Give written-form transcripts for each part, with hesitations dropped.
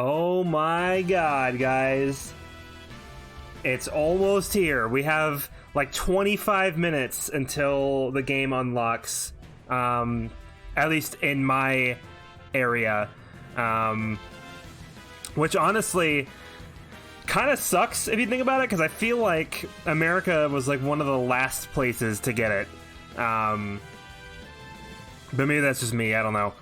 Oh my god, guys. It's almost here. We have like 25 minutes until the game unlocks. At least in my area. Which honestly kind of sucks if you think about it, because I feel like America was like one of the last places to get it. But maybe that's just me, I don't know.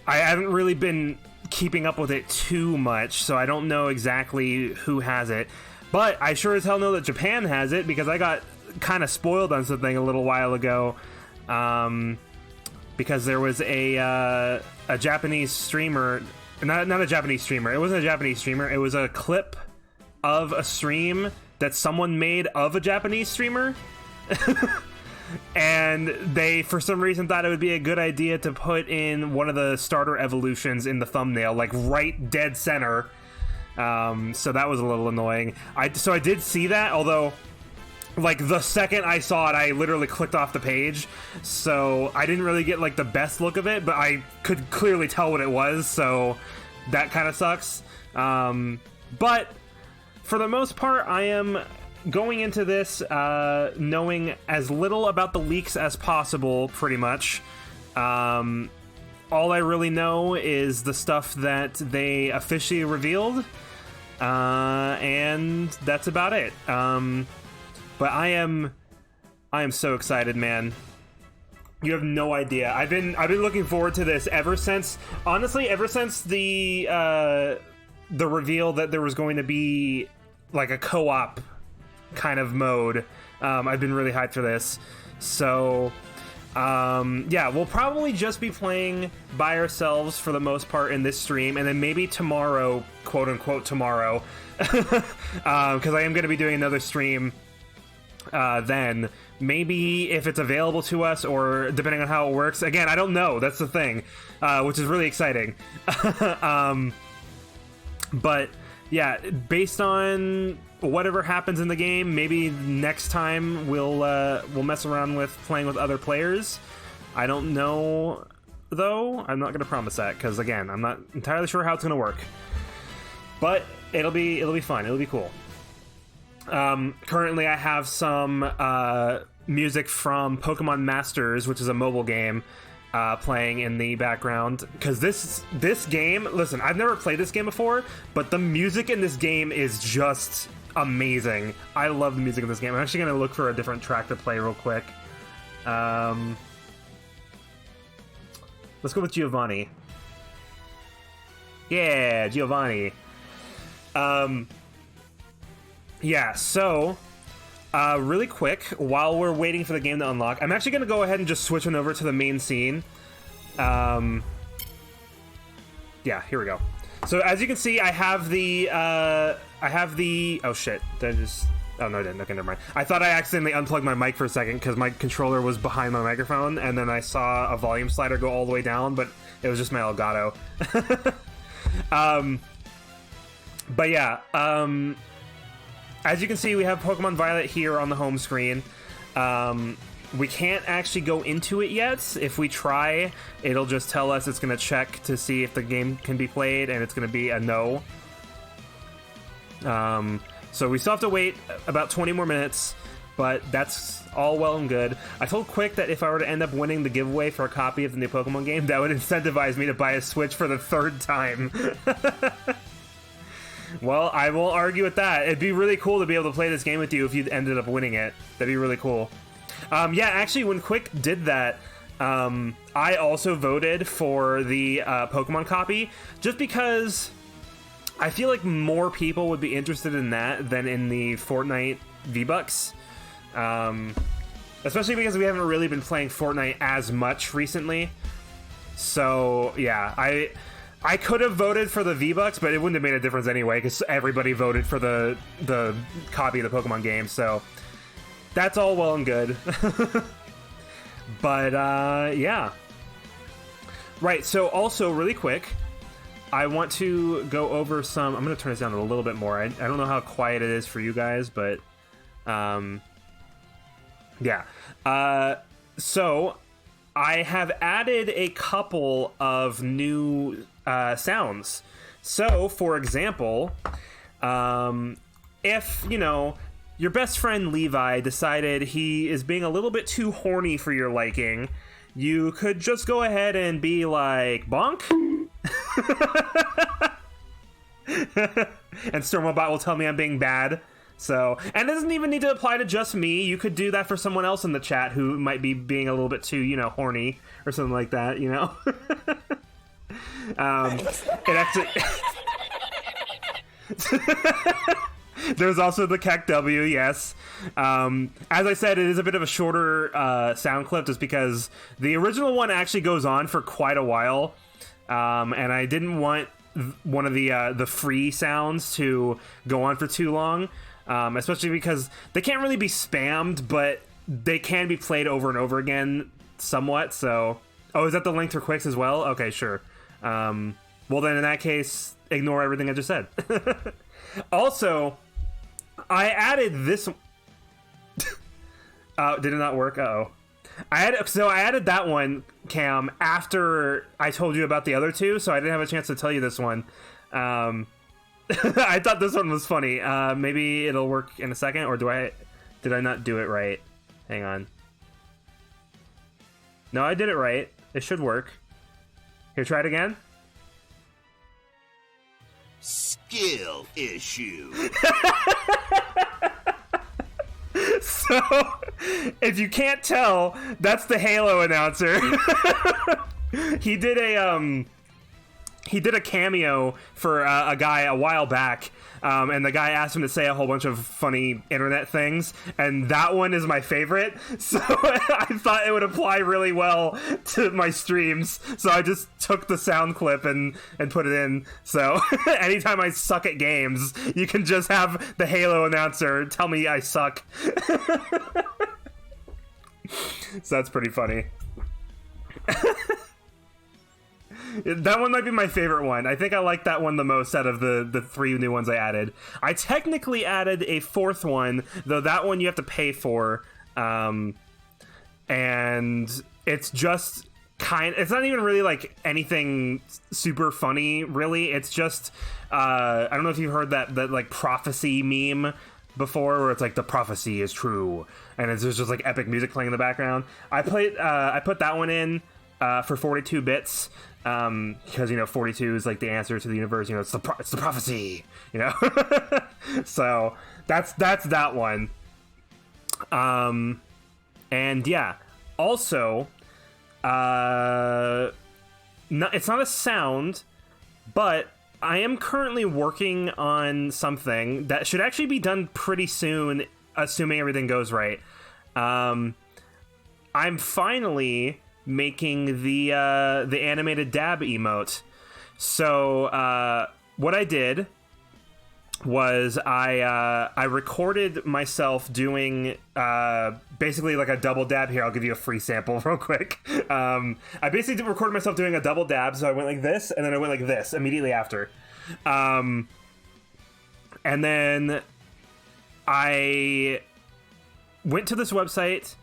I haven't really been keeping up with it too much, so I don't know exactly who has it. But I sure as hell know that Japan has it, because I got kind of spoiled on something a little while ago. Because there was a Japanese streamer, not a Japanese streamer, it wasn't a Japanese streamer, it was a clip of a stream that someone made of a Japanese streamer. And they, for some reason, thought it would be a good idea to put in one of the starter evolutions in the thumbnail, like right dead center. So that was a little annoying. So I did see that, although, like, the second I saw it, I literally clicked off the page. So I didn't really get, like, the best look of it, but I could clearly tell what it was, so that kind of sucks. But for the most part, I am going into this knowing as little about the leaks as possible, pretty much. All I really know is the stuff that they officially revealed, and that's about it. But I am so excited, man. You have no idea. I've been looking forward to this ever since the reveal that there was going to be like a co-op kind of mode. I've been really hyped for this. So yeah, we'll probably just be playing by ourselves for the most part in this stream, and then maybe tomorrow, quote unquote tomorrow, because I am going to be doing another stream then, maybe if it's available to us, or depending on how it works. Again, I don't know, that's the thing, which is really exciting. But yeah, based on whatever happens in the game, maybe next time we'll mess around with playing with other players. I don't know, though. I'm not going to promise that, because again, I'm not entirely sure how it's going to work. But it'll be fun. It'll be cool. Currently, I have some music from Pokémon Masters, which is a mobile game, playing in the background, because this game, listen, I've never played this game before, but the music in this game is just amazing. I love the music in this game. I'm actually going to look for a different track to play real quick. Let's go with Giovanni. Yeah, Giovanni. Yeah, so really quick, while we're waiting for the game to unlock, I'm actually going to go ahead and just switch on over to the main scene. Yeah, here we go. So as you can see, I have the oh shit, that is, oh no I didn't, okay, never mind. I thought I accidentally unplugged my mic for a second because my controller was behind my microphone, and then I saw a volume slider go all the way down, but it was just my Elgato. But yeah, as you can see, we have Pokémon Violet here on the home screen. We can't actually go into it yet. If we try, it'll just tell us it's going to check to see if the game can be played, and it's going to be a no. So we still have to wait about 20 more minutes, but that's all well and good. I told Quick that if I were to end up winning the giveaway for a copy of the new Pokemon game, that would incentivize me to buy a Switch for the third time. Well, I won't argue with that. It'd be really cool to be able to play this game with you if you ended up winning it. That'd be really cool. Yeah, actually, when Quick did that, I also voted for the Pokemon copy, just because I feel like more people would be interested in that than in the Fortnite V-Bucks. Especially because we haven't really been playing Fortnite as much recently. So, yeah, I could have voted for the V-Bucks, but it wouldn't have made a difference anyway, because everybody voted for the copy of the Pokemon game, so that's all well and good. But, yeah. Right, so also, really quick, I want to go over some... I'm going to turn this down a little bit more. I don't know how quiet it is for you guys, but... yeah. So, I have added a couple of new sounds So, for example, if, you know, your best friend Levi decided he is being a little bit too horny for your liking, you could just go ahead and be like, bonk? And Stormobot will tell me I'm being bad. So, and it doesn't even need to apply to just me. You could do that for someone else in the chat who might be being a little bit too, you know, horny or something like that, you know? It actually... There's also the Keck W, yes. As I said, it is a bit of a shorter sound clip just because the original one actually goes on for quite a while. And I didn't want one of the free sounds to go on for too long. Especially because they can't really be spammed, but they can be played over and over again somewhat, so... Oh, is that the link for Quicks as well? Okay, sure. Well, then in that case, ignore everything I just said. Also, I added this... did it not work? Uh-oh. I added that one, Cam, after I told you about the other two, so I didn't have a chance to tell you this one. I thought this one was funny. Maybe it'll work in a second, or did I not do it right? Hang on. No, I did it right. It should work. Here, try it again. Skill issue. So, if you can't tell, that's the Halo announcer. He did a cameo for a guy a while back, and the guy asked him to say a whole bunch of funny internet things, and that one is my favorite, so I thought it would apply really well to my streams, so I just took the sound clip and put it in. So anytime I suck at games, you can just have the Halo announcer tell me I suck. So that's pretty funny. That one might be my favorite one. I think I like that one the most out of the three new ones I added. I technically added a fourth one, though that one you have to pay for. And it's just it's not even really like anything super funny, really. It's just, I don't know if you've heard that like prophecy meme before, where it's like the prophecy is true, and it's just like epic music playing in the background. I put that one in for 42 bits. Because, you know, 42 is like the answer to the universe, you know, it's the prophecy, you know. So that's that one. And yeah, also, it's not a sound, but I am currently working on something that should actually be done pretty soon, assuming everything goes right. I'm finally making the animated dab emote. So what I did was I recorded myself doing basically like a double dab. Here, I'll give you a free sample real quick. I basically recorded myself doing a double dab, so I went like this, and then I went like this immediately after. And then I went to this website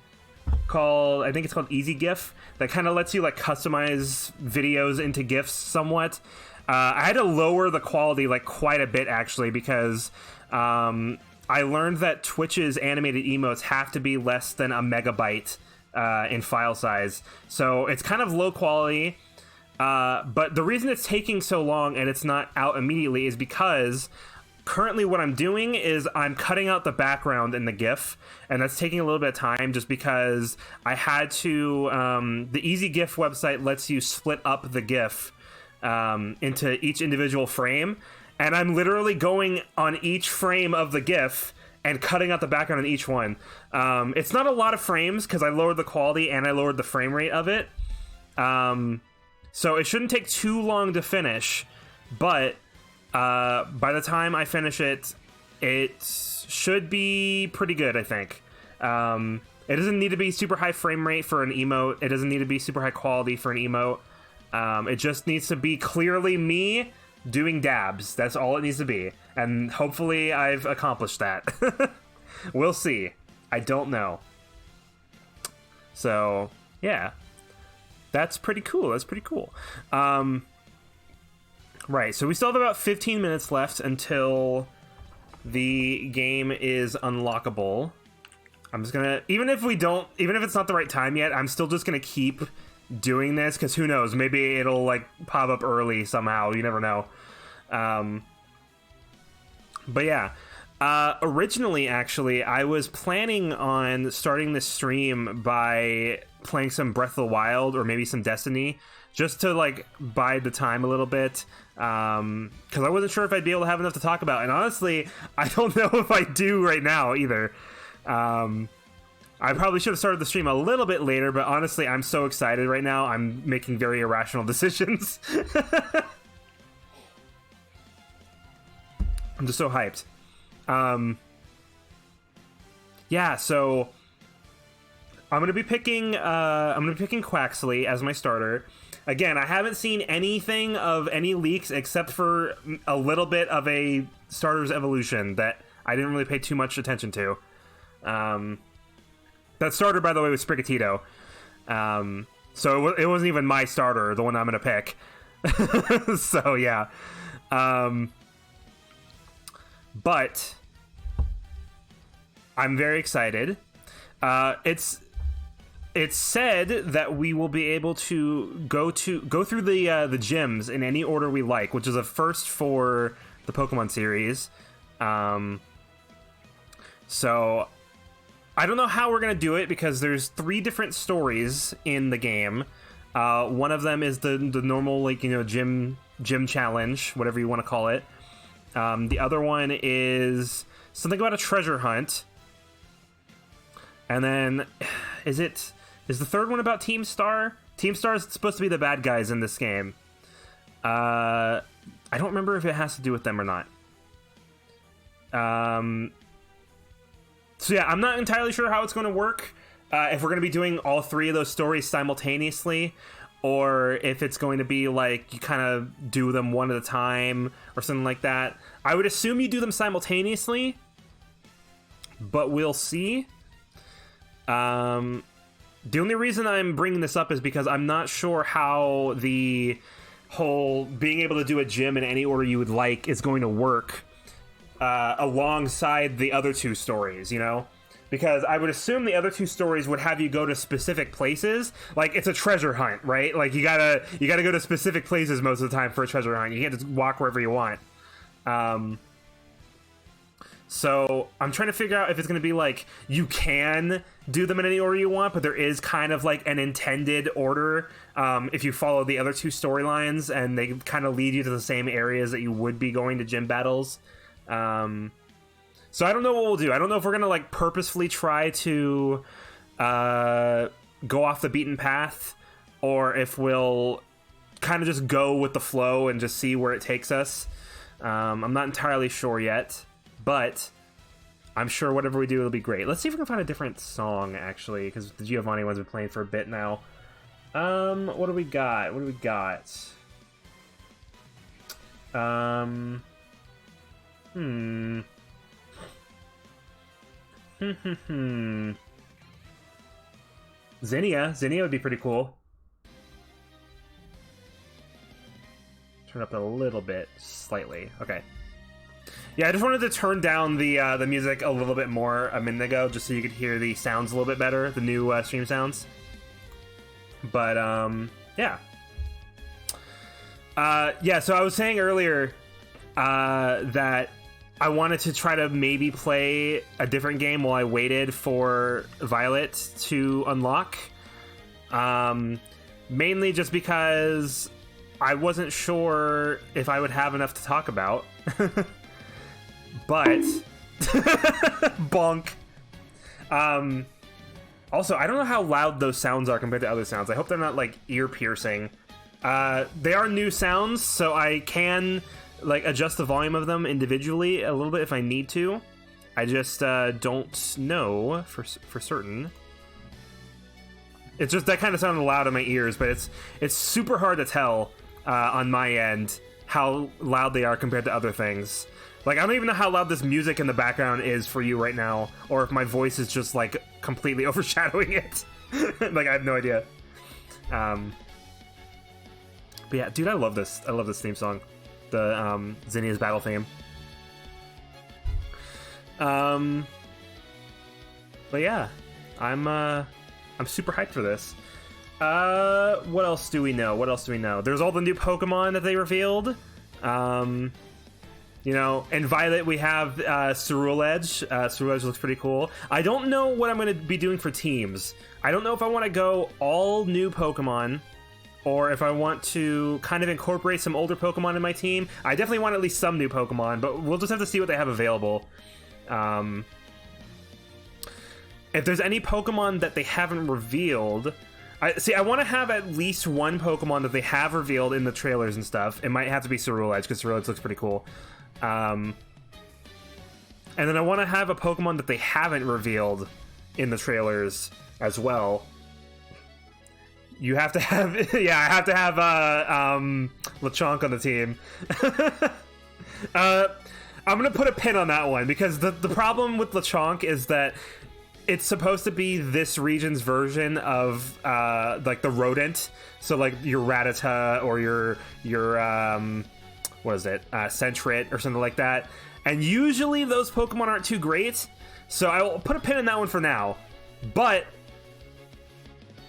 I think it's called Easy GIF, that kind of lets you like customize videos into GIFs somewhat. I had to lower the quality like quite a bit actually, because I learned that Twitch's animated emotes have to be less than a megabyte in file size. So it's kind of low quality, but the reason it's taking so long and it's not out immediately is because currently what I'm doing is I'm cutting out the background in the GIF, and that's taking a little bit of time just because I had to... the Easy GIF website lets you split up the GIF into each individual frame, and I'm literally going on each frame of the GIF and cutting out the background in each one. It's not a lot of frames because I lowered the quality and I lowered the frame rate of it. So it shouldn't take too long to finish, but by the time I finish it, it should be pretty good, I think. It doesn't need to be super high frame rate for an emote. It doesn't need to be super high quality for an emote. It just needs to be clearly me doing dabs. That's all it needs to be. And hopefully I've accomplished that. We'll see. I don't know. So, yeah. That's pretty cool. Right, so we still have about 15 minutes left until the game is unlockable. I'm just gonna, even if it's not the right time yet, I'm still just gonna keep doing this, because who knows, maybe it'll like pop up early somehow, you never know. But yeah, originally actually I was planning on starting this stream by playing some Breath of the Wild or maybe some Destiny, just to like bide the time a little bit, because I wasn't sure if I'd be able to have enough to talk about, and honestly I don't know if I do right now either. I probably should have started the stream a little bit later, but honestly I'm so excited right now, I'm making very irrational decisions. I'm just so hyped. Yeah, so I'm gonna be picking Quaxley as my starter. Again, I haven't seen anything of any leaks except for a little bit of a starter's evolution that I didn't really pay too much attention to. That starter, by the way, was Sprigatito. So it wasn't even my starter, the one I'm gonna pick. So yeah. But I'm very excited. It's said that we will be able to go through the gyms in any order we like, which is a first for the Pokemon series. So I don't know how we're gonna do it, because there's 3 different stories in the game. One of them is the normal, like, you know, gym challenge, whatever you want to call it. The other one is something about a treasure hunt. And then, is the third one about Team Star? Team Star is supposed to be the bad guys in this game. I don't remember if it has to do with them or not. So yeah, I'm not entirely sure how it's going to work. If we're going to be doing all 3 of those stories simultaneously, or if it's going to be like you kind of do them one at a time or something like that. I would assume you do them simultaneously, but we'll see. The only reason I'm bringing this up is because I'm not sure how the whole being able to do a gym in any order you would like is going to work alongside the other 2 stories, you know? Because I would assume the other 2 stories would have you go to specific places. Like, it's a treasure hunt, right? Like, you gotta go to specific places most of the time for a treasure hunt. You can't just walk wherever you want. So I'm trying to figure out if it's going to be like you can do them in any order you want, but there is kind of like an intended order if you follow the other 2 storylines, and they kind of lead you to the same areas that you would be going to gym battles. So I don't know what we'll do. I don't know if we're going to like purposefully try to go off the beaten path, or if we'll kind of just go with the flow and just see where it takes us. I'm not entirely sure yet, but I'm sure whatever we do, it'll be great. Let's see if we can find a different song, actually, because the Giovanni one's been playing for a bit now. What do we got? Zinnia would be pretty cool. Turn up a little bit, slightly. Okay. Yeah, I just wanted to turn down the music a little bit more a minute ago, just so you could hear the sounds a little bit better, the new stream sounds. But yeah. Yeah, so I was saying earlier that I wanted to try to maybe play a different game while I waited for Violet to unlock. Mainly just because I wasn't sure if I would have enough to talk about. But bonk. Also, I don't know how loud those sounds are compared to other sounds. I hope they're not like ear piercing. They are new sounds, so I can like adjust the volume of them individually a little bit if I need to. I just don't know for certain. It's just that kind of sounded loud in my ears, but it's super hard to tell on my end how loud they are compared to other things. Like, I don't even know how loud this music in the background is for you right now, or if my voice is just like completely overshadowing it. Like, I have no idea. But yeah, dude, I love this theme song. the Zinnia's battle theme. But yeah, I'm super hyped for this. What else do we know? There's all the new Pokemon that they revealed. You know, in Violet we have Ceruledge. Ceruledge looks pretty cool. I don't know what I'm going to be doing for teams. I don't know if I want to go all new Pokemon, or if I want to kind of incorporate some older Pokemon in my team. I definitely want at least some new Pokemon, but we'll just have to see what they have available. If there's any Pokemon that they haven't revealed... I want to have at least one Pokemon that they have revealed in the trailers and stuff. It might have to be Ceruledge, because Ceruledge looks pretty cool. And then I want to have a Pokemon that they haven't revealed in the trailers as well. You have to have... yeah, I have to have Lechonk on the team. I'm going to put a pin on that one, because the problem with Lechonk is that it's supposed to be this region's version of like the rodent, so like your Rattata or your what is it, Sentret or something like that. And usually those Pokemon aren't too great, so I will put a pin in that one for now. But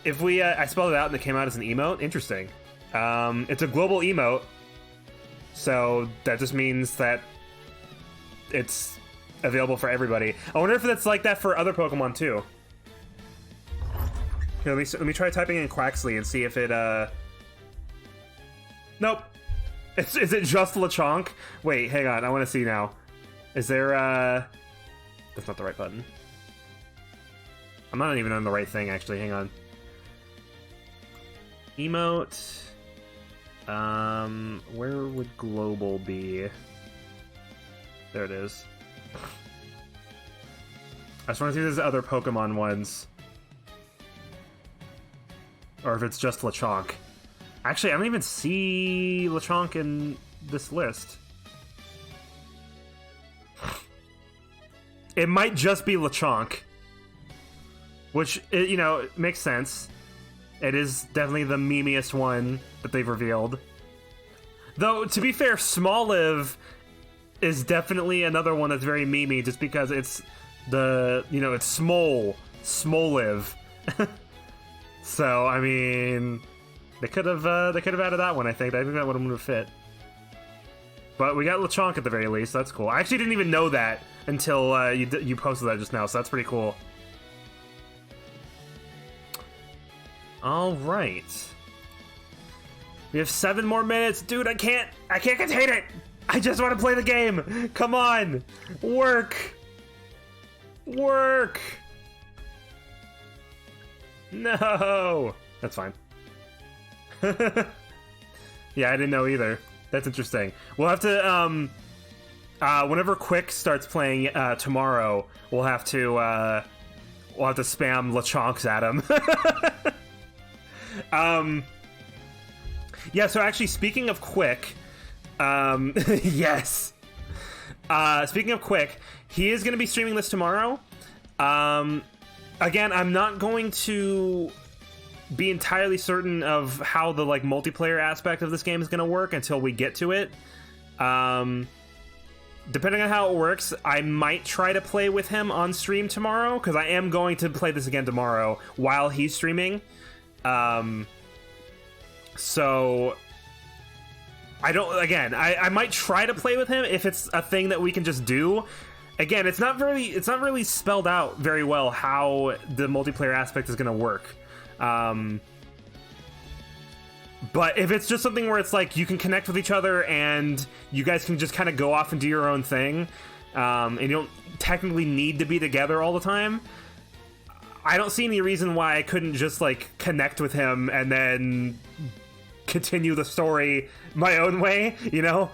if we I spelled it out and it came out as an emote, interesting. It's a global emote, so that just means that it's available for everybody. I wonder if that's like that for other Pokemon too. Here, let me try typing in Quaxley and see if it Nope. Is it just Lechonk? Wait, hang on, I want to see now. Is there that's not the right button. I'm not even on the right thing actually, hang on. Emote. Where would global be? There it is. I just want to see if there's other Pokemon ones. Or if it's just Lechonk. Actually, I don't even see Lechonk in this list. It might just be Lechonk. Which, you know, makes sense. It is definitely the memeiest one that they've revealed. Though, to be fair, Smoliv is definitely another one that's very memey, just because it's the, you know, it's Smoliv. So, I mean, they could have added that one, I think. I think that one would have fit. But we got Lechonk at the very least, that's cool. I actually didn't even know that until you posted that just now, so that's pretty cool. Alright. We have 7 more minutes. Dude, I can't contain it! I just want to play the game! Come on! Work! Work! No! That's fine. Yeah, I didn't know either. That's interesting. We'll have to, whenever Quick starts playing tomorrow, we'll have to spam Lechonks at him. Yeah, so actually, speaking of Quick, yes. Speaking of Quick, he is going to be streaming this tomorrow. Again, I'm not going to be entirely certain of how the like multiplayer aspect of this game is going to work until we get to it. Depending on how it works, I might try to play with him on stream tomorrow, because I am going to play this again tomorrow while he's streaming. So I might try to play with him if it's a thing that we can just do. Again, it's not really spelled out very well how the multiplayer aspect is going to work. But if it's just something where it's like you can connect with each other and you guys can just kind of go off and do your own thing, and you don't technically need to be together all the time, I don't see any reason why I couldn't just like connect with him and then continue the story my own way, you know?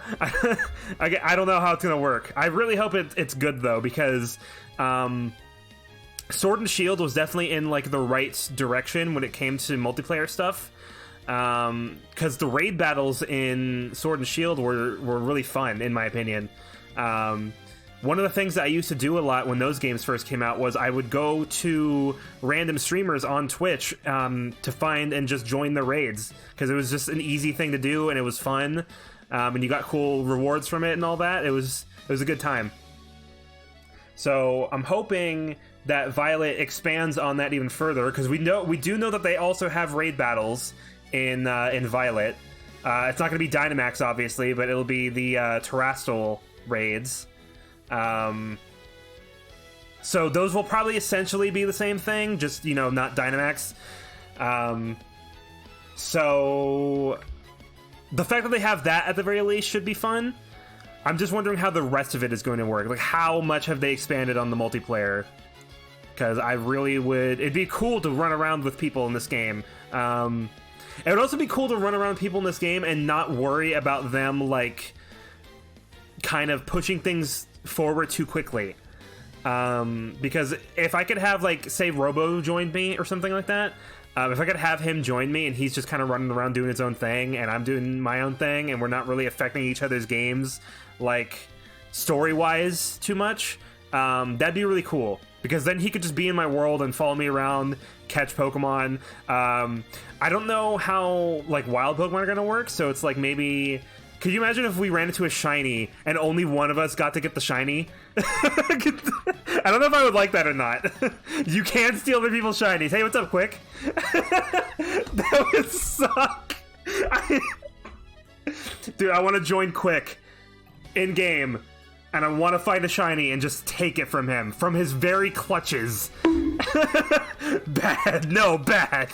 I don't know how it's gonna work. I really hope it's good though, because Sword and Shield was definitely in like the right direction when it came to multiplayer stuff, because the raid battles in Sword and Shield were really fun, in my opinion. One of the things that I used to do a lot when those games first came out was I would go to random streamers on Twitch to find and just join the raids, because it was just an easy thing to do and it was fun. and you got cool rewards from it and all that. It was a good time. So I'm hoping that Violet expands on that even further, because we do know that they also have raid battles in Violet. It's not going to be Dynamax, obviously, but it'll be the Terrestrial raids. So those will probably essentially be the same thing, just, you know, not Dynamax. So the fact that they have that at the very least should be fun. I'm just wondering how the rest of it is going to work. Like, how much have they expanded on the multiplayer? Because I really would... It'd be cool to run around with people in this game. It would also be cool to run around with people in this game and not worry about them, like, kind of pushing things forward too quickly. Because if I could have, like, say Robo joined me or something like that, if I could have him join me and he's just kind of running around doing his own thing and I'm doing my own thing and we're not really affecting each other's games, like, story-wise too much, that'd be really cool. Because then he could just be in my world and follow me around, catch Pokemon. I don't know how, like, wild Pokemon are going to work, so it's like maybe... Could you imagine if we ran into a shiny and only one of us got to get the shiny? I don't know if I would like that or not. You can steal other people's shinies. Hey, what's up, Quick? That would suck. Dude, I want to join Quick in-game, and I want to find a shiny and just take it from him, from his very clutches. Bad. No, bad.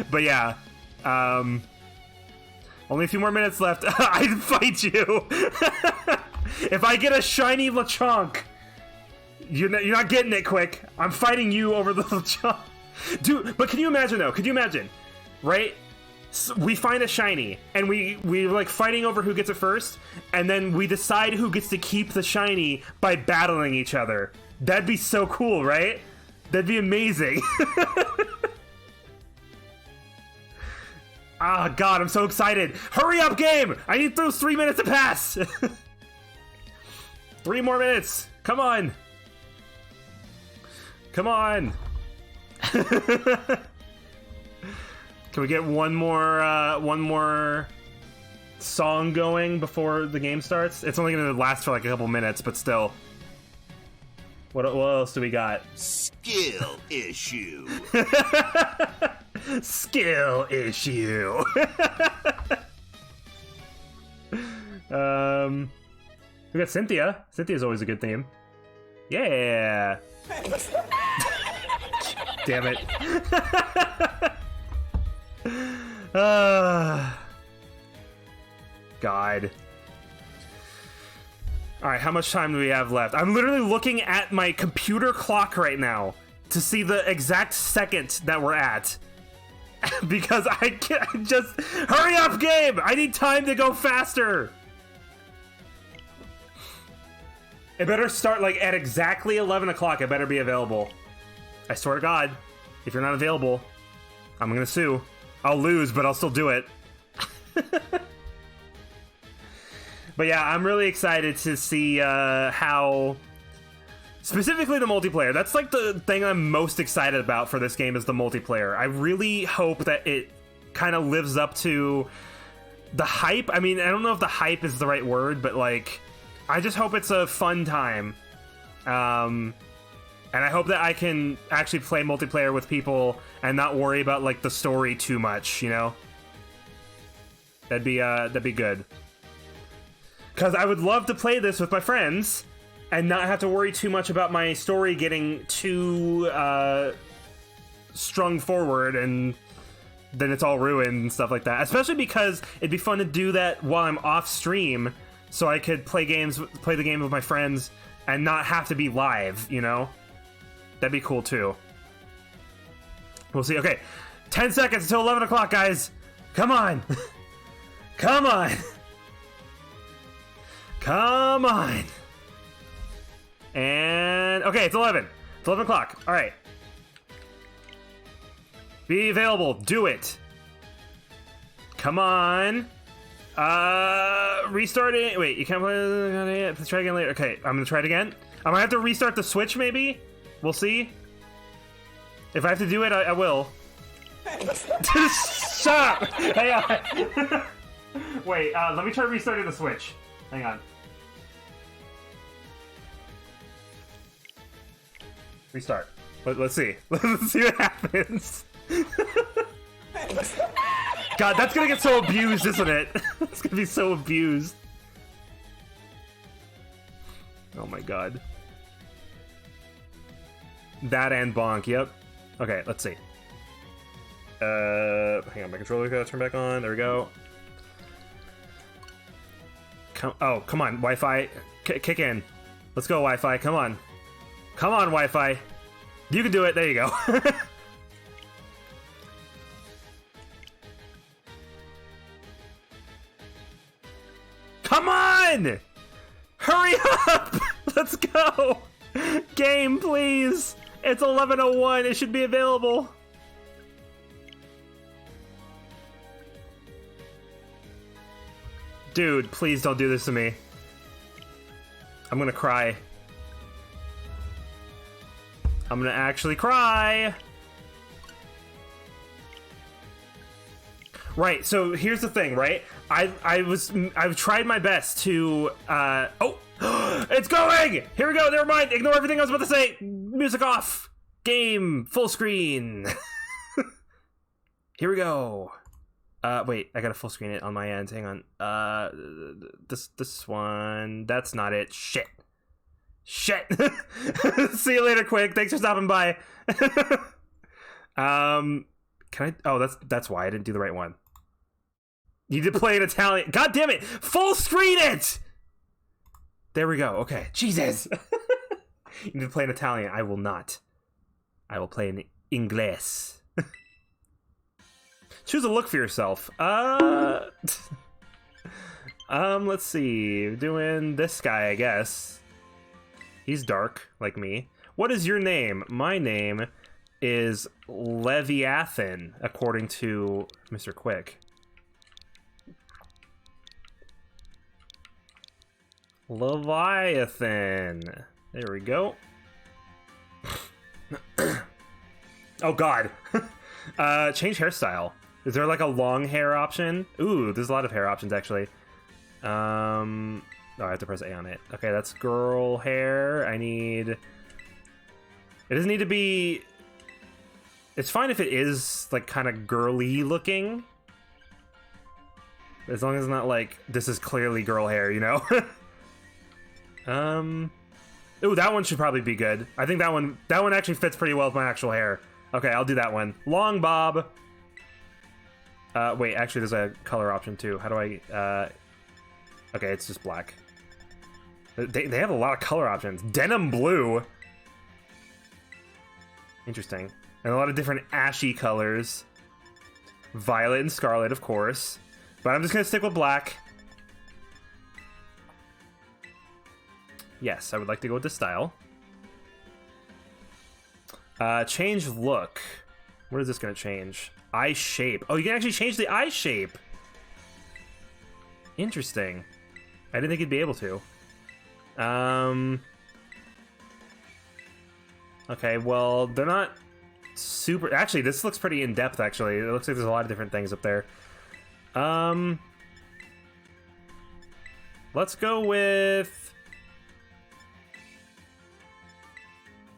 But yeah, only a few more minutes left. I'd fight you. If I get a shiny Lechonk, you're not getting it, Quick. I'm fighting you over the Lechonk. Dude, but can you imagine, though? Could you imagine, right? So we find a shiny, and we're like fighting over who gets it first, and then we decide who gets to keep the shiny by battling each other. That'd be so cool, right? That'd be amazing. Ah, God, I'm so excited. Hurry up, game! I need those 3 minutes to pass! 3 more minutes! Come on! Come on! Can we get one more song going before the game starts? It's only gonna last for like a couple minutes, but still. What else do we got? Skill issue. Skill issue. We got Cynthia. Cynthia's always a good theme. Yeah. Damn it. God. Alright, how much time do we have left? I'm literally looking at my computer clock right now to see the exact second that we're at. Because I can't just... Hurry up, game! I need time to go faster! It better start, like, at exactly 11 o'clock. It better be available. I swear to God, if you're not available, I'm gonna sue. I'll lose, but I'll still do it. But yeah, I'm really excited to see how... Specifically the multiplayer. That's like the thing I'm most excited about for this game is the multiplayer. I really hope that it kind of lives up to the hype. I mean, I don't know if the hype is the right word, but like, I just hope it's a fun time. And I hope that I can actually play multiplayer with people and not worry about like the story too much, you know? That'd be good. Because I would love to play this with my friends and not have to worry too much about my story getting too strung forward and then it's all ruined and stuff like that. Especially because it'd be fun to do that while I'm off stream, so I could play the game with my friends and not have to be live, you know? That'd be cool too. We'll see. Okay, 10 seconds until 11 o'clock, guys. Come on. Come on. Come on. And okay, it's 11. It's 11 o'clock. All right. Be available. Do it. Come on. Restart it. Wait, you can't play. Let's try again later. Okay, I'm gonna try it again. I might have to restart the Switch, maybe. We'll see. If I have to do it, I will. Shut up! Hang on. Wait, let me try restarting the Switch. Hang on. Restart. Let's see. Let's see what happens. God, that's gonna get so abused, isn't it? It's gonna be so abused. Oh my god. That and bonk, yep. Okay, let's see. Hang on, my controller's gotta turn back on. There we go. Oh, come on, Wi-Fi. Kick in. Let's go, Wi-Fi. Come on. Come on, Wi-Fi. You can do it. There you go. Come on! Hurry up! Let's go! Game, please! It's 11:01. It should be available. Dude, please don't do this to me. I'm gonna cry. I'm gonna actually cry! Right, so here's the thing, right? I've tried my best to, oh! It's going! Here we go, never mind! Ignore everything I was about to say! Music off! Game, full screen! Here we go. Wait, I gotta full screen it on my end, hang on. This one, that's not it. Shit. Shit! See you later, Quick. Thanks for stopping by. Can I? Oh, that's why I didn't do the right one. You did play in Italian. God damn it! Full screen it! There we go. Okay. Jesus! You need to play in Italian. I will not. I will play in Inglés. Choose a look for yourself. Let's see. Doing this guy, I guess. He's dark, like me. What is your name? My name is Leviathan, according to Mr. Quick. Leviathan. There we go. Oh, God. Change hairstyle. Is there like a long hair option? Ooh, there's a lot of hair options, actually. Oh, I have to press A on it. Okay, that's girl hair. I need... It doesn't need to be... It's fine if it is, like, kind of girly looking. As long as it's not, like, this is clearly girl hair, you know? Ooh, that one should probably be good. I think that one actually fits pretty well with my actual hair. Okay, I'll do that one. Long bob. Wait, actually, there's a color option, too. How do I, Okay, it's just black. They have a lot of color options. Denim blue. Interesting. And a lot of different ashy colors. Violet and scarlet, of course. But I'm just gonna stick with black. Yes, I would like to go with this style. Change look. What is this gonna change? Eye shape. Oh, you can actually change the eye shape. Interesting. I didn't think you'd be able to. Okay, well, they're not super... Actually, this looks pretty in-depth, actually. It looks like there's a lot of different things up there. Let's go with...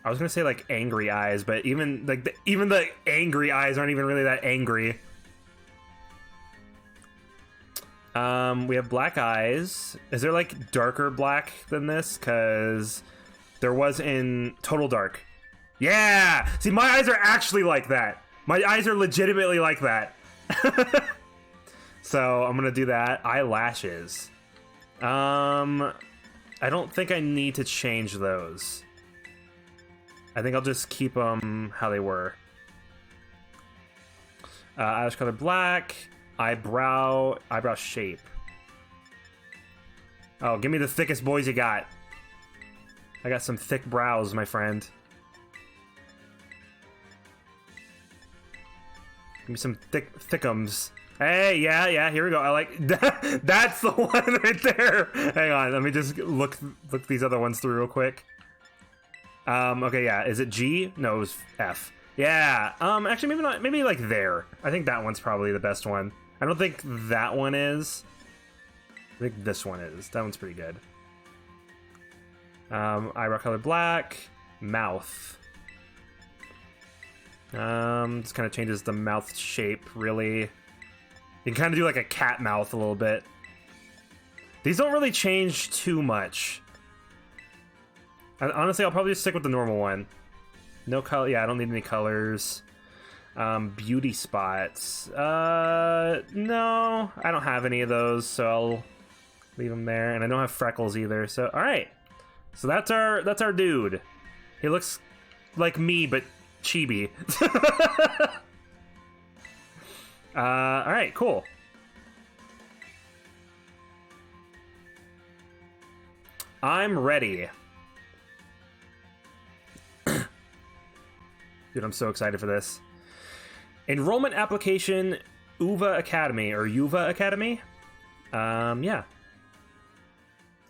I was gonna say, like, angry eyes, but even the angry eyes aren't even really that angry. We have black eyes. Is there, like, darker black than this? Because there was in Total Dark. Yeah! See, my eyes are actually like that. My eyes are legitimately like that. So, I'm gonna do that. Eyelashes. I don't think I need to change those. I think I'll just keep them how they were. Eyelash color black. Eyebrow shape. Oh, give me the thickest boys you got. I got some thick brows, my friend. Give me some thickums. Hey, yeah, here we go. I like that. That's the one right there. Hang on, let me just look these other ones through real quick. Okay, yeah, is it G? No, it was F. Yeah. Actually, maybe not. Maybe like there. I think that one's probably the best one. I don't think that one is. I think this one is. That one's pretty good. Eyebrow color black. Mouth. Just kind of changes the mouth shape, really. You can kind of do like a cat mouth a little bit. These don't really change too much. Honestly, I'll probably just stick with the normal one. No color. Yeah, I don't need any colors. Beauty spots. No, I don't have any of those, so I'll leave them there. And I don't have freckles either. So, all right. So that's our dude. He looks like me, but chibi. All right, cool. I'm ready. Dude, I'm so excited for this. Enrollment application UVA Academy, or Yuva Academy. Yeah.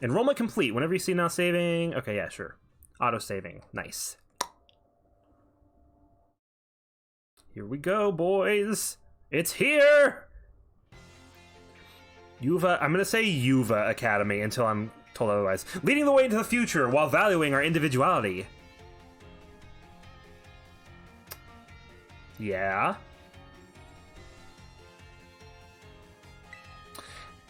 Enrollment complete. Whenever you see now saving. Okay, yeah, sure. Auto saving. Nice. Here we go, boys. It's here. Yuva. I'm gonna say Yuva Academy until I'm told otherwise. Leading the way into the future while valuing our individuality. Yeah.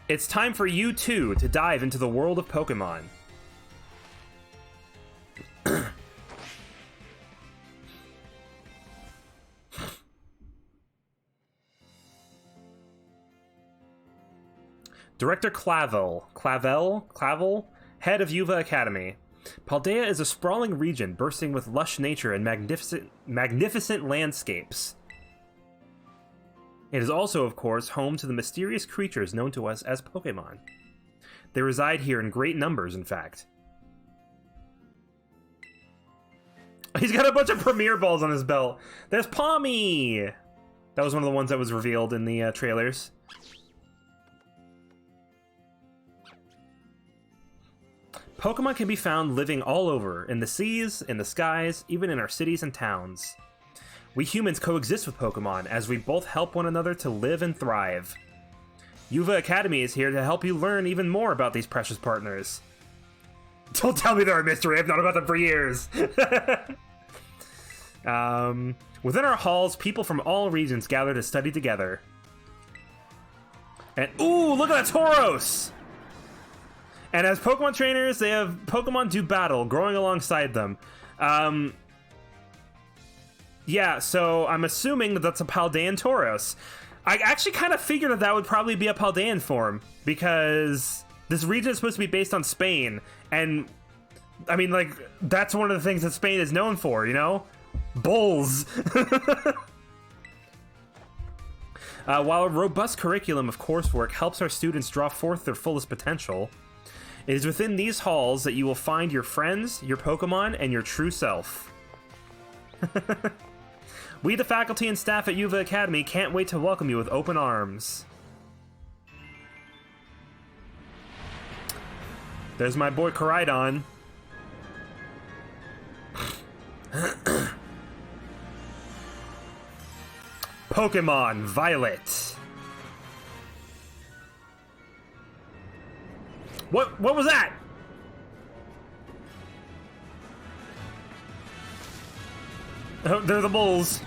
It's time for you two to dive into the world of Pokemon. Director Clavel, head of Yuva Academy. Paldea is a sprawling region bursting with lush nature and magnificent landscapes. It is also, of course, home to the mysterious creatures known to us as Pokemon. They reside here in great numbers, in fact. He's got a bunch of Premier Balls on his belt. There's Palmy! That was one of the ones that was revealed in the trailers. Pokemon can be found living all over, in the seas, in the skies, even in our cities and towns. We humans coexist with Pokemon, as we both help one another to live and thrive. Yuva Academy is here to help you learn even more about these precious partners. Don't tell me they're a mystery, I've known about them for years! Within our halls, people from all regions gather to study together. And ooh, look at that Tauros! And as Pokemon trainers, they have Pokemon do battle, growing alongside them. Yeah, so I'm assuming that that's a Paldean Tauros. I actually kind of figured that that would probably be a Paldean form, because this region is supposed to be based on Spain, and I mean, like, that's one of the things that Spain is known for, you know? Bulls! While a robust curriculum of coursework helps our students draw forth their fullest potential, it is within these halls that you will find your friends, your Pokemon, and your true self. We, the faculty and staff at Yuva Academy, can't wait to welcome you with open arms. There's my boy Koraidon. Pokémon Violet. What was that? Oh, they're the bulls.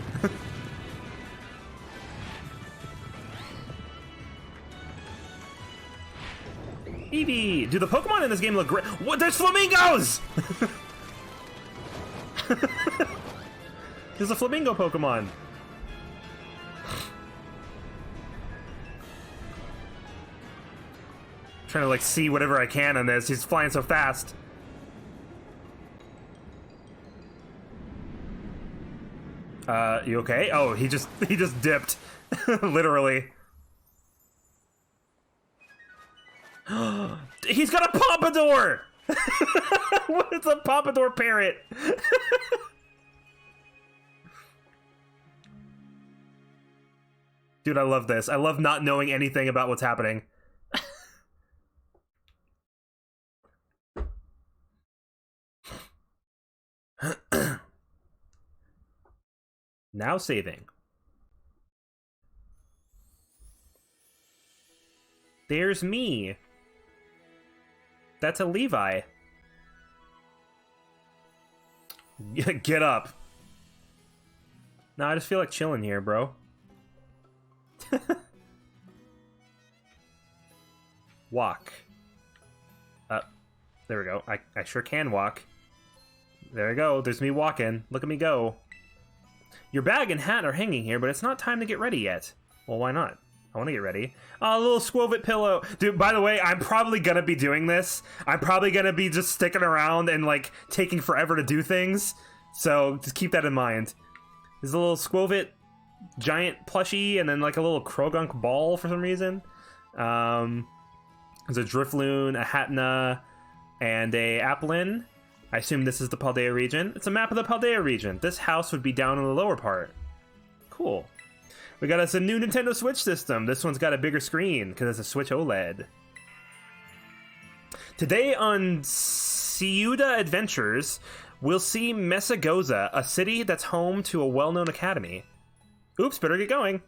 Eevee! Dude, the Pokemon in this game look great. What? There's flamingos! There's a flamingo Pokemon. Trying to like see whatever I can on this. He's flying so fast. You okay? Oh, he just dipped. Literally. He's got a pompadour! What is a pompadour parrot? Dude, I love this. I love not knowing anything about what's happening. Now saving. There's me. That's a Levi. Get up. No, I just feel like chilling here, bro. Walk. There we go. I sure can walk. There we go. There's me walking. Look at me go. Your bag and hat are hanging here, but it's not time to get ready yet. Well, why not? I want to get ready. Oh, a little Squovit pillow. Dude, by the way, I'm probably going to be doing this. I'm probably going to be just sticking around and, like, taking forever to do things. So, just keep that in mind. There's a little Squovit giant plushie and then, like, a little Krogunk ball for some reason. There's a Drifloon, a Hatna, and a Applin. I assume this is the Paldea region. It's a map of the Paldea region. This house would be down in the lower part. Cool. We got us a new Nintendo Switch system. This one's got a bigger screen because it's a Switch OLED. Today on Ciuda Adventures, we'll see Mesagoza, a city that's home to a well-known academy. Oops, better get going.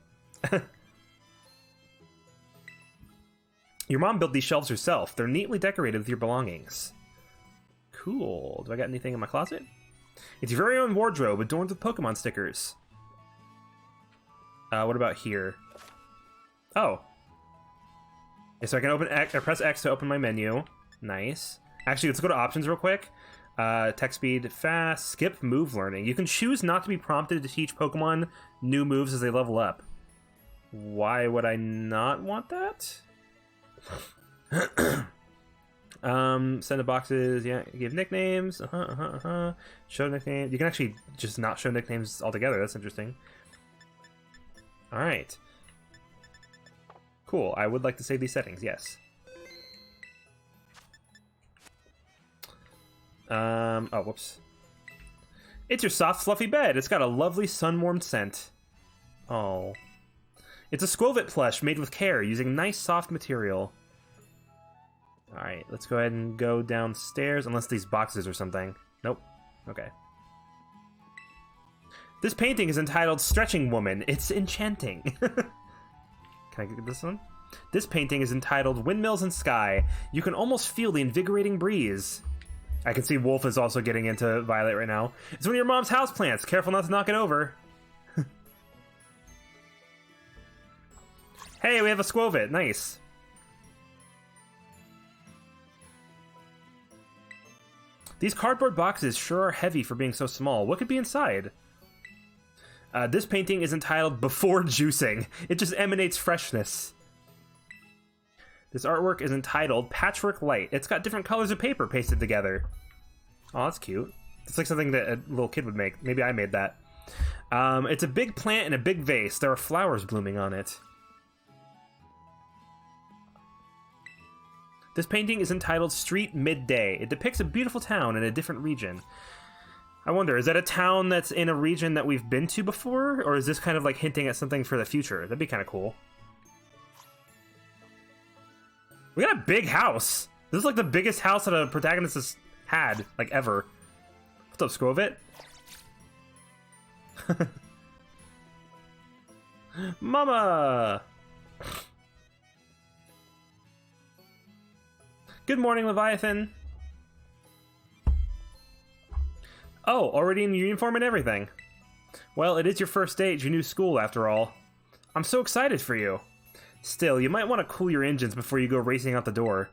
Your mom built these shelves herself. They're neatly decorated with your belongings. Cool. Do I got anything in my closet? It's your very own wardrobe adorned with Pokemon stickers. What about here? Oh. Yeah, so I can open X, or press X to open my menu. Nice. Actually, let's go to options real quick. Text speed, fast, skip move learning. You can choose not to be prompted to teach Pokemon new moves as they level up. Why would I not want that? Send to boxes, yeah, give nicknames, show nicknames. You can actually just not show nicknames altogether, that's interesting. Alright. Cool, I would like to save these settings, yes. Oh, whoops. It's your soft, fluffy bed. It's got a lovely sun-warmed scent. Oh. It's a Squovit plush made with care, using nice, soft material. Alright, let's go ahead and go downstairs, unless these boxes or something. Nope. Okay. This painting is entitled Stretching Woman. It's enchanting. Can I get this one? This painting is entitled Windmills and Sky. You can almost feel the invigorating breeze. I can see Wolf is also getting into Violet right now. It's one of your mom's houseplants. Careful not to knock it over. Hey, we have a Squovit. Nice. These cardboard boxes sure are heavy for being so small. What could be inside? This painting is entitled Before Juicing. It just emanates freshness. This artwork is entitled Patchwork Light. It's got different colors of paper pasted together. Oh, that's cute. It's like something that a little kid would make. Maybe I made that. It's a big plant in a big vase. There are flowers blooming on it. This painting is entitled Street Midday. It depicts a beautiful town in a different region. I wonder, is that a town that's in a region that we've been to before? Or is this kind of like hinting at something for the future? That'd be kind of cool. We got a big house. This is like the biggest house that a protagonist has had, like, ever. What's up, Squovit? Mama! Good morning, Leviathan. Oh, already in uniform and everything. Well, it is your first day at your new school, after all. I'm so excited for you. Still, you might want to cool your engines before you go racing out the door.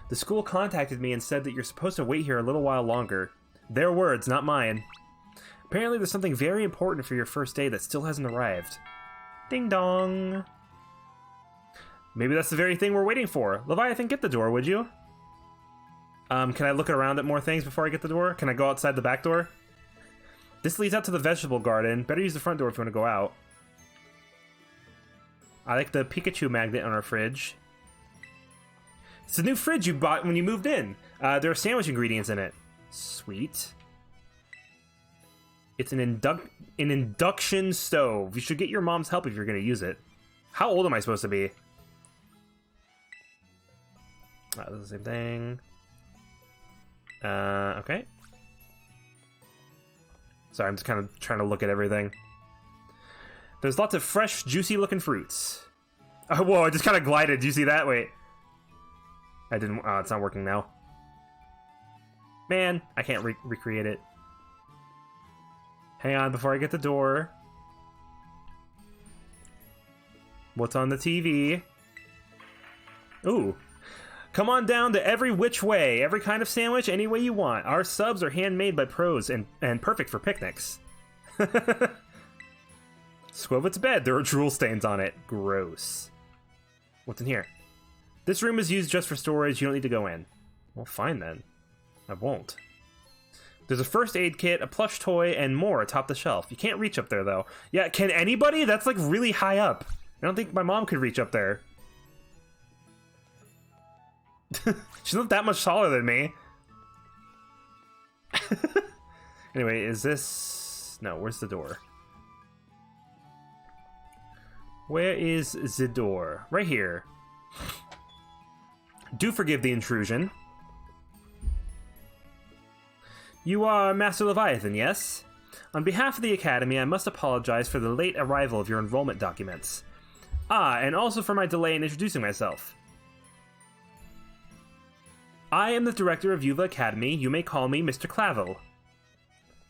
The school contacted me and said that you're supposed to wait here a little while longer. Their words, not mine. Apparently there's something very important for your first day that still hasn't arrived. Ding dong. Maybe that's the very thing we're waiting for. Leviathan, get the door, would you? Can I look around at more things before I get the door? Can I go outside the back door? This leads out to the vegetable garden. Better use the front door if you want to go out. I like the Pikachu magnet on our fridge. It's the new fridge you bought when you moved in. There are sandwich ingredients in it. Sweet. It's an induction stove. You should get your mom's help if you're going to use it. How old am I supposed to be? That's the same thing. Okay. Sorry, I'm just kind of trying to look at everything. There's lots of fresh, juicy-looking fruits. Oh, whoa, I just kind of glided. Do you see that? Wait. I didn't... Oh, it's not working now. Man, I can't recreate it. Hang on before I get the door. What's on the TV? Ooh. Come on down to Every Which Way. Every kind of sandwich, any way you want. Our subs are handmade by pros and perfect for picnics. Squovit's bed. There are drool stains on it. Gross. What's in here? This room is used just for storage. You don't need to go in. Well, fine then. I won't. There's a first aid kit, a plush toy, and more atop the shelf. You can't reach up there, though. Yeah, can anybody? That's, like, really high up. I don't think my mom could reach up there. She's not that much taller than me. Anyway, is this... No, where's the door? Where is the door? Right here. Do forgive the intrusion. You are Master Leviathan, yes? On behalf of the Academy, I must apologize for the late arrival of your enrollment documents. Ah, and also for my delay in introducing myself. I am the director of Yuva Academy. You may call me Mr. Clavel.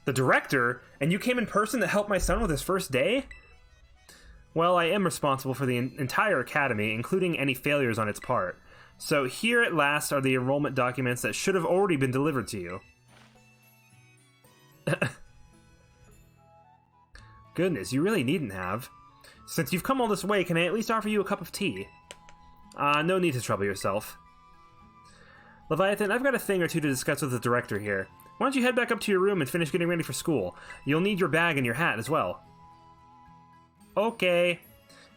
The director? And you came in person to help my son with his first day? Well, I am responsible for the entire academy, including any failures on its part. So here at last are the enrollment documents that should have already been delivered to you. Goodness, you really needn't have. Since you've come all this way, can I at least offer you a cup of tea? No need to trouble yourself. Leviathan, I've got a thing or two to discuss with the director here. Why don't you head back up to your room and finish getting ready for school? You'll need your bag and your hat as well. Okay.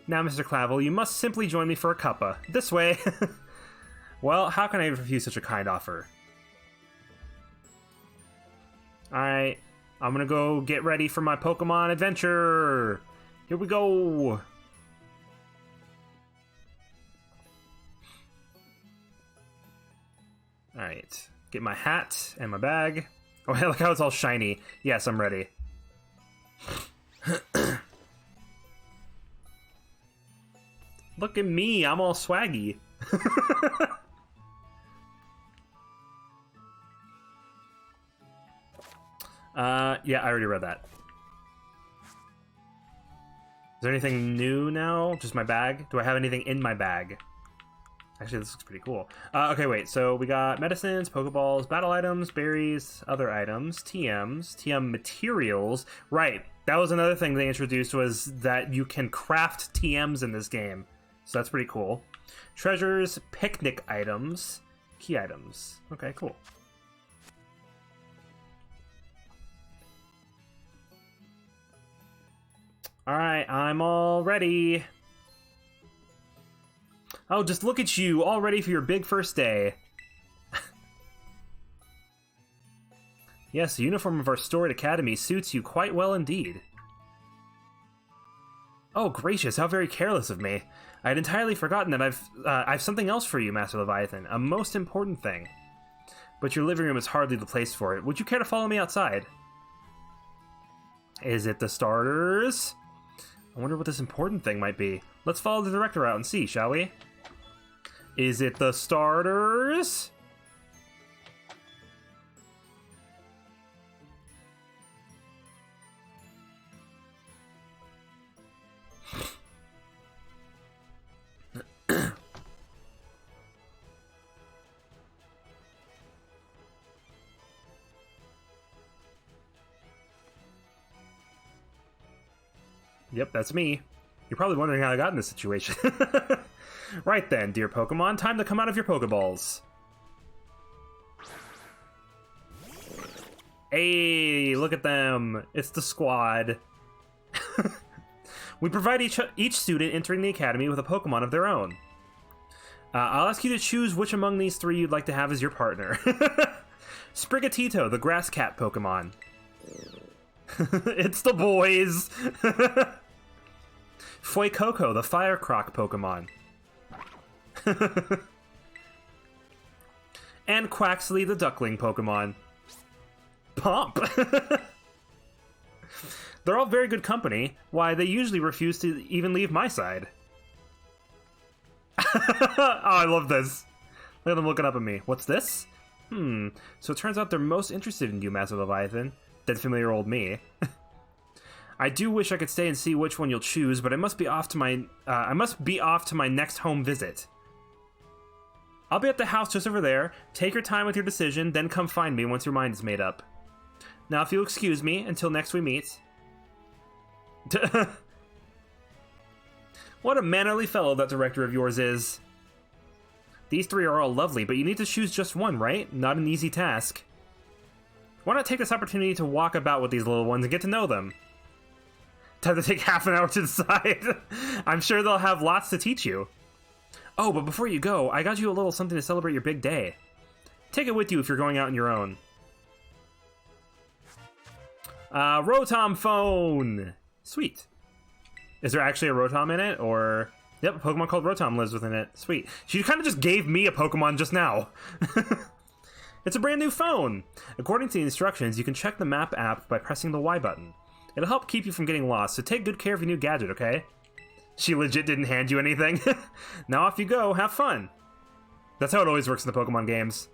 Now, Mr. Clavel, you must simply join me for a cuppa. This way. Well, how can I refuse such a kind offer? Alright, I'm gonna go get ready for my Pokemon adventure. Here we go. Alright, get my hat and my bag. Oh, look how it's all shiny. Yes, I'm ready. Look at me, I'm all swaggy. Yeah, I already read that. Is there anything new now? Just my bag? Do I have anything in my bag? Actually, this looks pretty cool. Okay, wait. So we got medicines, Pokeballs, battle items, berries, other items, TMs, TM materials. Right. That was another thing they introduced, was that you can craft TMs in this game. So that's pretty cool. Treasures, picnic items, key items. Okay, cool. Alright, I'm all ready. Oh, just look at you, all ready for your big first day. Yes, the uniform of our storied academy suits you quite well indeed. Oh, gracious, how very careless of me. I had entirely forgotten that I've something else for you, Master Leviathan, a most important thing. But your living room is hardly the place for it. Would you care to follow me outside? Is it the starters? I wonder what this important thing might be. Let's follow the director out and see, shall we? Is it the starters? Yep, that's me. You're probably wondering how I got in this situation. Right then, dear Pokemon, time to come out of your Pokeballs. Hey, look at them. It's the squad. We provide each student entering the academy with a Pokemon of their own. I'll ask you to choose which among these three you'd like to have as your partner. Sprigatito, the grass cat Pokemon. It's the boys. Fuecoco, the fire croc Pokemon. And Quaxley, the duckling Pokemon. Pomp. They're all very good company. Why, they usually refuse to even leave my side. Oh, I love this. Look at them looking up at me. What's this? So it turns out they're most interested in you, Master Leviathan, than familiar old me. I do wish I could stay and see which one you'll choose, but I must be off to my next home visit. I'll be at the house just over there. Take your time with your decision, then come find me once your mind is made up. Now, if you'll excuse me until next we meet. What a mannerly fellow that director of yours is. These three are all lovely, but you need to choose just one, right? Not an easy task. Why not take this opportunity to walk about with these little ones and get to know them? Time to take half an hour to decide. I'm sure they'll have lots to teach you. Oh, but before you go, I got you a little something to celebrate your big day. Take it with you if you're going out on your own. Rotom phone! Sweet. Is there actually a Rotom in it, or... Yep, a Pokemon called Rotom lives within it. Sweet. She kind of just gave me a Pokemon just now. It's a brand new phone! According to the instructions, you can check the map app by pressing the Y button. It'll help keep you from getting lost, so take good care of your new gadget, okay? She legit didn't hand you anything. Now off you go, have fun! That's how it always works in the Pokemon games.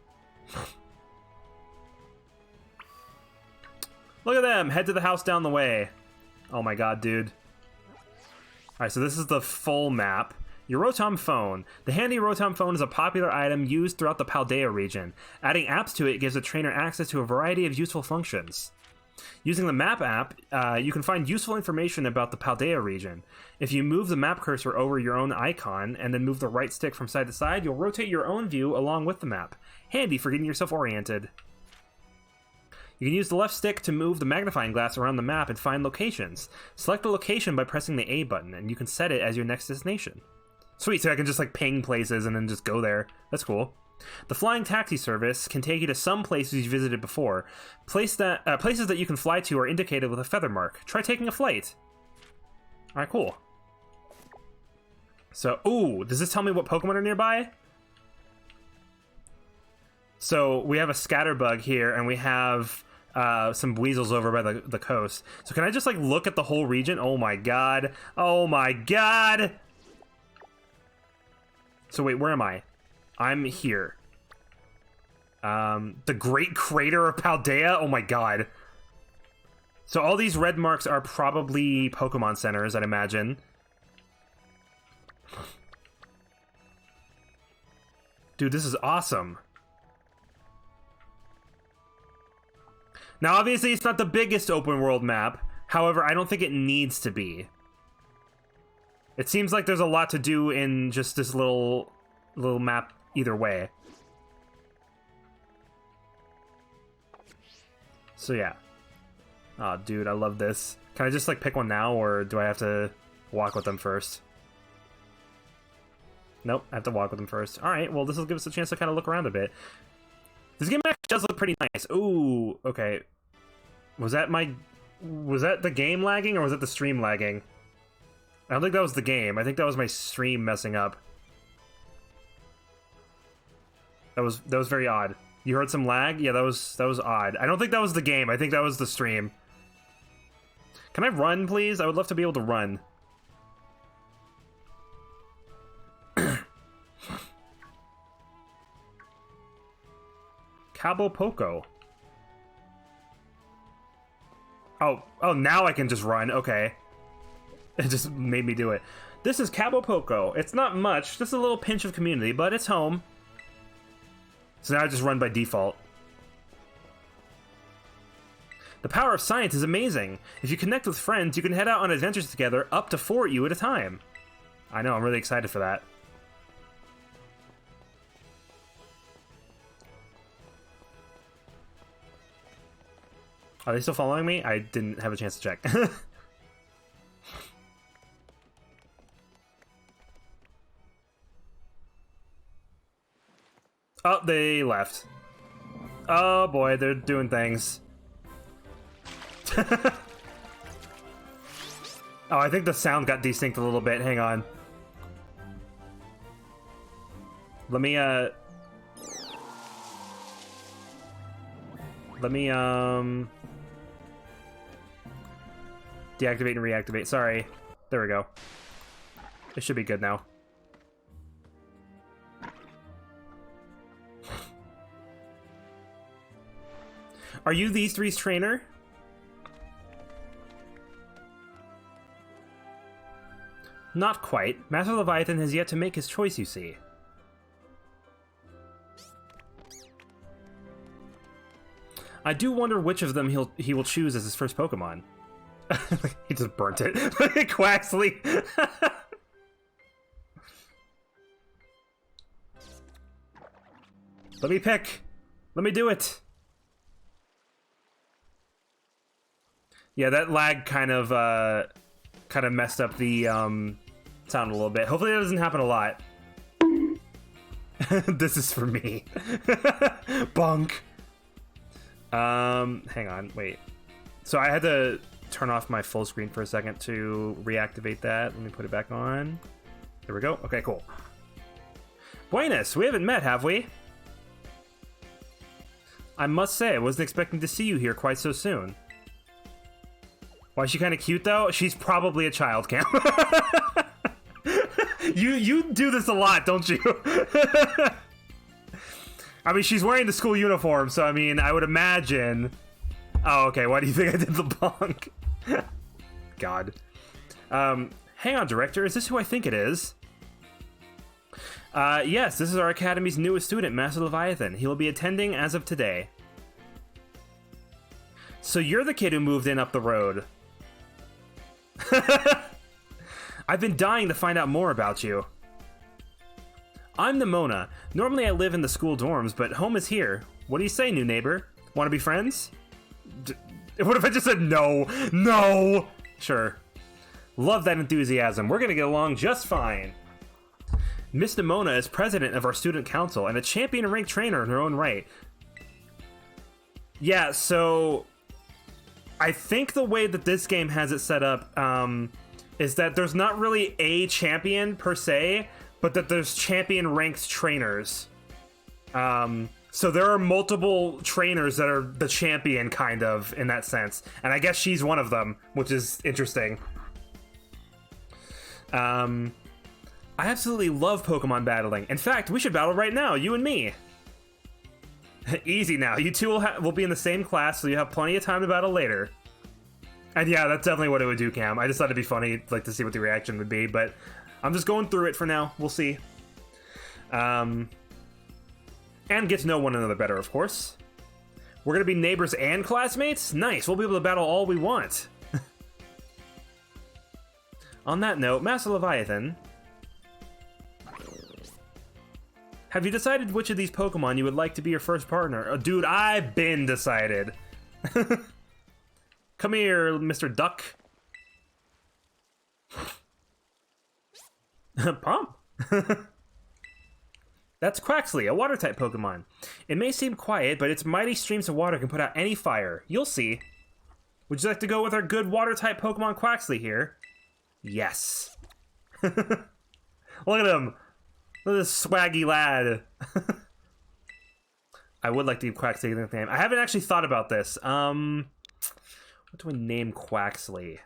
Look at them! Head to the house down the way. Oh my god, dude. Alright, so this is the full map. Your Rotom phone. The handy Rotom phone is a popular item used throughout the Paldea region. Adding apps to it gives a trainer access to a variety of useful functions. Using the map app, you can find useful information about the Paldea region. If you move the map cursor over your own icon and then move the right stick from side to side, you'll rotate your own view along with the map. Handy for getting yourself oriented. You can use the left stick to move the magnifying glass around the map and find locations. Select the location by pressing the A button, and you can set it as your next destination. Sweet, so I can just like ping places and then just go there. That's cool. The flying taxi service can take you to some places you visited before. Places that you can fly to are indicated with a feather mark. Try taking a flight. Alright, cool. So, ooh, does this tell me what Pokemon are nearby? So, we have a Scatterbug here, and we have some weasels over by the coast. So can I just like look at the whole region? Oh my god. Oh my god! So wait, where am I? I'm here. The Great Crater of Paldea? Oh my god. So all these red marks are probably Pokemon centers, I'd imagine. Dude, this is awesome. Now, obviously, it's not the biggest open world map. However, I don't think it needs to be. It seems like there's a lot to do in just this little map either way. So, yeah. Aw, dude, I love this. Can I just, like, pick one now, or do I have to walk with them first? Nope, I have to walk with them first. Alright, well, this will give us a chance to kind of look around a bit. This game actually does look pretty nice. Ooh, okay. Was that the game lagging, or was it the stream lagging? I don't think that was the game. I think that was my stream messing up. That was very odd. You heard some lag? Yeah, that was odd. I don't think that was the game. I think that was the stream. Can I run, please? I would love to be able to run. Cabo Poco. Oh, now I can just run. Okay. It just made me do it. This is Cabo Poco. It's not much, just a little pinch of community, but it's home. So now I just run by default. The power of science is amazing. If you connect with friends, you can head out on adventures together, up to 4 of you at a time. I know, I'm really excited for that. Are they still following me? I didn't have a chance to check. Oh, they left. Oh boy, they're doing things. Oh, I think the sound got desync a little bit. Hang on. Let me Deactivate and reactivate. Sorry. There we go. It should be good now. Are you these three's trainer? Not quite. Master Leviathan has yet to make his choice, you see. I do wonder which of them he will choose as his first Pokemon. He just burnt it. Quaxley. Let me pick. Let me do it. Yeah, that lag kind of messed up the sound a little bit. Hopefully that doesn't happen a lot. This is for me. Bonk. Hang on, wait. So I had to turn off my full screen for a second to reactivate that. Let me put it back on. There we go. Okay, cool. Buenas, we haven't met, have we? I must say, I wasn't expecting to see you here quite so soon. Why is she kind of cute, though? She's probably a child, Cam. You do this a lot, don't you? I mean, she's wearing the school uniform, so I mean, I would imagine... Oh, okay, why do you think I did the bonk? God. Hang on, Director, is this who I think it is? Yes, this is our Academy's newest student, Master Leviathan. He will be attending as of today. So you're the kid who moved in up the road. I've been dying to find out more about you. I'm Nimona. Normally I live in the school dorms, but home is here. What do you say, new neighbor? Want to be friends? What if I just said no? No! Sure. Love that enthusiasm. We're gonna get along just fine. Miss Nimona is president of our student council and a champion rank trainer in her own right. Yeah, so... I think the way that this game has it set up is that there's not really a champion per se, but that there's champion ranked trainers. So there are multiple trainers that are the champion, kind of, in that sense. And I guess she's one of them, which is interesting. I absolutely love Pokemon battling. In fact, we should battle right now, you and me. Easy now. You two will be in the same class, so you have plenty of time to battle later. And yeah, that's definitely what it would do, Cam. I just thought it'd be funny, like, to see what the reaction would be, but I'm just going through it for now. We'll see. And get to know one another better, of course. We're gonna be neighbors and classmates? Nice, we'll be able to battle all we want. On that note, Master Leviathan, have you decided which of these Pokemon you would like to be your first partner? Oh, dude, I've been decided. Come here, Mr. Duck. Pump. That's Quaxley, a water-type Pokemon. It may seem quiet, but its mighty streams of water can put out any fire. You'll see. Would you like to go with our good water-type Pokemon Quaxley here? Yes. Look at him. Look at this swaggy lad. I would like to give Quaxley a nickname. I haven't actually thought about this. What do I name Quaxley?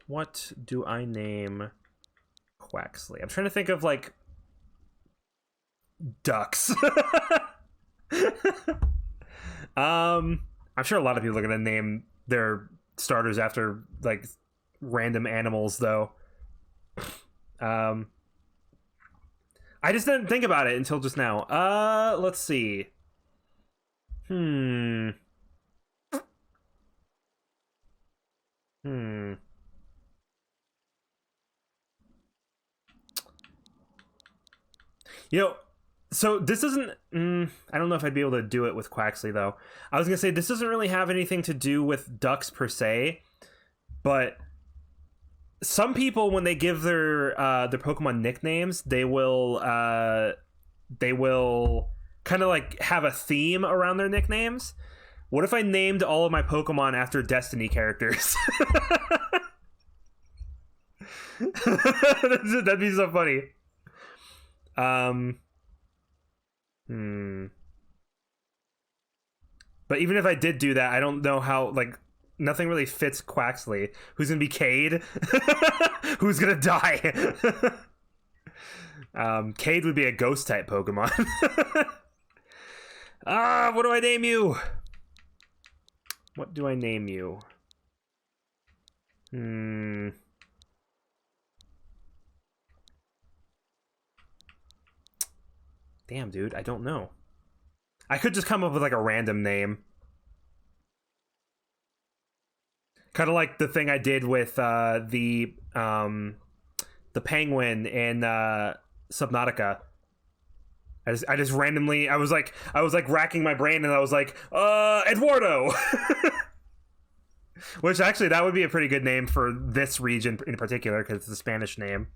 What do I name Quaxley? I'm trying to think of, like, ducks. I'm sure a lot of people are going to name their starters after, like, random animals, though. I just didn't think about it until just now. Let's see. You know, so this isn't... I don't know if I'd be able to do it with Quaxley, though. I was going to say, this doesn't really have anything to do with ducks, per se. But some people, when they give their Pokemon nicknames, they will kind of, like, have a theme around their nicknames. What if I named all of my Pokemon after Destiny characters? That'd be so funny. But even if I did do that, I don't know how, like, nothing really fits Quaxley. Who's gonna be Cade? Who's gonna die? Cade would be a ghost-type Pokemon. What do I name you? What do I name you? Damn, dude, I don't know. I could just come up with, like, a random name. Kind of like the thing I did with the penguin in Subnautica. I just randomly, I was like racking my brain, and I was like, Eduardo. Which actually, that would be a pretty good name for this region in particular, because it's a Spanish name.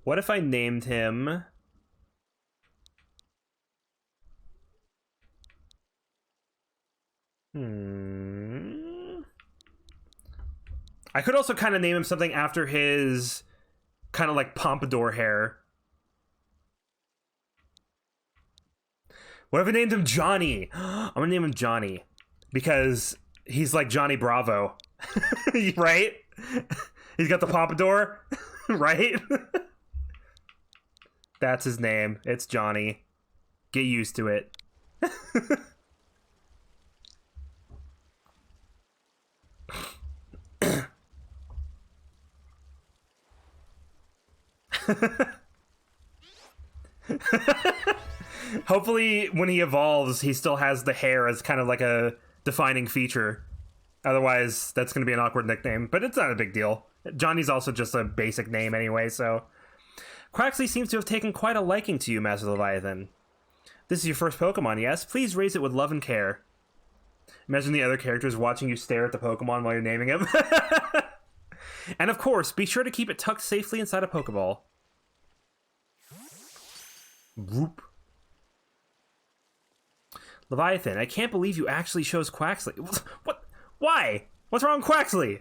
What if I named him... I could also kind of name him something after his kind of like pompadour hair. What if I named him Johnny? I'm gonna name him Johnny because he's like Johnny Bravo. Right? He's got the pompadour. Right? That's his name. It's Johnny. Get used to it. Hopefully when he evolves, he still has the hair as kind of like a defining feature. Otherwise, that's going to be an awkward nickname, but it's not a big deal. Johnny's also just a basic name anyway, so... Quaxley seems to have taken quite a liking to you, Master Leviathan. This is your first Pokemon, yes? Please raise it with love and care. Imagine the other characters watching you stare at the Pokemon while you're naming him. And of course, be sure to keep it tucked safely inside a Pokeball. Whoop. Leviathan, I can't believe you actually chose Quaxley. What? Why? What's wrong with Quaxley?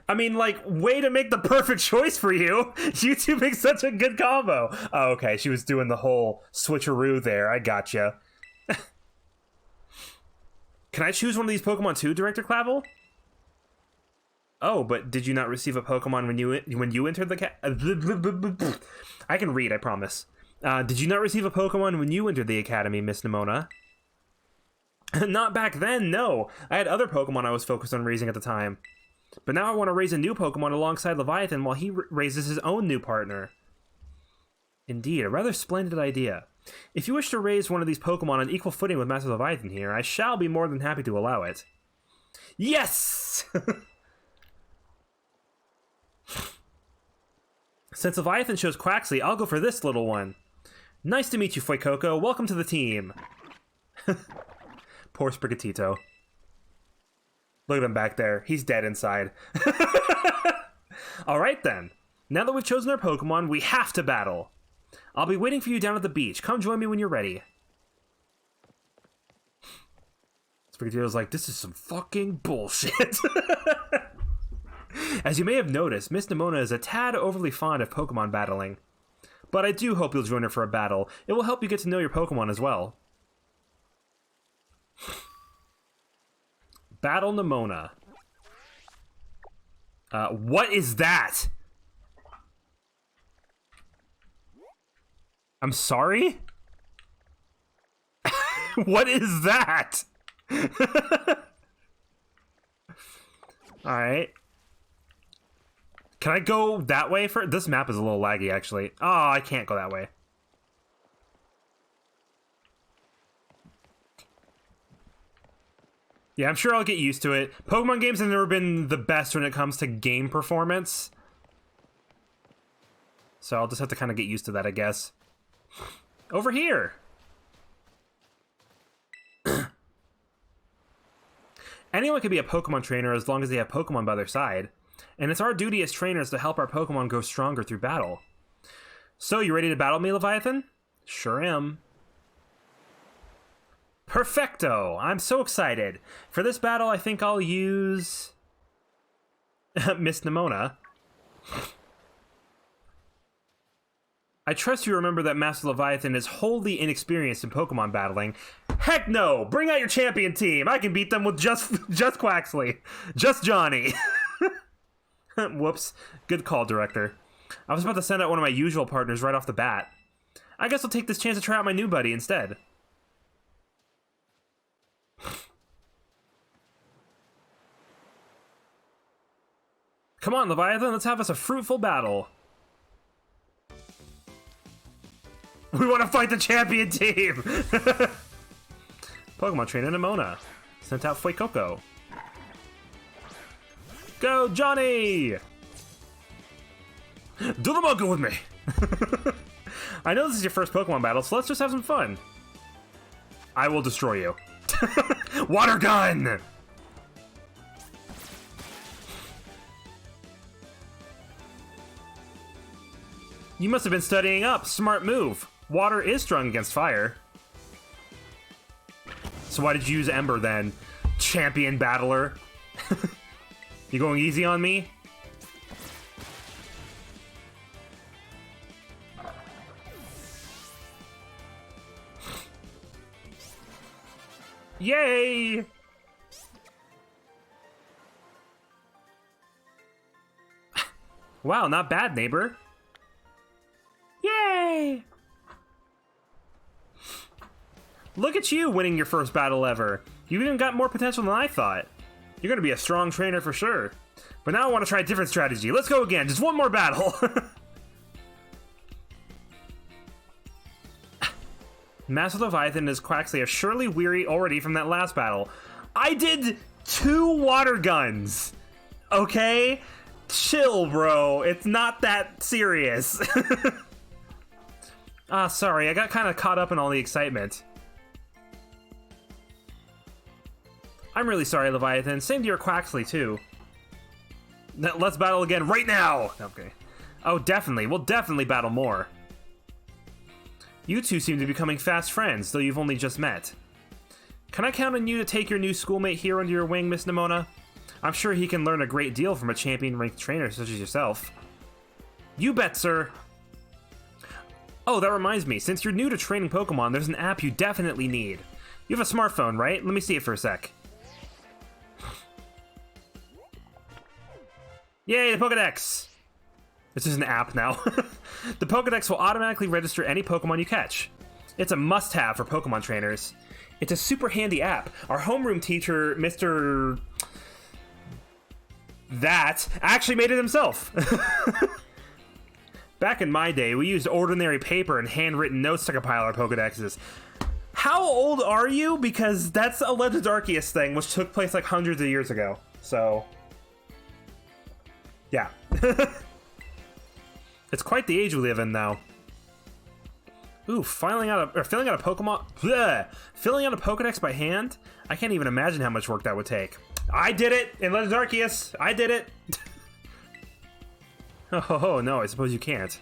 I mean, like, way to make the perfect choice for you. You two make such a good combo. Oh, okay, she was doing the whole switcheroo there. I gotcha. Can I choose one of these Pokemon too, Director Clavel? Oh, but did you not receive a Pokemon when you entered the I can read, I promise. Did you not receive a Pokemon when you entered the Academy, Miss Nimona? Not back then, no. I had other Pokemon I was focused on raising at the time. But now I want to raise a new Pokemon alongside Leviathan while he raises his own new partner. Indeed, a rather splendid idea. If you wish to raise one of these Pokemon on equal footing with Master Leviathan here, I shall be more than happy to allow it. Yes! Since Leviathan chose Quaxley, I'll go for this little one. Nice to meet you, Fuecoco. Welcome to the team. Poor Sprigatito. Look at him back there. He's dead inside. Alright then. Now that we've chosen our Pokemon, we have to battle. I'll be waiting for you down at the beach. Come join me when you're ready. Sprigatito's like, this is some fucking bullshit. As you may have noticed, Miss Nimona is a tad overly fond of Pokemon battling. But I do hope you'll join her for a battle. It will help you get to know your Pokemon as well. Battle Nimona. What is that? I'm sorry? What is that? Alright. Can I go that way for this map is a little laggy actually. Oh, I can't go that way. Yeah, I'm sure I'll get used to it. Pokemon games have never been the best when it comes to game performance. So I'll just have to kind of get used to that, I guess. Over here! Anyone can be a Pokemon trainer as long as they have Pokemon by their side. And it's our duty as trainers to help our Pokemon grow stronger through battle. So, you ready to battle me, Leviathan? Sure am. Perfecto! I'm so excited. For this battle, I think I'll use... Miss Nimona. I trust you remember that Master Leviathan is wholly inexperienced in Pokemon battling. Heck no! Bring out your champion team! I can beat them with just Quaxley. Just Johnny. Whoops. Good call, director. I was about to send out one of my usual partners right off the bat. I guess I'll take this chance to try out my new buddy instead. Come on, Leviathan, let's have us a fruitful battle. We want to fight the champion team! Pokemon trainer Nimona. Sent out Fuecoco. Go, Johnny! Do the monkey with me! I know this is your first Pokemon battle, so let's just have some fun. I will destroy you. Water gun! You must have been studying up. Smart move. Water is strong against fire. So why did you use Ember then? Champion battler. You going easy on me? Yay! Wow, not bad, neighbor. Yay! Look at you winning your first battle ever. You even got more potential than I thought. You're gonna be a strong trainer for sure. But now I want to try a different strategy. Let's go again. Just one more battle. Master Leviathan and his Quaxley are surely weary already from that last battle. I did 2 water guns. Okay? Chill, bro. It's not that serious. Ah, sorry. I got kind of caught up in all the excitement. I'm really sorry, Leviathan. Same to your Quaxley, too. Let's battle again right now! Okay. Oh, definitely. We'll definitely battle more. You two seem to be becoming fast friends, though you've only just met. Can I count on you to take your new schoolmate here under your wing, Miss Nimona? I'm sure he can learn a great deal from a champion-ranked trainer such as yourself. You bet, sir! Oh, that reminds me. Since you're new to training Pokemon, there's an app you definitely need. You have a smartphone, right? Let me see it for a sec. Yay, the Pokédex! This is an app now. The Pokédex will automatically register any Pokemon you catch. It's a must-have for Pokemon trainers. It's a super handy app. Our homeroom teacher, Mr. That, actually made it himself. Back in my day, we used ordinary paper and handwritten notes to compile our Pokédexes. How old are you? Because that's a Legends Arceus thing, which took place like hundreds of years ago. So, yeah. It's quite the age we live in now. Ooh, filling out a Pokemon. Bleh, filling out a Pokédex by hand? I can't even imagine how much work that would take. I did it in Legends Arceus. I did it. Oh no, I suppose you can't.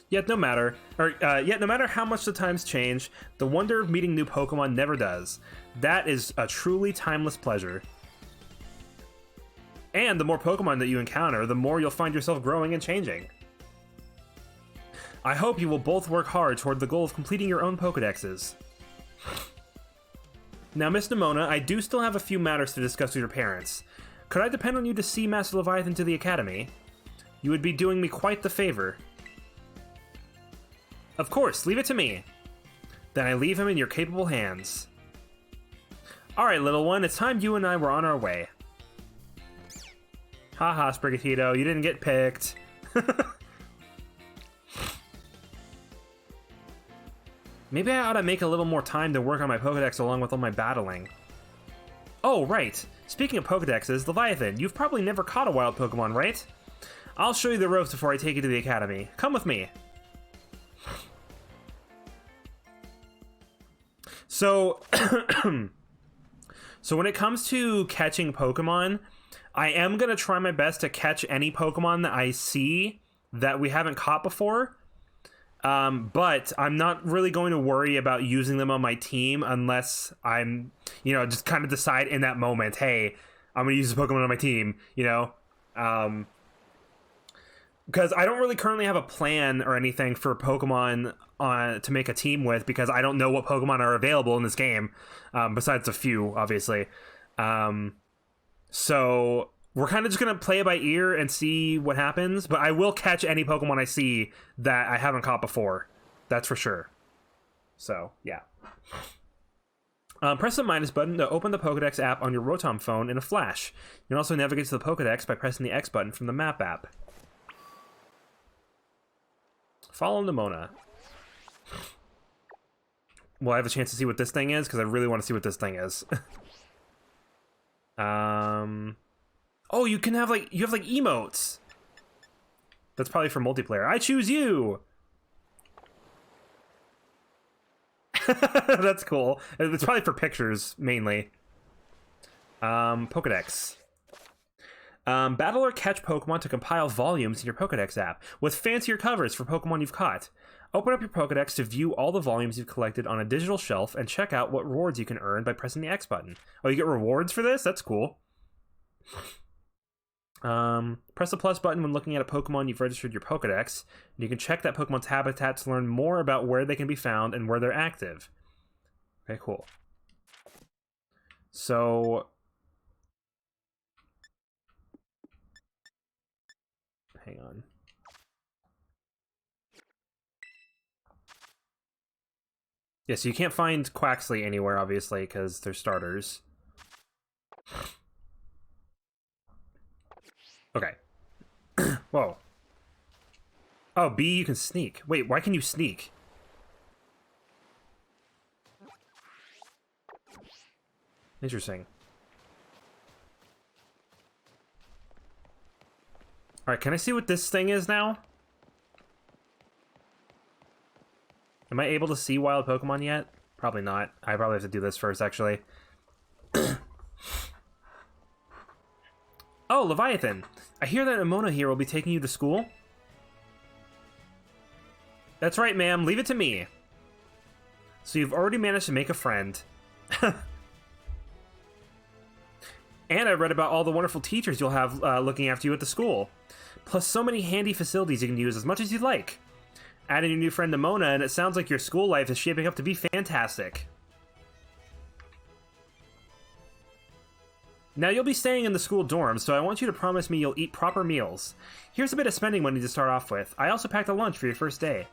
Yet no matter how much the times change, the wonder of meeting new Pokemon never does. That is a truly timeless pleasure. And the more Pokemon that you encounter, the more you'll find yourself growing and changing. I hope you will both work hard toward the goal of completing your own Pokédexes. Now, Miss Nimona, I do still have a few matters to discuss with your parents. Could I depend on you to see Master Leviathan to the Academy? You would be doing me quite the favor. Of course, leave it to me. Then I leave him in your capable hands. Alright, little one, it's time you and I were on our way. Haha, Sprigatito, you didn't get picked. Maybe I ought to make a little more time to work on my Pokédex along with all my battling. Oh, right. Speaking of Pokédexes, Leviathan, you've probably never caught a wild Pokemon, right? I'll show you the ropes before I take you to the Academy. Come with me. So, so when it comes to catching Pokemon, I am going to try my best to catch any Pokemon that I see that we haven't caught before. But I'm not really going to worry about using them on my team unless I'm, just kind of decide in that moment, hey, I'm going to use a Pokemon on my team, because I don't really currently have a plan or anything for Pokemon to make a team with, because I don't know what Pokemon are available in this game, besides a few, obviously. So we're kind of just going to play it by ear and see what happens, but I will catch any Pokemon I see that I haven't caught before. That's for sure. So, yeah. Press the minus button to open the Pokedex app on your Rotom phone in a flash. You can also navigate to the Pokedex by pressing the X button from the map app. Follow Nimona. Will I have a chance to see what this thing is? Because I really want to see what this thing is. Oh, you can have you have emotes. That's probably for multiplayer. I choose you. That's cool. It's probably for pictures mainly. Pokedex. Battle or catch Pokemon to compile volumes in your Pokedex app with fancier covers for Pokemon you've caught. Open up your Pokedex to view all the volumes you've collected on a digital shelf and check out what rewards you can earn by pressing the X button. Oh, you get rewards for this? That's cool. Press the plus button when looking at a Pokemon you've registered your Pokedex, and you can check that Pokemon's habitat to learn more about where they can be found and where they're active. Okay, cool. So... hang on. Yeah, so you can't find Quaxley anywhere, obviously, because they're starters. Okay. Whoa. Oh, B, you can sneak. Wait, why can you sneak? Interesting. Alright, can I see what this thing is now? Am I able to see wild Pokemon yet? Probably not. I probably have to do this first, actually. Oh, Leviathan! I hear that Emona here will be taking you to school. That's right, ma'am. Leave it to me. So you've already managed to make a friend. And I read about all the wonderful teachers you'll have looking after you at the school. Plus so many handy facilities you can use as much as you'd like. Add in your new friend Emona, and it sounds like your school life is shaping up to be fantastic. Now, you'll be staying in the school dorms, so I want you to promise me you'll eat proper meals. Here's a bit of spending money to start off with. I also packed a lunch for your first day.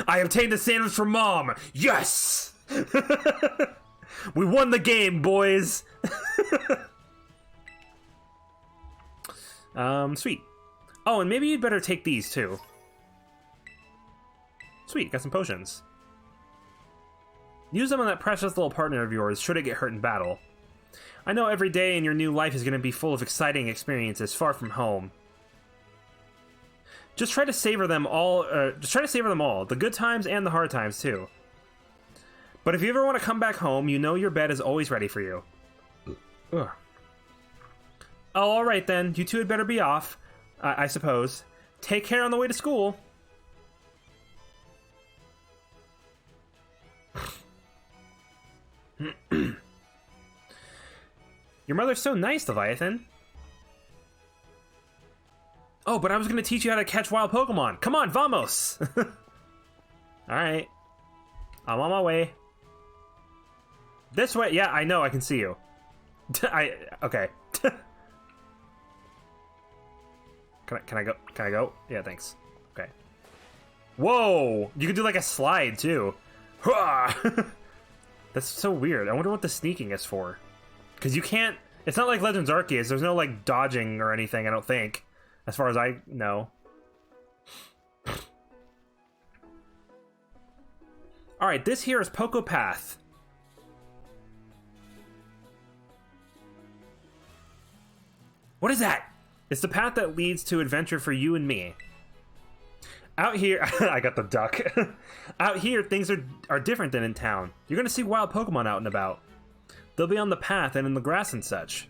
I obtained a sandwich from Mom! Yes! We won the game, boys! Sweet. Oh, and maybe you'd better take these, too. Sweet, got some potions. Use them on that precious little partner of yours, should it get hurt in battle. I know every day in your new life is going to be full of exciting experiences far from home. Just try to savor them all. The good times and the hard times too. But if you ever want to come back home, you know your bed is always ready for you. Ugh. Oh, all right then. You two had better be off. I suppose. Take care on the way to school. Your mother's so nice, Leviathan. Oh, but I was going to teach you how to catch wild Pokemon. Come on, vamos! Alright. I'm on my way. This way? Yeah, I know, I can see you. Okay. Can I go? Can I go? Yeah, thanks. Okay. Whoa! You can do like a slide, too. That's so weird. I wonder what the sneaking is for. Because you can't... It's not like Legends Arceus. There's no, like, dodging or anything, I don't think. As far as I know. Alright, this here is Poco Path. What is that? It's the path that leads to adventure for you and me. Out here... I got the duck. Out here, things are different than in town. You're going to see wild Pokemon out and about. They'll be on the path and in the grass and such.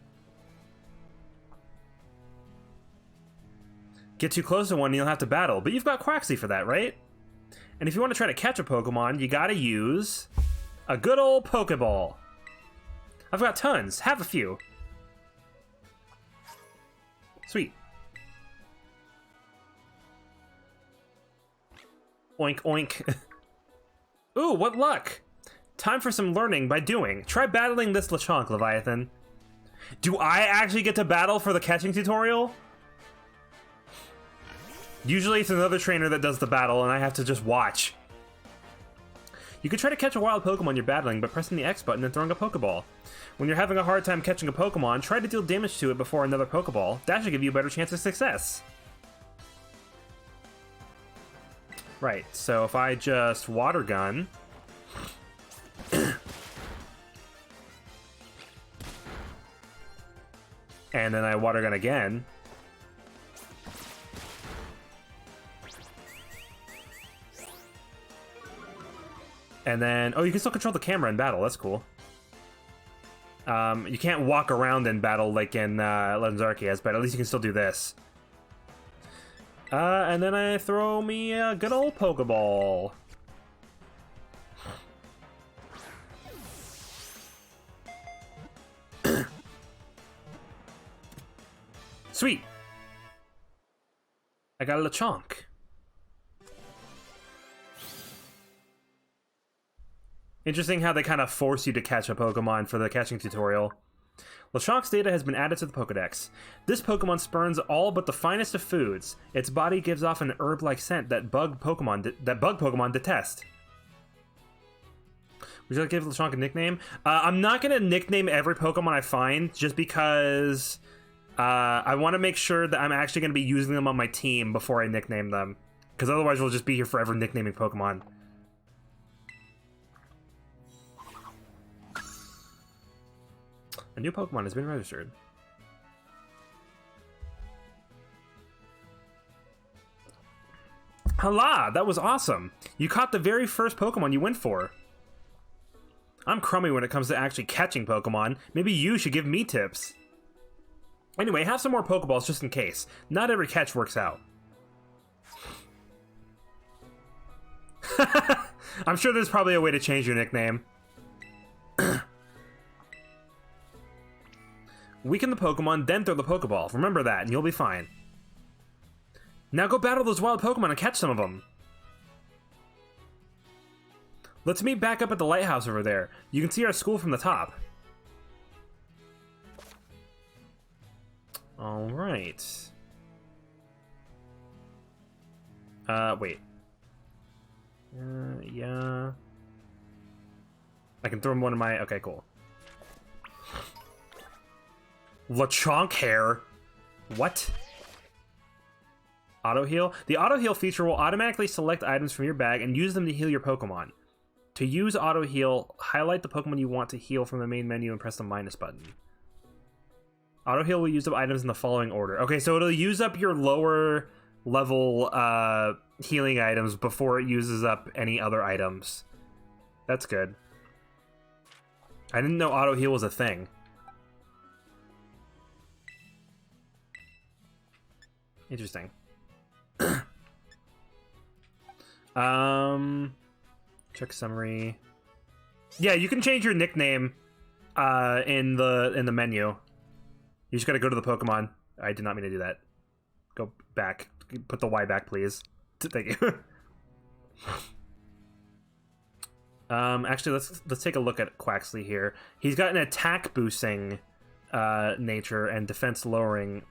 Get too close to one and you'll have to battle, but you've got Quaxley for that, right? And if you want to try to catch a Pokemon, you gotta use a good old Pokeball. I've got tons. Have a few. Sweet. Oink, oink. Ooh, what luck! Time for some learning by doing. Try battling this Lechonk, Leviathan. Do I actually get to battle for the catching tutorial? Usually it's another trainer that does the battle, and I have to just watch. You can try to catch a wild Pokemon you're battling by pressing the X button and throwing a Pokeball. When you're having a hard time catching a Pokemon, try to deal damage to it before another Pokeball. That should give you a better chance of success. Right, so if I just Water Gun... and then I Water Gun again... and then... oh, you can still control the camera in battle. That's cool. You can't walk around in battle like in Legends Arceus, but at least you can still do this. And then I throw me a good old Pokeball. Sweet! I got a Lechonk. Interesting how they kind of force you to catch a Pokemon for the catching tutorial. Lechonk's data has been added to the Pokedex. This Pokemon spurns all but the finest of foods. Its body gives off an herb-like scent that bug Pokemon detest. Would you like to give Lechonk a nickname? I'm not going to nickname every Pokemon I find, just because I want to make sure that I'm actually going to be using them on my team before I nickname them. Because otherwise we'll just be here forever nicknaming Pokemon. A new Pokemon has been registered. Hala! That was awesome! You caught the very first Pokemon you went for. I'm crummy when it comes to actually catching Pokemon. Maybe you should give me tips. Anyway, have some more Pokeballs just in case. Not every catch works out. I'm sure there's probably a way to change your nickname. Weaken the Pokemon, then throw the Pokeball. Remember that, and you'll be fine. Now go battle those wild Pokemon and catch some of them. Let's meet back up at the lighthouse over there. You can see our school from the top. Alright. Wait. Yeah. I can throw him one of my... okay, cool. Lechonk hair? What? Auto heal? The auto heal feature will automatically select items from your bag and use them to heal your Pokemon. To use auto heal, highlight the Pokemon you want to heal from the main menu and press the minus button. Auto heal will use up items in the following order. Okay, so it'll use up your lower level healing items before it uses up any other items. That's good. I didn't know auto heal was a thing. Interesting. Check summary. Yeah, you can change your nickname in the menu. You just gotta go to the Pokemon. I did not mean to do that. Go back. Put the Y back, please. Thank you. Actually, let's take a look at Quaxley here. He's got an attack boosting nature and defense lowering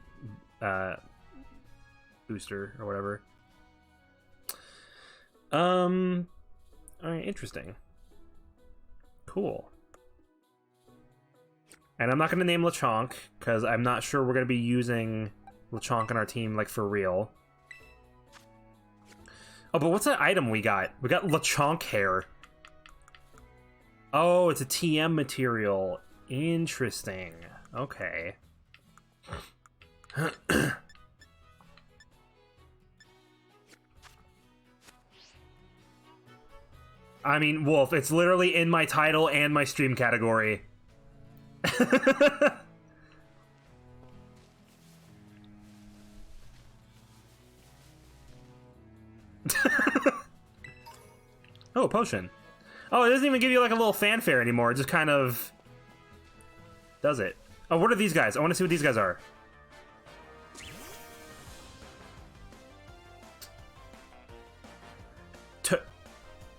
booster or whatever. Alright, interesting. Cool. And I'm not going to name Lechonk, because I'm not sure we're going to be using Lechonk on our team, like, for real. Oh, but what's that item we got? We got Lechonk hair. Oh, it's a TM material. Interesting. Okay. I mean, Wolf, it's literally in my title and my stream category. Oh, potion. Oh, it doesn't even give you like a little fanfare anymore. It just kind of does it. Oh, what are these guys? I want to see what these guys are.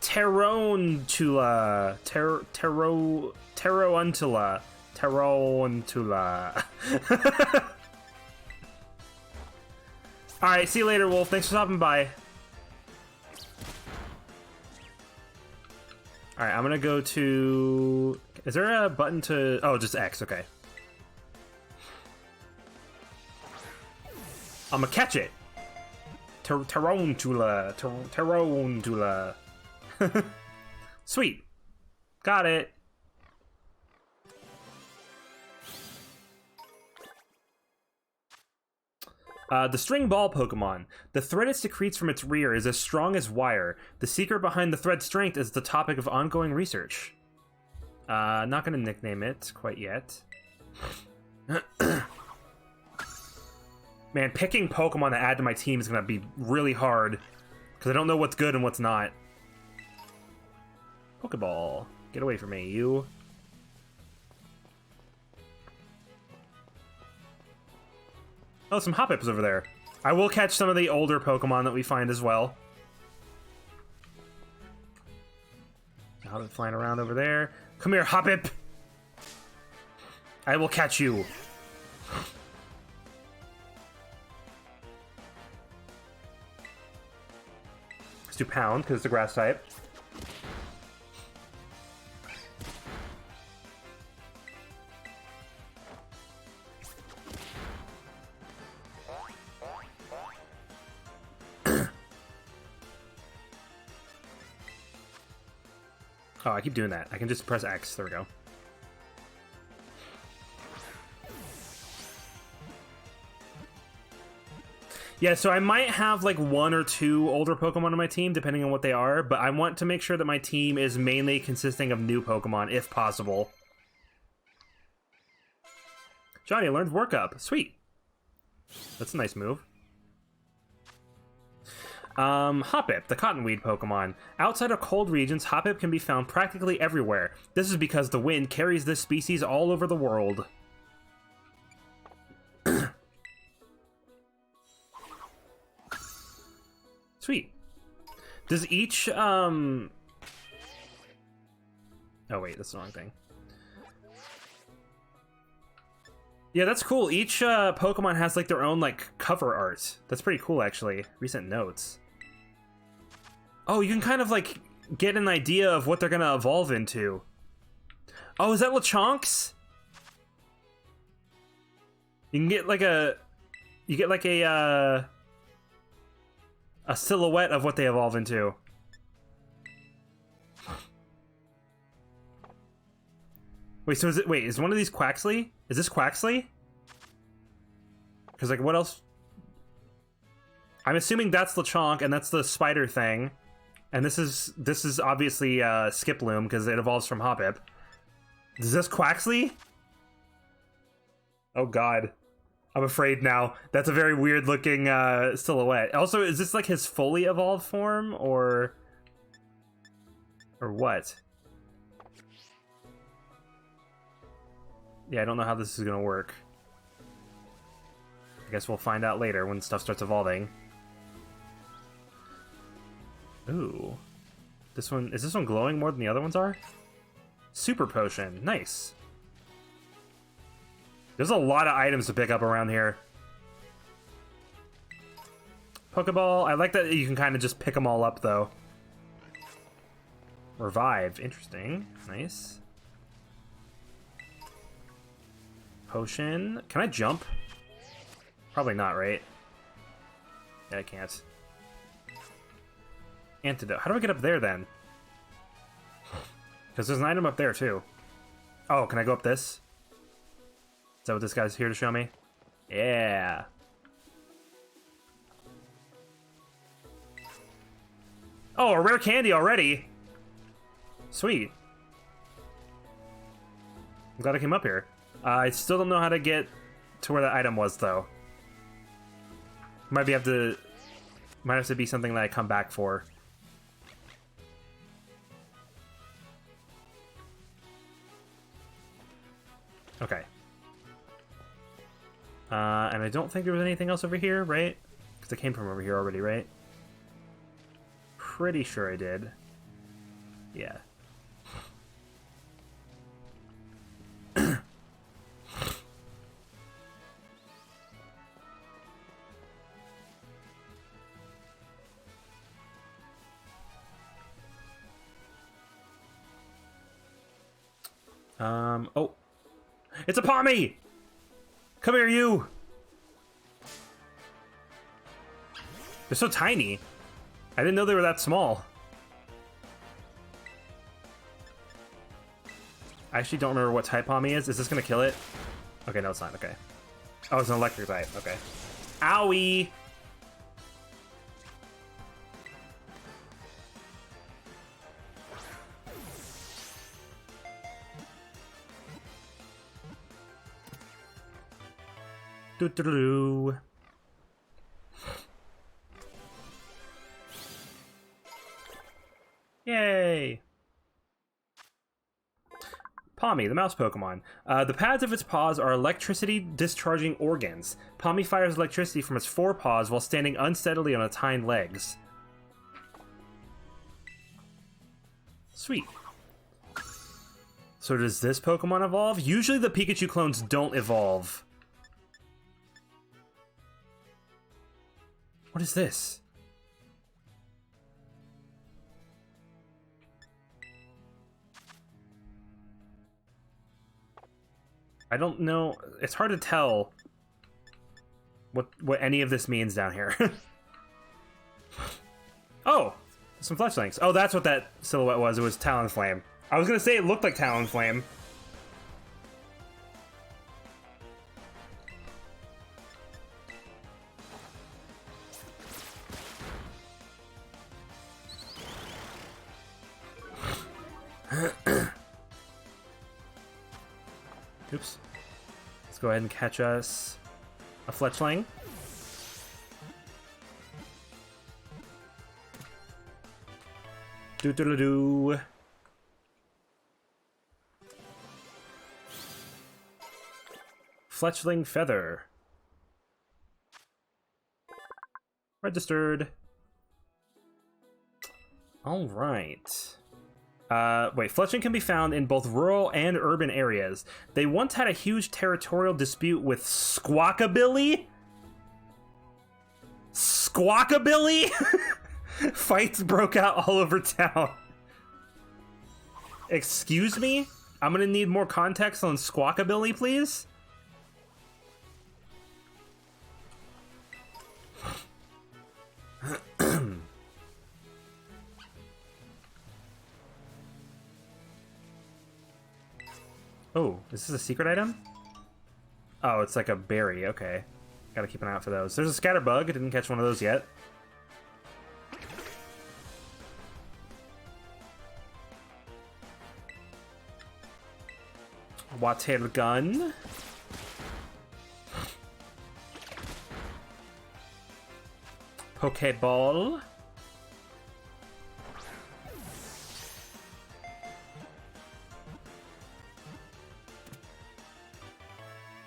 Tarountula. Tarountula. Tarountula. Alright, see you later, Wolf. Thanks for stopping by. Alright, I'm gonna go to... Is there a button to... Oh, just X, okay. I'm gonna catch it. Tarountula. Tarountula. Sweet. Got it. The string ball Pokemon. The thread it secretes from its rear is as strong as wire. The secret behind the thread's strength is the topic of ongoing research. Not gonna nickname it quite yet. Man, picking Pokemon to add to my team is gonna be really hard. Because I don't know what's good and what's not. Pokeball. Get away from me, you. Oh, some Hoppips over there. I will catch some of the older Pokemon that we find as well. Hoppip flying around over there. Come here, Hoppip! I will catch you. Let's do Pound, because it's a grass type. Oh, I keep doing that. I can just press X. There we go. Yeah, so I might have like 1 or 2 older Pokemon on my team, depending on what they are, but I want to make sure that my team is mainly consisting of new Pokemon, if possible. Johnny learned Work Up. Sweet. That's a nice move. Hoppip, the cottonweed Pokemon. Outside of cold regions, Hoppip can be found practically everywhere. This is because the wind carries this species all over the world. Sweet. Does each, Oh wait, that's the wrong thing. Yeah, that's cool. Each Pokemon has like their own like cover art. That's pretty cool, actually. Recent notes. Oh, you can kind of like get an idea of what they're gonna evolve into. Oh, is that Lechonks? You can get like a... You get like a silhouette of what they evolve into. Wait, so is it... Wait, is one of these Quaxley? Is this Quaxley? Because, like, what else? I'm assuming that's Lechonk, and that's the spider thing. And this is obviously Skiploom, because it evolves from Hoppip. Is this Quaxley? Oh, God. I'm afraid now. That's a very weird-looking silhouette. Also, is this, like, his fully evolved form, or what? Yeah, I don't know how this is gonna work. I guess we'll find out later when stuff starts evolving. Ooh. This one... Is this one glowing more than the other ones are? Super Potion. Nice. There's a lot of items to pick up around here. Pokeball. I like that you can kind of just pick them all up, though. Revive. Interesting. Nice. Potion. Can I jump? Probably not, right? Yeah, I can't. Antidote. How do I get up there, then? Because there's an item up there, too. Oh, can I go up this? Is that what this guy's here to show me? Yeah. Oh, a rare candy already? Sweet. I'm glad I came up here. I still don't know how to get to where the item was, though. Might have to be something that I come back for. Okay. And I don't think there was anything else over here, right? Because I came from over here already, right? Pretty sure I did. Yeah. Oh. It's a Pommy! Come here, you! They're so tiny. I didn't know they were that small. I actually don't remember what type Pommy is. Is this gonna kill it? Okay, no, it's not. Okay. Oh, it's an electric type. Okay. Owie! Doo-doo-doo. Yay! Pommy, the mouse Pokemon. The pads of its paws are electricity-discharging organs. Pommy fires electricity from its forepaws while standing unsteadily on its hind legs. Sweet. So does this Pokemon evolve? Usually the Pikachu clones don't evolve. What is this? I don't know. It's hard to tell what any of this means down here. Oh, some Fletchlings. Oh, that's what that silhouette was. It was Talonflame. I was gonna say it looked like Talonflame. Oops. Let's go ahead and catch us a Fletchling. Doo-doo-doo-doo. Fletchling Feather. Registered. All right. Wait, Fletchling can be found in both rural and urban areas. They once had a huge territorial dispute with Squawkabilly? Squawkabilly? Fights broke out all over town. Excuse me? I'm gonna need more context on Squawkabilly, please? Oh, is this a secret item? Oh, it's like a berry. Okay. Gotta keep an eye out for those. There's a Scatterbug. I didn't catch one of those yet. Water Gun. Pokeball.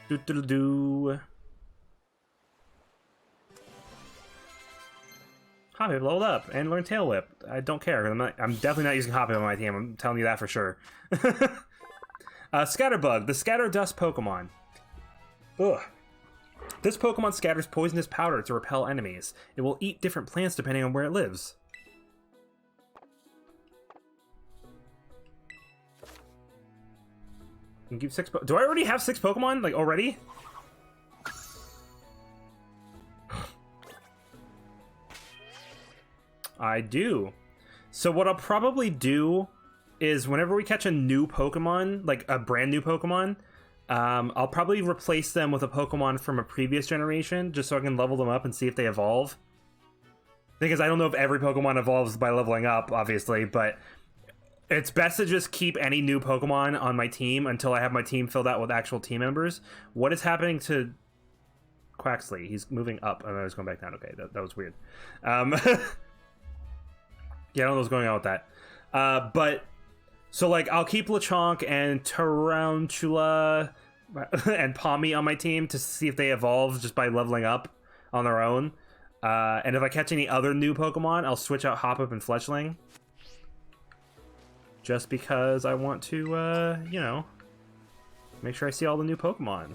Do-do-do-do. Hoppip leveled up and learned Tail Whip. I don't care. I'm definitely not using Hoppip on my team. I'm telling you that for sure. Scatterbug, the Scatter Dust Pokemon. Ugh. This Pokemon scatters poisonous powder to repel enemies. It will eat different plants depending on where it lives. You can keep 6 Do I already have 6 Pokemon? Like, already? I do. So what I'll probably do is whenever we catch a new Pokemon, like a brand new Pokemon, I'll probably replace them with a Pokemon from a previous generation just so I can level them up and see if they evolve. Because I don't know if every Pokemon evolves by leveling up, obviously, but it's best to just keep any new Pokemon on my team until I have my team filled out with actual team members. What is happening to Quaxley? He's moving up. Oh, no, he's going back down. Okay, that was weird. Yeah, I don't know what's going on with that. But, so, like, I'll keep Lechonk and Tarantula and Pommy on my team to see if they evolve just by leveling up on their own. And if I catch any other new Pokemon, I'll switch out Hoppip and Fletchling. just because I want to, you know, make sure I see all the new Pokemon.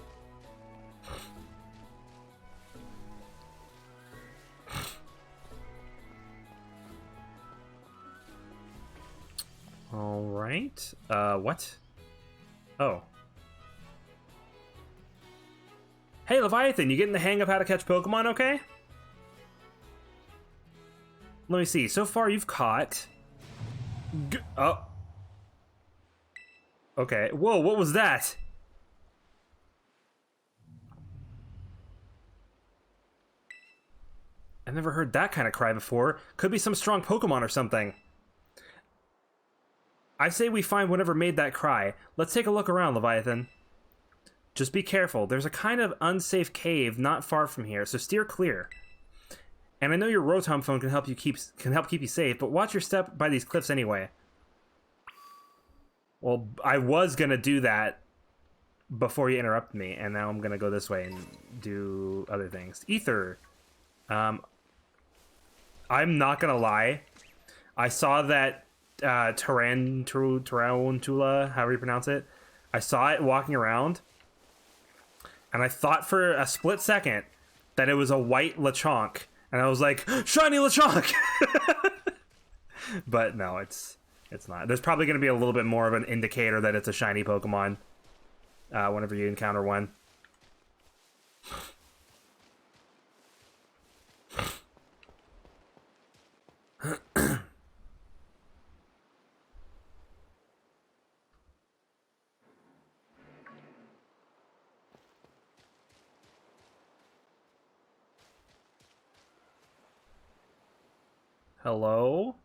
All right. What? Oh. Hey, Leviathan, you getting the hang of how to catch Pokemon, okay? Let me see. So far, you've caught... Oh. Okay. Whoa, what was that? I've never heard that kind of cry before. Could be some strong Pokemon or something. I say we find whatever made that cry. Let's take a look around, Leviathan. Just be careful. There's a kind of unsafe cave not far from here, so steer clear. And I know your Rotom phone can help keep you safe, but watch your step by these cliffs anyway. Well, I was gonna do that before you interrupted me, and now I'm gonna go this way and do other things. Ether. I'm not gonna lie. I saw that Tarantula, however you pronounce it. I saw it walking around, and I thought for a split second that it was a white Lechonk, and I was like, shiny Lechonk! But no, it's not. There's probably going to be a little bit more of an indicator that it's a shiny Pokemon whenever you encounter one. Hello?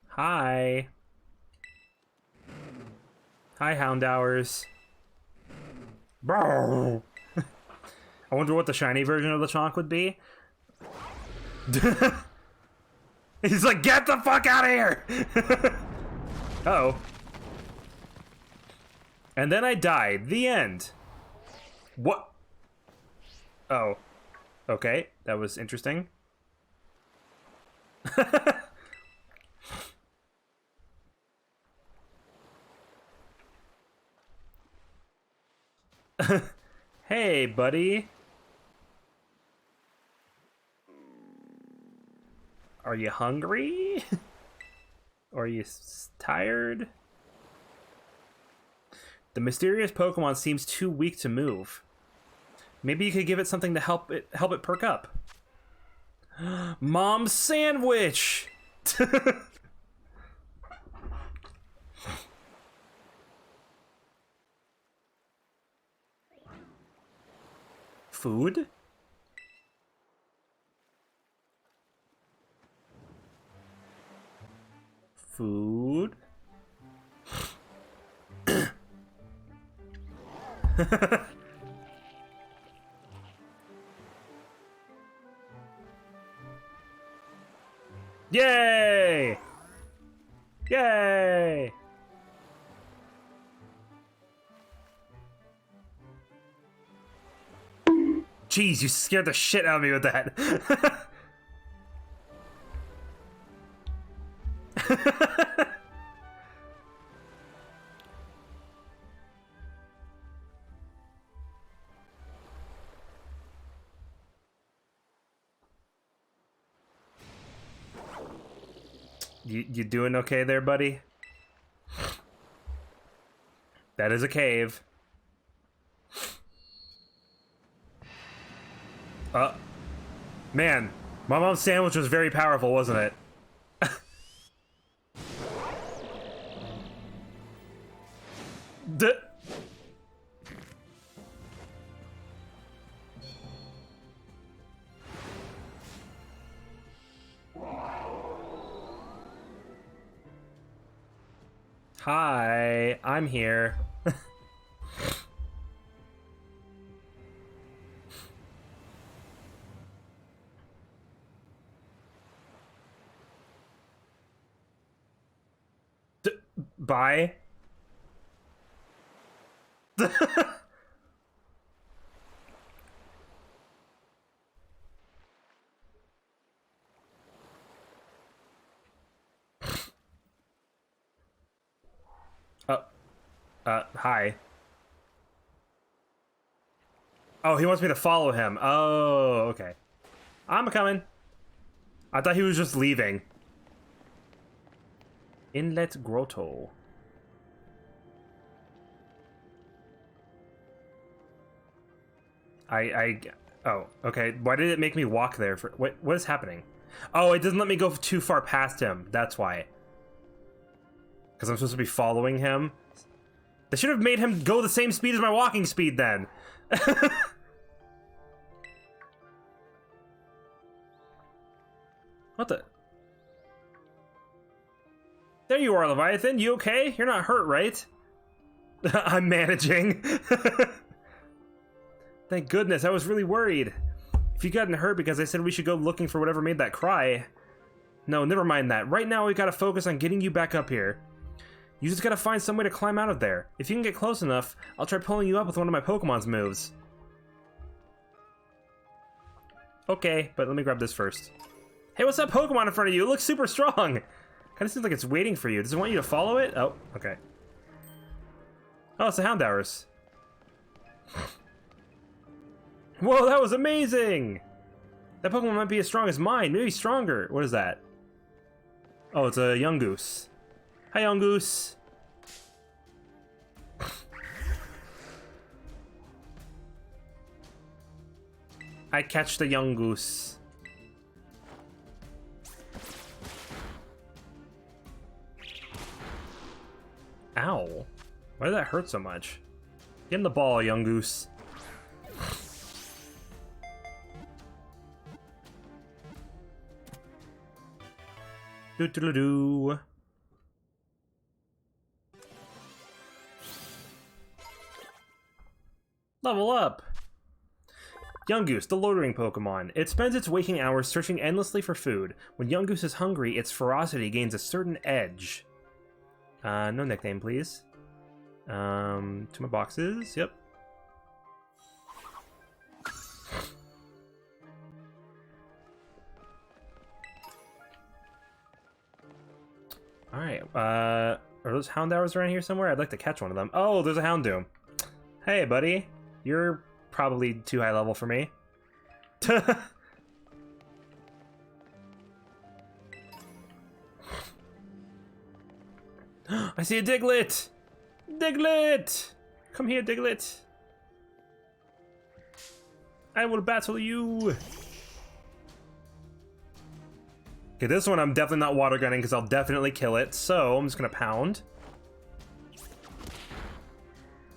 Hi. Hi, Houndours. I wonder what the shiny version of the Lechonk would be. He's like, get the fuck out of here! Uh-oh. And then I died. The end. What? Oh. Okay, that was interesting. Hey, buddy. Are you hungry? Or are you tired? The mysterious Pokemon seems too weak to move. Maybe you could give it something to help it perk up. Mom's sandwich! Food? Food? Yay! Yay! Jeez, you scared the shit out of me with that. You doing okay there, buddy? That is a cave. Man, my mom's sandwich was very powerful, wasn't it? Hi, I'm here. Bye. Hi. Oh, he wants me to follow him. Oh, okay. I'm coming. I thought he was just leaving. Inlet Grotto. Oh, okay. Why did it make me walk there? What is happening? Oh, it doesn't let me go too far past him. That's why. Because I'm supposed to be following him. They should have made him go the same speed as my walking speed then. What the? There you are, Leviathan. You okay? You're not hurt, right? I'm managing. Thank goodness, I was really worried. If you gotten hurt because I said we should go looking for whatever made that cry. No, never mind that. Right now we gotta focus on getting you back up here. You just gotta find some way to climb out of there. If you can get close enough, I'll try pulling you up with one of my Pokemon's moves. Okay, but let me grab this first. Hey, what's that Pokemon in front of you? It looks super strong. Kinda seems like it's waiting for you. Does it want you to follow it? Oh, okay. Oh, it's the Houndours. Whoa, that was amazing! That Pokemon might be as strong as mine, maybe stronger. What is that? Oh, it's a Yungoos. Hi, Yungoos. I catch the Yungoos. Ow. Why did that hurt so much? Get in the ball, Yungoos. Do-do-do-do. Level up! Yungoos, the loitering Pokemon. It spends its waking hours searching endlessly for food. When Yungoos is hungry, its ferocity gains a certain edge. No nickname, please. To my boxes, yep. Alright, are those Houndours around here somewhere? I'd like to catch one of them. Oh, there's a Houndoom. Hey, buddy. You're probably too high level for me. I see a Diglett! Diglett! Come here, Diglett. I will battle you. Okay, this one I'm definitely not water gunning because I'll definitely kill it. So I'm just gonna pound.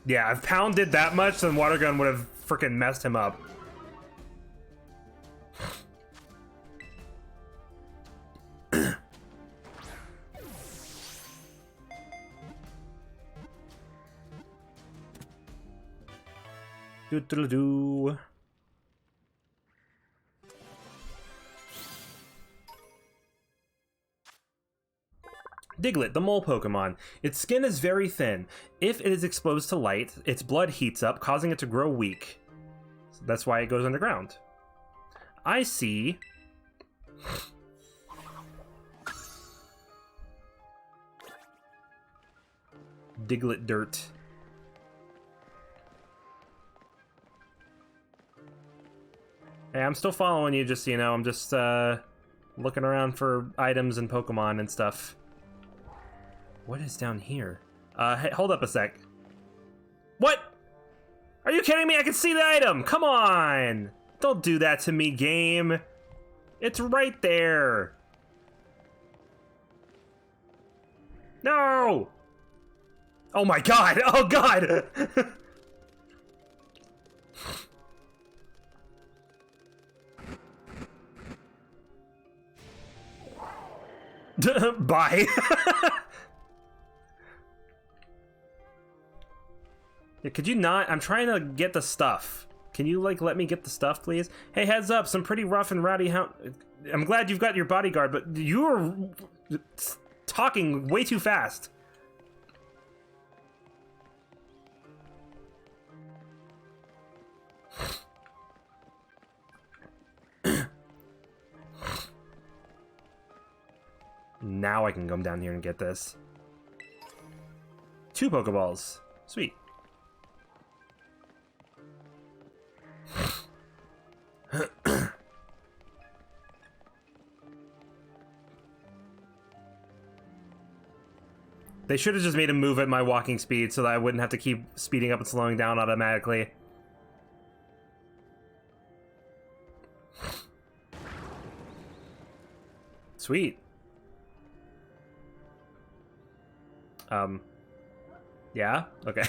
Yeah, I've pounded that much, then water gun would have freaking messed him up. Do-do-do-do. Diglett, the mole Pokemon. Its skin is very thin. If it is exposed to light, its blood heats up, causing it to grow weak. So that's why it goes underground. I see. Diglett dirt. Hey, I'm still following you, just so you know. I'm just looking around for items and Pokemon and stuff. What is down here? Hey, hold up a sec. What? Are you kidding me? I can see the item! Come on! Don't do that to me, game. It's right there. No! Oh my god! Oh god! Bye. Yeah, could you not? I'm trying to get the stuff. Can you, like, let me get the stuff, please? Hey, heads up, some pretty rough and rowdy I'm glad you've got your bodyguard, but you're talking way too fast. Now I can come down here and get this. 2 Pokeballs. Sweet. They should have just made him move at my walking speed so that I wouldn't have to keep speeding up and slowing down automatically. Sweet. Yeah? Okay.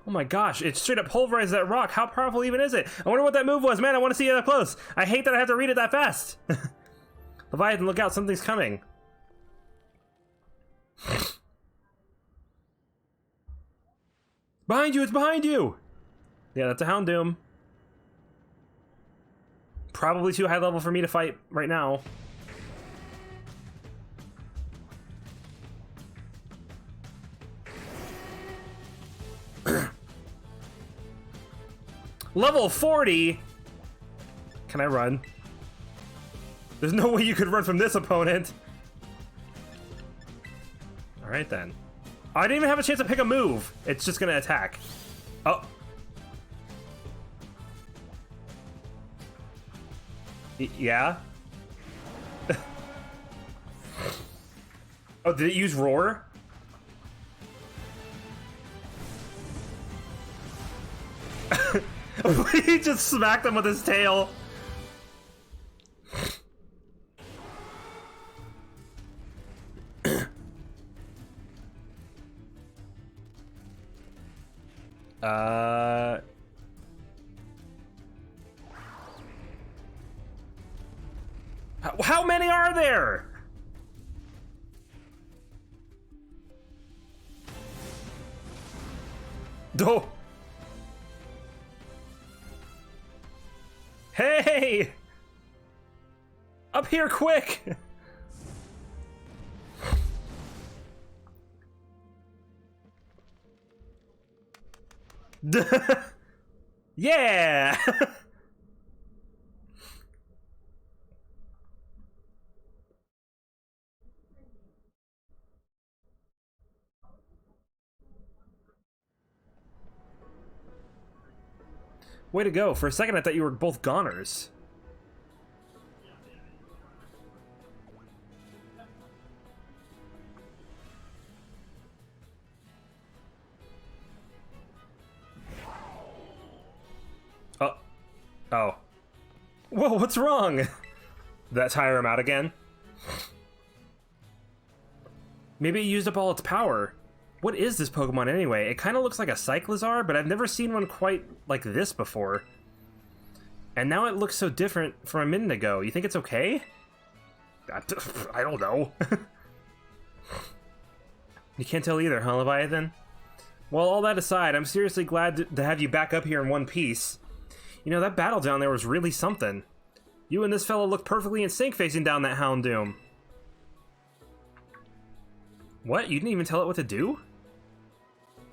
Oh my gosh, it straight up pulverized that rock. How powerful even is it? I wonder what that move was. Man, I want to see it up close. I hate that I have to read it that fast. Leviathan, look out, something's coming. Behind you, it's behind you! Yeah, that's a Houndoom. Probably too high level for me to fight right now. Level 40? Can I run? There's no way you could run from this opponent. Alright then. I didn't even have a chance to pick a move. It's just gonna attack. Oh. Yeah? Oh, did it use Roar? He just smacked him with his tail. How many are there? Oh. Hey! Up here, quick! Yeah! Way to go. For a second I thought you were both goners. Oh. Oh. Whoa, what's wrong? Did that tire him out again? Maybe it used up all its power. What is this Pokemon anyway? It kind of looks like a Cyclizar, but I've never seen one quite like this before. And now it looks so different from a minute ago. You think it's okay? I don't know. You can't tell either, huh, Leviathan? Well, all that aside, I'm seriously glad to have you back up here in one piece. You know, that battle down there was really something. You and this fellow looked perfectly in sync facing down that Houndoom. What? You didn't even tell it what to do?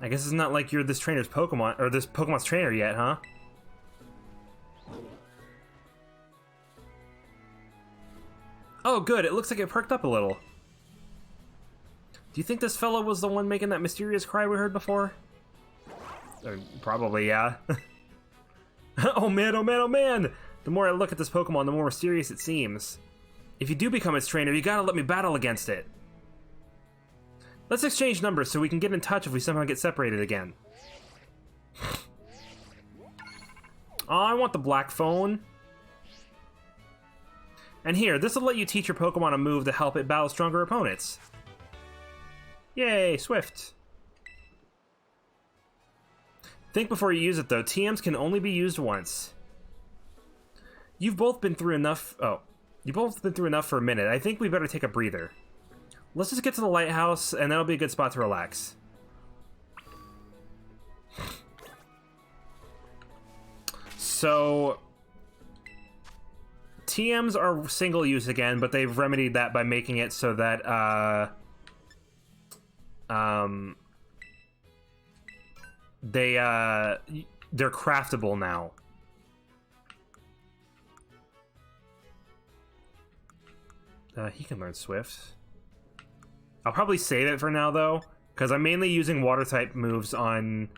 I guess it's not like you're this trainer's Pokemon, or this Pokemon's trainer yet, huh? Oh, good. It looks like it perked up a little. Do you think this fellow was the one making that mysterious cry we heard before? Probably, yeah. Oh man, oh man, oh man! The more I look at this Pokemon, the more mysterious it seems. If you do become its trainer, you gotta let me battle against it. Let's exchange numbers so we can get in touch if we somehow get separated again. Oh, I want the black phone. And here, this will let you teach your Pokemon a move to help it battle stronger opponents. Yay, Swift. Think before you use it, though. TMs can only be used once. You've both been through enough... Oh. You've both been through enough for a minute. I think we better take a breather. Let's just get to the lighthouse, and that'll be a good spot to relax. So... TMs are single use again, but they've remedied that by making it so that, they're craftable now. He can learn Swift. I'll probably save it for now, though, Because I'm mainly using water type moves on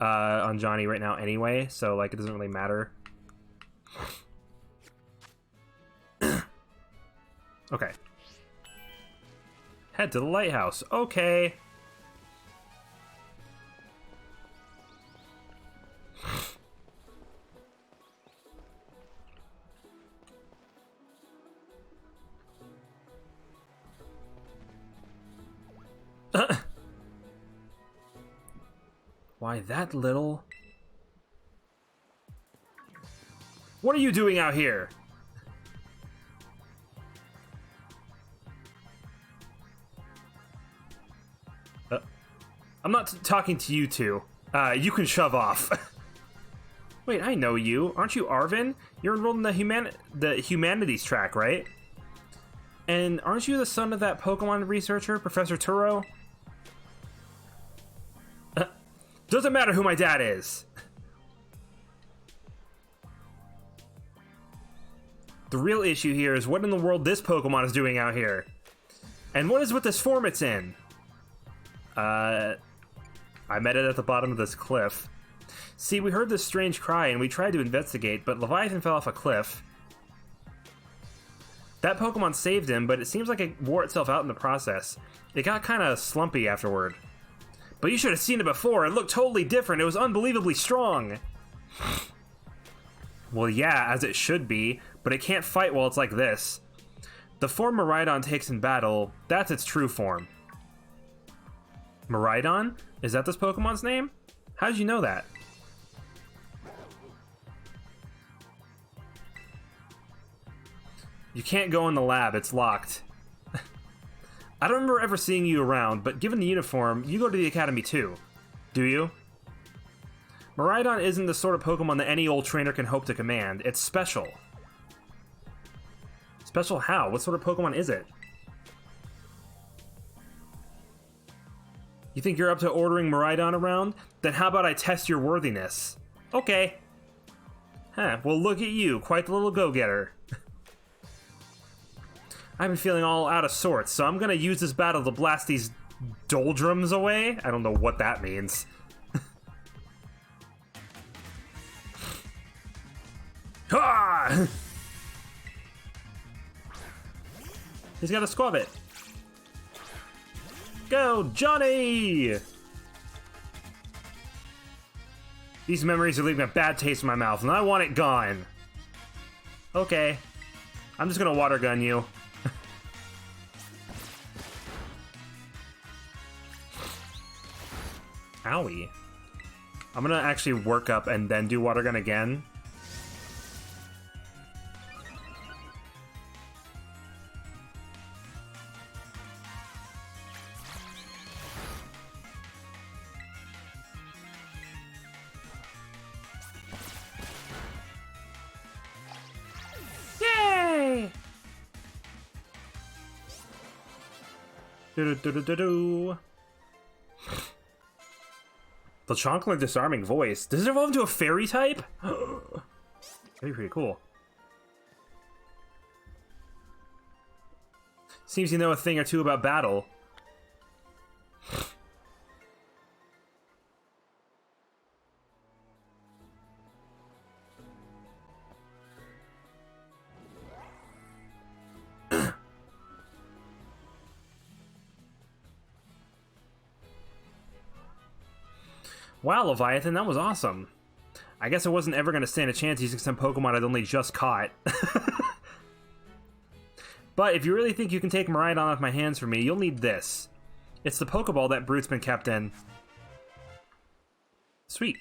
Johnny right now anyway, so like it doesn't really matter. Okay. Head to the lighthouse. Okay. Why that little? What are you doing out here? I'm not talking to you two. You can shove off. Wait, I know you. Aren't you Arvin? You're enrolled in the humanities track, right? And aren't you the son of that Pokemon researcher, Professor Turo? Doesn't matter who my dad is. The real issue here is what in the world this Pokemon is doing out here. And what is with this form it's in? I met it at the bottom of this cliff. See, we heard this strange cry and we tried to investigate, but Leviathan fell off a cliff. That Pokemon saved him, but it seems like it wore itself out in the process. It got kind of slumpy afterward. But you should have seen it before. It looked totally different. It was unbelievably strong. Well, yeah, as it should be, but it can't fight while it's like this. The form Miraidon takes in battle, that's its true form. Miraidon? Is that this Pokemon's name? How did you know that? You can't go in the lab, it's locked. I don't remember ever seeing you around, but given the uniform, you go to the academy too. Do you? Miraidon isn't the sort of Pokemon that any old trainer can hope to command. It's special. Special how? What sort of Pokemon is it? You think you're up to ordering Miraidon around? Then how about I test your worthiness? Okay. Huh, well look at you, quite the little go-getter. I've been feeling all out of sorts, so I'm gonna use this battle to blast these doldrums away? I don't know what that means. Ha! He's got a Squabit. Go, Johnny! These memories are leaving a bad taste in my mouth, and I want it gone. Okay. I'm just gonna water gun you. Owie. I'm gonna actually work up and then do water gun again. Yay! Do-do-do-do-do-do. The chocolate disarming voice. Does it evolve into a fairy type? That'd be pretty cool. Seems you know a thing or two about battle. Wow, Leviathan, that was awesome. I guess I wasn't ever going to stand a chance using some Pokemon I'd only just caught. But if you really think you can take Miraidon off my hands for me, you'll need this. It's the Pokeball that Brute's been kept in. Sweet.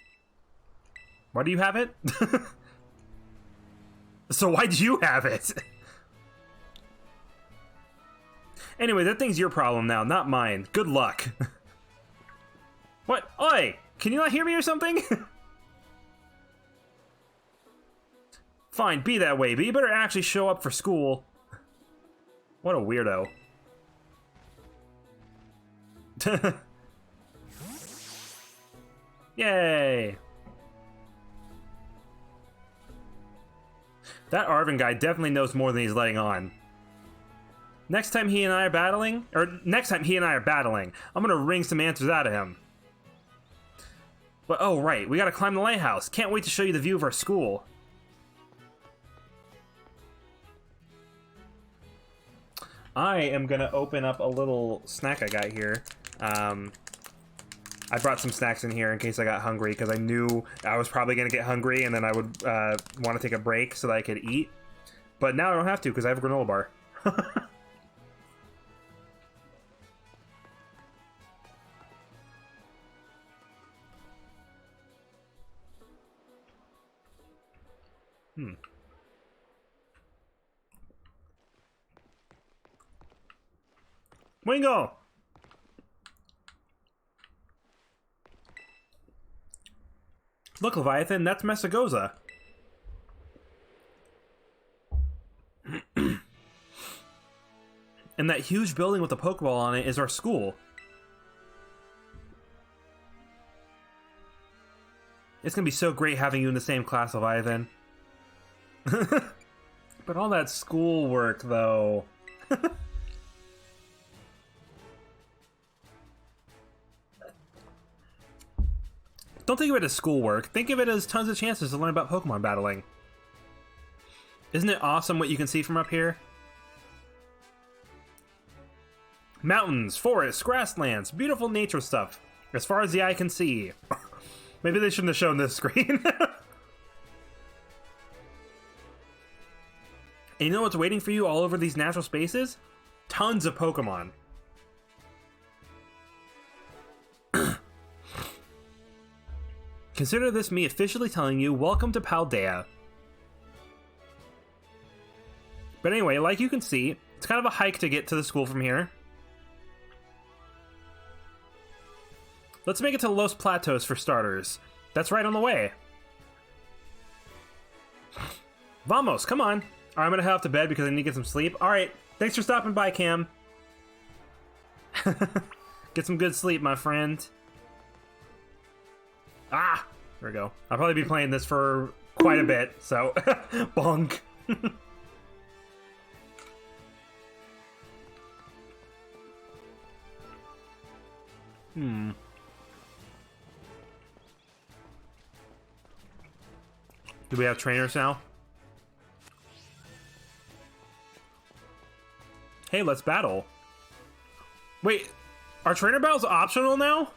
Why do you have it? So why do you have it? Anyway, that thing's your problem now, not mine. Good luck. What? Oi! Can you not hear me or something? Fine, be that way, but you better actually show up for school. What a weirdo. Yay! That Arvin guy definitely knows more than he's letting on. Next time he and I are battling, I'm gonna wring some answers out of him. But oh right, we gotta climb the lighthouse. Can't wait to show you the view of our school. I am gonna open up a little snack I got here. I brought some snacks in here in case I got hungry, because I knew I was probably gonna get hungry and then I would want to take a break so that I could eat. But now I don't have to because I have a granola bar. Wingo! Look, Leviathan, that's Mesagoza. And that huge building with a Pokeball on it is our school. It's gonna be so great having you in the same class, Leviathan. But all that schoolwork, though. Don't think of it as schoolwork. Think of it as tons of chances to learn about Pokemon battling. Isn't it awesome what you can see from up here? Mountains, forests, grasslands, beautiful nature stuff. As far as the eye can see. Maybe they shouldn't have shown this screen. And you know what's waiting for you all over these natural spaces? Tons of Pokemon. Consider this me officially telling you, welcome to Paldea. But anyway, like you can see, it's kind of a hike to get to the school from here. Let's make it to Los Platos for starters. That's right on the way. Vamos, come on. Alright, I'm gonna head off to bed because I need to get some sleep. Alright, thanks for stopping by, Cam. Get some good sleep, my friend. Ah! There we go. I'll probably be playing this for quite a bit, so... Bonk. Do we have trainers now? Hey, let's battle. Wait, are trainer battles optional now?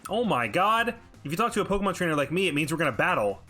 Oh my god. If you talk to a Pokemon trainer like me, it means we're gonna battle.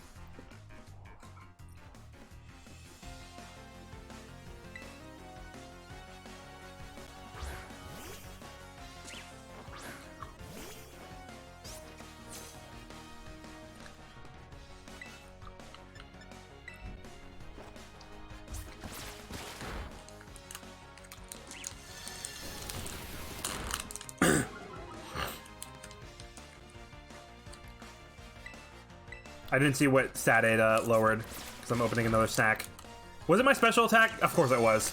I didn't see what stat it lowered, because I'm opening another snack. Was it my special attack? Of course it was.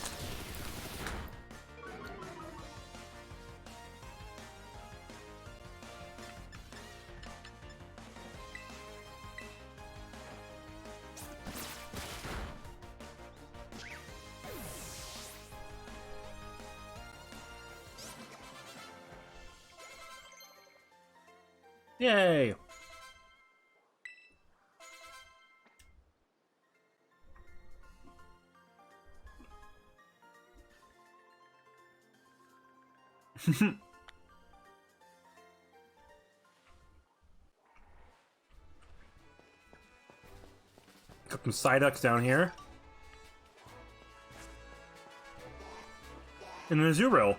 Yay! Got some Psyducks down here. And an Azurill.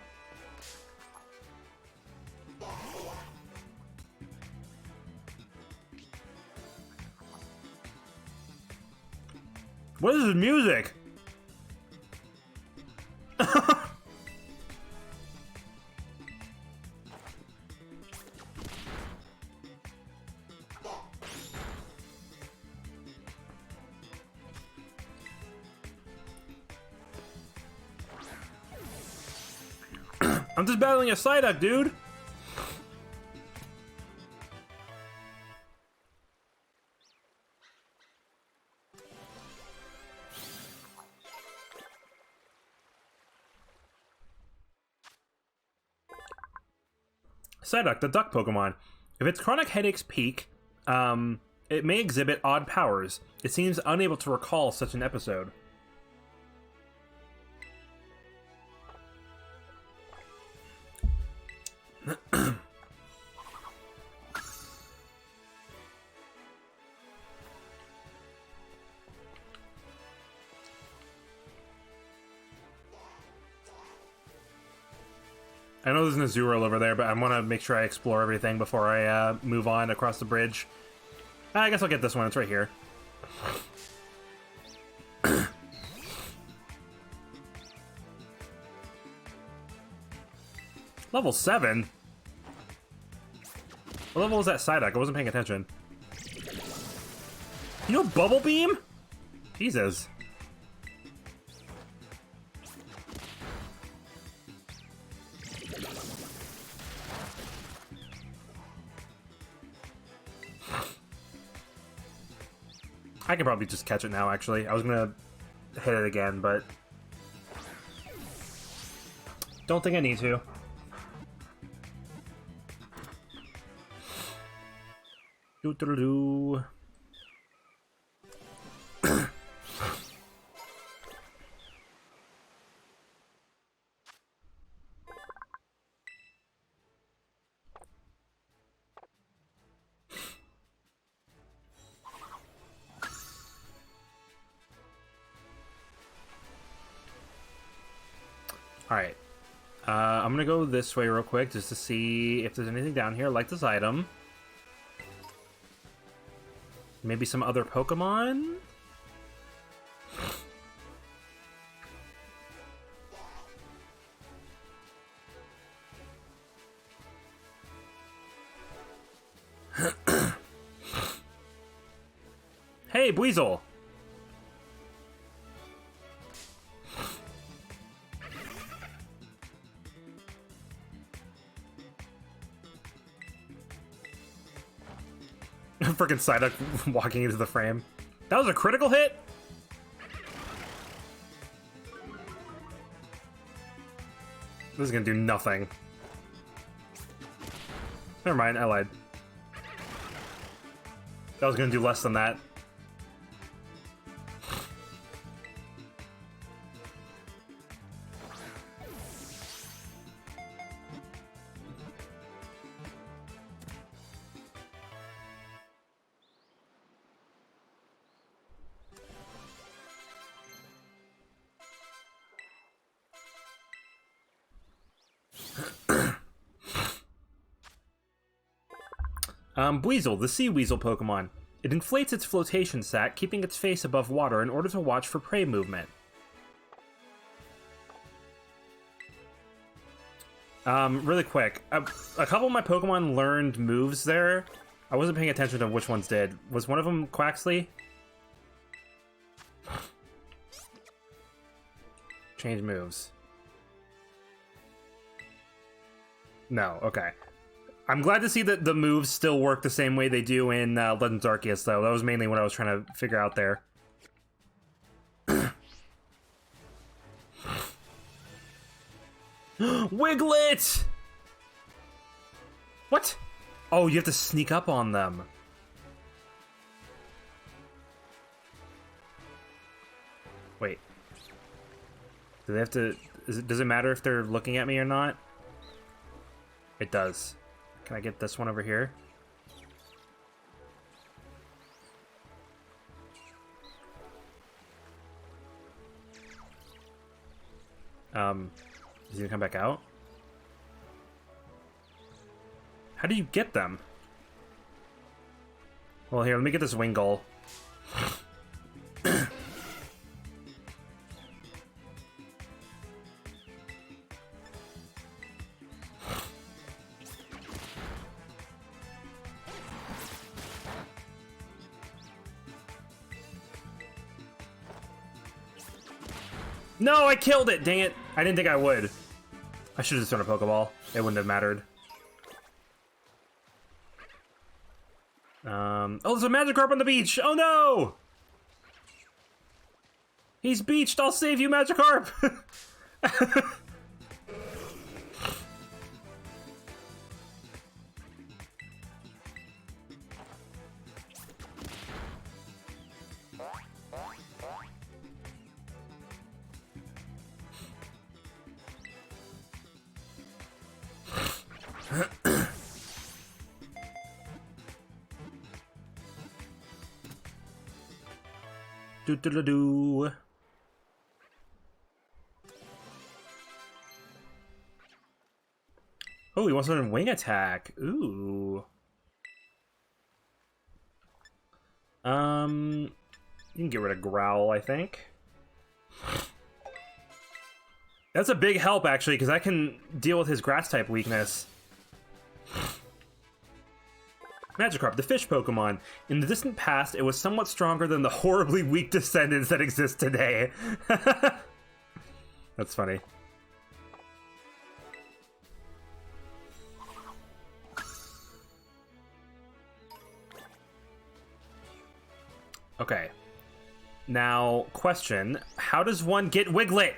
What is this music? I'm just battling a Psyduck, dude. Psyduck, the duck Pokemon. If its chronic headaches peak, it may exhibit odd powers. It seems unable to recall such an episode. I know there's an Azurill over there, but I want to make sure I explore everything before I move on across the bridge. I guess I'll get this one. It's right here. Level 7? What level was that Psyduck? I wasn't paying attention. You know Bubble Beam? Jesus. I can probably just catch it now, actually. I was gonna hit it again, but don't think I need to. Doo-doo-doo-doo. Alright. I'm gonna go this way real quick just to see if there's anything down here like this item. Maybe some other Pokemon? Hey, Buizel! Freaking Psyduck walking into the frame. That was a critical hit? This is gonna do nothing. Never mind, I lied. That was gonna do less than that. Buizel, the sea weasel Pokemon. It inflates its flotation sac, keeping its face above water in order to watch for prey movement. Really quick, a couple of my Pokemon learned moves there. I wasn't paying attention to which ones did. Was one of them Quaxley? Change moves. No, okay. I'm glad to see that the moves still work the same way they do in Legends Arceus, though. That was mainly what I was trying to figure out there. Wiglet! What? Oh, you have to sneak up on them. Wait. Do they have to... does it matter if they're looking at me or not? It does. Can I get this one over here? Is he gonna come back out? How do you get them? Well, here, let me get this Wingull. No, I killed it! Dang it! I didn't think I would. I should have just thrown a Pokeball. It wouldn't have mattered. Oh, there's a Magikarp on the beach! Oh no! He's beached! I'll save you, Magikarp! Do. Oh, he wants to learn wing attack. Ooh. You can get rid of Growl, I think. That's a big help, actually, because I can deal with his grass-type weakness. Magikarp, the fish Pokemon. In the distant past, it was somewhat stronger than the horribly weak descendants that exist today. That's funny. Okay. Now, question. How does one get Wiglet?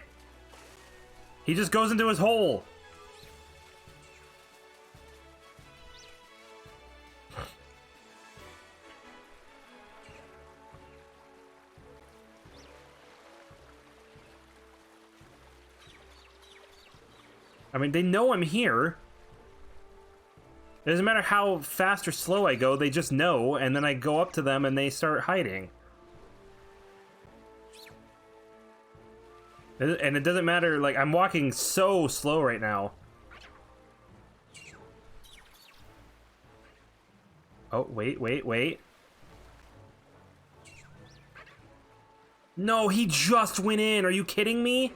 He just goes into his hole. I mean, they know I'm here. It doesn't matter how fast or slow I go, they just know, and then I go up to them and they start hiding. And it doesn't matter, like, I'm walking so slow right now. Oh, wait. No, he just went in. Are you kidding me?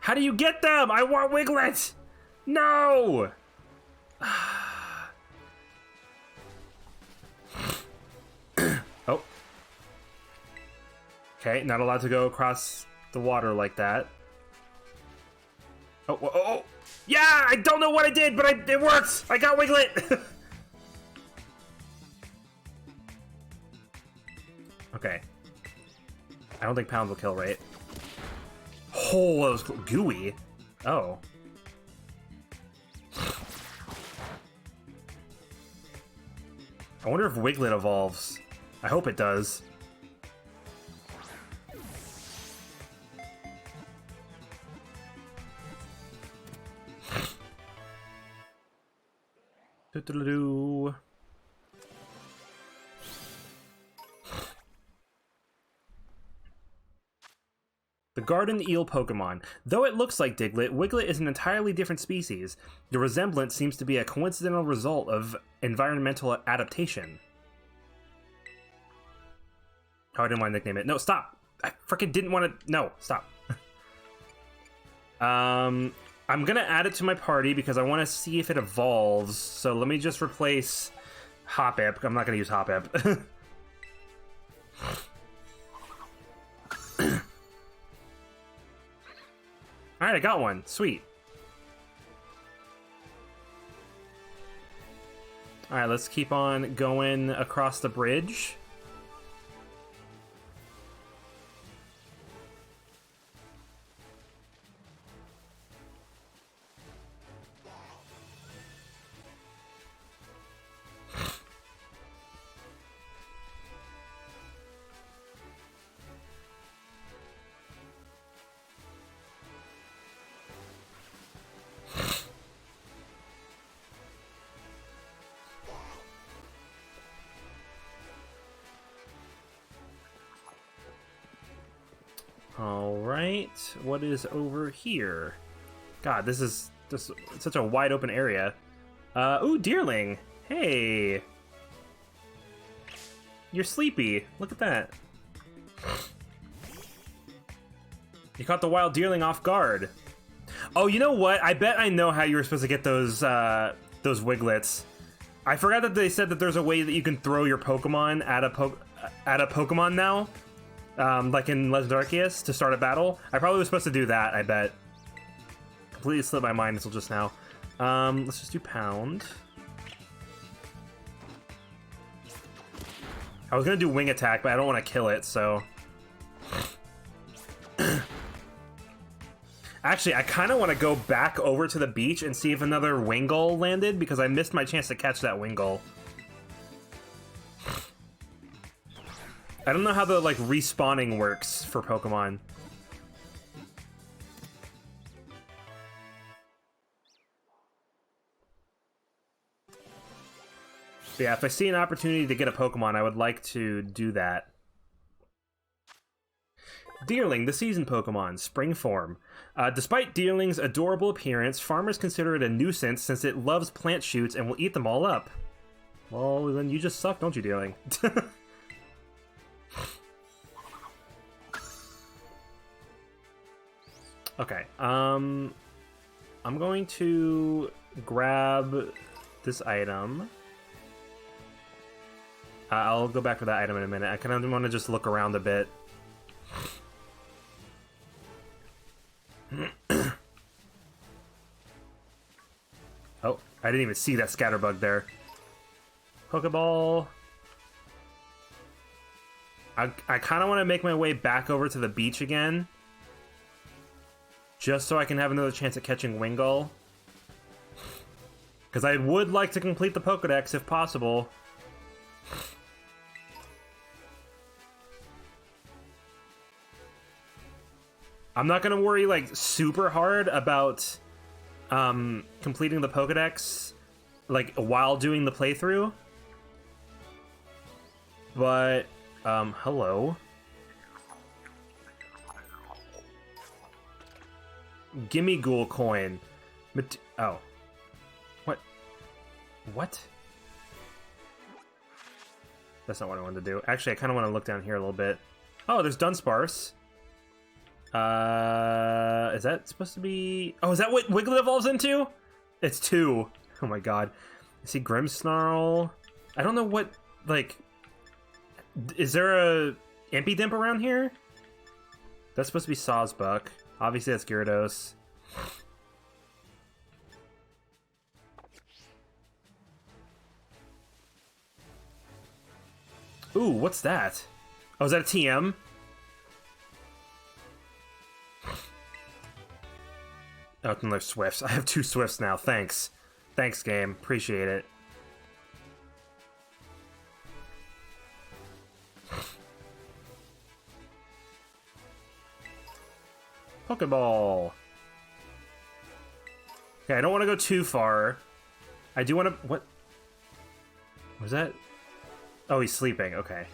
How do you get them? I want Wiglet! No! Oh. Okay, not allowed to go across the water like that. Oh. Yeah, I don't know what I did, but it works! I got Wiglet! Okay. I don't think Pounds will kill, right? Oh, that was gooey. Oh. I wonder if Wiglet evolves. I hope it does. Do-do-do-do. The garden eel Pokemon. Though it looks like Diglett, Wiglet is an entirely different species. The resemblance seems to be a coincidental result of environmental adaptation. Oh, I didn't want to nickname it. No, stop! I freaking didn't want to... No, stop. I'm gonna add it to my party because I want to see if it evolves. So let me just replace Hoppip. I'm not gonna use Hoppip. Alright, I got one. Sweet. Alright, let's keep on going across the bridge. Alright, what is over here? God, this is just such a wide open area. Ooh, Deerling! Hey! You're sleepy. Look at that. You caught the wild Deerling off guard. Oh, you know what? I bet I know how you were supposed to get those Wiglets. I forgot that they said that there's a way that you can throw your Pokemon at a Pokemon now. Like in Legend Arceus, to start a battle. I probably was supposed to do that, I bet. Completely slipped my mind until just now. Let's just do Pound. I was gonna do Wing Attack, but I don't want to kill it, so... Actually, I kind of want to go back over to the beach and see if another Wingull landed, because I missed my chance to catch that Wingull. I don't know how the, like, respawning works for Pokemon. But yeah, if I see an opportunity to get a Pokemon, I would like to do that. Deerling, the season Pokemon, spring form. Despite Deerling's adorable appearance, farmers consider it a nuisance since it loves plant shoots and will eat them all up. Well, then you just suck, don't you, Deerling? Okay, I'm going to grab this item. I'll go back to that item in a minute. I kind of want to just look around a bit. Oh, I didn't even see that scatterbug there. Pokeball. I kind of want to make my way back over to the beach again. Just so I can have another chance at catching Wingull. Because I would like to complete the Pokedex if possible. I'm not going to worry, like, super hard about completing the Pokedex, like, while doing the playthrough. But, hello. Gimme Ghoul coin. Oh. What? What? That's not what I wanted to do. Actually, I kind of want to look down here a little bit. Oh, there's Dunsparce. Is that supposed to be... Oh, is that what Wiglet evolves into? It's 2. Oh my god. I see Grimmsnarl. I don't know what, like... Is there a Impidimp around here? That's supposed to be Sawsbuck. Obviously, that's Gyarados. Ooh, what's that? Oh, is that a TM? Oh, another Swifts. I have 2 Swifts now. Thanks. Thanks, game. Appreciate it. Pokeball. Okay, I don't want to go too far. I do want to... What? Was that? Oh, he's sleeping. Okay.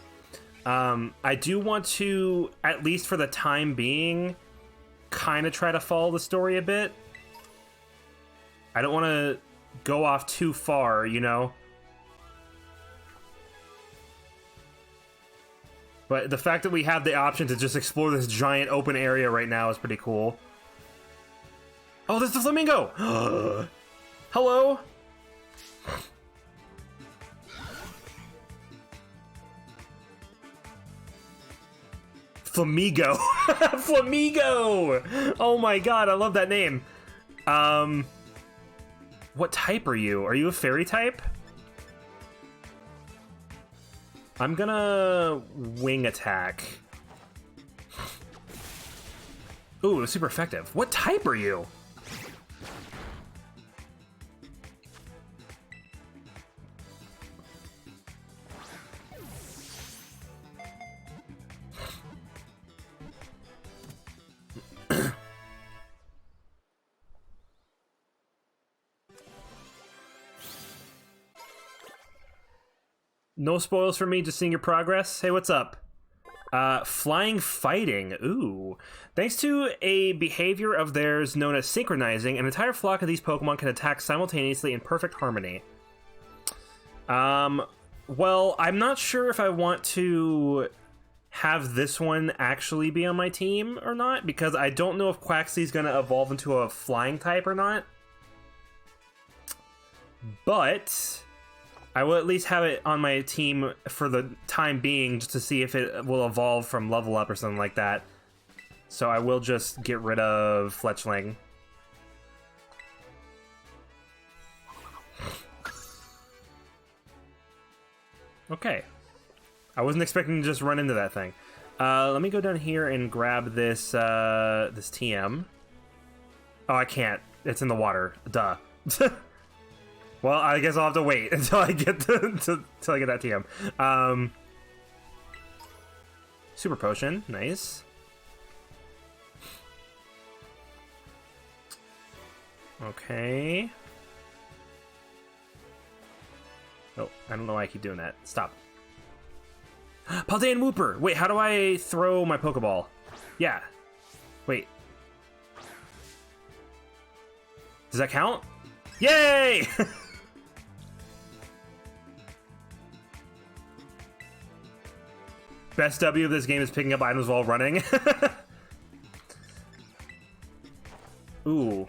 I do want to, at least for the time being, kind of try to follow the story a bit. I don't want to go off too far, you know? But the fact that we have the option to just explore this giant open area right now is pretty cool. Oh, there's the flamingo! Hello? Flamigo! Flamigo! Oh my god, I love that name. What type are you? Are you a fairy type? I'm gonna wing attack. Ooh, super effective. What type are you? No spoils for me, just seeing your progress. Hey, what's up? Flying Fighting. Ooh. Thanks to a behavior of theirs known as synchronizing, an entire flock of these Pokemon can attack simultaneously in perfect harmony. Well, I'm not sure if I want to have this one actually be on my team or not, because I don't know if Quaxly's gonna evolve into a flying type or not. But I will at least have it on my team for the time being, just to see if it will evolve from level up or something like that. So I will just get rid of Fletchling. Okay. I wasn't expecting to just run into that thing. Let me go down here and grab this this TM. Oh, I can't. It's in the water. Duh. Well, I guess I'll have to wait until I get until I get that TM. Super Potion, nice. Okay. Oh, I don't know why I keep doing that. Stop. Paldean Wooper! Wait, how do I throw my Pokeball? Yeah. Wait. Does that count? Yay! Best W of this game is picking up items while running. Ooh.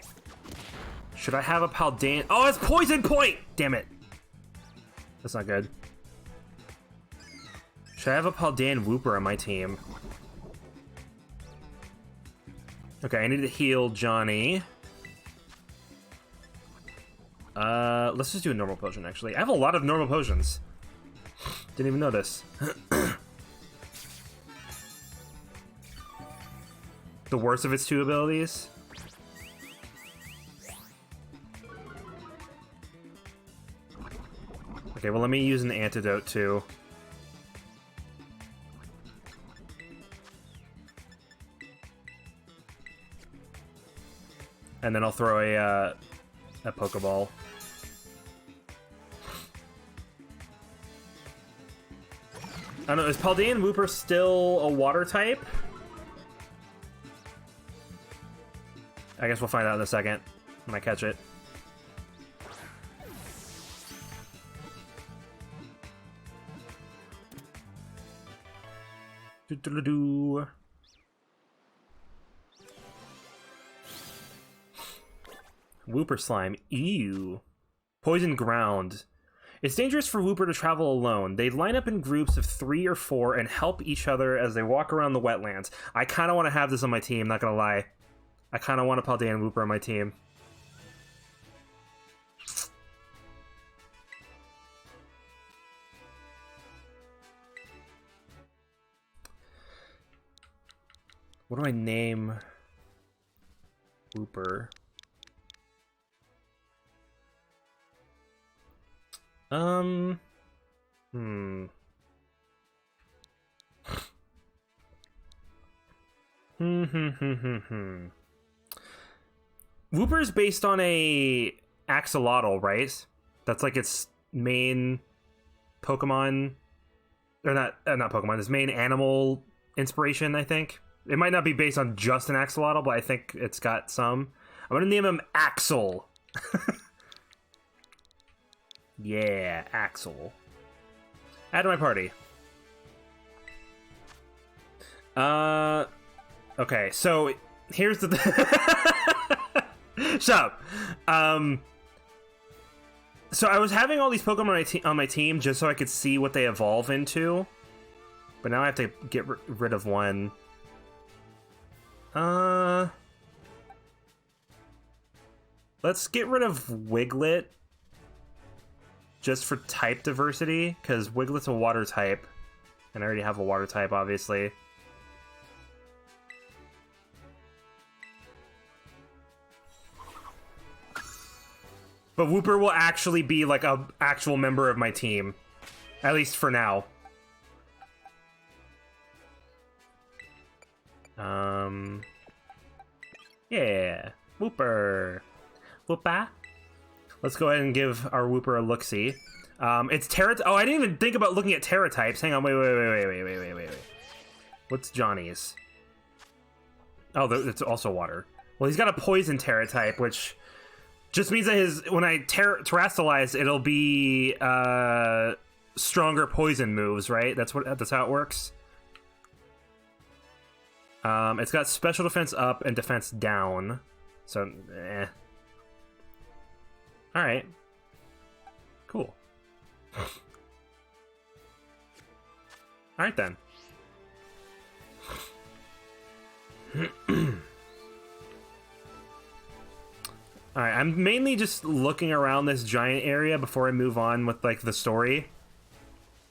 Should I have a Paldean? Oh, it's Poison Point! Damn it. That's not good. Should I have a Paldean Wooper on my team? Okay, I need to heal Johnny. Let's just do a normal potion, actually. I have a lot of normal potions. Didn't even notice. The worst of its two abilities. Okay, well, let me use an antidote, too. And then I'll throw a Pokeball. I don't know, is Paldean Wooper still a water type? I guess we'll find out in a second when I catch it. Do-do-do-do. Wooper slime. Ew. Poison ground. It's dangerous for Wooper to travel alone. They line up in groups of 3 or 4 and help each other as they walk around the wetlands. I kind of want to have this on my team, not gonna lie. I kind of want a Paldean Wooper on my team. What do I name Wooper? Wooper's based on a axolotl, right? That's like its main Pokemon, or not Pokemon. Its main animal inspiration, I think. It might not be based on just an axolotl, but I think it's got some. I'm gonna name him Axel. Yeah, Axel. Add to my party. Okay, so here's the shut up. So I was having all these Pokemon on my team just so I could see what they evolve into, but now I have to get rid of one. Let's get rid of Wiglet. Just for type diversity, because Wiglet's a water type. And I already have a water type, obviously. But Wooper will actually be like a actual member of my team. At least for now. Yeah. Wooper. Woopa. Let's go ahead and give our Wooper a look-see. It's Terra... Oh, I didn't even think about looking at Terra types. Hang on, wait. What's Johnny's? Oh, it's also water. Well, he's got a poison Terra type, which just means that when I terrestrialize, it'll be stronger poison moves, right? That's how it works. It's got special defense up and defense down. So, eh. Alright. Cool. Alright then. Alright, I'm mainly just looking around this giant area before I move on with, like, the story.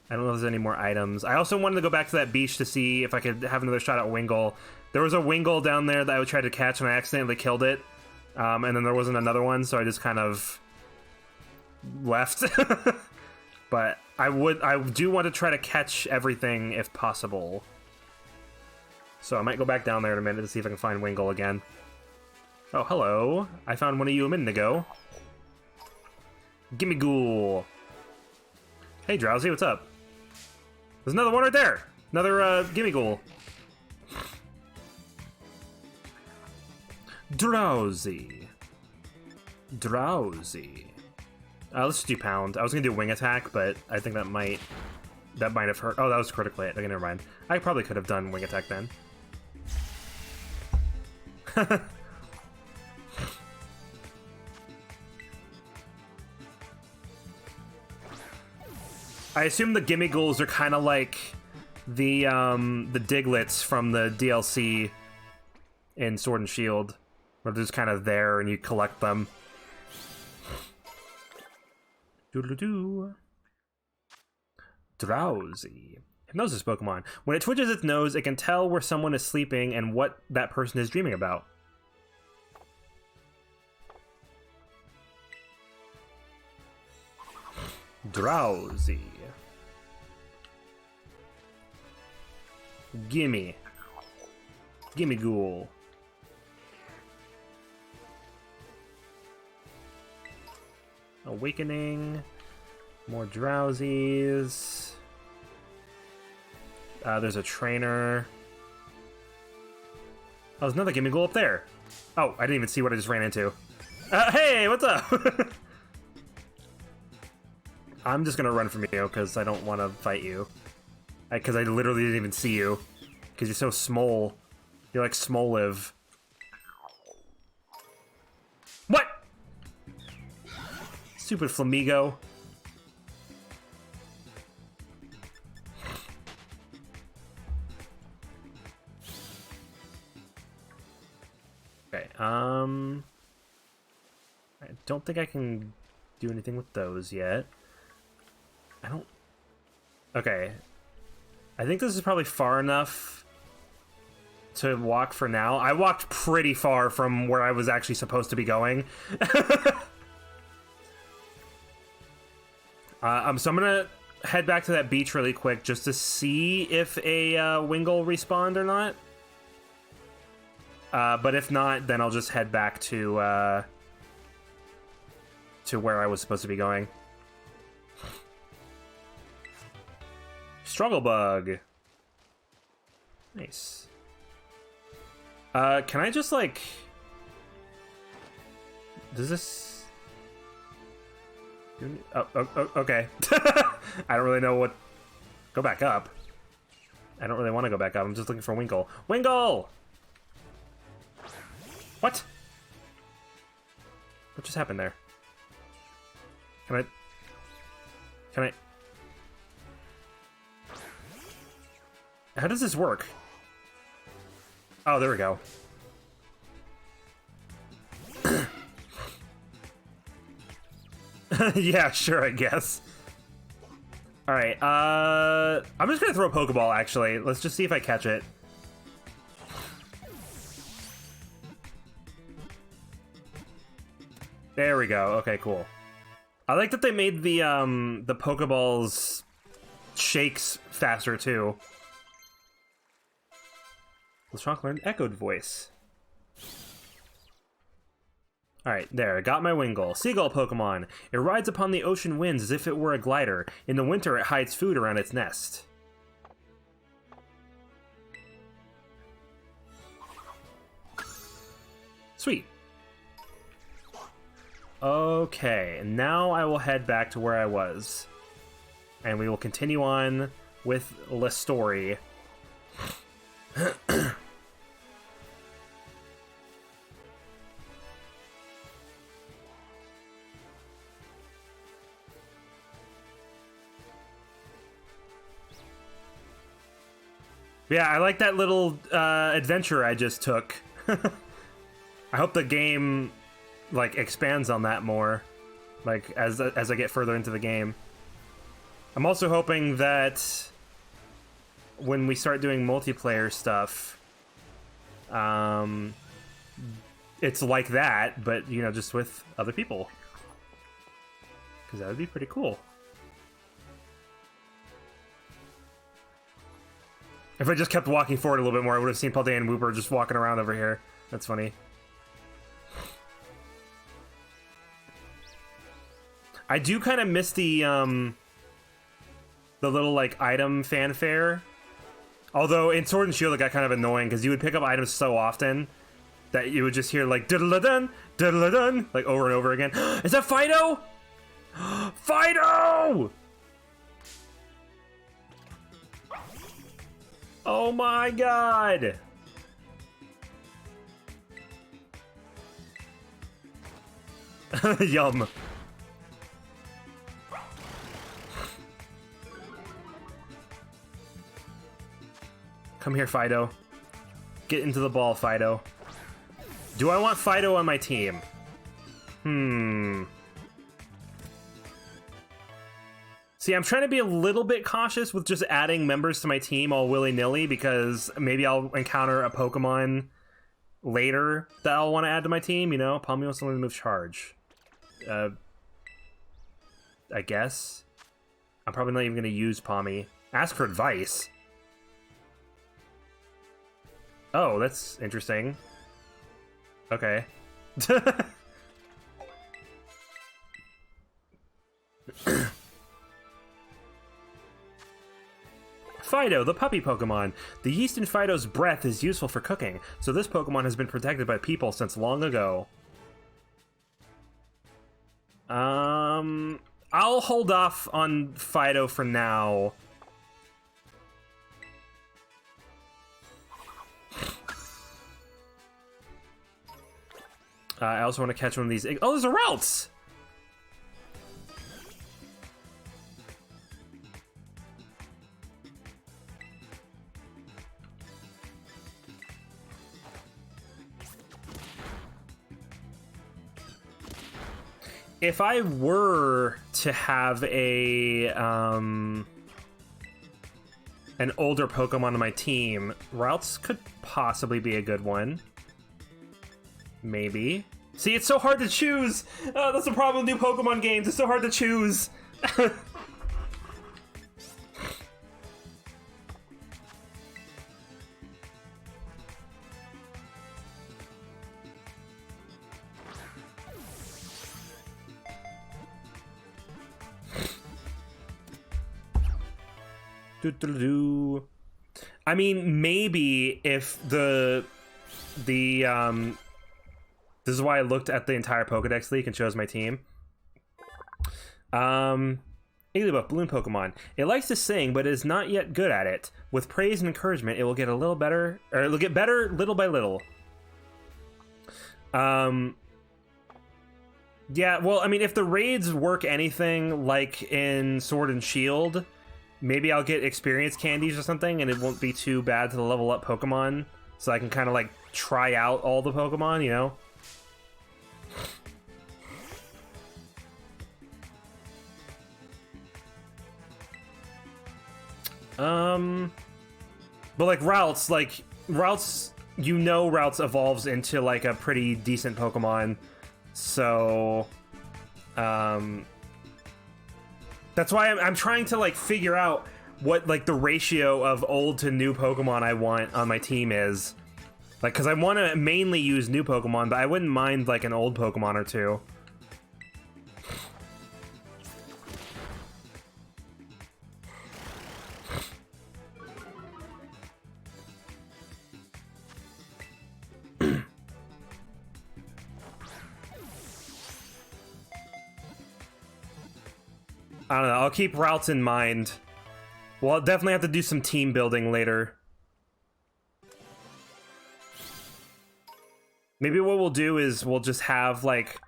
I don't know if there's any more items. I also wanted to go back to that beach to see if I could have another shot at Wingull. There was a Wingull down there that I tried to catch and I accidentally killed it. And then there wasn't another one, so I just kind of left. But I do want to try to catch everything if possible. So I might go back down there in a minute to see if I can find Wingull again. Oh, hello. I found one of you a minute ago. Gimme ghoul. Hey, Drowsy, what's up? There's another one right there. Another gimme ghoul. Drowsy. Drowsy. Let's just do pound. I was gonna do wing attack, but I think that might have hurt. Oh, that was critical hit. Okay, never mind. I probably could have done wing attack then. I assume the gimme ghouls are kind of like the Diglets from the DLC in Sword and Shield, where they're just kind of there and you collect them. Doodle-doo. Drowsy. Hypnosis Pokemon. When it twitches its nose, it can tell where someone is sleeping and what that person is dreaming about. Drowsy. Gimme. Gimme ghoul. Awakening. More drowsies. There's a trainer. Oh, there's another gimme ghoul up there. Oh, I didn't even see what I just ran into. Hey, what's up? I'm just gonna run from you because I don't want to fight you. Because I literally didn't even see you. Because you're so small. You're like Smoliv. What? Stupid Flamigo. Okay, I don't think I can do anything with those yet. I don't... Okay. I think this is probably far enough to walk for now. I walked pretty far from where I was actually supposed to be going. So I'm gonna head back to that beach really quick just to see if a Wingull respawned or not. But if not, then I'll just head back to where I was supposed to be going. Struggle Bug. Nice. Can I just, like... Does this... Oh, okay. I don't really know what... Go back up. I don't really want to go back up. I'm just looking for Wingull. Wingull! What? What just happened there? Can I... How does this work? Oh, there we go. Yeah, sure, I guess. Alright, I'm just gonna throw a Pokeball, actually. Let's just see if I catch it. There we go. Okay, cool. I like that they made the Pokeballs shakes faster, too. Leshonk learned Echoed Voice. Alright, there. Got my Wingull. Seagull Pokemon. It rides upon the ocean winds as if it were a glider. In the winter, it hides food around its nest. Sweet. Okay, now I will head back to where I was. And we will continue on with the story. Yeah, I like that little adventure I just took. I hope the game like expands on that more, like as I get further into the game. I'm also hoping that when we start doing multiplayer stuff, it's like that, but you know, just with other people, because that would be pretty cool. If I just kept walking forward a little bit more, I would have seen Paldean and Wooper just walking around over here. That's funny. I do kind of miss the the little like item fanfare. Although in Sword and Shield it got kind of annoying because you would pick up items so often that you would just hear like diddle-a-dun, diddle-a-dun, like over and over again. Is that Fido? Fido! Oh my god! Yum. Come here, Fido. Get into the ball, Fido. Do I want Fido on my team? See, I'm trying to be a little bit cautious with just adding members to my team all willy-nilly because maybe I'll encounter a Pokemon later that I'll want to add to my team, you know? Palmy wants to learn to move Charge. I guess. I'm probably not even going to use Palmy. Ask for advice. Oh, that's interesting. Okay. Fido, the puppy Pokemon. The yeast in Fido's breath is useful for cooking, so this Pokemon has been protected by people since long ago. I'll hold off on Fido for now. I also want to catch one of these. Oh, there's a Ralts! If I were to have a an older Pokemon on my team, Ralts could possibly be a good one. Maybe. See, it's so hard to choose! That's the problem with new Pokemon games, it's so hard to choose! I mean, maybe if the this is why I looked at the entire Pokedex leak and chose my team. Igglybuff, balloon Pokemon. It likes to sing, but is not yet good at it. With praise and encouragement, it will get a little better, or it'll get better little by little. Yeah, well, I mean, if the raids work anything like in Sword and Shield, maybe I'll get experience candies or something, and it won't be too bad to level up Pokemon, so I can kind of like try out all the Pokemon, you know? But like Ralts, you know, Ralts evolves into like a pretty decent Pokemon, so that's why I'm trying to like figure out what like the ratio of old to new Pokemon I want on my team is, like, because I want to mainly use new Pokemon, but I wouldn't mind like an old Pokemon or two. I don't know, I'll keep Ralts in mind. Well, I'll definitely have to do some team building later. Maybe what we'll do is we'll just have, like,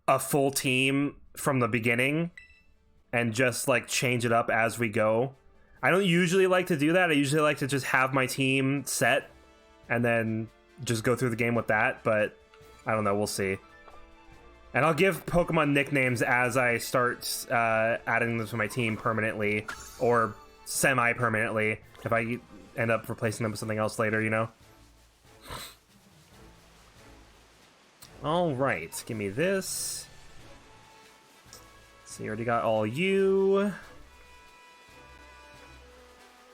a full team from the beginning and just, like, change it up as we go. I don't usually like to do that. I usually like to just have my team set and then just go through the game with that, but I don't know, we'll see. And I'll give Pokemon nicknames as I start adding them to my team permanently, or semi-permanently, if I end up replacing them with something else later, you know? Alright, give me this. So you already got all you.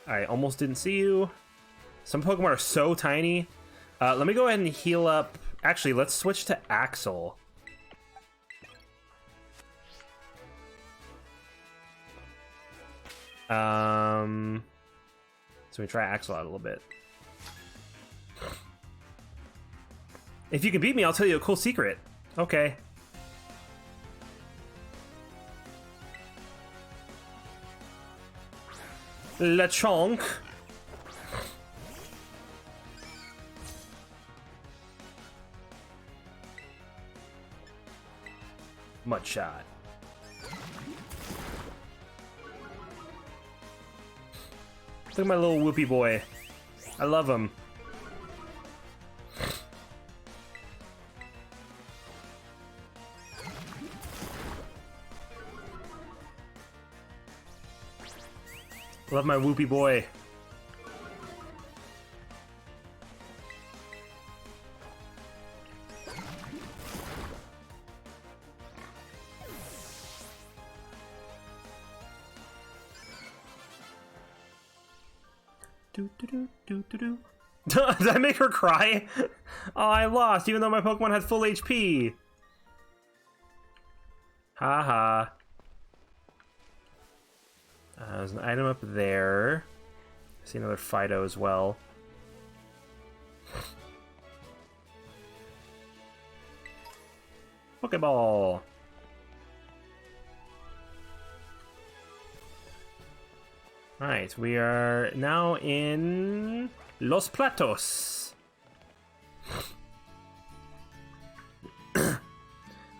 I almost didn't see you. Some Pokemon are so tiny. Let me go ahead and heal up. Actually, let's switch to Axel. So we try Axolot a little bit. If you can beat me, I'll tell you a cool secret. Okay. LeChonk. Mud shot. Look at my little whoopee boy. I love him. Love my whoopee boy. Did I make her cry? Oh, I lost, even though my Pokemon had full HP. Haha. There's an item up there. I see another Fido as well. Pokeball. Alright, we are now in Los Platos.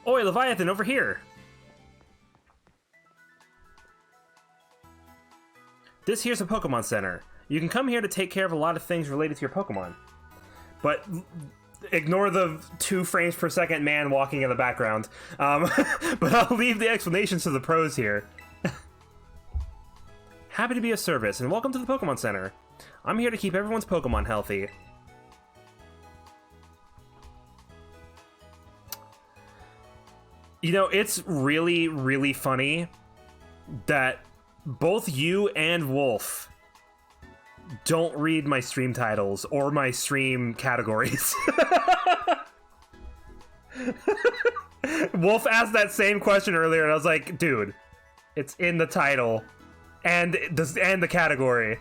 Oi, Leviathan, over here! This here's a Pokemon Center. You can come here to take care of a lot of things related to your Pokemon. But ignore the 2 frames per second man walking in the background. But I'll leave the explanations to the pros here. Happy to be of service, and welcome to the Pokemon Center. I'm here to keep everyone's Pokemon healthy. You know, it's really, really funny that both you and Wolf don't read my stream titles or my stream categories. Wolf asked that same question earlier, and I was like, dude, it's in the title. And the category.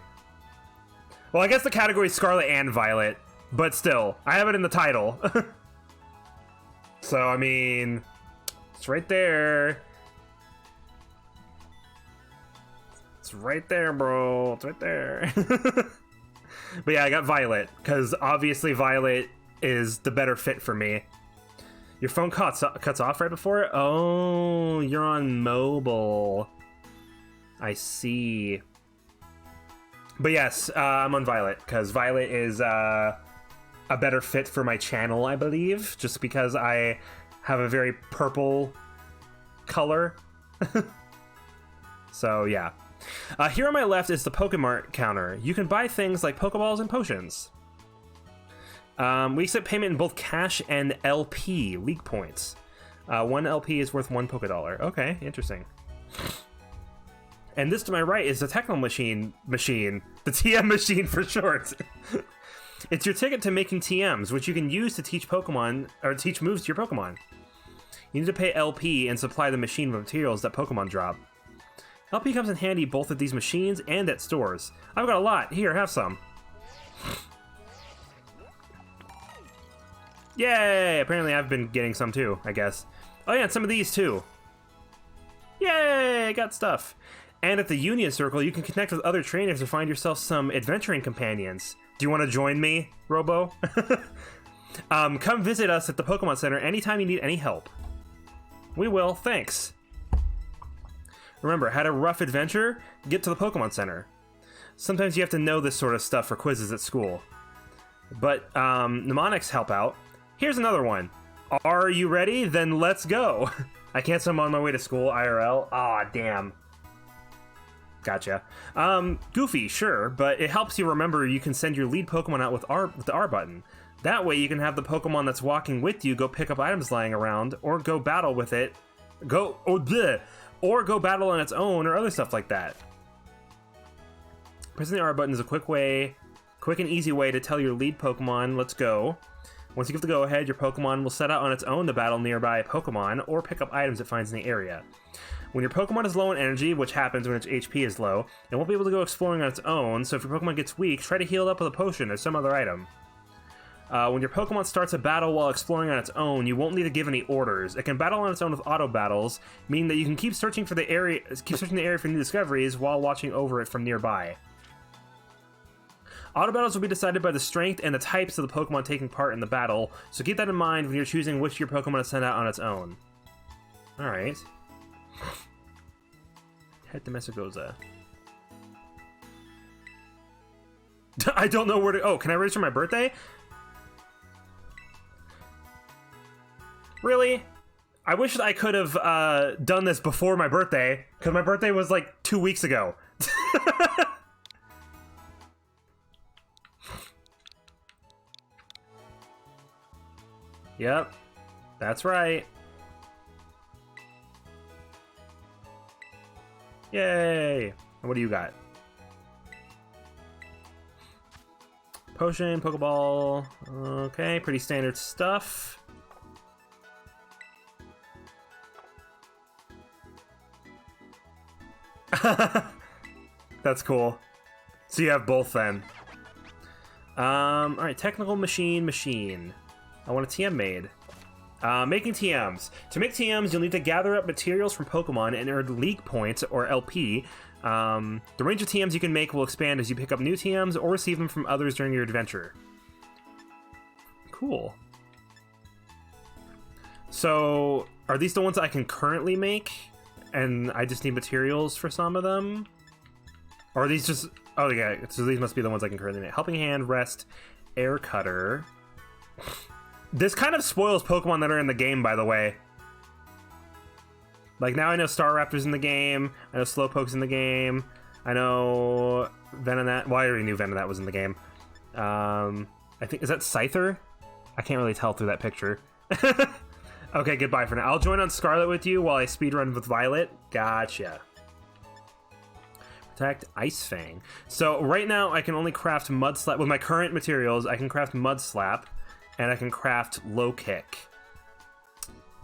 Well, I guess the category is Scarlet and Violet, but still, I have it in the title. So, I mean, it's right there. It's right there, bro. It's right there. But yeah, I got Violet, because obviously Violet is the better fit for me. Your phone cuts off right before it? Oh, you're on mobile. I see. But yes, I'm on Violet, because Violet is a better fit for my channel, I believe, just because I have a very purple color. So, yeah. Here on my left is the Pokemart counter. You can buy things like Pokeballs and potions. We accept payment in both cash and LP, League points. 1 LP is worth 1 Pokédollar. Okay, interesting. And this to my right is the Techno machine, the TM machine for short. It's your ticket to making TMs, which you can use to teach Pokemon, or teach moves to your Pokemon. You need to pay LP and supply the machine with materials that Pokemon drop. LP comes in handy both at these machines and at stores. I've got a lot. Here, have some. Yay! Apparently I've been getting some too, I guess. Oh yeah, and some of these too. Yay! I got stuff. And at the Union Circle, you can connect with other trainers to find yourself some adventuring companions. Do you want to join me, Robo? Come visit us at the Pokemon Center anytime you need any help. We will, thanks. Remember, had a rough adventure? Get to the Pokemon Center. Sometimes you have to know this sort of stuff for quizzes at school. But mnemonics help out. Here's another one. Are you ready? Then let's go. I can't say I'm on my way to school, IRL. Aw, damn. Gotcha. Goofy, sure, but it helps you remember you can send your lead Pokemon out with the R button. That way you can have the Pokemon that's walking with you go pick up items lying around, or go battle with it. Or go battle on its own, or other stuff like that. Pressing the R button is a quick and easy way to tell your lead Pokemon, let's go, Once you give the go-ahead, your Pokemon will set out on its own to battle nearby Pokemon or pick up items it finds in the area. When your Pokemon is low on energy, which happens when its HP is low, it won't be able to go exploring on its own, so if your Pokemon gets weak, try to heal it up with a potion or some other item. When your Pokemon starts a battle while exploring on its own, you won't need to give any orders. It can battle on its own with auto battles, meaning that you can keep searching the area for new discoveries while watching over it from nearby. Auto battles will be decided by the strength and the types of the Pokemon taking part in the battle, so keep that in mind when you're choosing which your Pokemon to send out on its own. Alright. Head to Mesagoza. I don't know where to... Oh, can I register my birthday? Really? I wish I could have done this before my birthday, because my birthday was like 2 weeks ago. Yep, that's right. Yay! What do you got? Potion, Pokeball. Okay, pretty standard stuff. That's cool. So you have both then. Alright, technical machine. I want a TM made. Making TMs. To make TMs, you'll need to gather up materials from Pokemon and earn League Points, or LP. The range of TMs you can make will expand as you pick up new TMs or receive them from others during your adventure. Cool. So, are these the ones I can currently make? And I just need materials for some of them? Or are these just... Oh, yeah, so these must be the ones I can currently make. Helping Hand, Rest, Air Cutter... This kind of spoils Pokemon that are in the game, by the way. Like, now I know Staraptor's in the game, I know Slowpoke's in the game, I know Venonat... Well, I already knew Venonat was in the game. I think... Is that Scyther? I can't really tell through that picture. Okay, goodbye for now. I'll join on Scarlet with you while I speedrun with Violet. Gotcha. Protect Ice Fang. So, right now, I can only craft Mud Slap... With my current materials, I can craft Mud Slap. And I can craft Low Kick.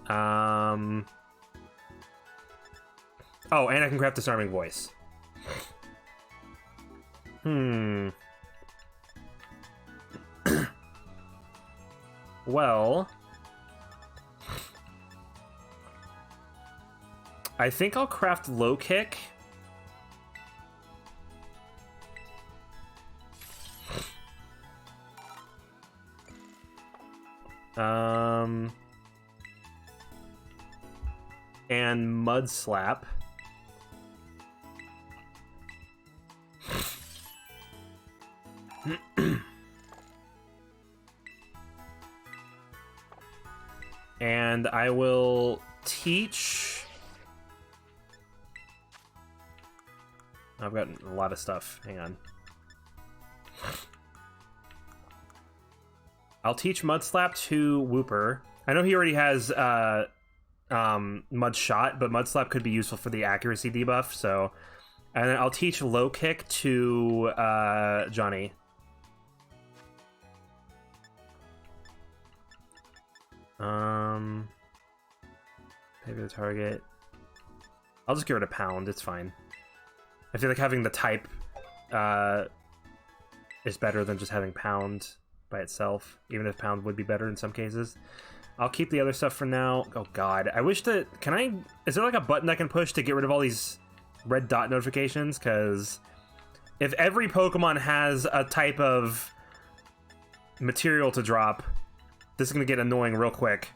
Oh, and I can craft Disarming Voice. Well... I think I'll craft Low Kick. And Mud Slap. And I will teach... I've got a lot of stuff. Hang on. I'll teach Mud Slap to Wooper. I know he already has Mud Shot, but Mud Slap could be useful for the accuracy debuff, so... And then I'll teach Low Kick to Johnny. Maybe the target. I'll just give it a Pound, it's fine. I feel like having the type is better than just having Pound by itself, even if Pound would be better in some cases. I'll keep the other stuff for now. Oh god, I wish that... Is there like a button I can push to get rid of all these red dot notifications? Because if every Pokemon has a type of material to drop, this is going to get annoying real quick.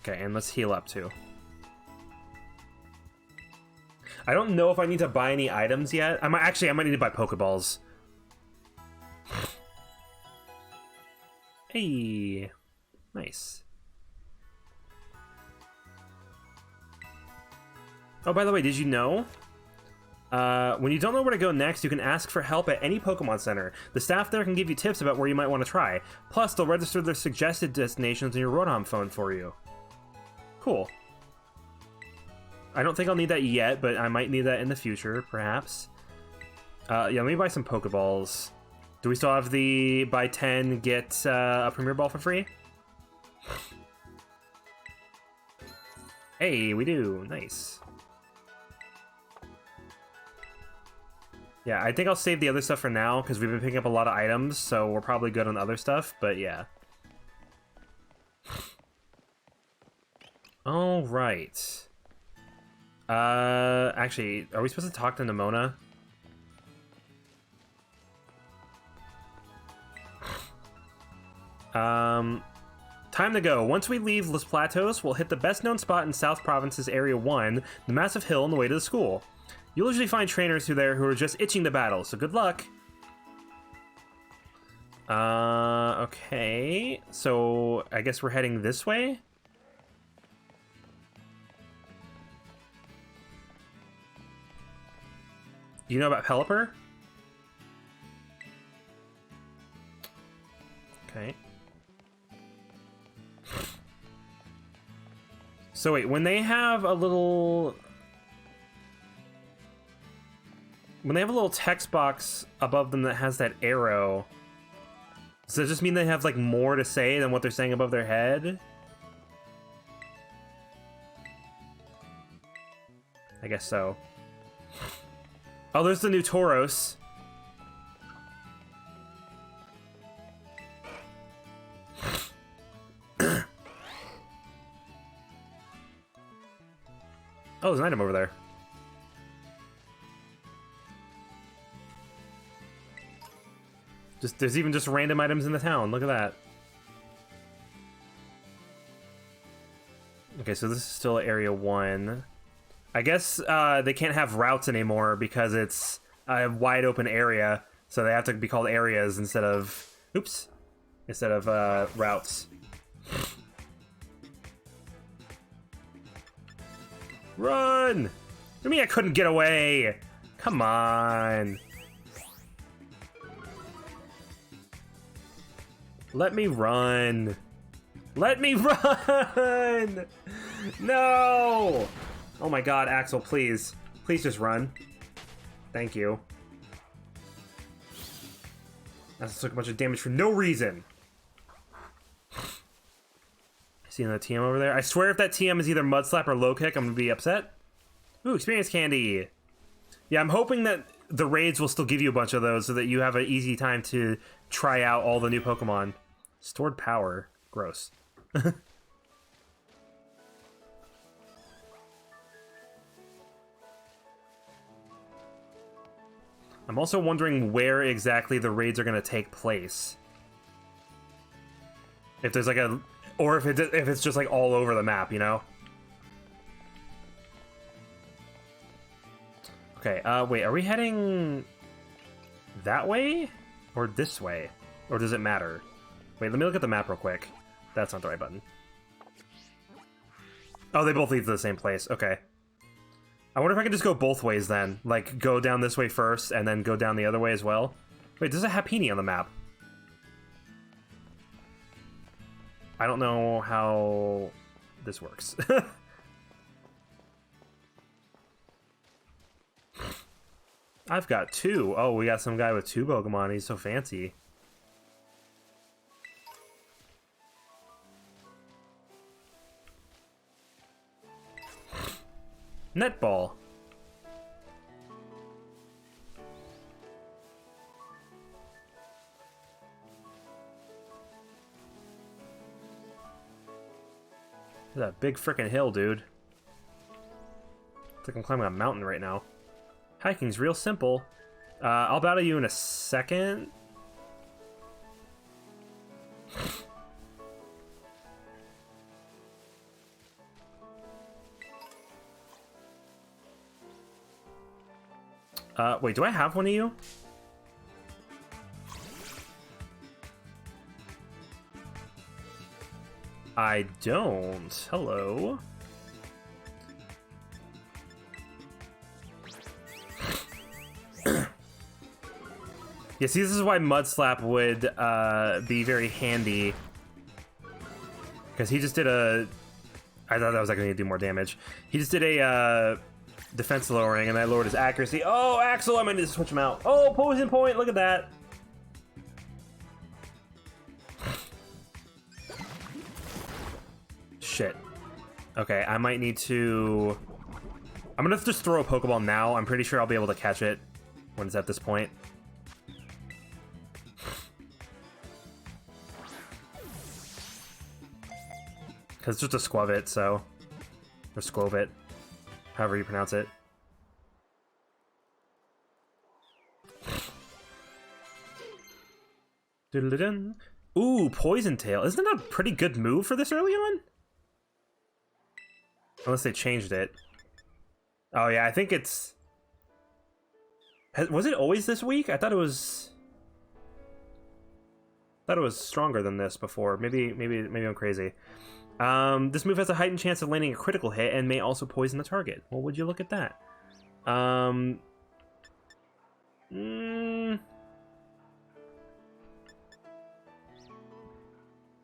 Okay, and let's heal up too. I don't know if I need to buy any items yet. I might need to buy Pokeballs. Hey, nice. Oh, by the way, did you know? When you don't know where to go next, you can ask for help at any Pokemon Center. The staff there can give you tips about where you might want to try. Plus, they'll register their suggested destinations in your Rotom phone for you. Cool. I don't think I'll need that yet, but I might need that in the future, perhaps. Yeah, let me buy some Pokeballs. Do we still have the buy 10, get a Premier Ball for free? Hey, we do. Nice. Yeah, I think I'll save the other stuff for now, because we've been picking up a lot of items, so we're probably good on other stuff, but yeah. All right. Actually, are we supposed to talk to Nimona? Time to go. Once we leave Los Plateaus, we'll hit the best-known spot in South Province's Area 1, the massive hill on the way to the school. You'll usually find trainers who are just itching to battle, so good luck. Okay. So, I guess we're heading this way? You know about Pelipper? Okay. So wait, when they have a little... When they have a little text box above them that has that arrow, does that just mean they have, like, more to say than what they're saying above their head? I guess so. Oh, there's the new Tauros. Oh, there's an item over there. There's even just random items in the town. Look at that. Okay, so this is still Area 1. I guess they can't have routes anymore because it's a wide open area, so they have to be called areas instead of... Oops. Instead of routes. Run! What do you mean I couldn't get away? Come on. Let me run. Let me run! No! Oh my god, Axel, please. Please just run. Thank you. That's took a bunch of damage for no reason. See another TM over there? I swear if that TM is either Mud Slap or Low Kick, I'm gonna be upset. Ooh, experience candy. Yeah, I'm hoping that the raids will still give you a bunch of those so that you have an easy time to try out all the new Pokemon. Stored power. Gross. I'm also wondering where exactly the raids are going to take place. If there's like a... Or if it's just like all over the map, you know? Okay, wait, are we heading that way? Or this way? Or does it matter? Wait, let me look at the map real quick. That's not the right button. Oh, they both lead to the same place. Okay. I wonder if I can just go both ways then. Like, go down this way first, and then go down the other way as well. Wait, there's a Happiny on the map. I don't know how this works. I've got two. Oh, we got some guy with two Pokemon. He's so fancy. Netball. That big frickin' hill, dude. It's like I'm climbing a mountain right now. Hiking's real simple. I'll battle you in a second. Wait, do I have one of you? I don't. Hello. Yeah, see, this is why Mud Slap would be very handy. Because he just did a I thought that was going to do more damage. He just did a defense lowering, and I lowered his accuracy. Oh, Axel, I might need to switch him out. Oh, poison point, look at that. Shit. Okay, I might need to... I'm going to just throw a Pokeball now. I'm pretty sure I'll be able to catch it when it's at this point. Because it's just a Squavit, so... Or Squovit. However you pronounce it. Ooh, Poison Tail. Isn't that a pretty good move for this early on? Unless they changed it. Oh yeah, I think it's... Was it always this weak? I thought it was... stronger than this before. Maybe I'm crazy. This move has a heightened chance of landing a critical hit and may also poison the target. Well, would you look at that?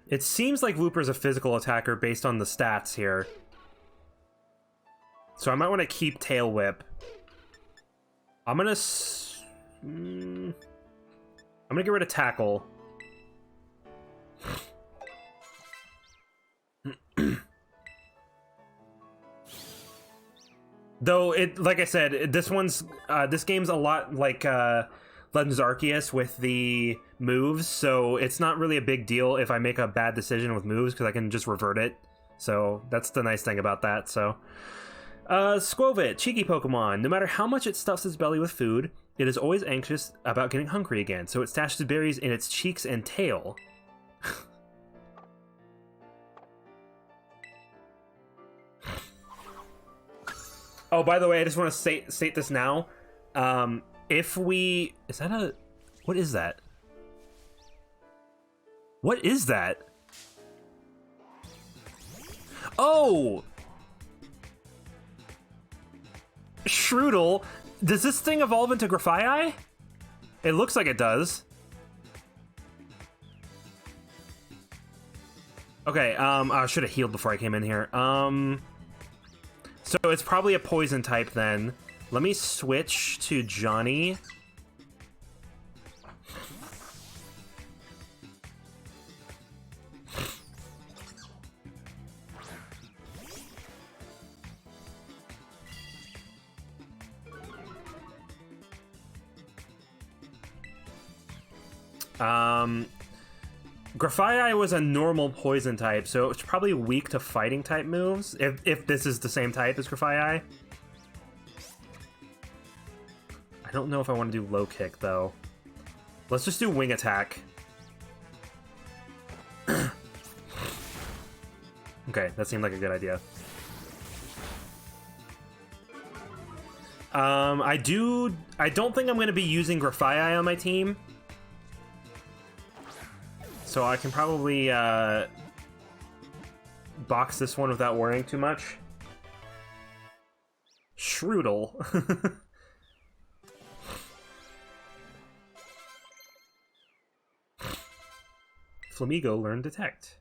It seems like Wooper's a physical attacker based on the stats here. So I might want to keep Tail Whip. I'm gonna get rid of Tackle. Though it, like I said, this game's a lot like Legends Arceus with the moves, so it's not really a big deal if I make a bad decision with moves because I can just revert it. So that's the nice thing about that. So, Squovit, cheeky Pokemon. No matter how much it stuffs its belly with food, it is always anxious about getting hungry again. So it stashes berries in its cheeks and tail. Oh, by the way, I just want to state this now. If we... Is that a... What is that? What is that? Oh! Shroodle. Does this thing evolve into Grafaiai? It looks like it does. Okay, I should have healed before I came in here. So it's probably a poison type then. Let me switch to Johnny. Grafaiai was a normal poison type, so it's probably weak to fighting type moves, if this is the same type as Grafaiai. I don't know if I want to do low kick, though. Let's just do wing attack. Okay, that seemed like a good idea. I don't think I'm going to be using Grafaiai on my team. So I can probably box this one without worrying too much. Shroodle. Flamigo learn Detect.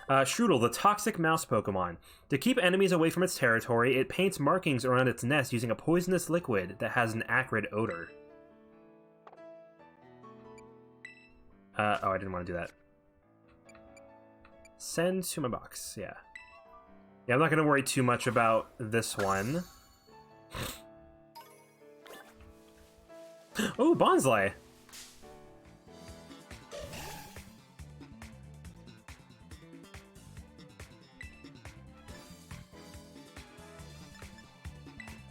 Shroodle, the toxic mouse Pokemon. To keep enemies away from its territory, it paints markings around its nest using a poisonous liquid that has an acrid odor. Oh, I didn't want to do that. Send to my box, yeah. Yeah, I'm not going to worry too much about this one. Oh, Bonsly!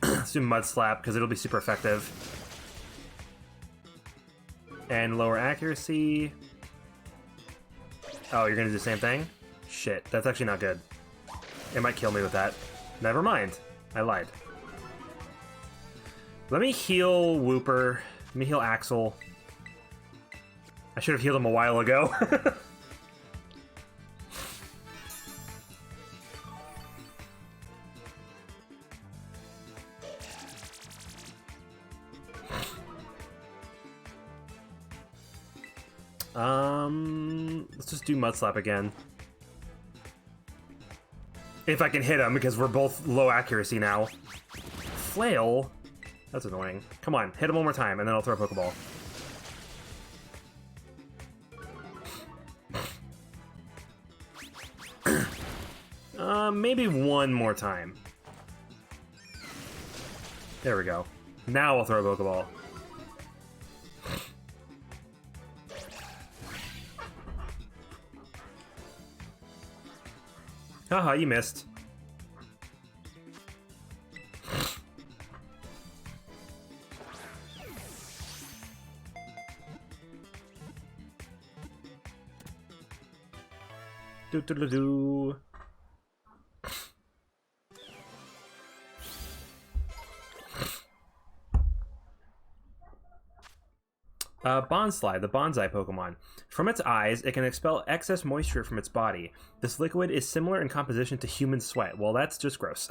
Let's do Mud Slap, because it'll be super effective. And lower accuracy. Oh, you're gonna do the same thing? Shit, that's actually not good. It might kill me with that. Never mind. I lied. Let me heal Wooper. Let me heal Axel. I should have healed him a while ago. Let's just do Mud Slap again. If I can hit him, because we're both low accuracy now. Flail? That's annoying. Come on, hit him one more time, and then I'll throw a Pokeball. Maybe one more time. There we go. Now I'll throw a Pokeball. Haha, you missed. Do-do-do-do. Bonsly, the bonsai Pokemon. From its eyes, it can expel excess moisture from its body. This liquid is similar in composition to human sweat. Well, that's just gross.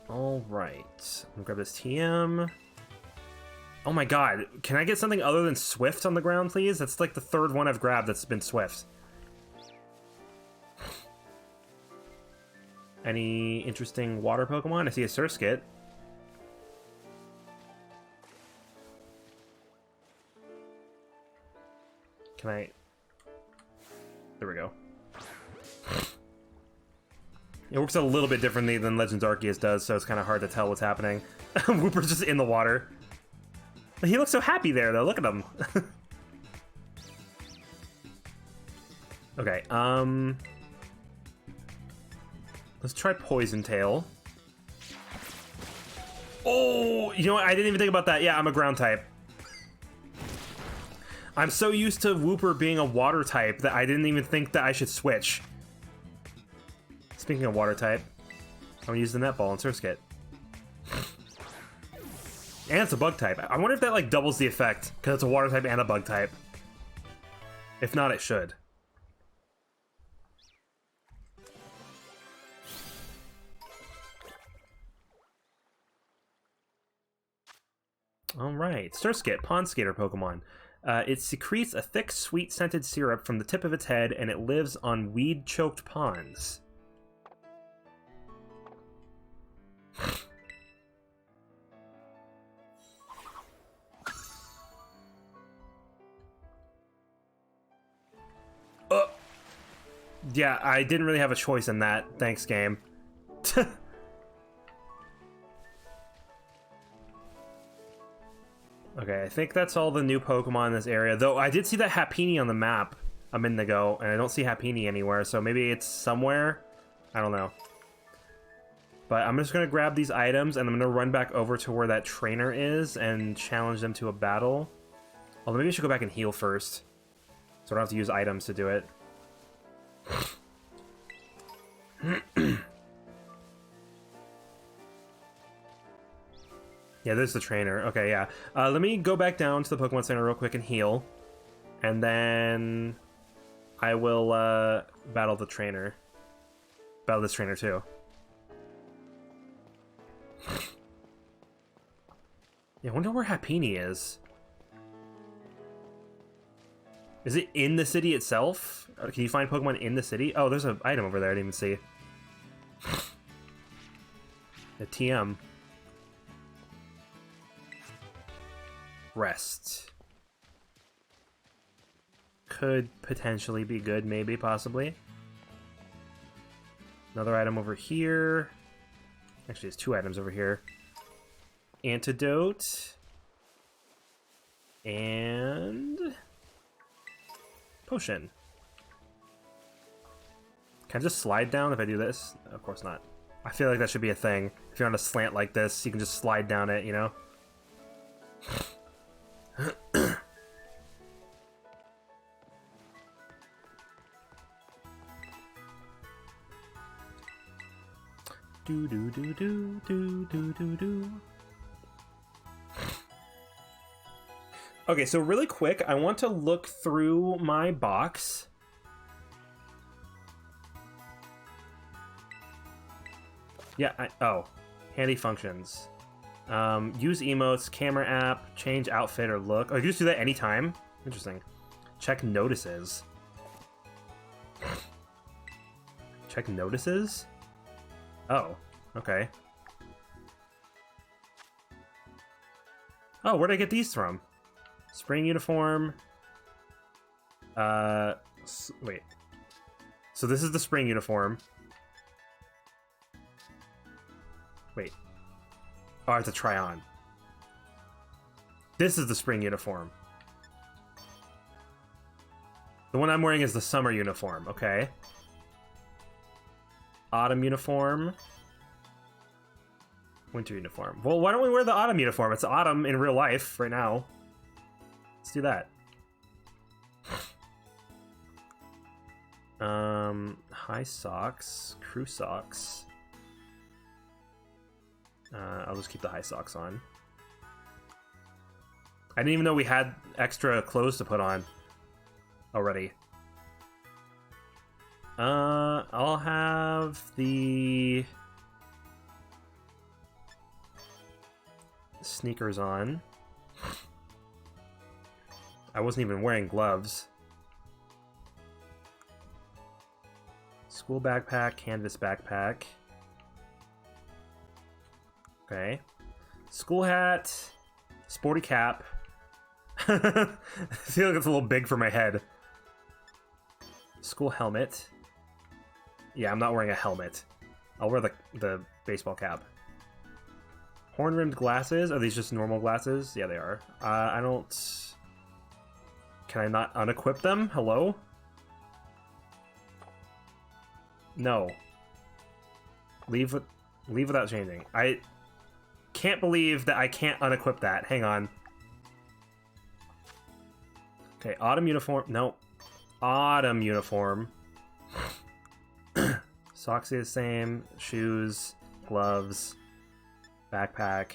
Alright. I'm gonna grab this TM. Oh my god. Can I get something other than Swift on the ground, please? That's like the third one I've grabbed that's been Swift. Any interesting water Pokemon? I see a Surskit. Can I... There we go. It works a little bit differently than Legends Arceus does, so it's kind of hard to tell what's happening. Wooper's just in the water. He looks so happy there, though. Look at him. Okay, let's try Poison Tail. Oh, you know what? I didn't even think about that. Yeah, I'm a ground type. I'm so used to Wooper being a water type that I didn't even think that I should switch. Speaking of water type, I'm gonna use the Netball and Surskit. And it's a bug type. I wonder if that like doubles the effect, because it's a water type and a bug type. If not, it should. Alright, Surskit, Pond Skater Pokemon. It secretes a thick, sweet, scented syrup from the tip of its head, and it lives on weed-choked ponds. Yeah, I didn't really have a choice in that. Thanks, game. Okay, I think that's all the new Pokemon in this area. Though I did see that Happiny on the map a minute ago, and I don't see Happiny anywhere, so maybe it's somewhere? I don't know. But I'm just going to grab these items, and I'm going to run back over to where that trainer is and challenge them to a battle. Although maybe I should go back and heal first, so I don't have to use items to do it. Yeah, there's the trainer. Okay, yeah. Let me go back down to the Pokemon Center real quick and heal. And then I will battle the trainer. Battle this trainer too. Yeah, I wonder where Happiny is. Is it in the city itself? Can you find Pokemon in the city? Oh, there's an item over there I didn't even see. A TM. Rest. Could potentially be good, maybe, possibly. Another item over here. Actually, there's two items over here. Antidote. And... Potion. Can I just slide down if I do this? Of course not. I feel like that should be a thing. If you're on a slant like this, you can just slide down it, you know? Do do do do do do do do. Okay, so really quick, I want to look through my box. Yeah, oh. Handy functions. Use emotes, camera app, change outfit or look. Oh, you can just do that anytime? Interesting. Check notices. Check notices? Oh, okay. Oh, where'd I get these from? Spring uniform. Wait. So this is the spring uniform. Wait. Oh, I have to try on. This is the spring uniform. The one I'm wearing is the summer uniform, okay. Autumn uniform. Winter uniform. Well, why don't we wear the autumn uniform? It's autumn in real life right now. Let's do that. High socks. Crew socks. I'll just keep the high socks on. I didn't even know we had extra clothes to put on already. I'll have the sneakers on. I wasn't even wearing gloves. School backpack, canvas backpack. Okay. School hat, sporty cap. I feel like it's a little big for my head. School helmet. Yeah, I'm not wearing a helmet. I'll wear the baseball cap. Horn-rimmed glasses. Are these just normal glasses? Yeah, they are. I don't... Can I not unequip them? Hello? No. Leave without changing. I can't believe that I can't unequip that. Hang on. Okay, autumn uniform. No. Autumn uniform. Socks are the same. Shoes. Gloves. Backpack.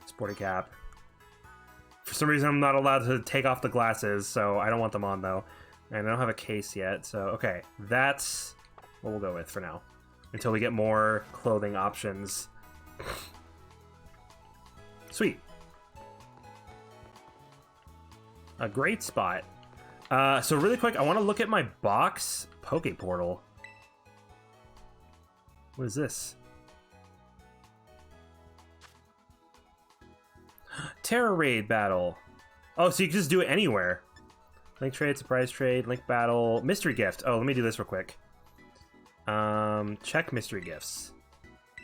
Sporty cap. For some reason, I'm not allowed to take off the glasses, so I don't want them on, though. And I don't have a case yet, so... Okay, that's what we'll go with for now. Until we get more clothing options. Sweet. A great spot. So really quick, I want to look at my box Poke Portal. What is this? Terror Raid Battle. Oh, so you can just do it anywhere. Link trade, surprise trade, link battle, mystery gift. Oh, let me do this real quick. Check mystery gifts.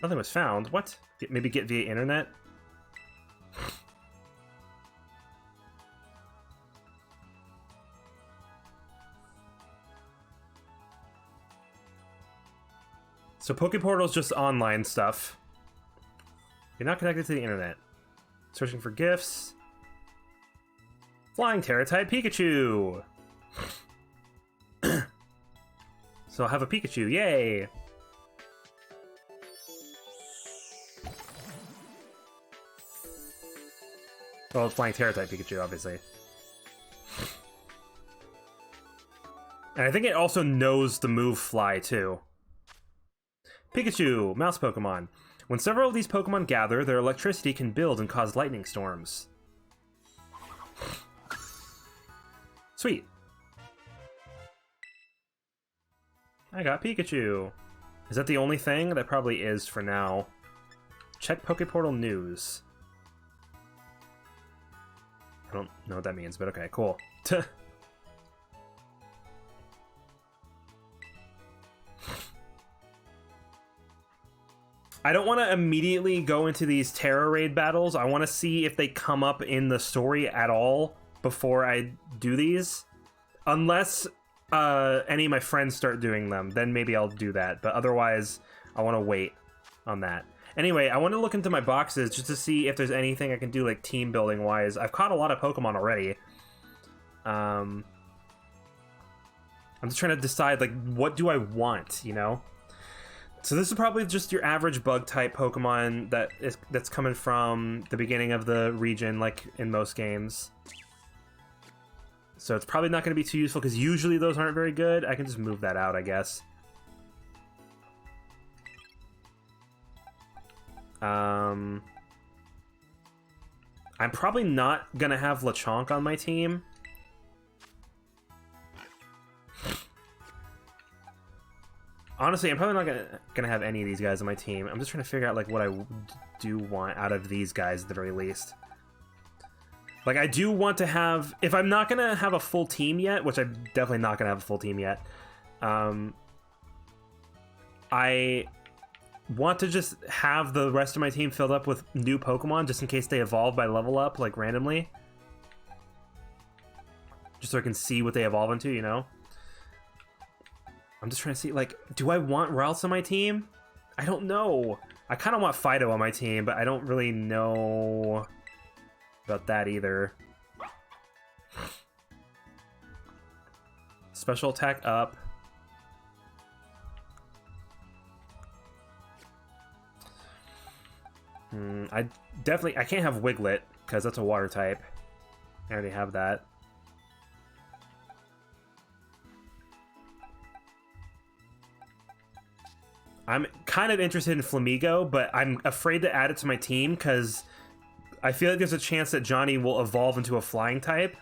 Nothing was found. What? Maybe get via internet? So Poke Portal is just online stuff. You're not connected to the internet. Searching for gifts. Flying Terra-type Pikachu! So I'll have a Pikachu, yay! Well, it's Flying Terra-type Pikachu, obviously. And I think it also knows the move Fly, too. Pikachu, mouse Pokemon. When several of these Pokemon gather, their electricity can build and cause lightning storms. Sweet. I got Pikachu. Is that the only thing? That probably is for now. Check Pokeportal news. I don't know what that means, but okay, cool. I don't want to immediately go into these Terra Raid battles. I want to see if they come up in the story at all before I do these. Unless any of my friends start doing them, then maybe I'll do that. But otherwise, I want to wait on that. Anyway, I want to look into my boxes just to see if there's anything I can do, like, team building wise. I've caught a lot of Pokemon already. I'm just trying to decide, like, what do I want, you know? So this is probably just your average bug-type Pokemon that's coming from the beginning of the region, like in most games. So it's probably not going to be too useful, because usually those aren't very good. I can just move that out, I guess. I'm probably not gonna have Lechonk on my team. Honestly, I'm probably not gonna have any of these guys on my team. I'm just trying to figure out like what I do want out of these guys at the very least. Like, I do want to have... If I'm not gonna have a full team yet, which I'm definitely not gonna have a full team yet, I want to just have the rest of my team filled up with new Pokemon, just in case they evolve by level up, like, randomly. Just so I can see what they evolve into, you know? I'm just trying to see, like, do I want Ralts on my team? I don't know. I kind of want Fido on my team, but I don't really know about that either. Special attack up. I can't have Wiglet because that's a water type. I already have that. I'm kind of interested in Flamigo, but I'm afraid to add it to my team because I feel like there's a chance that Johnny will evolve into a flying type.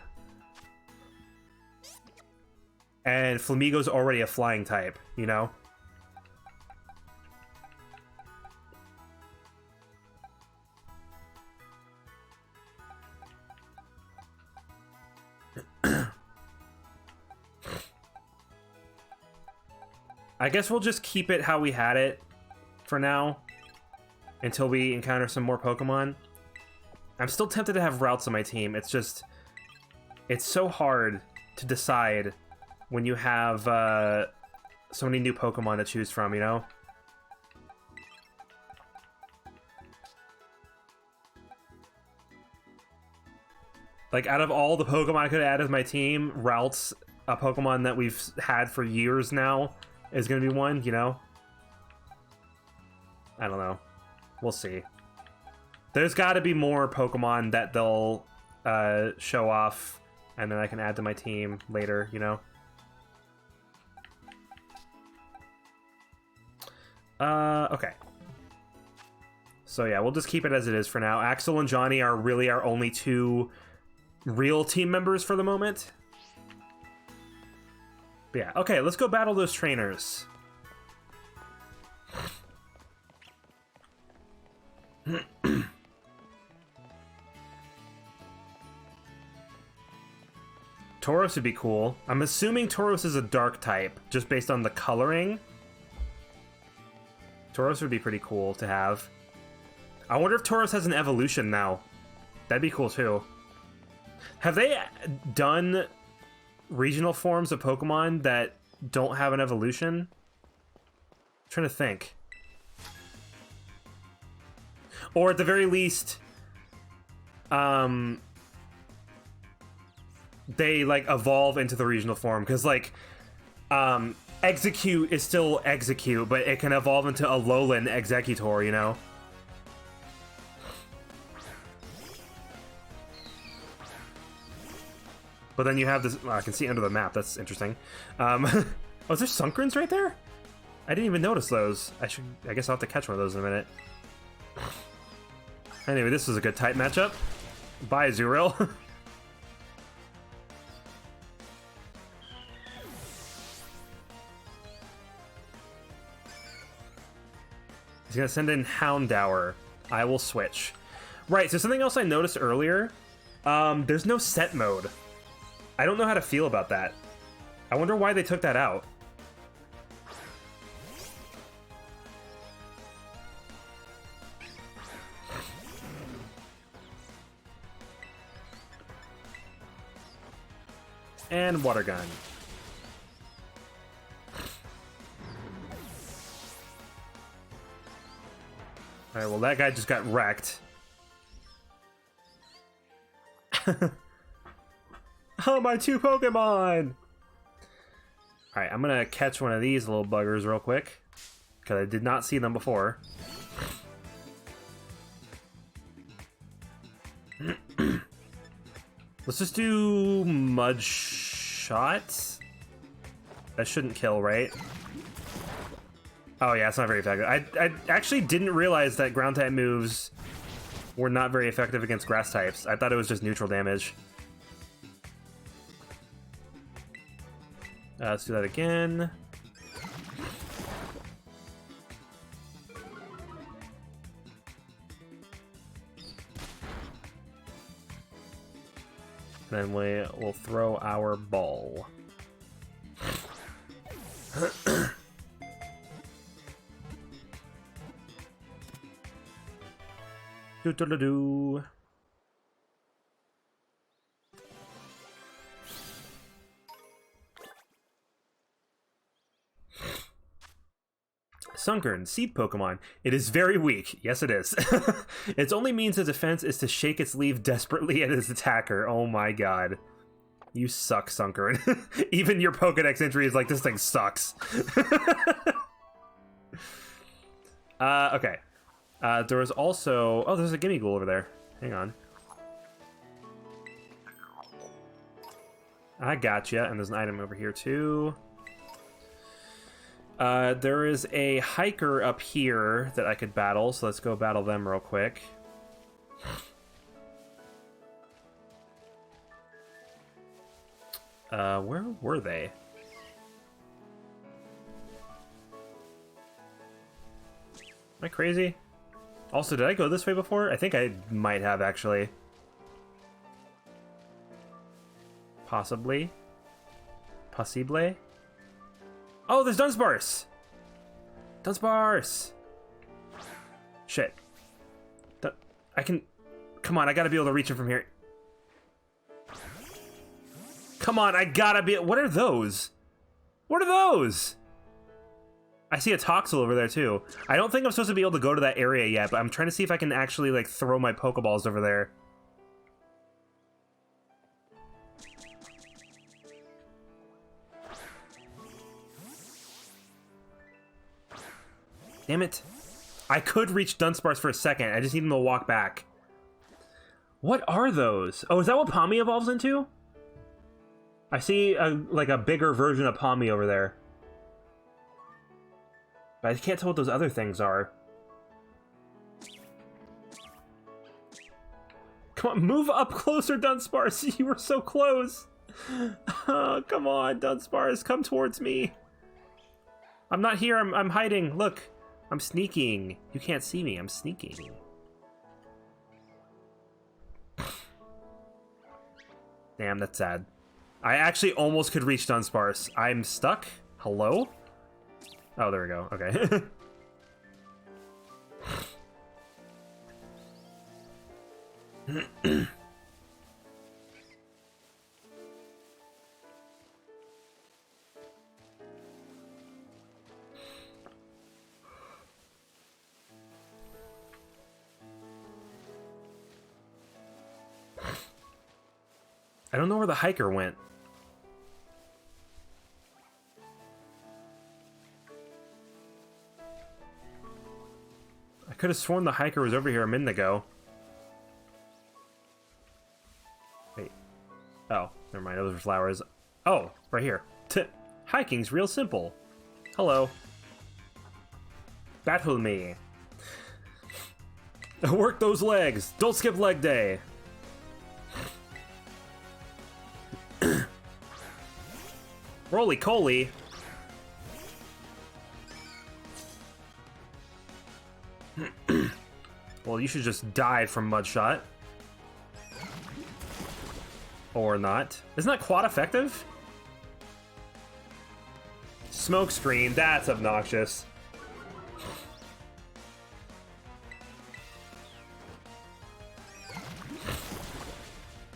And Flamigo's already a flying type, you know? I guess we'll just keep it how we had it for now until we encounter some more Pokemon. I'm still tempted to have Ralts on my team. It's just... It's so hard to decide when you have so many new Pokemon to choose from, you know? Like, out of all the Pokemon I could add as my team, Ralts, a Pokemon that we've had for years now, is going to be one, you know? I don't know. We'll see. There's got to be more Pokemon that they'll show off, and then I can add to my team later, you know? Okay. So yeah, we'll just keep it as it is for now. Axel and Johnny are really our only two real team members for the moment. But yeah, okay, let's go battle those trainers. Tauros would be cool. I'm assuming Tauros is a dark type, just based on the coloring. Tauros would be pretty cool to have. I wonder if Tauros has an evolution now. That'd be cool too. Have they done regional forms of Pokemon that don't have an evolution? I'm trying to think. Or at the very least, they like evolve into the regional form, because like Execute is still Execute, but it can evolve into a Alolan Executor, you know? But then you have this... I can see under the map. That's interesting. Oh, is there Sunkrins right there? I didn't even notice those. I guess I'll have to catch one of those in a minute. Anyway, this is a good type matchup. Bye, Azurill. He's gonna send in Houndour. I will switch. Right, so something else I noticed earlier. There's no set mode. I don't know how to feel about that. I wonder why they took that out. And Water Gun. Alright, well that guy just got wrecked. Oh, my two Pokemon! Alright, I'm gonna catch one of these little buggers real quick, because I did not see them before. Let's just do Mud Shot. That shouldn't kill, right? Oh yeah, it's not very effective. I actually didn't realize that ground type moves were not very effective against grass types. I thought it was just neutral damage. Let's do that again. Then we'll throw our ball. Do-do-do-do. Sunkern, seed Pokemon. It is very weak. Yes, it is. Its only means of defense is to shake its leaf desperately at its attacker. Oh my god. You suck, Sunkern. Even your Pokedex entry is like, this thing sucks. Okay. There was also... Oh, there's a Gimme Ghoul over there. Hang on. I gotcha. And there's an item over here, too. There is a hiker up here that I could battle, so let's go battle them real quick. Where were they? Am I crazy? Also, did I go this way before? I think I might have, actually. Possibly. Possible? Oh, there's Dunsparce! Dunsparce! Shit. I can... Come on, I gotta be able to reach him from here. Come on, I gotta be... What are those? What are those? I see a Toxel over there, too. I don't think I'm supposed to be able to go to that area yet, but I'm trying to see if I can actually, like, throw my Pokeballs over there. Damn it. I could reach Dunsparce for a second. I just need him to walk back. What are those? Oh, is that what Palmy evolves into? I see, like, a bigger version of Palmy over there. But I can't tell what those other things are. Come on, move up closer, Dunsparce. You were so close. Oh, come on, Dunsparce. Come towards me. I'm not here. I'm hiding. Look. I'm sneaking. You can't see me. I'm sneaking. Damn, that's sad. I actually almost could reach Dunsparce. I'm stuck? Hello? Oh, there we go. Okay. I don't know where the hiker went. I could have sworn the hiker was over here a minute ago. Wait. Oh, never mind. Those are flowers. Oh, right here. Hiking's real simple. Hello. Battle me. Work those legs. Don't skip leg day. Roly Coly. Well, you should just die from Mudshot. Or not. Isn't that quad effective? Smoke screen, that's obnoxious.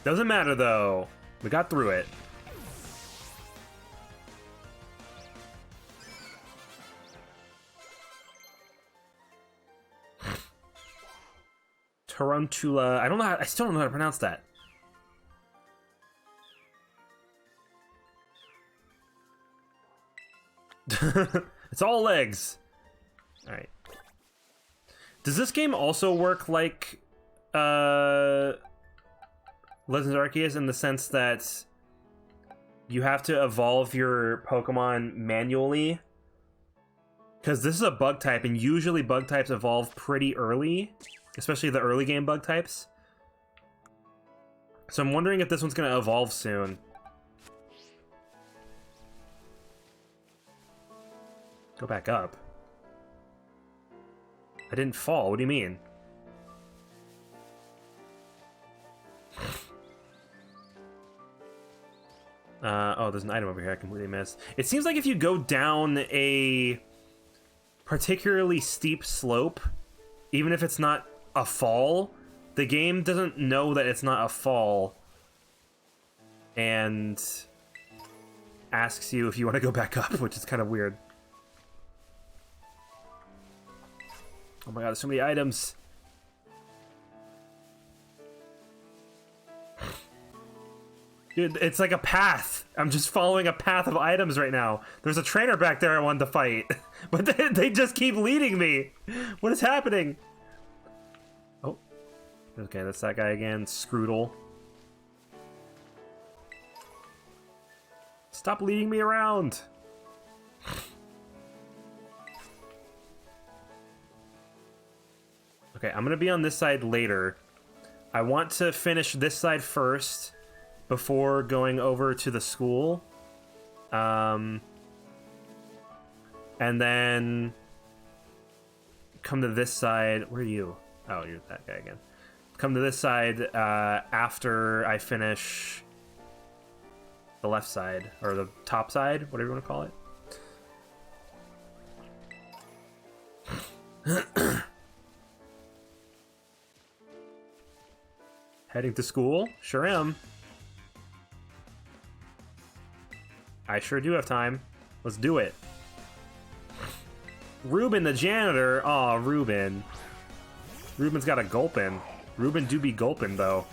Doesn't matter though. We got through it. Tarantula. I don't know how, I still don't know how to pronounce that. It's all legs. Alright. Does this game also work like Legends of Arceus in the sense that you have to evolve your Pokemon manually? Because this is a bug type, and usually bug types evolve pretty early, especially the early game bug types. So I'm wondering if this one's going to evolve soon. Go back up. I didn't fall. What do you mean? Oh, there's an item over here I completely missed. It seems like if you go down a particularly steep slope, even if it's not a fall, the game doesn't know that it's not a fall and asks you if you want to go back up, which is kind of weird. Oh my god, there's so many items. Dude, it's like a path. I'm just following a path of items right now. There's a trainer back there I wanted to fight, but they just keep leading me. What is happening? Oh, okay, that's that guy again, Scroodle. Stop leading me around. Okay, I'm gonna be on this side later. I want to finish this side first before going over to the school. And then come to this side. Where are you? Oh, you're that guy again. Come to this side after I finish the left side, or the top side, whatever you want to call it. Heading to school? Sure am. I sure do have time. Let's do it. Ruben the janitor. Aw, Ruben. Ruben's got a gulpin. Ruben do be gulpin, though.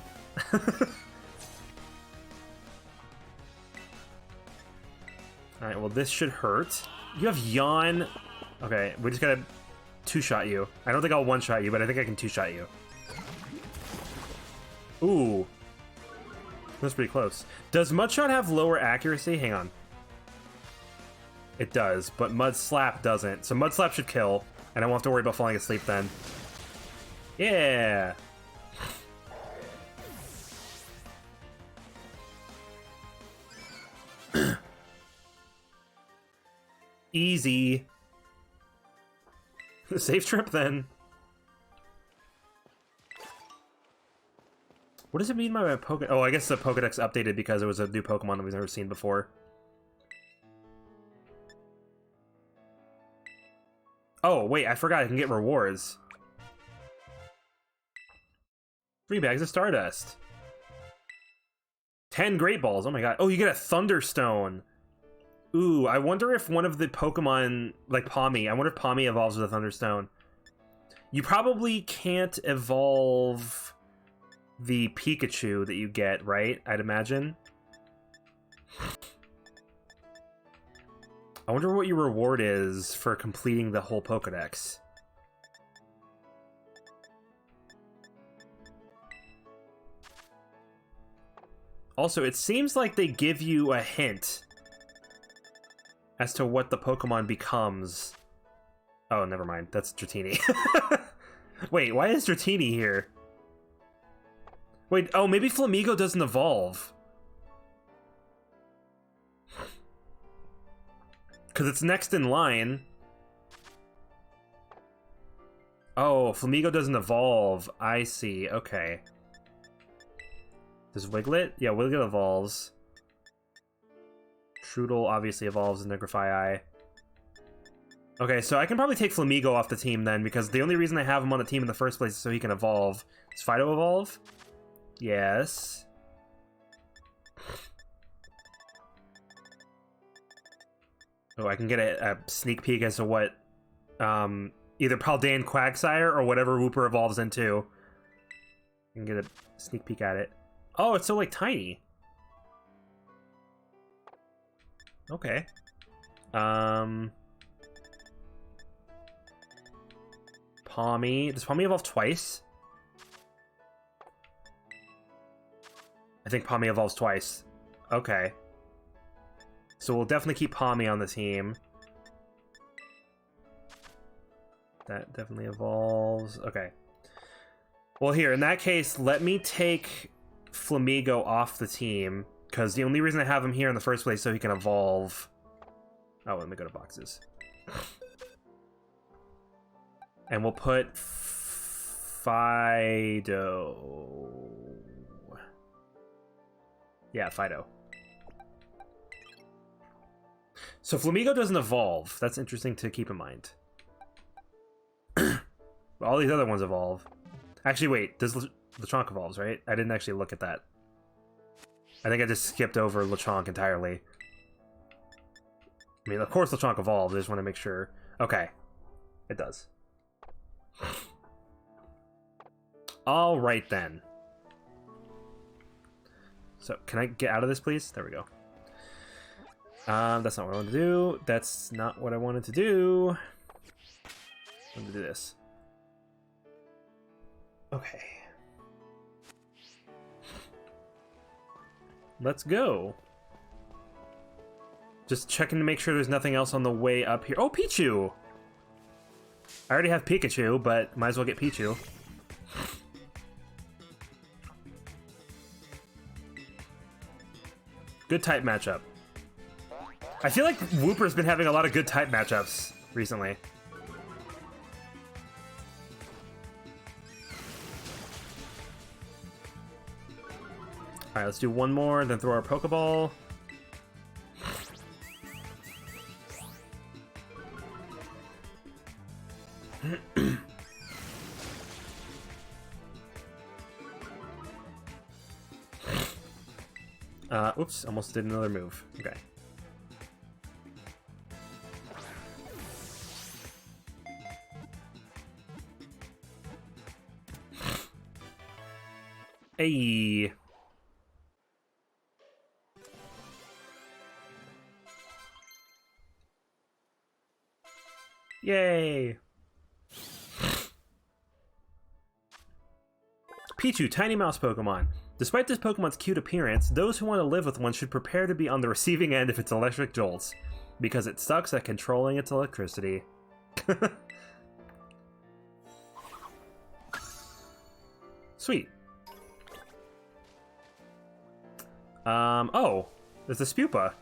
Alright, well, this should hurt. You have yawn. Okay, we just gotta two-shot you. I don't think I'll one-shot you, but I think I can two-shot you. Ooh. That's pretty close. Does Mudshot have lower accuracy? Hang on. It does, but Mud Slap doesn't. So Mud Slap should kill, and I won't have to worry about falling asleep then. Yeah! Easy. Safe trip then. What does it mean by my Pokédex? Oh, I guess the Pokédex updated because it was a new Pokemon that we've never seen before. Oh, wait, I forgot I can get rewards. 3 bags of Stardust. 10 Great Balls, oh my god. Oh, you get a Thunderstone. Ooh, I wonder if one of the Pokemon, like Pawmi, I wonder if Pawmi evolves with a Thunderstone. You probably can't evolve the Pikachu that you get, right? I'd imagine. I wonder what your reward is for completing the whole Pokédex. Also, it seems like they give you a hint as to what the Pokemon becomes. Oh, never mind. That's Dratini. Wait, why is Dratini here? Wait, oh, maybe Flamigo doesn't evolve. Because it's next in line. Oh, Flamigo doesn't evolve. I see, okay. Does Wiglet? Yeah, Wiglet evolves. Trudel obviously evolves in the Grafaiai. Okay, so I can probably take Flamigo off the team then, because the only reason I have him on the team in the first place is so he can evolve. Does Fido evolve? Yes. Oh, I can get a sneak peek as to what either Paldean Quagsire or whatever Wooper evolves into. I can get a sneak peek at it. Oh, it's so, like, tiny. Okay. Pawmi. Does Pawmi evolve twice? I think Pawmi evolves twice. Okay. So we'll definitely keep Pawmi on the team. That definitely evolves. Okay. Well, here, in that case, let me take Flamigo off the team, because the only reason I have him here in the first place is so he can evolve. Oh, let me go to boxes. And we'll put Fido. Yeah, Fido. So Flamigo doesn't evolve. That's interesting to keep in mind. All these other ones evolve. Actually, wait. Does Lechonk evolves, right? I didn't actually look at that. I think I just skipped over Lechonk entirely. I mean, of course Lechonk evolves. I just want to make sure. Okay. It does. All right, then. So, can I get out of this, please? There we go. That's not what I wanted to do. That's not what I wanted to do. I wanted to do this. Okay. Let's go. Just checking to make sure there's nothing else on the way up here. Oh, Pichu! I already have Pikachu, but might as well get Pichu. Good type matchup. I feel like Wooper's been having a lot of good type matchups recently. Alright, let's do one more, then throw our Pokeball. Oops, almost did another move. Okay. Hey. Yay. Pichu, tiny mouse Pokemon. Despite this Pokemon's cute appearance, those who want to live with one should prepare to be on the receiving end of its electric jolts, because it sucks at controlling its electricity. Sweet. Oh, there's a Spupa.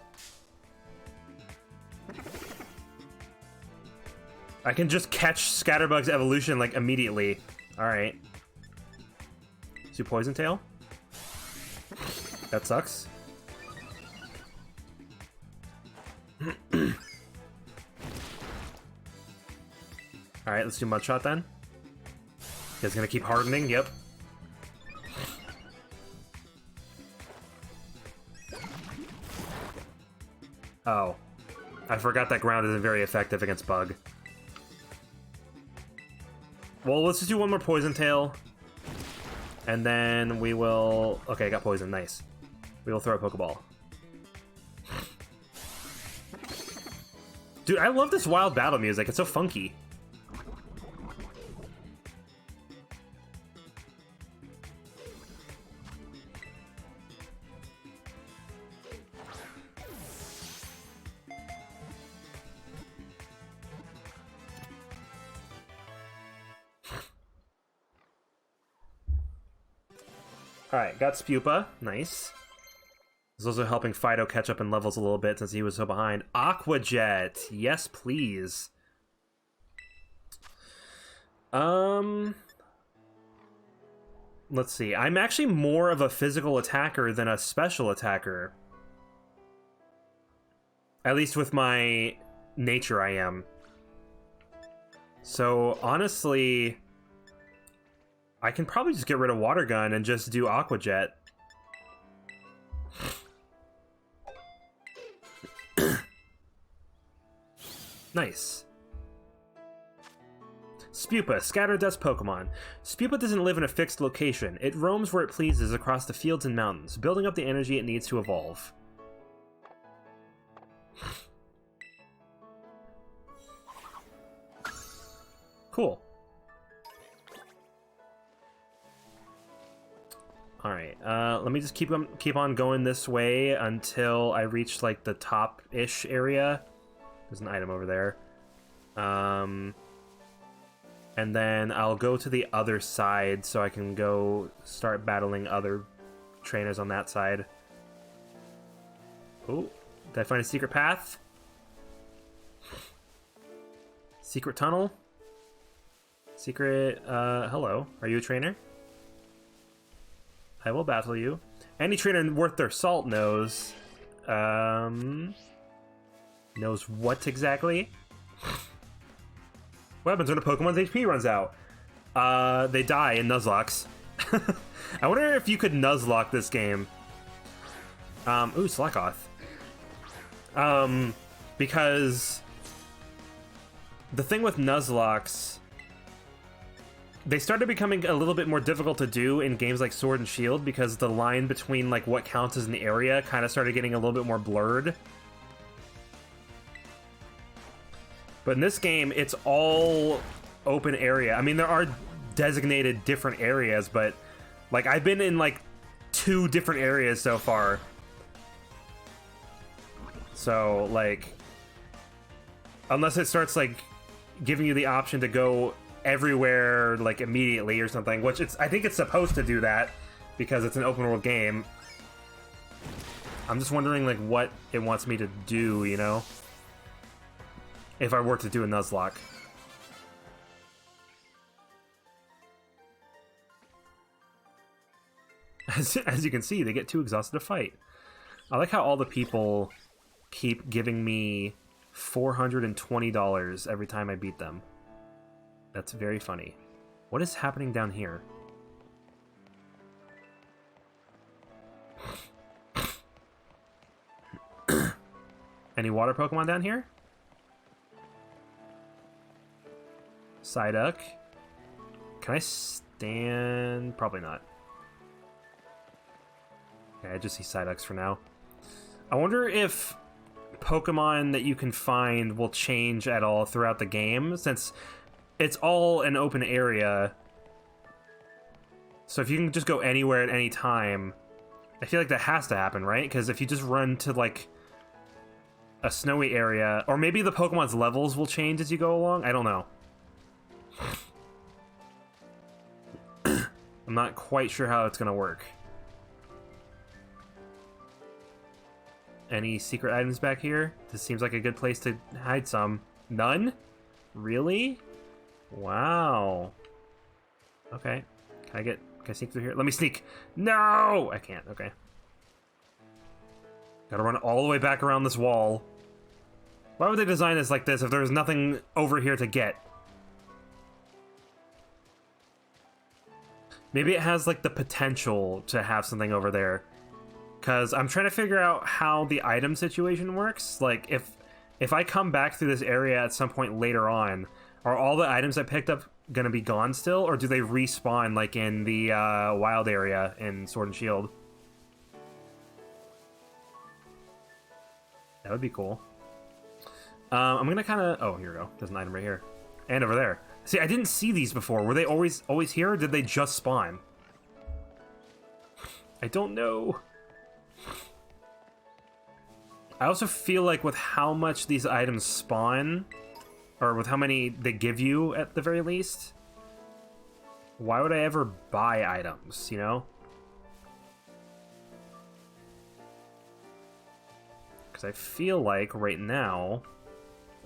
I can just catch Scatterbug's evolution, like, immediately. Alright. Let's do Poison Tail. That sucks. Alright, let's do Mudshot then. It's gonna keep hardening, yep. Oh. I forgot that ground isn't very effective against Bug. Well, let's just do one more Poison Tail. And then we will... Okay, I got poison, nice. We will throw a Pokeball. Dude, I love this wild battle music. It's so funky. Alright, got Spupa. Nice. This is also helping Fido catch up in levels a little bit since he was so behind. Aqua Jet! Yes, please. Let's see. I'm actually more of a physical attacker than a special attacker. At least with my nature, I am. So, honestly... I can probably just get rid of Water Gun and just do Aqua Jet. Nice. Spupa, Scatter Dust Pokemon. Spupa doesn't live in a fixed location. It roams where it pleases across the fields and mountains, building up the energy it needs to evolve. Cool. Alright, let me just keep on going this way until I reach, like, the top-ish area. There's an item over there. And then I'll go to the other side so I can go start battling other trainers on that side. Oh, did I find a secret path? Secret tunnel? Secret, hello. Are you a trainer? I will battle you. Any trainer worth their salt knows. Knows what exactly? What happens when a Pokemon's HP runs out? They die in Nuzlocks. I wonder if you could Nuzlock this game. Ooh, Slackoth. Because the thing with Nuzlocks, they started becoming a little bit more difficult to do in games like Sword and Shield because the line between like what counts as an area kind of started getting a little bit more blurred. But in this game, it's all open area. I mean, there are designated different areas, but like I've been in like 2 different areas so far. So like, unless it starts like giving you the option to go everywhere like immediately or something, which I think it's supposed to do that because it's an open world game. I'm just wondering like what it wants me to do, you know? If I were to do a Nuzlocke. As you can see, they get too exhausted to fight. I like how all the people keep giving me $420 every time I beat them. That's very funny. What is happening down here? Any water Pokemon down here? Psyduck. Can I stand? Probably not. Okay, I just see Psyducks for now. I wonder if Pokemon that you can find will change at all throughout the game, since it's all an open area. So if you can just go anywhere at any time, I feel like that has to happen, right? Because if you just run to, like, a snowy area, or maybe the Pokemon's levels will change as you go along? I don't know. I'm not quite sure how it's gonna work. Any secret items back here? This seems like a good place to hide some. None? Really? Wow. Okay. Can I sneak through here? Let me sneak! No! I can't, okay. Gotta run all the way back around this wall. Why would they design this like this if there's nothing over here to get? Maybe it has, like, the potential to have something over there. Because I'm trying to figure out how the item situation works. Like, if I come back through this area at some point later on, are all the items I picked up going to be gone still? Or do they respawn, like, in the wild area in Sword and Shield? That would be cool. I'm going to kind of... Oh, here we go. There's an item right here. And over there. See, I didn't see these before. Were they always here, or did they just spawn? I don't know. I also feel like with how much these items spawn, or with how many they give you at the very least, why would I ever buy items, you know? Because I feel like right now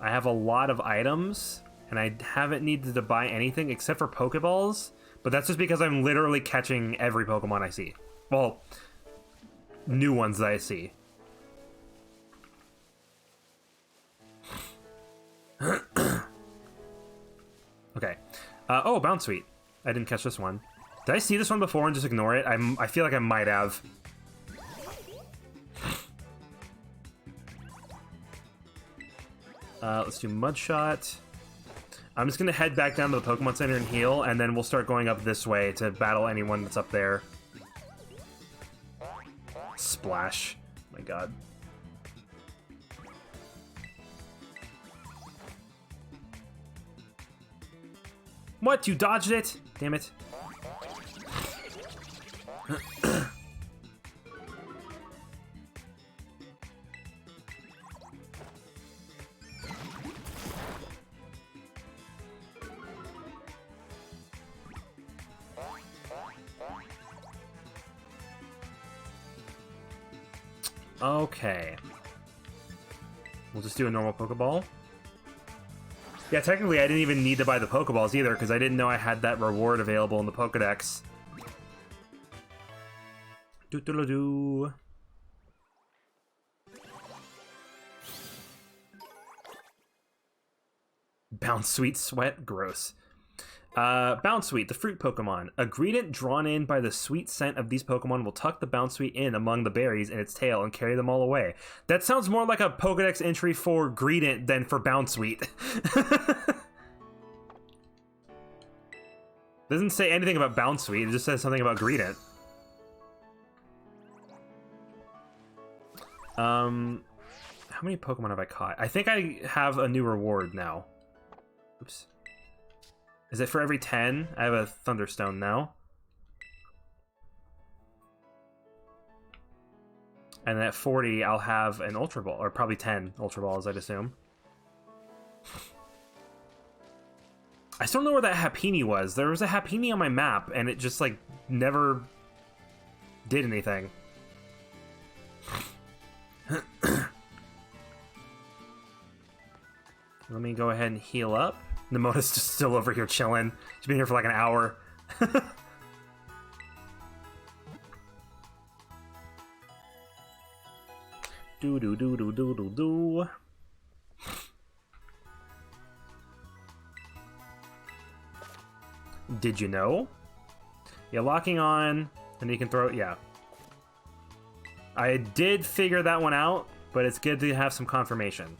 I have a lot of items and I haven't needed to buy anything except for Pokeballs, but that's just because I'm literally catching every Pokemon I see. Well, new ones that I see. Okay. Oh, Bounce Sweet. I didn't catch this one. Did I see this one before and just ignore it? I feel like I might have. Let's do Mud Shot. I'm just going to head back down to the Pokemon Center and heal, and then we'll start going up this way to battle anyone that's up there. Splash. Oh my god. What? You dodged it? Damn it. Okay. We'll just do a normal Pokeball. Yeah, technically I didn't even need to buy the Pokeballs either, because I didn't know I had that reward available in the Pokedex. Do-do-do-do. Bounce Sweet Sweat? Gross. Bounce Sweet, the fruit Pokemon. A Greedent drawn in by the sweet scent of these Pokemon will tuck the Bounce Sweet in among the berries in its tail and carry them all away. That sounds more like a Pokedex entry for Greedent than for Bounce Sweet. Doesn't say anything about Bounce Sweet, it just says something about Greedent. How many Pokemon have I caught? I think I have a new reward now. Oops. Is it for every 10? I have a Thunderstone now. And at 40, I'll have an Ultra Ball, or probably 10 Ultra Balls, I'd assume. I still don't know where that Happiny was. There was a Happiny on my map, and it just, like, never did anything. Let me go ahead and heal up. Nemota's just still over here chilling. She's been here for like an hour. Do do do do do do do. Did you know? Yeah, locking on, and you can throw it. Yeah. I did figure that one out, but it's good to have some confirmation.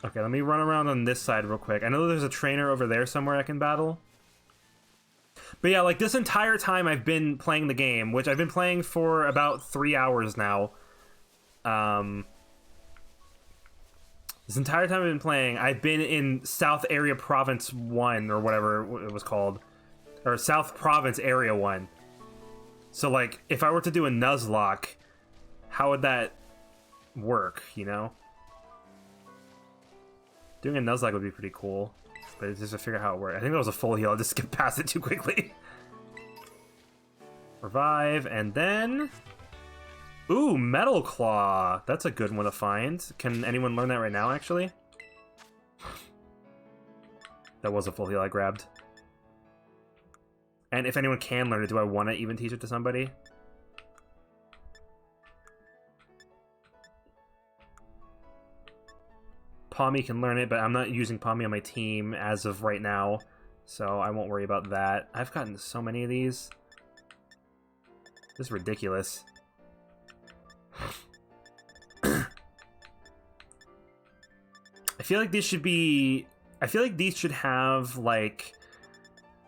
Okay, let me run around on this side real quick. I know there's a trainer over there somewhere I can battle. But yeah, like this entire time I've been playing the game, which I've been playing for about 3 hours now. This entire time I've been playing, I've been in South Area Province 1, or whatever it was called. Or South Province Area 1. So like, if I were to do a Nuzlocke, how would that work, you know? Doing a Nuzlocke would be pretty cool, but it's just to figure out how it works. I think that was a full heal. I just skipped past it too quickly. Revive, and then... Ooh, Metal Claw! That's a good one to find. Can anyone learn that right now, actually? That was a full heal I grabbed. And if anyone can learn it, do I want to even teach it to somebody? Palmy can learn it, but I'm not using Palmy on my team as of right now, so I won't worry about that. I've gotten so many of these. This is ridiculous. I feel like these should be... I feel like these should have, like...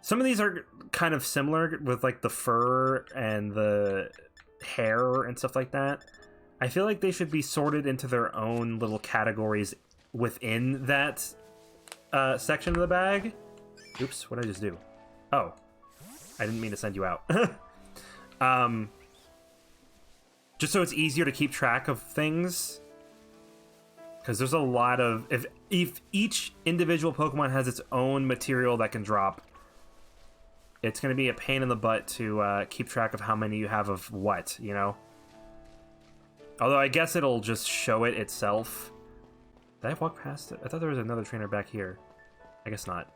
Some of these are kind of similar with, like, the fur and the hair and stuff like that. I feel like they should be sorted into their own little categories within that section of the bag. Oops, what did I just do? Oh, I didn't mean to send you out. Just so it's easier to keep track of things, because there's a lot of... If each individual Pokemon has its own material that can drop, it's going to be a pain in the butt to keep track of how many you have of what, you know? Although I guess it'll just show it itself. Did I walk past it? I thought there was another trainer back here. I guess not.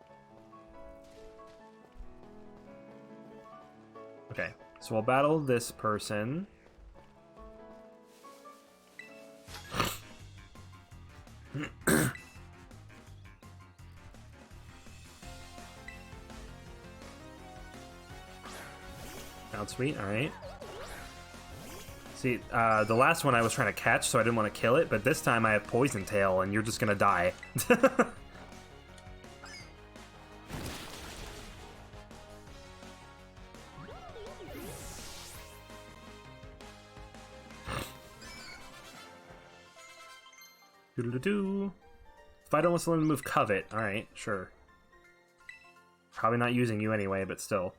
Okay, so we'll battle this person. Sounds sweet, alright. See, the last one I was trying to catch, so I didn't want to kill it, but this time I have Poison Tail, and you're just gonna die. Doodle-doo. Fido wants to learn the move Covet. Alright, sure. Probably not using you anyway, but still.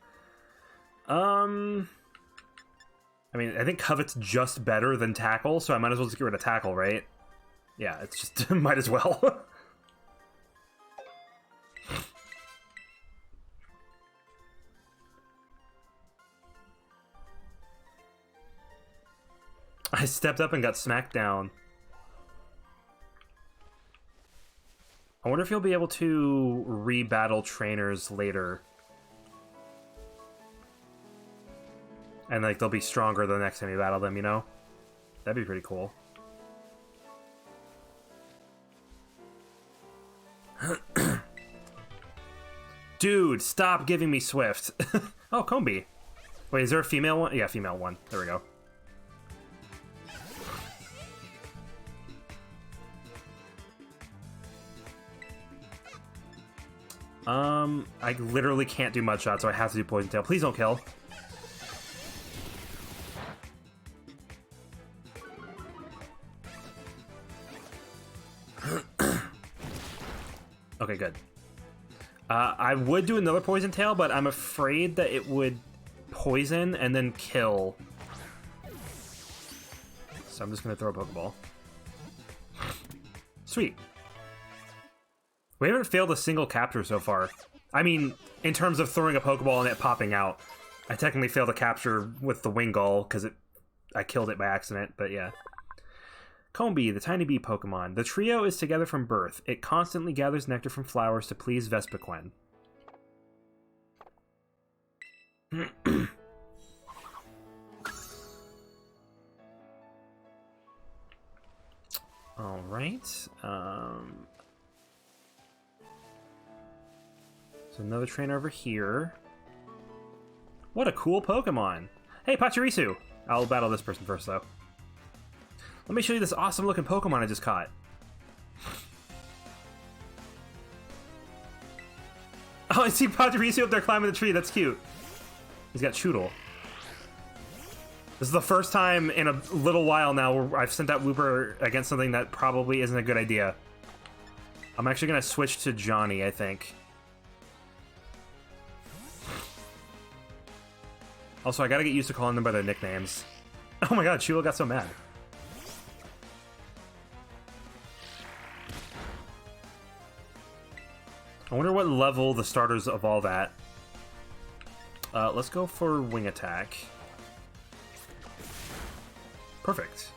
I mean, I think Covet's just better than Tackle, so I might as well just get rid of Tackle, right? Yeah, it's just... might as well. I stepped up and got smacked down. I wonder if you'll be able to re-battle trainers later. And, like, they'll be stronger the next time you battle them, you know? That'd be pretty cool. Dude, stop giving me Swift. Oh, Combi. Wait, is there a female one? Yeah, female one. There we go. I literally can't do Mud Shot, so I have to do Poison Tail. Please don't kill. Okay, good. I would do another Poison Tail, but I'm afraid that it would poison and then kill. So I'm just going to throw a Pokeball. Sweet. We haven't failed a single capture so far. I mean, in terms of throwing a Pokeball and it popping out. I technically failed a capture with the Wingull because I killed it by accident, but yeah. Combi, the tiny bee Pokemon. The trio is together from birth. It constantly gathers nectar from flowers to please Vespiquen. Alright. So another trainer over here. What a cool Pokemon. Hey, Pachirisu! I'll battle this person first, though. Let me show you this awesome looking Pokemon I just caught. Oh, I see Pachirisu up there climbing the tree. That's cute. He's got Choodle. This is the first time in a little while now where I've sent out Wooper against something that probably isn't a good idea. I'm actually going to switch to Johnny, I think. Also, I gotta get used to calling them by their nicknames. Oh my god, Choodle got so mad. I wonder what level the starters evolve at. Let's go for Wing Attack. Perfect.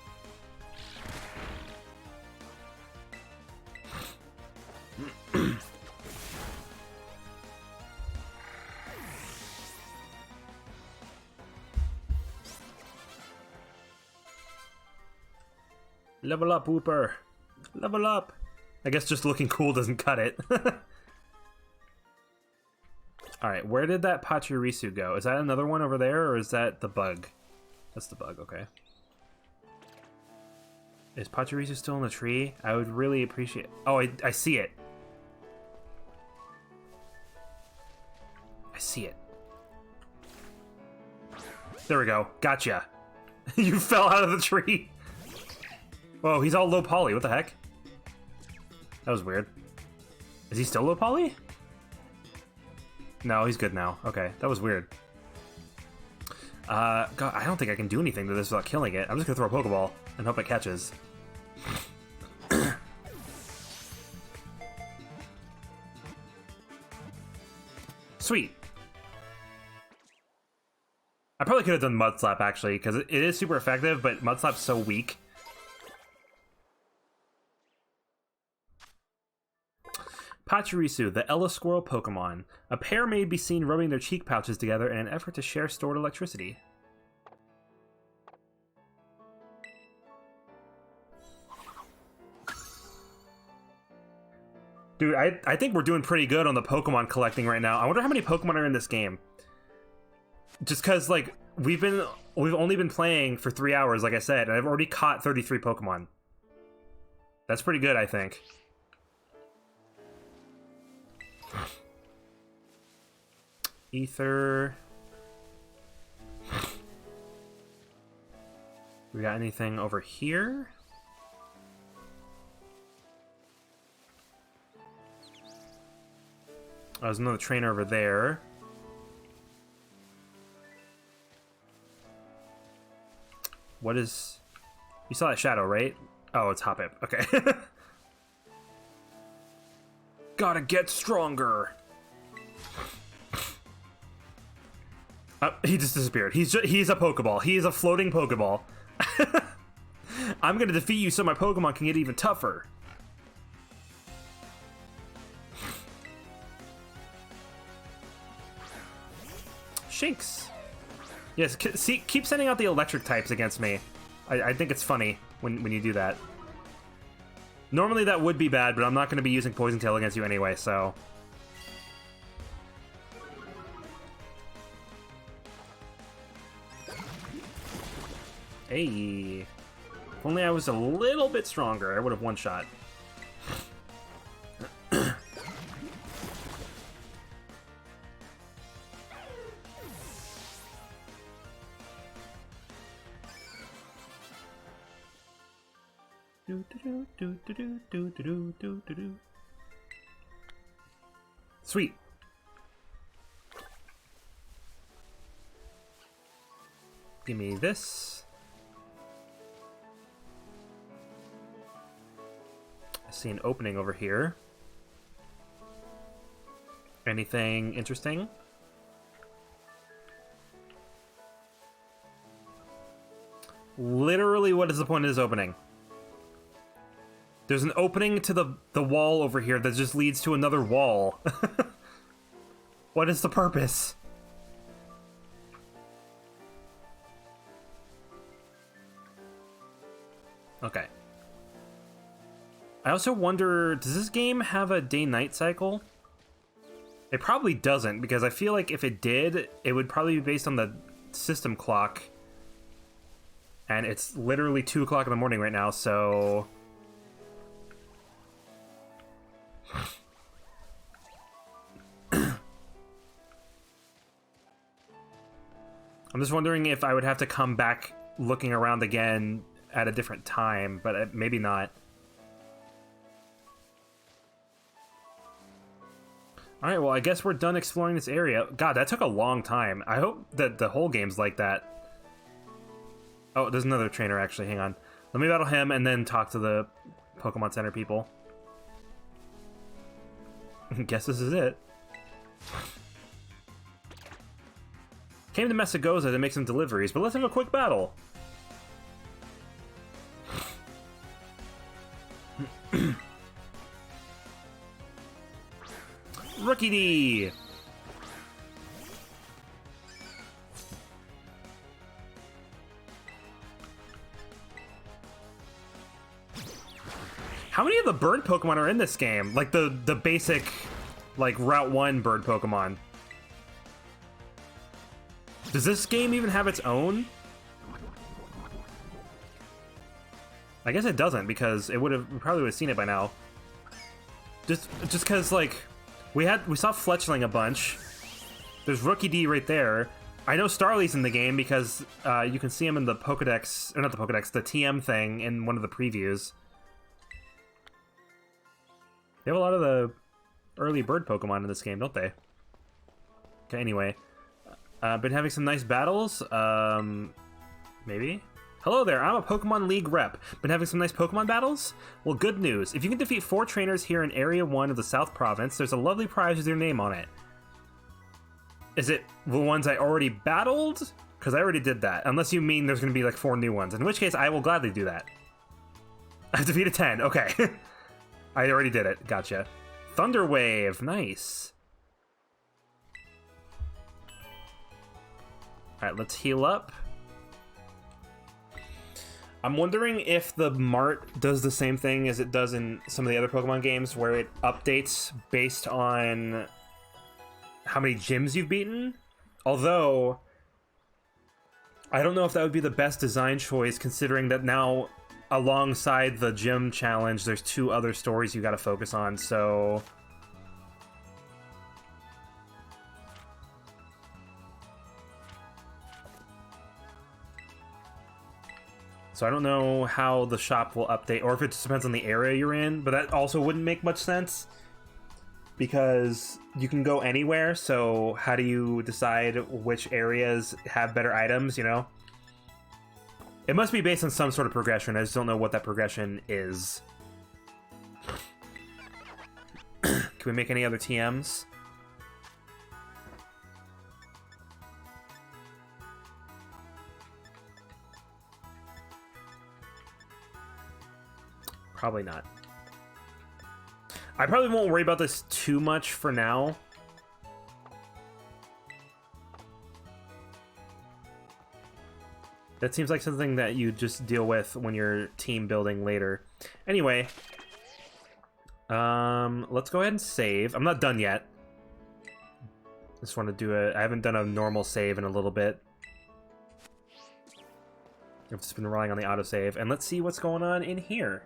Level up, Wooper. Level up. I guess just looking cool doesn't cut it. Alright, where did that Pachirisu go? Is that another one over there, or is that the bug? That's the bug, okay. Is Pachirisu still in the tree? I would really appreciate... Oh, I see it. I see it. There we go. Gotcha. You fell out of the tree. Whoa, he's all low poly. What the heck? That was weird. Is he still low poly? No, he's good now. Okay, that was weird. God, I don't think I can do anything to this without killing it. I'm just gonna throw a Pokeball and hope it catches. Sweet. I probably could have done Mud Slap, actually, because it is super effective, but Mud Slap's so weak. Pachirisu, the Ella Squirrel Pokemon. A pair may be seen rubbing their cheek pouches together in an effort to share stored electricity. Dude, I think we're doing pretty good on the Pokemon collecting right now. I wonder how many Pokemon are in this game. Just because, like, we've only been playing for 3 hours, like I said, and I've already caught 33 Pokemon. That's pretty good, I think. Ether. We got anything over here? Oh, there's another trainer over there. What is... You saw that shadow, right? Oh, it's Hoppip. Okay. Gotta get stronger. Oh, he just disappeared. He's a Pokeball. He is a floating Pokeball. I'm gonna defeat you so my Pokemon can get even tougher. Shinx. Yes, see, keep sending out the electric types against me. I think it's funny when you do that. Normally that would be bad, but I'm not going to be using Poison Tail against you anyway, so... Hey. If only I was a little bit stronger, I would have one-shot. Sweet. Give me this. I see an opening over here. Anything interesting? Literally, what is the point of this opening? There's an opening to the wall over here that just leads to another wall. What is the purpose? Okay. I also wonder, does this game have a day-night cycle? It probably doesn't, because I feel like if it did, it would probably be based on the system clock. And it's literally 2 o'clock in the morning right now, so... I'm just wondering if I would have to come back looking around again at a different time, but maybe not. Alright, well, I guess we're done exploring this area. God, that took a long time. I hope that the whole game's like that. Oh, there's another trainer, actually. Hang on. Let me battle him and then talk to the Pokemon Center people. Guess this is it. Came to Messagoza to make some deliveries, but let's have a quick battle. Rookie D! How many of the bird Pokemon are in this game? Like the basic, like, Route 1 bird Pokemon. Does this game even have its own? I guess it doesn't, because we probably would have seen it by now. Just because, like, we saw Fletchling a bunch. There's Rookie D right there. I know Starly's in the game because you can see him in the Pokedex, or not the Pokedex, the TM thing in one of the previews. They have a lot of the early bird Pokemon in this game, don't they? Okay, anyway. Been having some nice battles. Maybe? Hello there, I'm a Pokemon League rep. Been having some nice Pokemon battles? Well, good news. If you can defeat 4 trainers here in Area 1 of the South Province, there's a lovely prize with your name on it. Is it the ones I already battled? Because I already did that. Unless you mean there's going to be like 4 new ones. In which case, I will gladly do that. I've defeated 10. Okay. I already did it. Gotcha. Thunder Wave. Nice. Alright, let's heal up. I'm wondering if the Mart does the same thing as it does in some of the other Pokemon games, where it updates based on how many gyms you've beaten. Although, I don't know if that would be the best design choice, considering that now, alongside the gym challenge, there's 2 other stories you gotta focus on, so... So I don't know how the shop will update, or if it just depends on the area you're in, but that also wouldn't make much sense, because you can go anywhere, so how do you decide which areas have better items, you know? It must be based on some sort of progression, I just don't know what that progression is. Can we make any other TMs? Probably not. I probably won't worry about this too much for now. That seems like something that you just deal with when you're team building later. Anyway, let's go ahead and save. I'm not done yet. Just want to do I haven't done a normal save in a little bit. I've just been relying on the autosave. And let's see what's going on in here.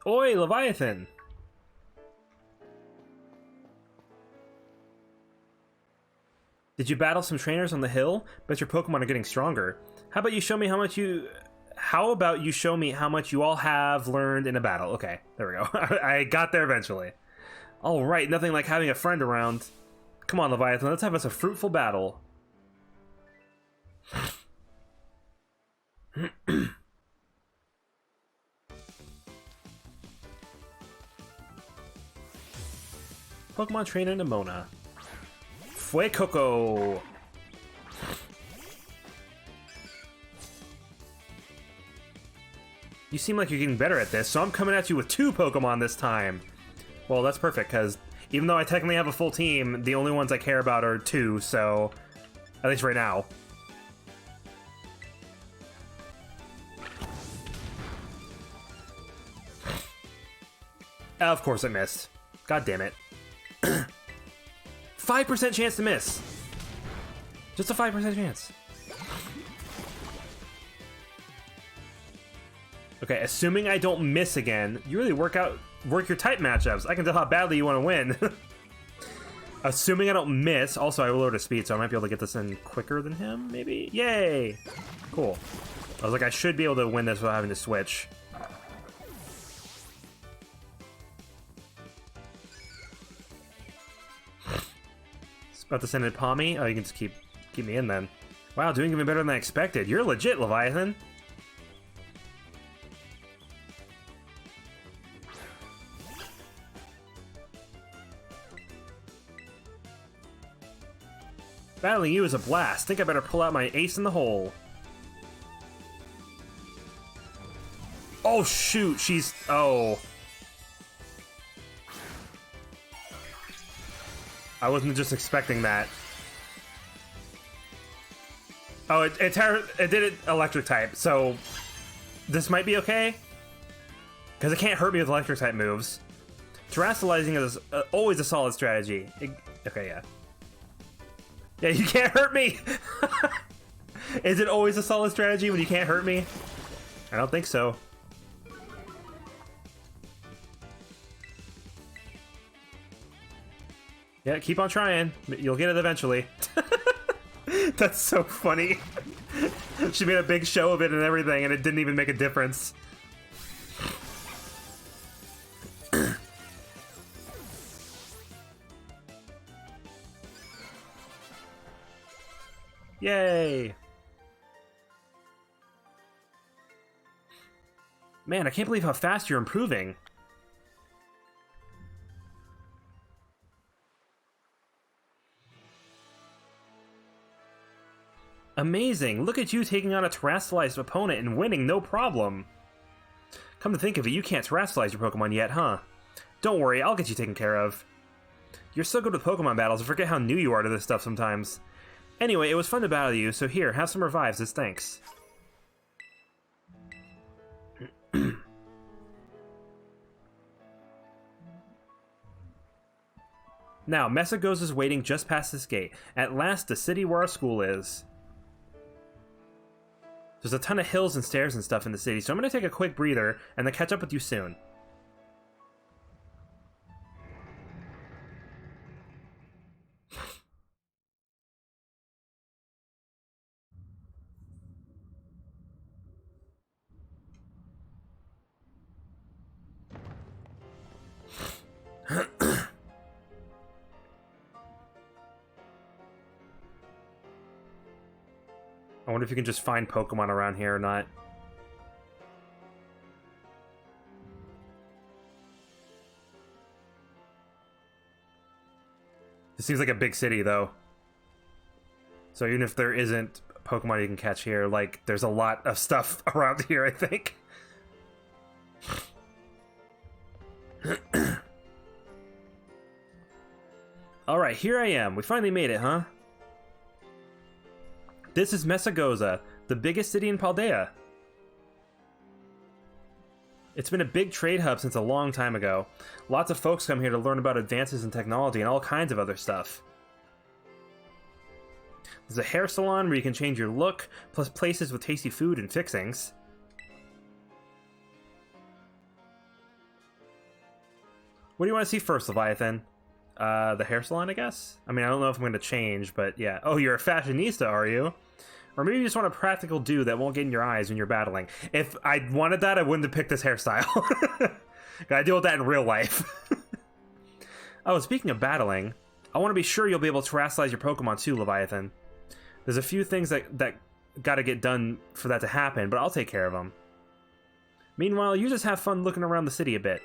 Oi, Leviathan! Did you battle some trainers on the hill? Bet your Pokemon are getting stronger. How about you show me how much you all have learned in a battle? Okay, there we go. I got there eventually. Alright, nothing like having a friend around. Come on, Leviathan, let's have us a fruitful battle. Pokemon Trainer Nimona. Fuecoco! You seem like you're getting better at this, so I'm coming at you with 2 Pokemon this time. Well, that's perfect, because even though I technically have a full team, the only ones I care about are 2, so... At least right now. Of course it missed. God damn it. 5% chance to miss. Just a 5% chance. Okay, assuming I don't miss again, you really work your type matchups. I can tell how badly you want to win. Assuming I don't miss, also I lowered his speed, so I might be able to get this in quicker than him, maybe? Yay! Cool. I was like, I should be able to win this without having to switch. About to send in Palmy? Oh, you can just keep me in then. Wow, doing even better than I expected. You're legit, Leviathan. Battling you is a blast. Think I better pull out my ace in the hole. Oh, shoot. She's... Oh. I wasn't just expecting that. Oh, it did it electric type, so this might be okay. Because it can't hurt me with electric type moves. Terastallizing is always a solid strategy. Okay, yeah. Yeah, you can't hurt me! Is it always a solid strategy when you can't hurt me? I don't think so. Yeah, keep on trying. You'll get it eventually. That's so funny. She made a big show of it and everything, and it didn't even make a difference. Yay! Man, I can't believe how fast you're improving. Amazing! Look at you taking on a terastallized opponent and winning no problem. Come to think of it, you can't terastallize your Pokemon yet, huh? Don't worry, I'll get you taken care of. You're so good with Pokemon battles, I forget how new you are to this stuff sometimes. Anyway, it was fun to battle you, so here, have some revives as thanks. Now, Messagoz is waiting just past this gate. At last, the city where our school is. There's a ton of hills and stairs and stuff in the city, so I'm going to take a quick breather and then catch up with you soon. I wonder if you can just find Pokemon around here or not. It seems like a big city, though. So even if there isn't Pokemon you can catch here, like, there's a lot of stuff around here, I think. Alright, here I am. We finally made it, huh? This is Mesagoza, the biggest city in Paldea. It's been a big trade hub since a long time ago. Lots of folks come here to learn about advances in technology and all kinds of other stuff. There's a hair salon where you can change your look, plus places with tasty food and fixings. What do you want to see first, Leviathan? The hair salon, I guess? I mean, I don't know if I'm going to change, but yeah. Oh, you're a fashionista, are you? Or maybe you just want a practical dude that won't get in your eyes when you're battling. If I wanted that, I wouldn't have picked this hairstyle. Gotta deal with that in real life. Oh, speaking of battling, I want to be sure you'll be able to terrestrialize your Pokemon too, Leviathan. There's a few things that gotta get done for that to happen, but I'll take care of them. Meanwhile, you just have fun looking around the city a bit.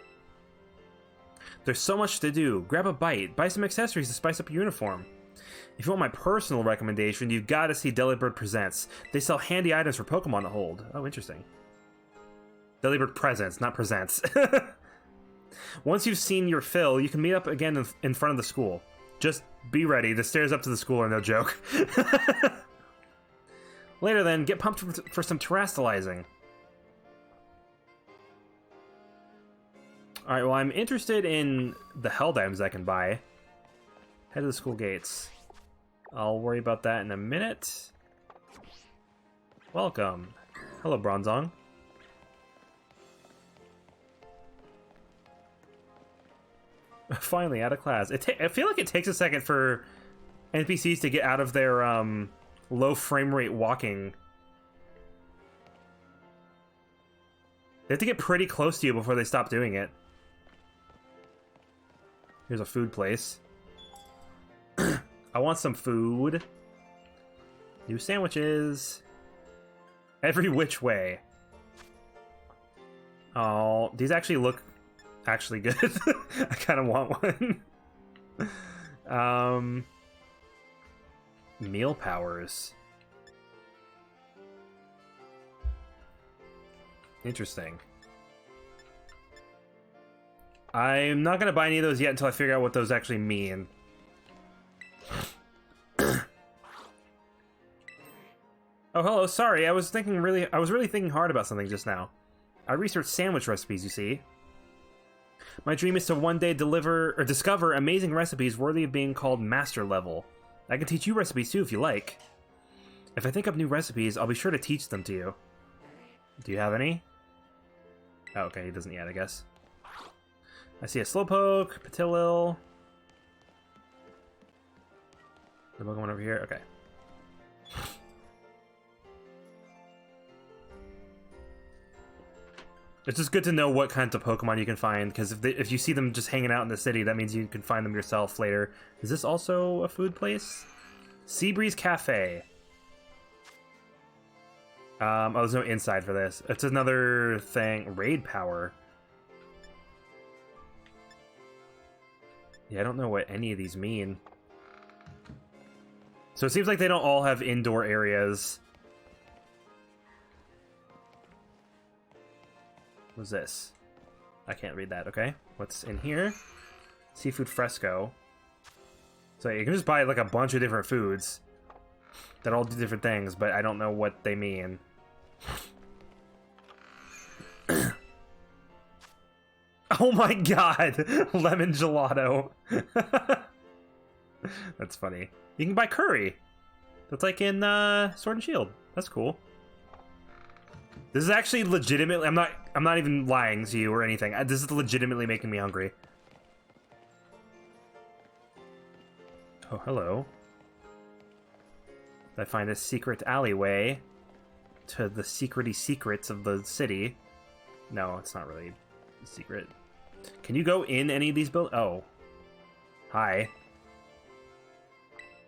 There's so much to do. Grab a bite, buy some accessories to spice up your uniform. If you want my personal recommendation, you've got to see Delibird Presents. They sell handy items for Pokemon to hold. Oh, interesting. Delibird Presents, not Presents. Once you've seen your fill, you can meet up again in front of the school. Just be ready. The stairs up to the school are no joke. Later then, get pumped for some terrestrializing. Alright, well, I'm interested in the held items I can buy. Head to the school gates. I'll worry about that in a minute. Welcome. Hello, Bronzong. Finally, out of class. I feel like it takes a second for NPCs to get out of their low frame rate walking. They have to get pretty close to you before they stop doing it. Here's a food place. I want some food. New sandwiches. Every which way. Oh, these actually look good. I kind of want one. Meal powers. Interesting. I'm not going to buy any of those yet until I figure out what those actually mean. Oh, hello. Sorry, I was really thinking hard about something just now. I researched sandwich recipes, you see. My dream is to one day discover amazing recipes worthy of being called master level. I can teach you recipes too if you like. If I think up new recipes, I'll be sure to teach them to you. Do you have any? Oh, okay, he doesn't yet, I guess. I see a Slowpoke, Patilil. The Pokemon over here? Okay. It's just good to know what kinds of Pokemon you can find, because if you see them just hanging out in the city, that means you can find them yourself later. Is this also a food place? Seabreeze Cafe. Oh, there's no inside for this. It's another thing. Raid Power. Yeah, I don't know what any of these mean. So it seems like they don't all have indoor areas. What's this? I can't read that, okay. What's in here? Seafood Fresco. So you can just buy like a bunch of different foods that all do different things, but I don't know what they mean. Oh my god! Lemon gelato. That's funny. You can buy curry. That's like in Sword and Shield. That's cool. This is actually legitimately... I'm not even lying to you or anything. This is legitimately making me hungry. Oh, hello. I find a secret alleyway to the secrety secrets of the city. No, it's not really a secret. Can you go in any of these buildings? Oh. Hi.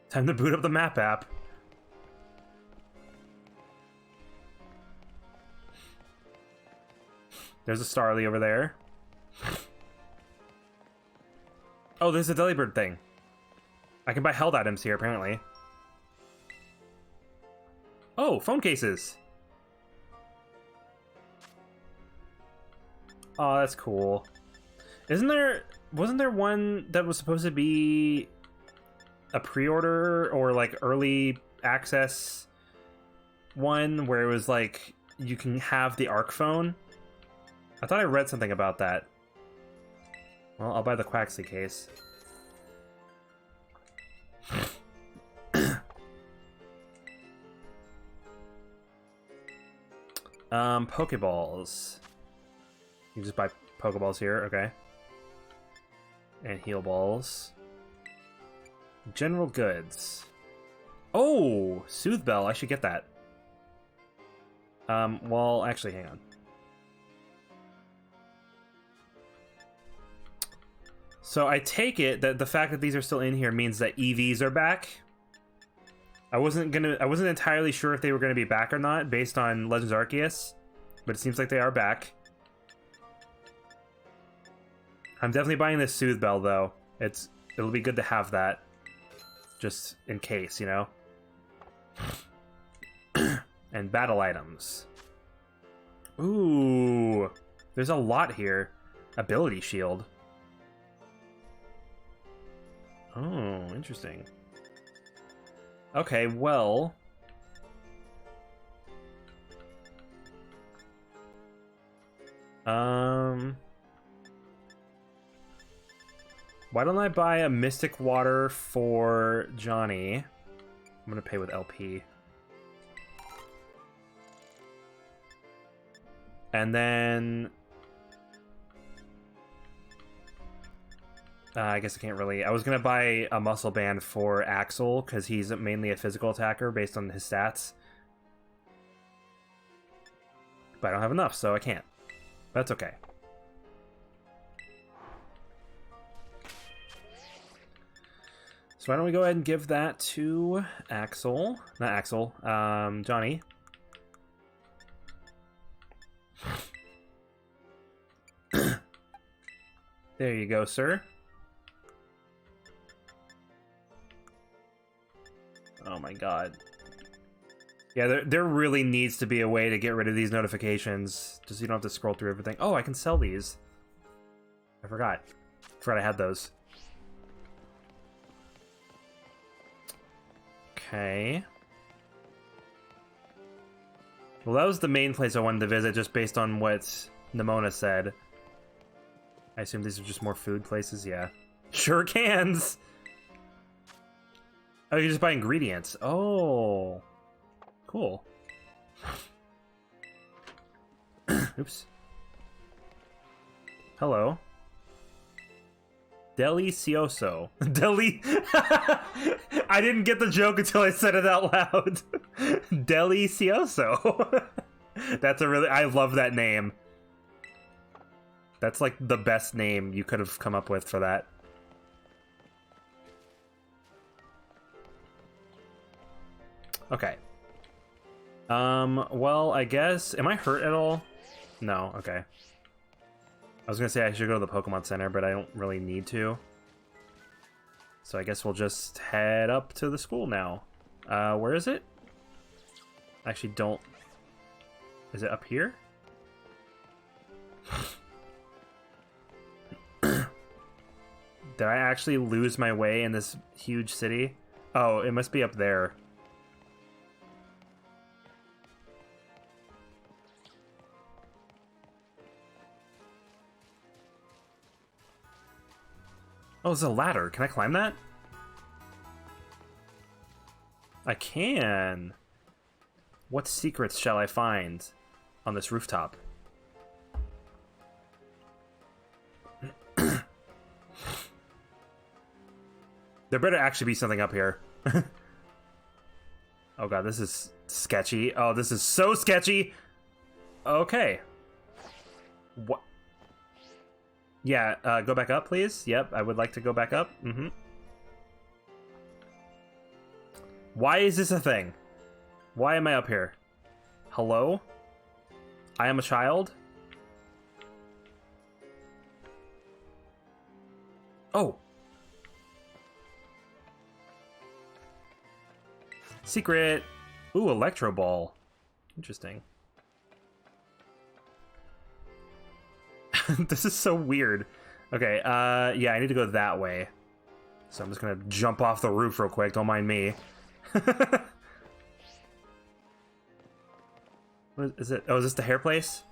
Time to boot up the map app. There's a Starly over there. Oh, there's a Delibird thing. I can buy held items here, apparently. Oh, phone cases! Oh, that's cool. Wasn't there one that was supposed to be a pre-order or like early access one where it was like you can have the Arc phone? I thought I read something about that. Well, I'll buy the Quaxley case. Pokeballs. You can just buy Pokeballs here, okay. And heal balls. General goods. Oh, Soothe Bell. I should get that. Well, actually, hang on. So I take it that the fact that these are still in here means that EVs are back. I wasn't entirely sure if they were gonna be back or not based on Legends Arceus, but it seems like they are back. I'm definitely buying this Soothe Bell though. It'll be good to have that, just in case, you know. And battle items. Ooh, there's a lot here. Ability shield. Oh, interesting. Okay, well. Why don't I buy a Mystic Water for Johnny? I'm gonna pay with LP. And then... I guess I can't really... I was gonna buy a Muscle Band for Axel, because he's mainly a physical attacker based on his stats. But I don't have enough, so I can't. That's okay. So why don't we go ahead and give that to Axel. Not Axel, Johnny. There you go, sir. Oh my god. Yeah, there really needs to be a way to get rid of these notifications, just so you don't have to scroll through everything. Oh, I can sell these. I forgot. I had those. Okay. Well, that was the main place I wanted to visit, just based on what Nimona said. I assume these are just more food places? Yeah. Sure cans! Oh, you just buy ingredients. Oh. Cool. Oops. Hello. Delicioso. I didn't get the joke until I said it out loud. Delicioso. I love that name. That's like the best name you could have come up with for that. Okay. Well, I guess... Am I hurt at all? No, okay. I was gonna say I should go to the Pokemon Center, but I don't really need to. So I guess we'll just head up to the school now. Where is it? I actually don't... Is it up here? Did I actually lose my way in this huge city? Oh, it must be up there. Oh, there's a ladder. Can I climb that? I can. What secrets shall I find on this rooftop? There better actually be something up here. Oh god, this is sketchy. Oh, this is so sketchy. Okay. What? Yeah, go back up, please. Yep, I would like to go back up. Mm-hmm. Why is this a thing? Why am I up here? Hello? I am a child? Oh. Secret! Ooh, Electro Ball. Interesting. This is so weird. Okay, yeah, I need to go that way. So I'm just gonna jump off the roof real quick, don't mind me. What is it? Oh, is this the hair place?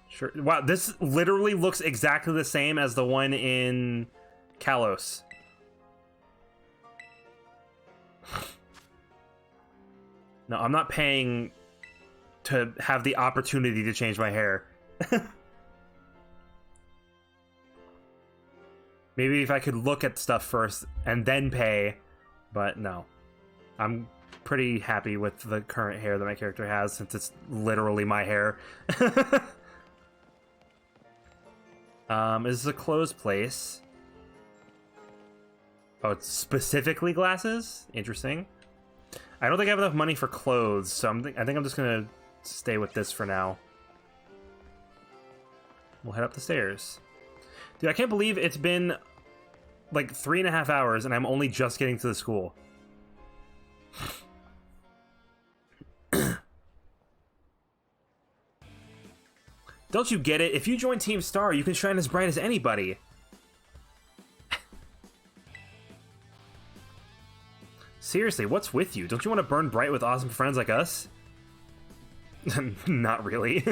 Sure. Wow, this literally looks exactly the same as the one in Kalos. No, I'm not paying to have the opportunity to change my hair. Maybe if I could look at stuff first and then pay, but no. I'm pretty happy with the current hair that my character has since it's literally my hair. Is this a closed place? Oh, it's specifically glasses? Interesting. I don't think I have enough money for clothes, so I think I'm just gonna stay with this for now. We'll head up the stairs. Dude, I can't believe it's been like 3.5 hours and I'm only just getting to the school. Don't you get it? If you join Team Star, you can shine as bright as anybody. Seriously, what's with you? Don't you want to burn bright with awesome friends like us? Not really.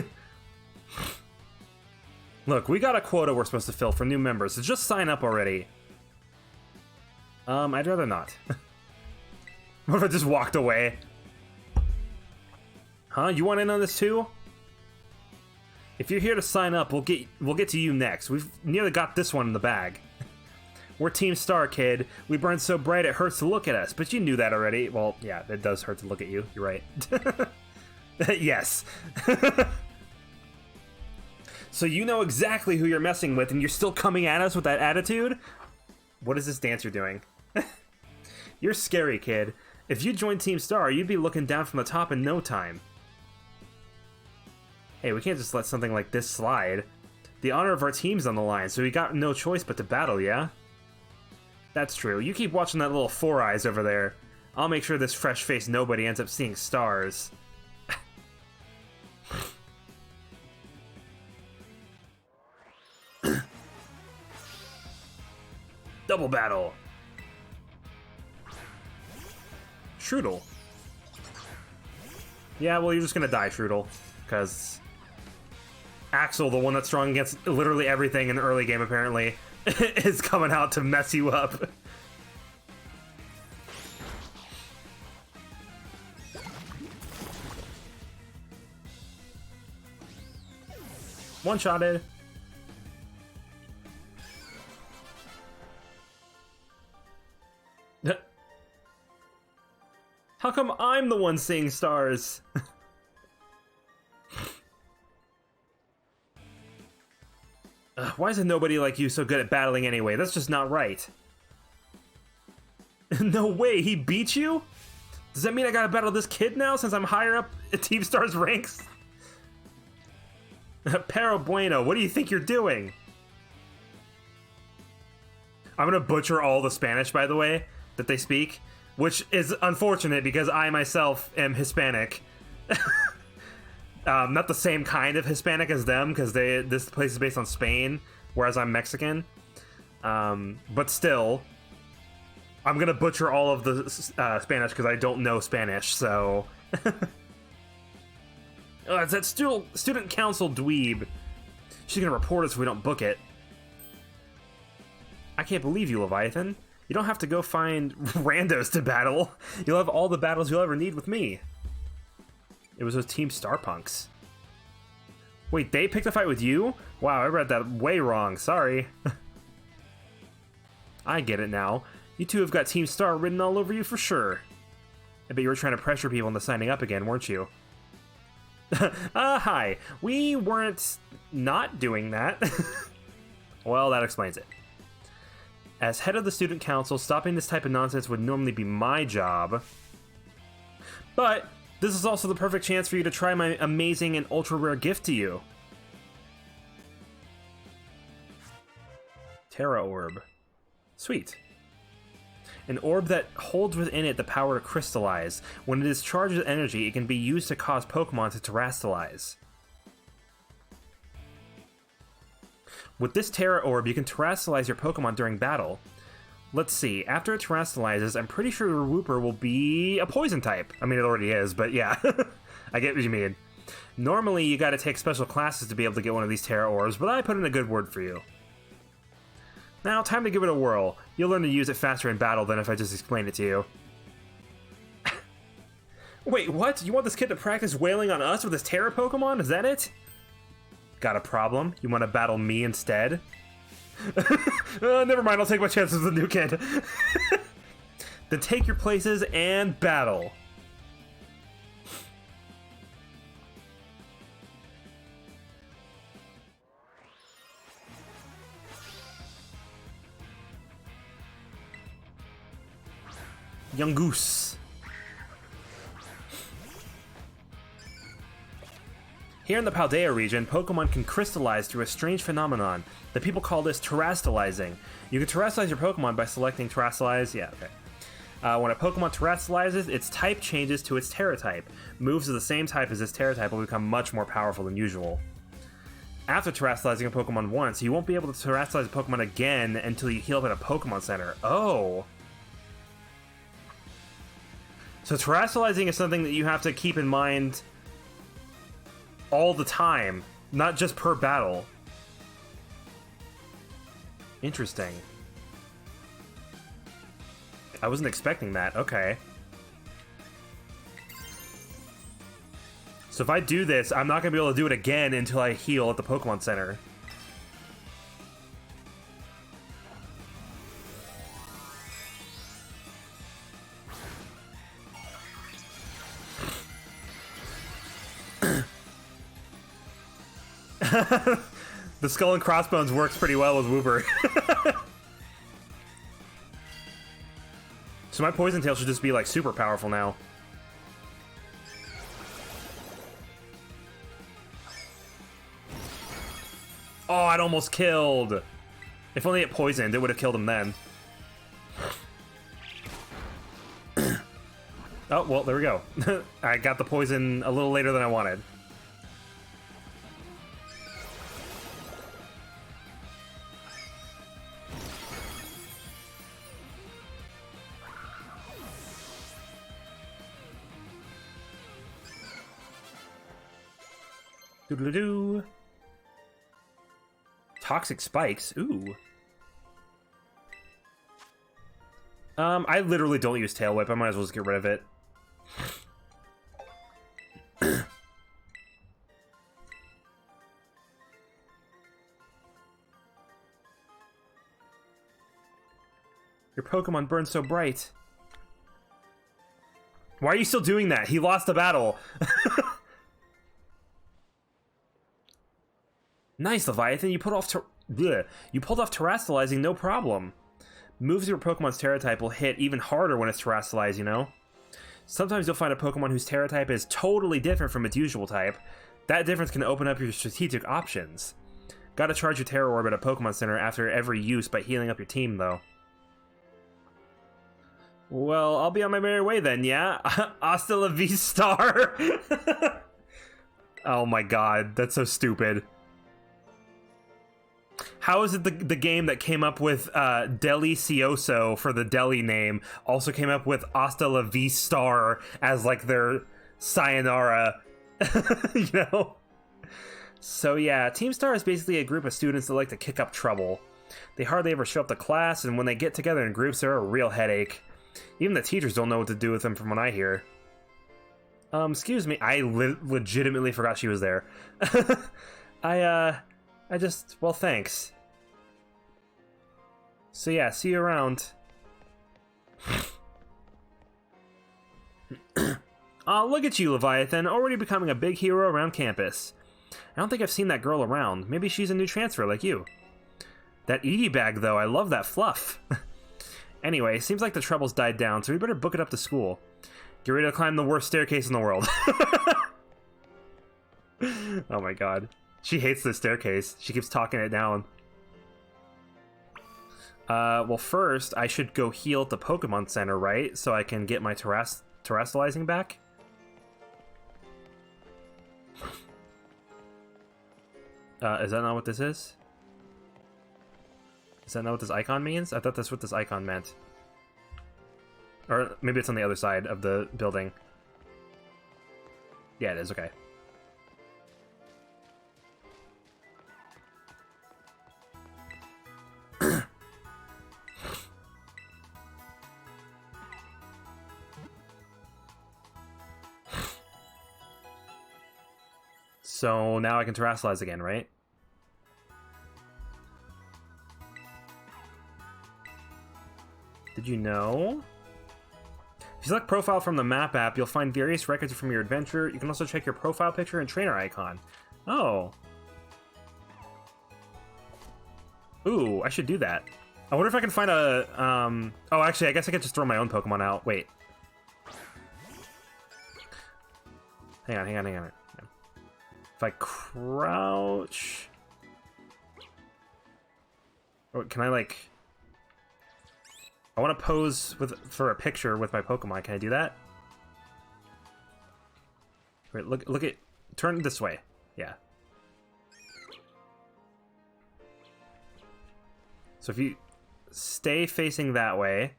Look, we got a quota we're supposed to fill for new members, so just sign up already. I'd rather not. What if I just walked away? Huh? You want in on this too? If you're here to sign up, we'll get to you next. We've nearly got this one in the bag. We're Team Star, kid. We burn so bright it hurts to look at us, but you knew that already. Well, yeah, it does hurt to look at you. You're right. Yes. So you know exactly who you're messing with, and you're still coming at us with that attitude? What is this dance you're doing? You're scary, kid. If you joined Team Star, you'd be looking down from the top in no time. Hey, we can't just let something like this slide. The honor of our team's on the line, so we got no choice but to battle, yeah? That's true. You keep watching that little Four Eyes over there. I'll make sure this fresh-faced nobody ends up seeing stars. Double battle! Strudel. Yeah, well, you're just gonna die, Strudel. Because Axel, the one that's strong against literally everything in the early game, apparently, is coming out to mess you up. One-shotted. How come I'm the one seeing stars? Why is nobody like you so good at battling anyway? That's just not right. No way, he beat you? Does that mean I gotta battle this kid now since I'm higher up at Team Star's ranks? Pero bueno, what do you think you're doing? I'm gonna butcher all the Spanish, by the way, that they speak, which is unfortunate because I myself am Hispanic. Not the same kind of Hispanic as them, because this place is based on Spain, whereas I'm Mexican. But still, I'm gonna butcher all of the Spanish because I don't know Spanish, so... it's that student council dweeb. She's gonna report us if we don't book it. I can't believe you, Leviathan. You don't have to go find randos to battle. You'll have all the battles you'll ever need with me. It was those Team Starpunks. Wait, they picked a fight with you? Wow, I read that way wrong. Sorry. I get it now. You two have got Team Star written all over you for sure. I bet you were trying to pressure people into signing up again, weren't you? Hi. We weren't not doing that. Well, that explains it. As head of the student council, stopping this type of nonsense would normally be my job. But this is also the perfect chance for you to try my amazing and ultra-rare gift to you. Terra Orb. Sweet. An orb that holds within it the power to crystallize. When it is charged with energy, it can be used to cause Pokemon to terastallize. With this Terra Orb, you can terastallize your Pokemon during battle. Let's see, after it terastallizes, I'm pretty sure your Wooper will be a poison type. I mean, it already is, but yeah. I get what you mean. Normally, you gotta take special classes to be able to get one of these Terra Orbs, but I put in a good word for you. Now, time to give it a whirl. You'll learn to use it faster in battle than if I just explained it to you. Wait, what? You want this kid to practice wailing on us with his Terra Pokemon? Is that it? Got a problem? You want to battle me instead? Never mind, I'll take my chances with the new kid. Then take your places and battle. Young Goose. Here in the Paldea region, Pokemon can crystallize through a strange phenomenon. The people call this terastallizing. You can terastallize your Pokemon by selecting terastallize. Yeah, okay. When a Pokemon terastallizes, its type changes to its Terra type. Moves of the same type as its Terra type will become much more powerful than usual. After terastallizing a Pokemon once, you won't be able to terastallize a Pokemon again until you heal up at a Pokemon Center. Oh! So terastallizing is something that you have to keep in mind all the time, not just per battle. Interesting. I wasn't expecting that. Okay. So if I do this, I'm not going to be able to do it again until I heal at the Pokemon Center. The Skull and Crossbones works pretty well with Wooper. So my Poison Tail should just be like super powerful now. Oh, it almost killed. If only it poisoned, it would have killed him then. Oh, well, there we go. I got the poison a little later than I wanted. Doodle-doo. Toxic spikes. Ooh. I literally don't use Tail Whip. I might as well just get rid of it. Your Pokemon burns so bright. Why are you still doing that? He lost the battle. Nice, Leviathan. You pulled off terastallizing, no problem. Moves your Pokemon's Terra type will hit even harder when it's terastallized, you know? Sometimes you'll find a Pokemon whose Terra type is totally different from its usual type. That difference can open up your strategic options. Gotta charge your Terra Orb at a Pokemon Center after every use by healing up your team, though. Well, I'll be on my merry way then, yeah? Hasta la vista. Oh my god, that's so stupid. How is it the game that came up with Delicioso for the deli name also came up with Hasta la Vista as like their sayonara, you know? So yeah, Team Star is basically a group of students that like to kick up trouble. They hardly ever show up to class, and when they get together in groups, they're a real headache. Even the teachers don't know what to do with them from what I hear. Excuse me, I legitimately forgot she was there. Well, thanks. So yeah, see you around. Aw, look at you, Leviathan, already becoming a big hero around campus. I don't think I've seen that girl around. Maybe she's a new transfer like you. That Edie bag, though, I love that fluff. Anyway, seems like the trouble's died down, so we better book it up to school. Get ready to climb the worst staircase in the world. Oh my god. She hates this staircase. She keeps talking it down. Well, first, I should go heal at the Pokemon Center, right? So I can get my terrestrializing back? Is that not what this is? Is that not what this icon means? I thought that's what this icon meant. Or maybe it's on the other side of the building. Yeah, it is, okay. So now I can terrestrialize again, right? Did you know? If you select profile from the map app, you'll find various records from your adventure. You can also check your profile picture and trainer icon. Oh. Ooh, I should do that. I wonder if I can find a, oh, actually, I guess I could just throw my own Pokemon out. Wait. Hang on. If I crouch... Or can I, like... I want to pose for a picture with my Pokemon. Can I do that? Wait, look at... Turn this way. Yeah. So if you stay facing that way,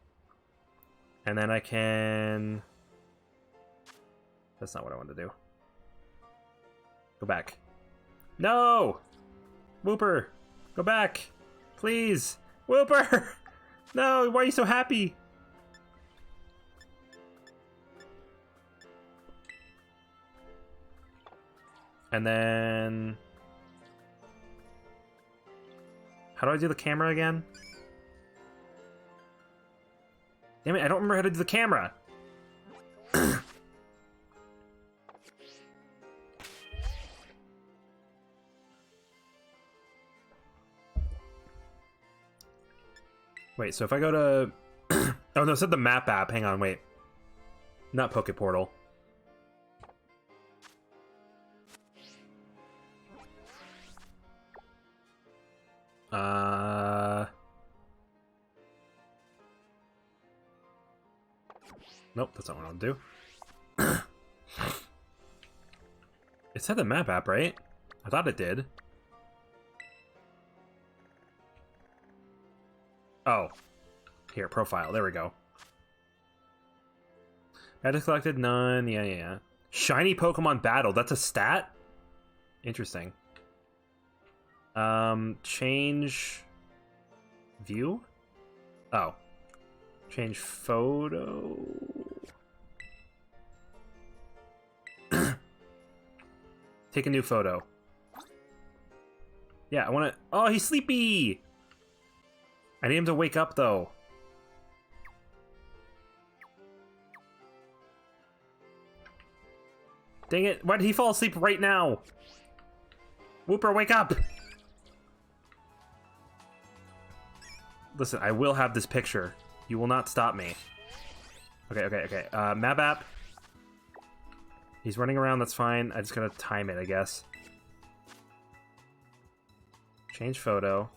and then I can... That's not what I want to do. Go back. No! Wooper! Go back! Please! Wooper! No, why are you so happy? And then... How do I do the camera again? Damn it, I don't remember how to do the camera! Wait, so if I go to... oh, no, it said the map app. Hang on, wait. Not Poke Portal. Nope, that's not what I want to do. It said the map app, right? I thought it did. Oh. Here, profile. There we go. I just collected none. Yeah. Shiny Pokemon battle. That's a stat? Interesting. Change... View? Oh. Change photo... Take a new photo. Yeah, I want to... Oh, he's sleepy! I need him to wake up, though. Dang it, why did he fall asleep right now? Wooper, wake up! Listen, I will have this picture. You will not stop me. Okay. Map app. He's running around, that's fine. I just gotta time it, I guess. Change photo.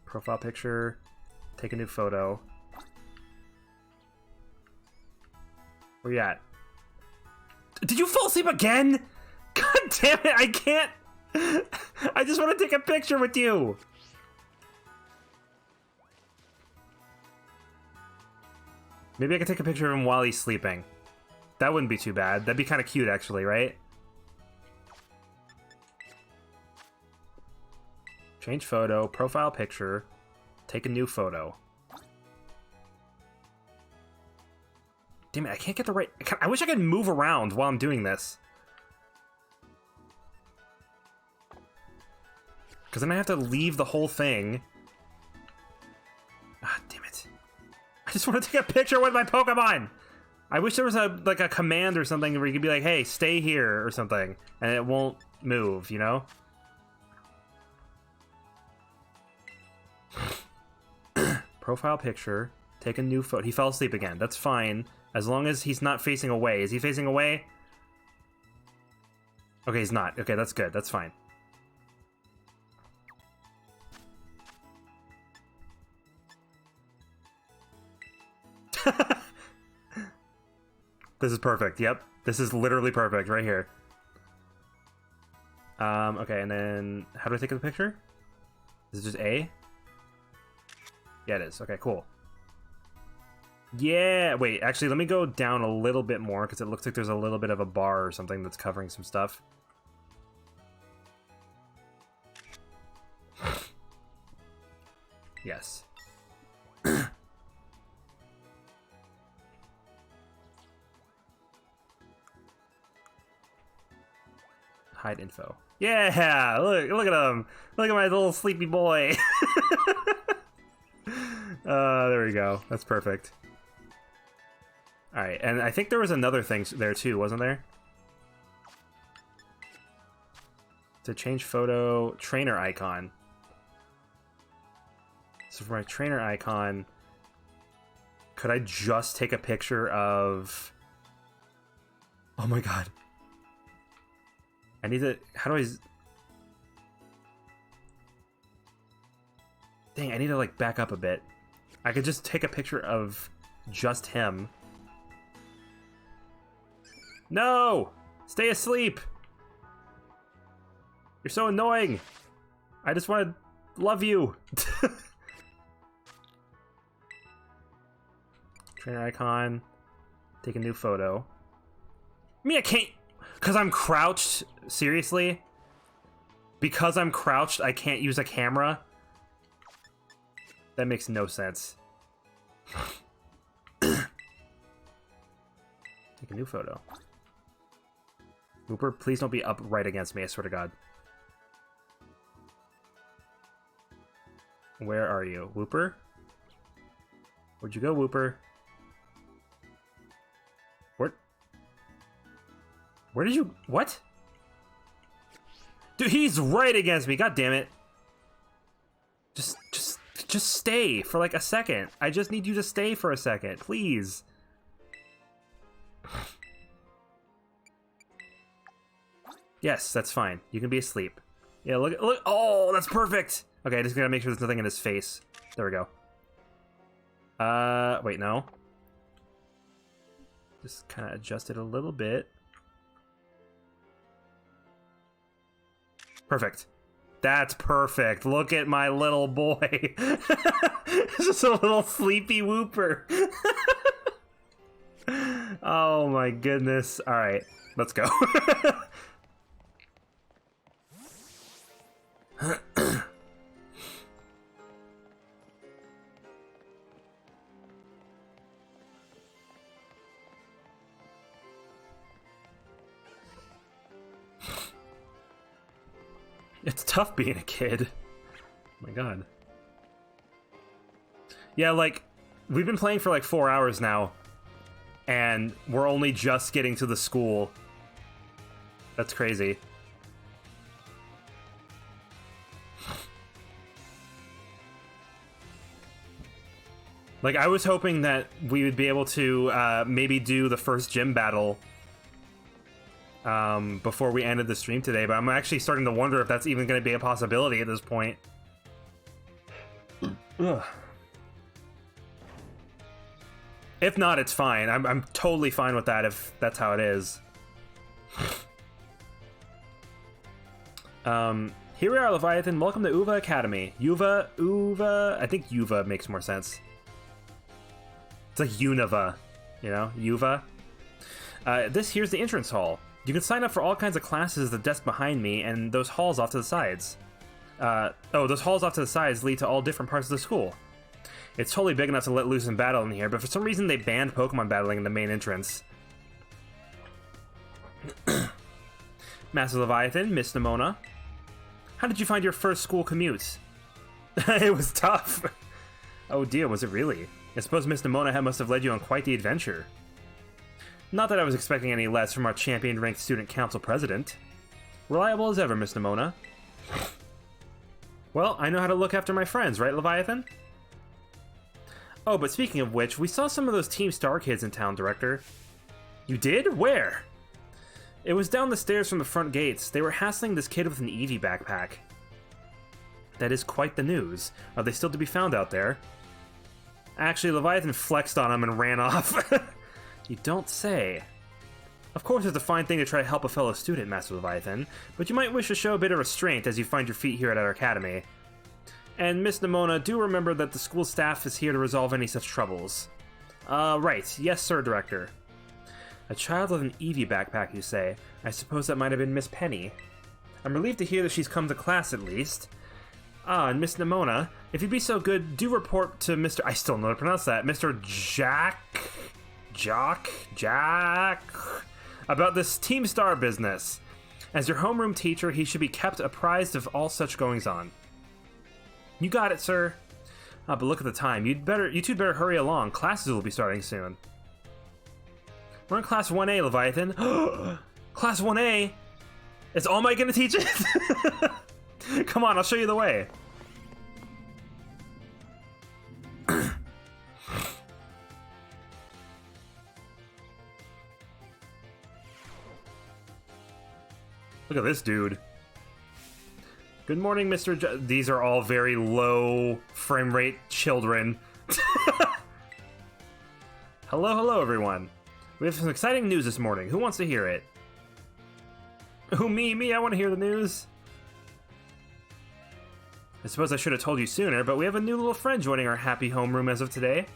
Profile picture. Take a new photo. Where you at? Did you fall asleep again? God damn it, I can't. I just want to take a picture with you. Maybe I can take a picture of him while he's sleeping. That wouldn't be too bad. That'd be kind of cute, actually, right? Change photo, profile picture, take a new photo. Damn it, I can't get the right... I wish I could move around while I'm doing this. Because then I have to leave the whole thing. Ah, damn it. I just want to take a picture with my Pokemon! I wish there was a command or something where you could be like, hey, stay here or something, and it won't move, you know? Profile picture, take a new photo. He fell asleep again. That's fine, as long as he's not facing away. Is he facing away? Okay, he's not. Okay, that's good. That's fine. This is perfect. Yep. This is literally perfect right here. Okay, and then how do I take the picture? Is it just A? Yeah, it is. Okay, cool. Yeah, wait, actually, let me go down a little bit more because it looks like there's a little bit of a bar or something that's covering some stuff. Yes. Hide info. Yeah, look at him. Look at my little sleepy boy. There we go. That's perfect. All right, and I think there was another thing there too, wasn't there? To change photo, trainer icon. So for my trainer icon, could I just take a picture of... Oh my god. I need to... How do I... Dang, I need to, like, back up a bit. I could just take a picture of just him. No! Stay asleep! You're so annoying! I just want to love you! Trainer icon. Take a new photo. I mean, I can't... Because I'm crouched? Seriously? Because I'm crouched, I can't use a camera? That makes no sense. Take a new photo. Whooper, please don't be up right against me, I swear to God. Where are you? Whooper? Where'd you go, Whooper? Where did you... What? Dude, he's right against me. God damn it. Just stay for like a second. I just need you to stay for a second, please. Yes, that's fine. You can be asleep. Yeah, look. Oh, that's perfect. Okay, I just gotta make sure there's nothing in his face. There we go. Wait, no. Just kind of adjust it a little bit. Perfect. That's perfect. Look at my little boy. It's just a little sleepy Whooper. Oh my goodness. All right, let's go. It's tough being a kid. Oh my god. Yeah, like, we've been playing for like 4 hours now, and we're only just getting to the school. That's crazy. Like, I was hoping that we would be able to maybe do the first gym battle before we ended the stream today, but I'm actually starting to wonder if that's even going to be a possibility at this point. Ugh. If not, it's fine. I'm totally fine with that if that's how it is. Here we are, Leviathan. Welcome to Uva Academy. Uva. I think Uva makes more sense. It's like Univa, you know? Uva. Here's the entrance hall. You can sign up for all kinds of classes at the desk behind me, and those halls off to the sides. Those halls off to the sides lead to all different parts of the school. It's totally big enough to let loose and battle in here, but for some reason they banned Pokemon battling in the main entrance. Master Leviathan, Miss Nimona. How did you find your first school commute? It was tough. Oh dear, was it really? I suppose Miss Nimona must have led you on quite the adventure. Not that I was expecting any less from our champion-ranked student council president. Reliable as ever, Miss Nimona. Well, I know how to look after my friends, right, Leviathan? Oh, but speaking of which, we saw some of those Team Star kids in town, Director. You did? Where? It was down the stairs from the front gates. They were hassling this kid with an Eevee backpack. That is quite the news. Are they still to be found out there? Actually, Leviathan flexed on him and ran off. You don't say. Of course, it's a fine thing to try to help a fellow student, Master Leviathan, but you might wish to show a bit of restraint as you find your feet here at our academy. And Miss Nimona, do remember that the school staff is here to resolve any such troubles. Right. Yes, sir, Director. A child with an Eevee backpack, you say? I suppose that might have been Miss Penny. I'm relieved to hear that she's come to class, at least. Ah, and Miss Nimona, if you'd be so good, do report to Mr. I still don't know how to pronounce that. Mr. Jack, about this Team Star business. As your homeroom teacher, he should be kept apprised of all such goings-on. You got it, sir. But look at the time. You two better hurry along. Classes will be starting soon. We're in Class 1A, Leviathan. Class 1A? Is All Might gonna teach it? Come on, I'll show you the way. Look at this dude. Good morning, Mr. These are all very low frame rate children. Hello, everyone. We have some exciting news this morning. Who wants to hear it? Oh, me, I want to hear the news. I suppose I should have told you sooner, but we have a new little friend joining our happy homeroom as of today.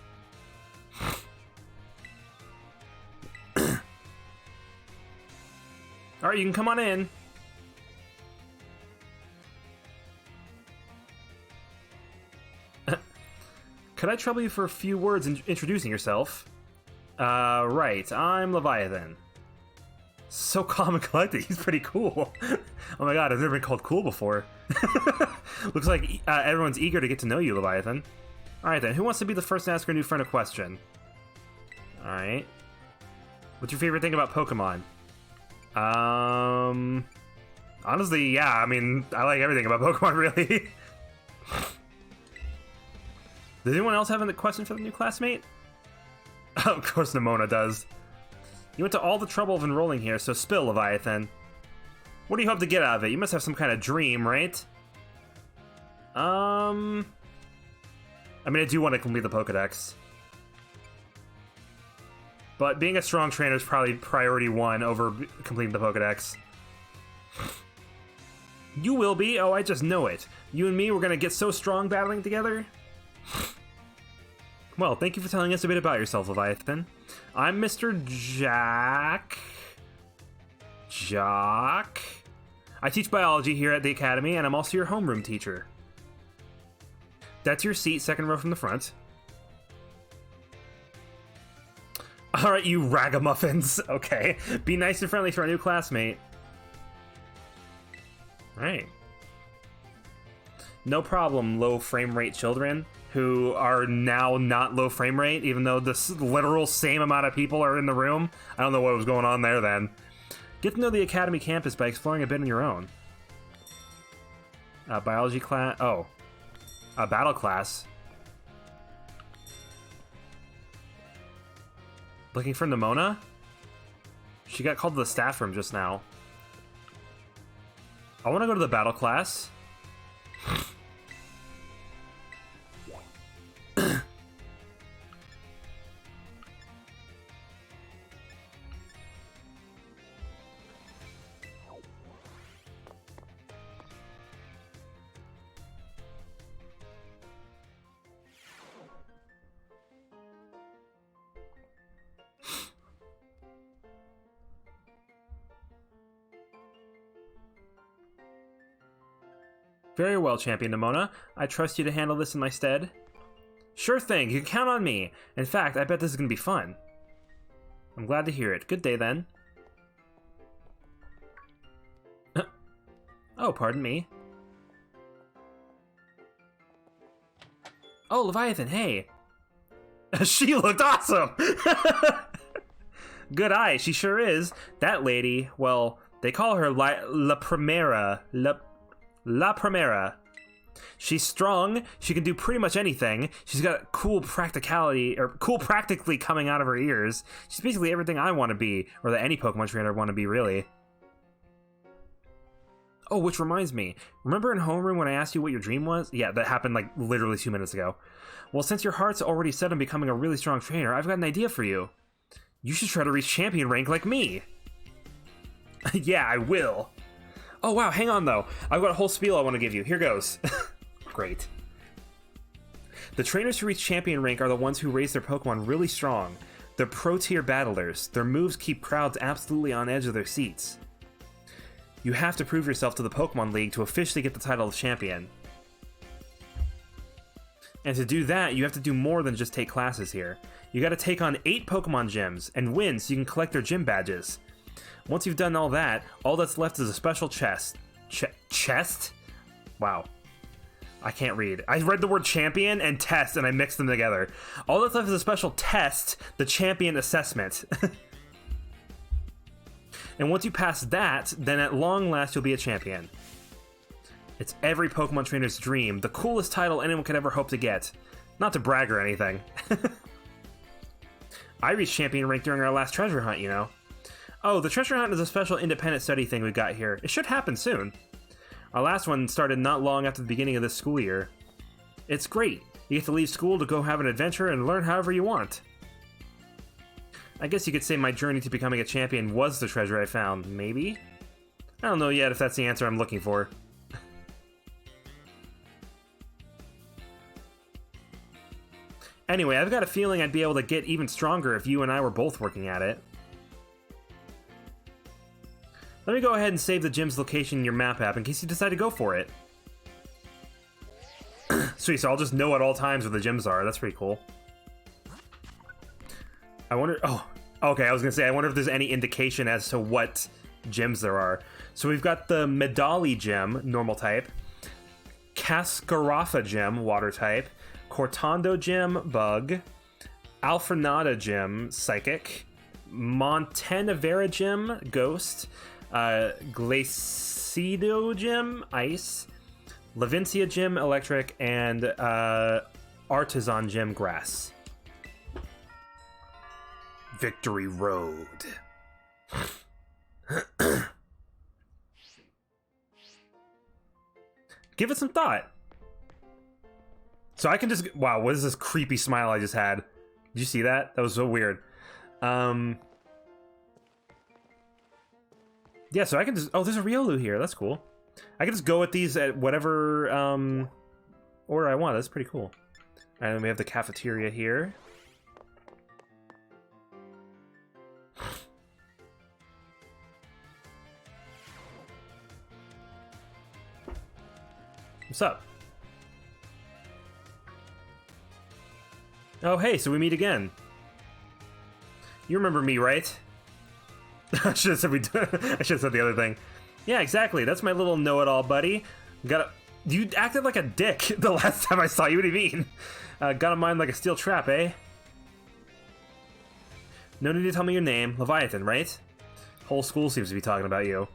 Alright, you can come on in. Could I trouble you for a few words in introducing yourself? Right, I'm Leviathan. So calm and collected, he's pretty cool. Oh my god, I've never been called cool before. Looks like everyone's eager to get to know you, Leviathan. Alright then, who wants to be the first to ask our new friend a question? Alright. What's your favorite thing about Pokemon? Honestly, yeah, I mean, I like everything about Pokemon, really. Does anyone else have a question for the new classmate? Of course Nimona does. You went to all the trouble of enrolling here, so spill, Leviathan. What do you hope to get out of it? You must have some kind of dream, right? I mean, I do want to complete the Pokedex. But being a strong trainer is probably priority 1 over completing the Pokedex. You will be? Oh, I just know it. You and me, we're gonna get so strong battling together. Well, thank you for telling us a bit about yourself, Leviathan. I'm Mr. Jack. I teach biology here at the academy, and I'm also your homeroom teacher. That's your seat, second row from the front. Alright, you ragamuffins. Okay. Be nice and friendly to our new classmate. Alright. No problem, low frame rate children who are now not low frame rate, even though the literal same amount of people are in the room. I don't know what was going on there then. Get to know the academy campus by exploring a bit on your own. Biology class. Oh. Battle class. Looking for Nimona? She got called to the staff room just now. I want to go to the battle class. Very well, Champion Nimona. I trust you to handle this in my stead. Sure thing, you can count on me. In fact, I bet this is going to be fun. I'm glad to hear it. Good day, then. Oh, pardon me. Oh, Leviathan, hey. She looked awesome! Good eye, she sure is. That lady, well, they call her La Primera. La Primera. She's strong, she can do pretty much anything, she's got cool practicality, or cool practically coming out of her ears. She's basically everything I want to be, or that any Pokemon trainer want to be, really. Oh, which reminds me. Remember in homeroom when I asked you what your dream was? Yeah, that happened like literally 2 minutes ago. Well, since your heart's already set on becoming a really strong trainer, I've got an idea for you. You should try to reach champion rank like me. Yeah, I will. Oh, wow, hang on, though. I've got a whole spiel I want to give you. Here goes. Great. The trainers who reach champion rank are the ones who raise their Pokemon really strong. They're pro-tier battlers. Their moves keep crowds absolutely on edge of their seats. You have to prove yourself to the Pokemon League to officially get the title of champion. And to do that, you have to do more than just take classes here. You gotta take on 8 Pokemon gyms and win so you can collect their gym badges. Once you've done all that, all that's left is a special chest. Chest? Wow. I can't read. I read the word champion and test and I mixed them together. All that's left is a special test, the champion assessment. And once you pass that, then at long last you'll be a champion. It's every Pokemon trainer's dream, the coolest title anyone could ever hope to get. Not to brag or anything. I reached champion rank during our last treasure hunt, you know. Oh, the treasure hunt is a special independent study thing we got here. It should happen soon. Our last one started not long after the beginning of this school year. It's great. You get to leave school to go have an adventure and learn however you want. I guess you could say my journey to becoming a champion was the treasure I found, maybe? I don't know yet if that's the answer I'm looking for. Anyway, I've got a feeling I'd be able to get even stronger if you and I were both working at it. Let me go ahead and save the gym's location in your map app in case you decide to go for it. Sweet, so I'll just know at all times where the gyms are. That's pretty cool. I wonder... Oh, okay, I was going to say, I wonder if there's any indication as to what gyms there are. So we've got the Medali gym, normal type. Cascarafa gym, water type. Cortando gym, bug. Alfrenada gym, psychic. Montanavera gym, ghost. Glacido gym, ice. Levincia gym, electric. And Artisan gym, grass. Victory Road. Give it some thought. So I can just... Wow, what is this creepy smile I just had? Did you see that? That was so weird. Yeah, so I can just... Oh, there's a Riolu here. That's cool. I can just go with these at whatever order I want. That's pretty cool. And then we have the cafeteria here. What's up? Oh, hey, so we meet again. You remember me, right? I should have said I should have said the other thing. Yeah, exactly. That's my little know-it-all buddy. You acted like a dick the last time I saw you. What do you mean? Got a mind like a steel trap, eh? No need to tell me your name. Leviathan, right? Whole school seems to be talking about you.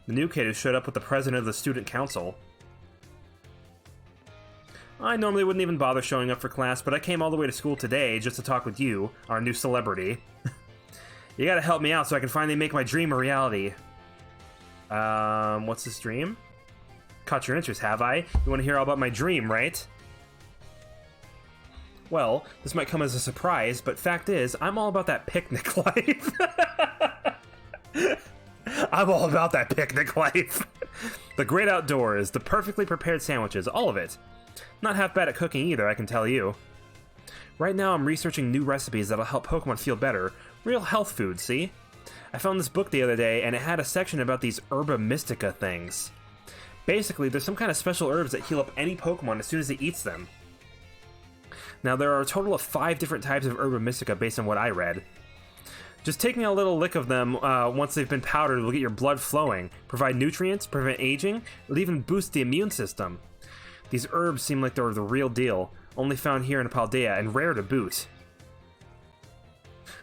The new kid who showed up with the president of the student council. I normally wouldn't even bother showing up for class, but I came all the way to school today just to talk with you, our new celebrity. You gotta help me out so I can finally make my dream a reality. What's this dream? Caught your interest, have I? You want to hear all about my dream, right? Well, this might come as a surprise, but fact is, I'm all about that picnic life. I'm all about that picnic life. The great outdoors, the perfectly prepared sandwiches, all of it. Not half bad at cooking either, I can tell you. Right now I'm researching new recipes that'll help Pokemon feel better. Real health food, see? I found this book the other day, and it had a section about these Herba Mystica things. Basically, there's some kind of special herbs that heal up any Pokemon as soon as it eats them. Now, there are a total of 5 different types of Herba Mystica based on what I read. Just taking a little lick of them once they've been powdered will get your blood flowing, provide nutrients, prevent aging, it'll even boost the immune system. These herbs seem like they're the real deal, only found here in Paldea and rare to boot.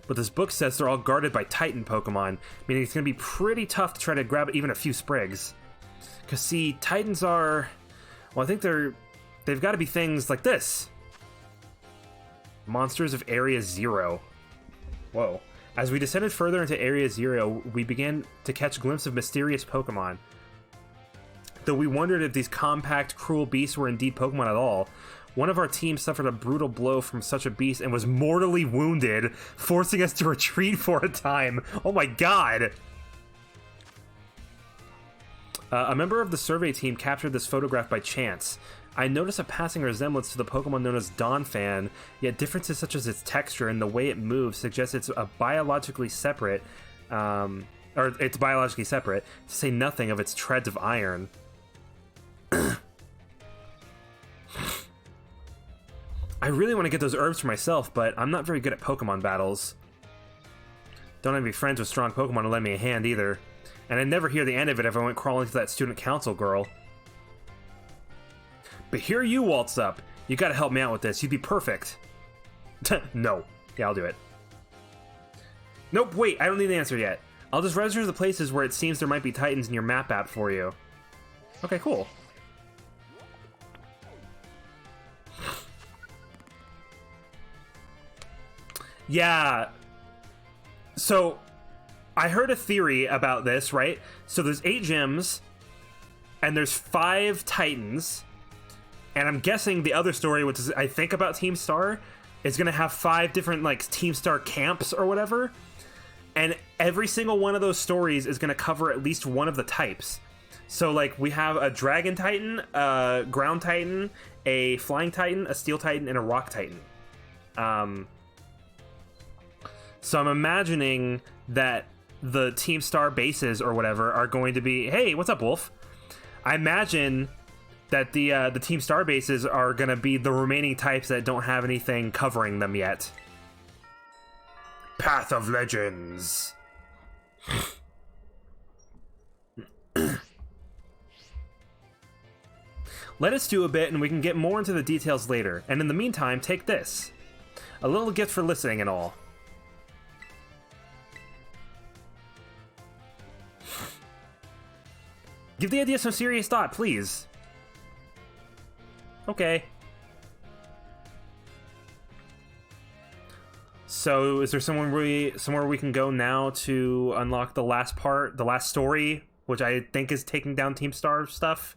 But this book says they're all guarded by Titan Pokemon, meaning it's going to be pretty tough to try to grab even a few sprigs. Because see, Titans are... Well, I think they've got to be things like this. Monsters of Area 0. Whoa. As we descended further into Area 0, we began to catch a glimpse of mysterious Pokemon. though we wondered if these compact, cruel beasts were indeed Pokemon at all. One of our team suffered a brutal blow from such a beast and was mortally wounded, forcing us to retreat for a time. Oh my god! A member of the survey team captured this photograph by chance. I noticed a passing resemblance to the Pokemon known as Donphan, yet differences such as its texture and the way it moves suggest it's biologically separate, to say nothing of its treads of iron. I really want to get those herbs for myself, but I'm not very good at Pokemon battles. Don't have any friends with strong Pokemon to lend me a hand either. And I'd never hear the end of it if I went crawling to that student council girl. But here you waltz up. You gotta help me out with this. You'd be perfect. No. Yeah, I'll do it. Nope, wait, I don't need the answer yet. I'll just register the places where it seems there might be Titans in your map app for you. Okay, cool. Yeah. So, I heard a theory about this, right? So there's 8 gyms, and there's 5 Titans, and I'm guessing the other story, which is, I think, about Team Star, is going to have 5 different, like, Team Star camps or whatever, and every single one of those stories is going to cover at least one of the types. So, like, we have a Dragon Titan, a Ground Titan, a Flying Titan, a Steel Titan, and a Rock Titan. So I'm imagining that the Team Star bases or whatever are going to be... Hey, what's up, Wolf? I imagine that the Team Star bases are going to be the remaining types that don't have anything covering them yet. Path of Legends. Let us do a bit and we can get more into the details later. And in the meantime, take this. A little gift for listening and all. Give the idea some serious thought, please. Okay. So, is there somewhere we can go now to unlock the last part, the last story, which I think is taking down Team Star stuff?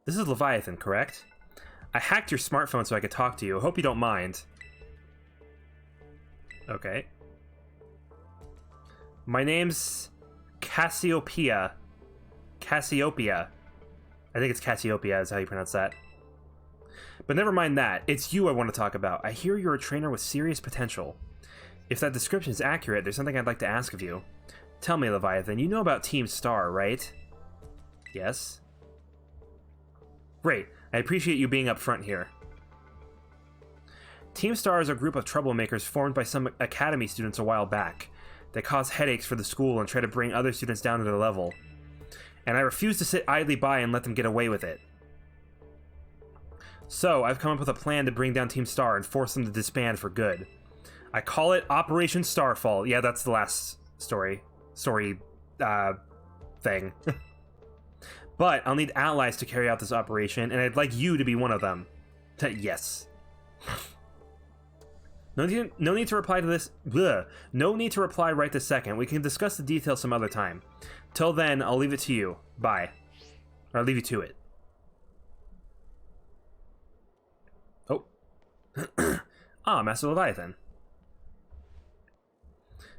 This is Leviathan, correct? I hacked your smartphone so I could talk to you. I hope you don't mind. Okay. My name's Cassiopeia. Cassiopeia. I think it's Cassiopeia is how you pronounce that. But never mind that. It's you I want to talk about. I hear you're a trainer with serious potential. If that description is accurate, there's something I'd like to ask of you. Tell me, Leviathan, you know about Team Star, right? Yes? Great. I appreciate you being up front here. Team Star is a group of troublemakers formed by some academy students a while back. They cause headaches for the school and try to bring other students down to their level. And I refuse to sit idly by and let them get away with it. So, I've come up with a plan to bring down Team Star and force them to disband for good. I call it Operation Starfall. Yeah, that's the last story thing. But I'll need allies to carry out this operation, and I'd like you to be one of them. Yes. No need to reply to this. Bleh. No need to reply right this second. We can discuss the details some other time. Till then, I'll leave it to you. Bye. Or I'll leave you to it. Oh. Master Leviathan.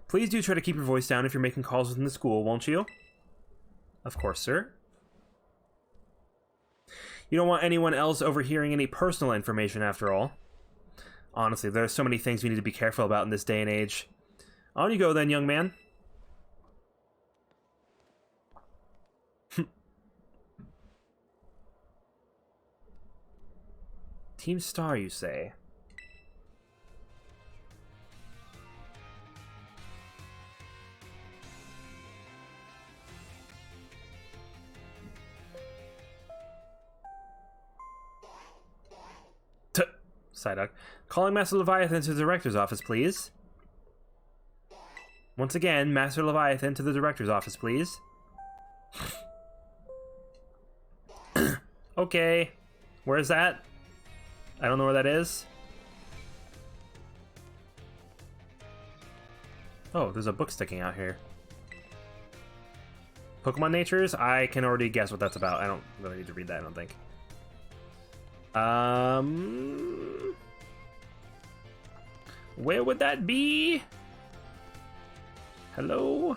Please do try to keep your voice down if you're making calls within the school, won't you? Of course, sir. You don't want anyone else overhearing any personal information, after all. Honestly, there are so many things we need to be careful about in this day and age. On you go then, young man. Team Star, you say? Psyduck. Calling Master Leviathan to the director's office, please. Once again, Master Leviathan to the director's office, please. Okay. Where's that? I don't know where that is. Oh, there's a book sticking out here. Pokemon Natures? I can already guess what that's about. I don't really need to read that, I don't think. Where would that be? Hello?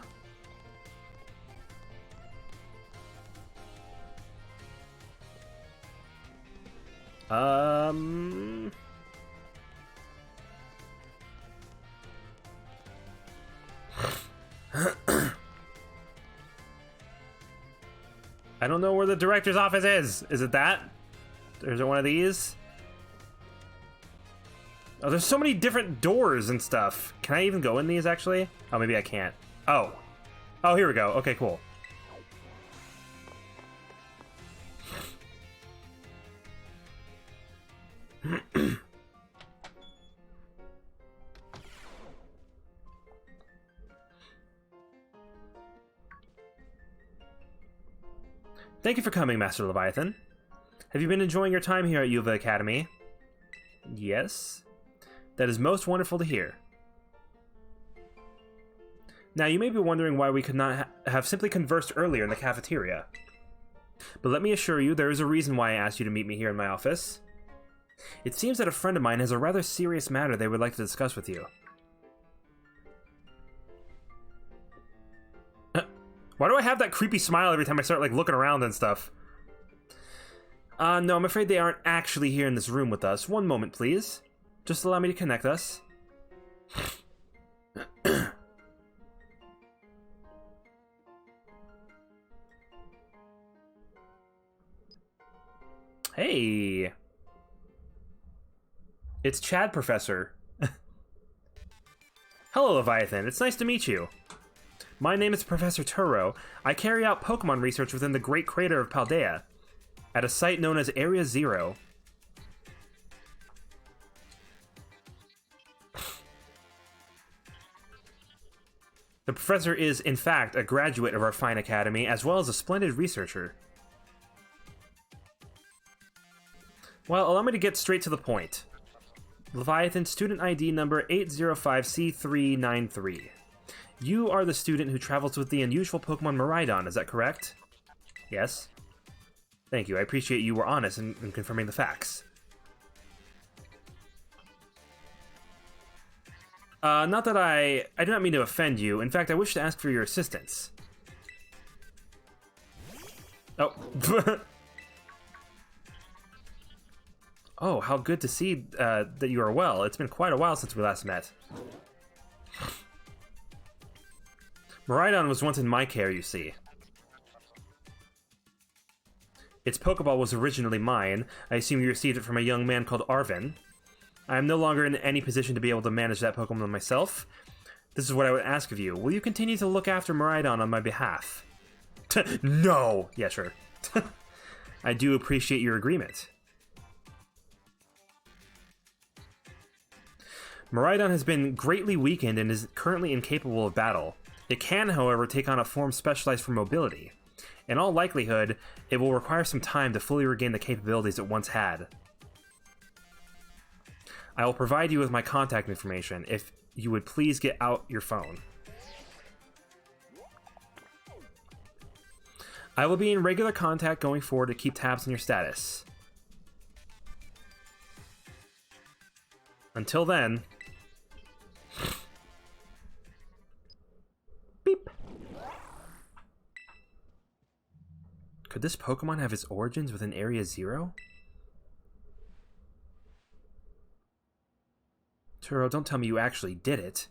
I don't know where the director's office is. Is it that? Or is it one of these? Oh, there's so many different doors and stuff. Can I even go in these, actually? Oh, maybe I can't. Oh. Oh, here we go. Okay, cool. Thank you for coming, Master Leviathan. Have you been enjoying your time here at Yuva Academy? Yes. That is most wonderful to hear. Now, you may be wondering why we could not have simply conversed earlier in the cafeteria. But let me assure you, there is a reason why I asked you to meet me here in my office. It seems that a friend of mine has a rather serious matter they would like to discuss with you. Why do I have that creepy smile every time I start, like, looking around and stuff? No, I'm afraid they aren't actually here in this room with us. One moment, please. Just allow me to connect us. Hey! It's Chad, Professor. Hello, Leviathan. It's nice to meet you. My name is Professor Turo. I carry out Pokemon research within the Great Crater of Paldea, at a site known as Area Zero. The professor is, in fact, a graduate of our fine academy, as well as a splendid researcher. Well, allow me to get straight to the point. Leviathan, student ID number 805C393. You are the student who travels with the unusual Pokemon Miraidon, is that correct? Yes. Thank you, I appreciate you were honest in confirming the facts. Not that I do not mean to offend you. In fact, I wish to ask for your assistance. Oh. Oh, how good to see that you are well. It's been quite a while since we last met. Miraidon was once in my care, you see. Its Pokeball was originally mine. I assume you received it from a young man called Arvin. I am no longer in any position to be able to manage that Pokemon myself. This is what I would ask of you. Will you continue to look after Miraidon on my behalf? No! Yeah, sure. I do appreciate your agreement. Miraidon has been greatly weakened and is currently incapable of battle. It can, however, take on a form specialized for mobility. In all likelihood, it will require some time to fully regain the capabilities it once had. I will provide you with my contact information if you would please get out your phone. I will be in regular contact going forward to keep tabs on your status. Until then... Beep. Could this Pokemon have its origins within Area Zero? Turo, don't tell me you actually did it.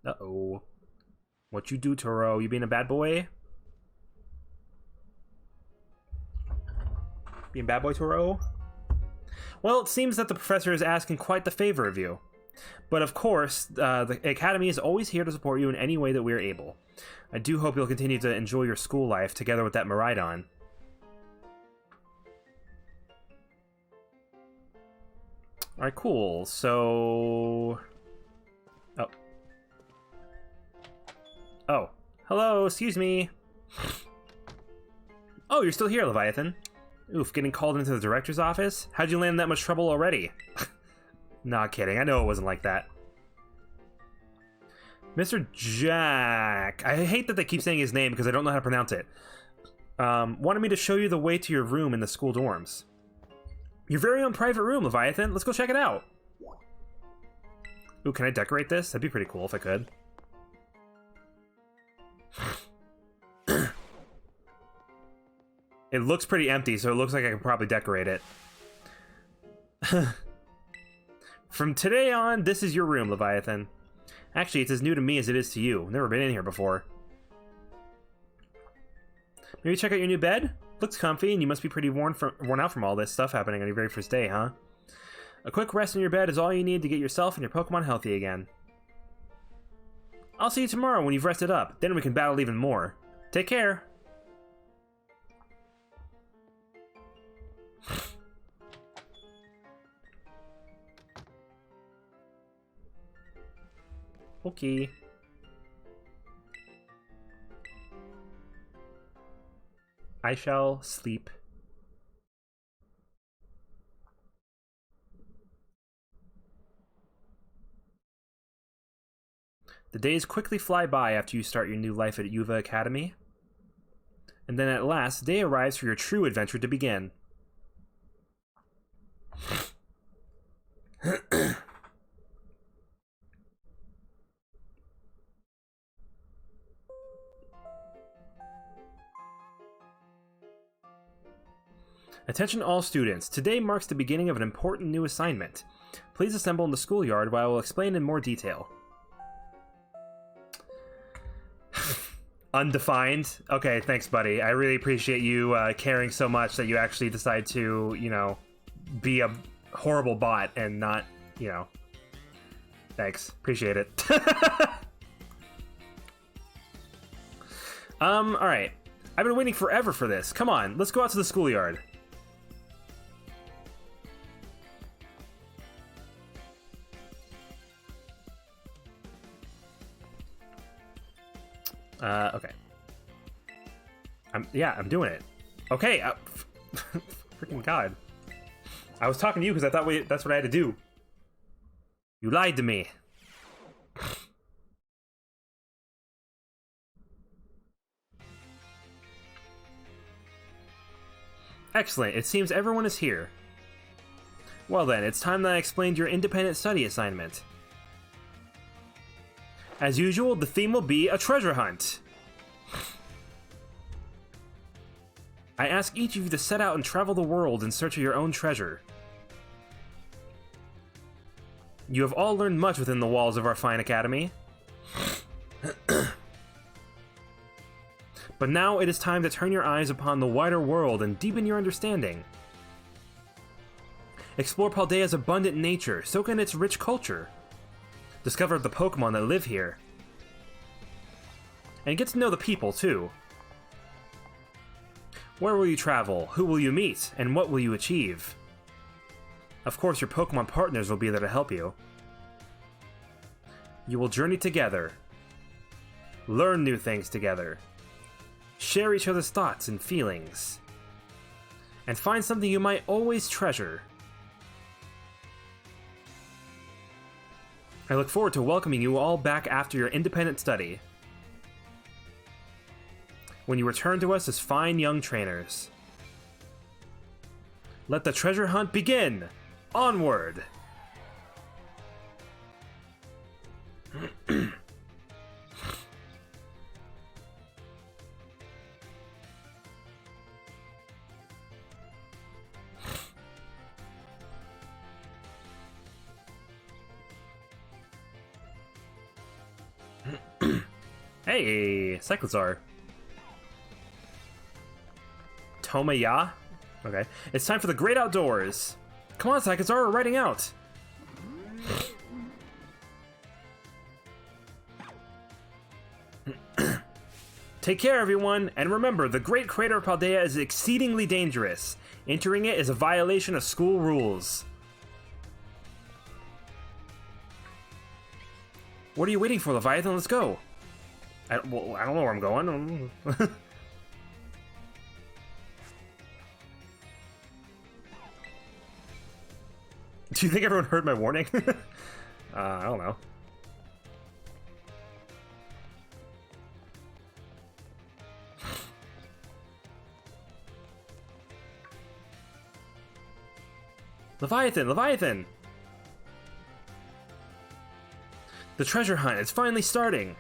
Uh-oh. What you do, Turo? You being a bad boy? Being bad boy, Turo? Well, it seems that the professor is asking quite the favor of you. But of course, the Academy is always here to support you in any way that we are able. I do hope you'll continue to enjoy your school life together with that Miraidon. Alright, cool. So... Oh. Oh. Hello, excuse me. Oh, you're still here, Leviathan. Oof, getting called into the director's office? How'd you land in that much trouble already? Not kidding, I know it wasn't like that. Mr. Jack. I hate that they keep saying his name because I don't know how to pronounce it. Wanted me to show you the way to your room in the school dorms. Your very own private room, Leviathan. Let's go check it out. Ooh, can I decorate this? That'd be pretty cool if I could. It looks pretty empty, so it looks like I could probably decorate it. From today on, this is your room, Leviathan. Actually, it's as new to me as it is to you. Never been in here before. Maybe check out your new bed? Looks comfy, and you must be pretty worn out from all this stuff happening on your very first day, huh? A quick rest in your bed is all you need to get yourself and your Pokemon healthy again. I'll see you tomorrow when you've rested up. Then we can battle even more. Take care. Okay. I shall sleep. The days quickly fly by after you start your new life at Yuva Academy. And then at last, the day arrives for your true adventure to begin. Attention all students, today marks the beginning of an important new assignment. Please assemble in the schoolyard while I will explain in more detail. Undefined? Okay, thanks buddy. I really appreciate you caring so much that you actually decide to, you know, be a horrible bot and not, you know. Thanks. Appreciate it. Alright. I've been waiting forever for this. Come on, let's go out to the schoolyard. Okay. I'm doing it. Okay, freaking God. I was talking to you because I thought that's what I had to do. You lied to me. Excellent, it seems everyone is here. Well then, it's time that I explained your independent study assignment. As usual, the theme will be a treasure hunt. I ask each of you to set out and travel the world in search of your own treasure. You have all learned much within the walls of our fine academy. But now it is time to turn your eyes upon the wider world and deepen your understanding. Explore Paldea's abundant nature, soak in its rich culture. Discover the Pokemon that live here. And get to know the people, too. Where will you travel? Who will you meet? And what will you achieve? Of course, your Pokemon partners will be there to help you. You will journey together. Learn new things together. Share each other's thoughts and feelings. And find something you might always treasure. I look forward to welcoming you all back after your independent study. When you return to us as fine young trainers. Let the treasure hunt begin! Onward! Hey, Cyclozar. Tomaya? Okay. It's time for the great outdoors. Come on, Cyclozar, we're riding out. Take care, everyone, and remember, the Great Crater of Paldea is exceedingly dangerous. Entering it is a violation of school rules. What are you waiting for, Leviathan? Let's go. I don't know where I'm going. Do you think everyone heard my warning? I don't know. Leviathan! Leviathan! The treasure hunt is finally starting!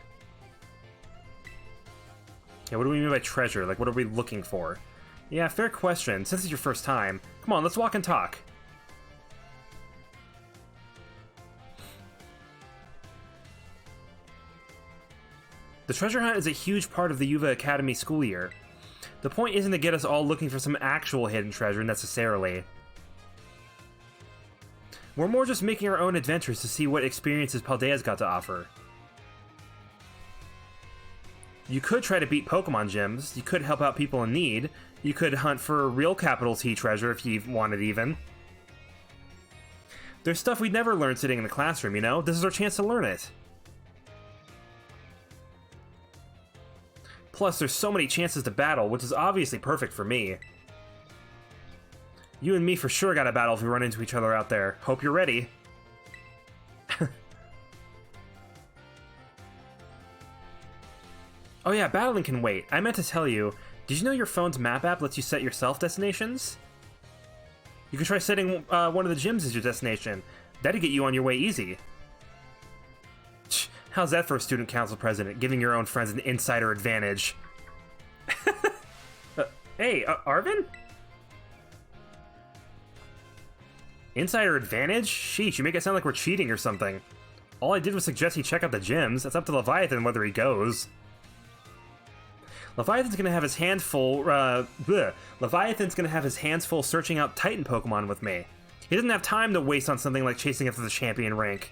Yeah, what do we mean by treasure? Like, what are we looking for? Yeah, fair question. Since it's your first time, come on, let's walk and talk. The treasure hunt is a huge part of the Yuva Academy school year. The point isn't to get us all looking for some actual hidden treasure necessarily. We're more just making our own adventures to see what experiences Paldea's got to offer. You could try to beat Pokemon gyms, you could help out people in need, you could hunt for real capital T treasure if you wanted even. There's stuff we'd never learn sitting in the classroom, you know? This is our chance to learn it. Plus, there's so many chances to battle, which is obviously perfect for me. You and me for sure got a battle if we run into each other out there. Hope you're ready. Oh yeah, battling can wait. I meant to tell you, did you know your phone's map app lets you set yourself destinations? You can try setting one of the gyms as your destination. That'd get you on your way easy. How's that for a student council president, giving your own friends an insider advantage? Hey, Arvin? Insider advantage? Sheesh, you make it sound like we're cheating or something. All I did was suggest he check out the gyms. It's up to Leviathan whether he goes. Leviathan's gonna have his hands full, Leviathan's gonna have his hands full searching out Titan Pokemon with me. He doesn't have time to waste on something like chasing after the champion rank.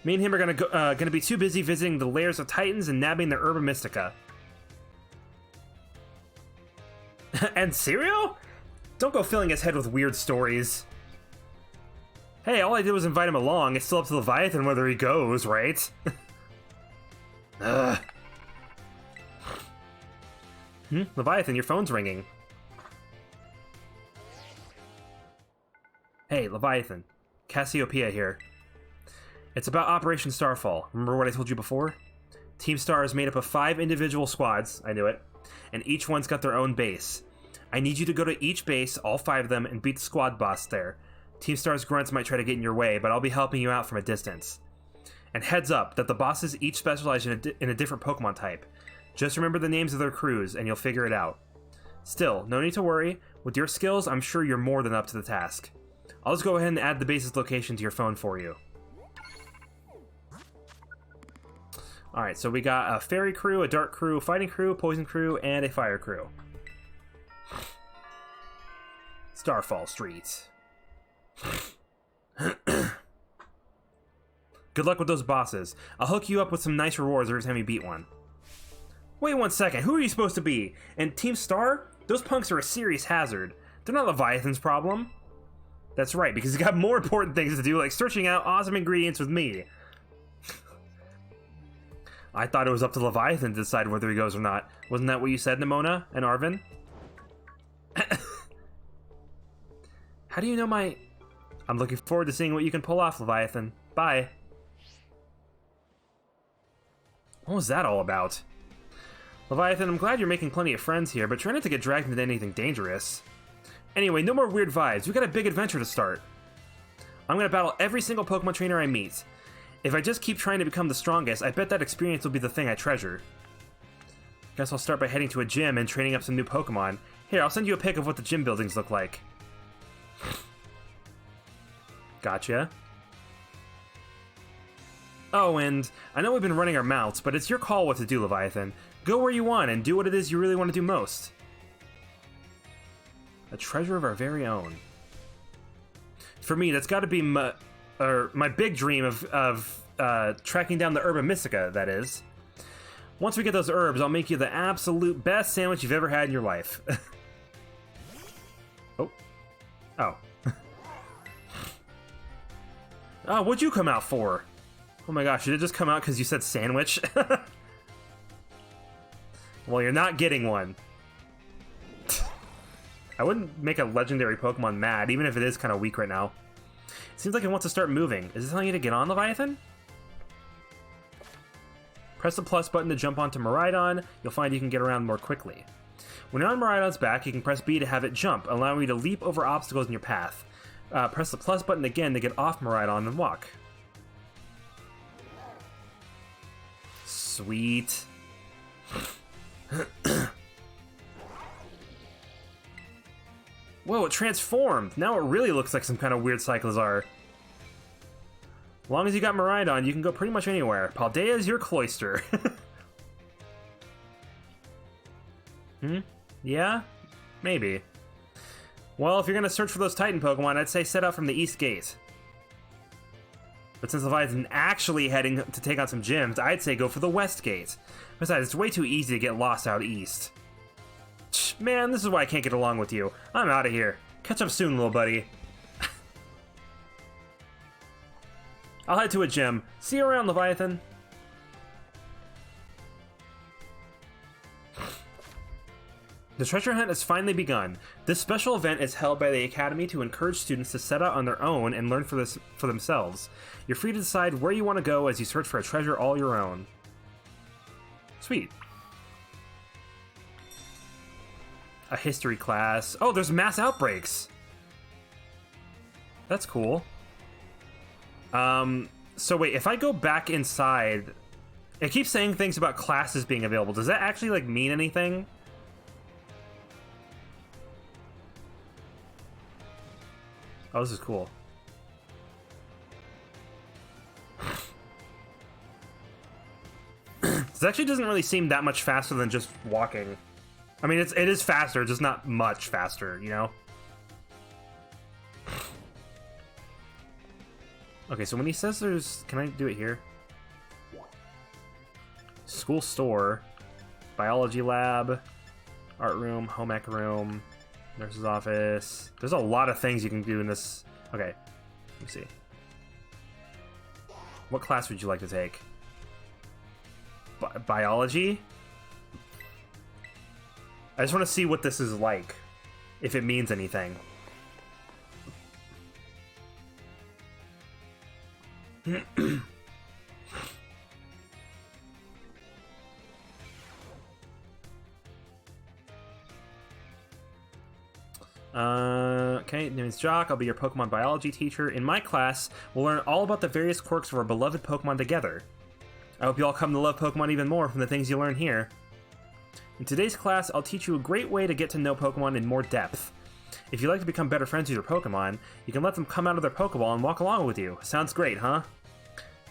Me and him are gonna be too busy visiting the lairs of Titans and nabbing their Herba Mystica. And cereal? Don't go filling his head with weird stories. Hey, all I did was invite him along. It's still up to Leviathan whether he goes, right? Ugh. Leviathan, your phone's ringing. Hey, Leviathan. Cassiopeia here. It's about Operation Starfall. Remember what I told you before? Team Star is made up of 5 individual squads, I knew it, and each one's got their own base. I need you to go to each base, all 5 of them, and beat the squad boss there. Team Star's grunts might try to get in your way, but I'll be helping you out from a distance. And heads up, that the bosses each specialize in a different Pokemon type. Just remember the names of their crews, and you'll figure it out. Still, no need to worry. With your skills, I'm sure you're more than up to the task. I'll just go ahead and add the base's location to your phone for you. Alright, so we got a Fairy crew, a Dark crew, a Fighting crew, a Poison crew, and a Fire crew. Starfall Street. Good luck with those bosses. I'll hook you up with some nice rewards every time you beat one. Wait 1 second, who are you supposed to be? And Team Star? Those punks are a serious hazard. They're not Leviathan's problem. That's right, because he's got more important things to do, like searching out awesome ingredients with me. I thought it was up to Leviathan to decide whether he goes or not. Wasn't that what you said, Nimona and Arvin? How do you know my... I'm looking forward to seeing what you can pull off, Leviathan. Bye. What was that all about? Leviathan, I'm glad you're making plenty of friends here, but try not to get dragged into anything dangerous. Anyway, no more weird vibes. We got a big adventure to start. I'm gonna battle every single Pokemon trainer I meet. If I just keep trying to become the strongest, I bet that experience will be the thing I treasure. Guess I'll start by heading to a gym and training up some new Pokemon. Here, I'll send you a pic of what the gym buildings look like. Gotcha. Oh, and I know we've been running our mouths, but it's your call what to do, Leviathan. Go where you want and do what it is you really want to do most. A treasure of our very own. For me, that's got to be my big dream of tracking down the Herba Mystica, that is. Once we get those herbs, I'll make you the absolute best sandwich you've ever had in your life. Oh. Oh. Oh, what'd you come out for? Oh my gosh, did it just come out because you said sandwich? Well, you're not getting one. I wouldn't make a legendary Pokemon mad, even if it is kind of weak right now. It seems like it wants to start moving. Is it telling you to get on, Leviathan? Press the plus button to jump onto Miraidon. You'll find you can get around more quickly. When you're on Miraidon's back, you can press B to have it jump, allowing you to leap over obstacles in your path. Press the plus button again to get off Miraidon and walk. Sweet. Whoa, it transformed! Now it really looks like some kind of weird Cyclizar. As long as you got Miraidon, you can go pretty much anywhere. Paldea is your cloister. Yeah? Maybe. Well, if you're gonna search for those Titan Pokemon, I'd say set out from the East Gate. But since Leviathan's actually heading to take on some gyms, I'd say go for the West Gate. Besides, it's way too easy to get lost out east. Man, this is why I can't get along with you. I'm out of here. Catch up soon, little buddy. I'll head to a gym. See you around, Leviathan. The treasure hunt has finally begun. This special event is held by the Academy to encourage students to set out on their own and learn for themselves. You're free to decide where you want to go as you search for a treasure all your own. Sweet. A history class. Oh, there's mass outbreaks. That's cool. So wait, if I go back inside, it keeps saying things about classes being available. Does that actually, like, mean anything? Oh, this is cool. This actually doesn't really seem that much faster than just walking. I mean, it is faster, just not much faster, you know? Okay, so when he says there's... Can I do it here? School store. Biology lab. Art room. Home ec room. Nurse's office. There's a lot of things you can do in this. Okay, let me see. What class would you like to take? Biology? I just want to see what this is like. If it means anything. Okay, name's Jock. I'll be your Pokemon biology teacher. In my class, we'll learn all about the various quirks of our beloved Pokemon together. I hope you all come to love Pokemon even more from the things you learn here. In today's class, I'll teach you a great way to get to know Pokemon in more depth. If you'd like to become better friends with your Pokemon, you can let them come out of their Pokeball and walk along with you. Sounds great, huh?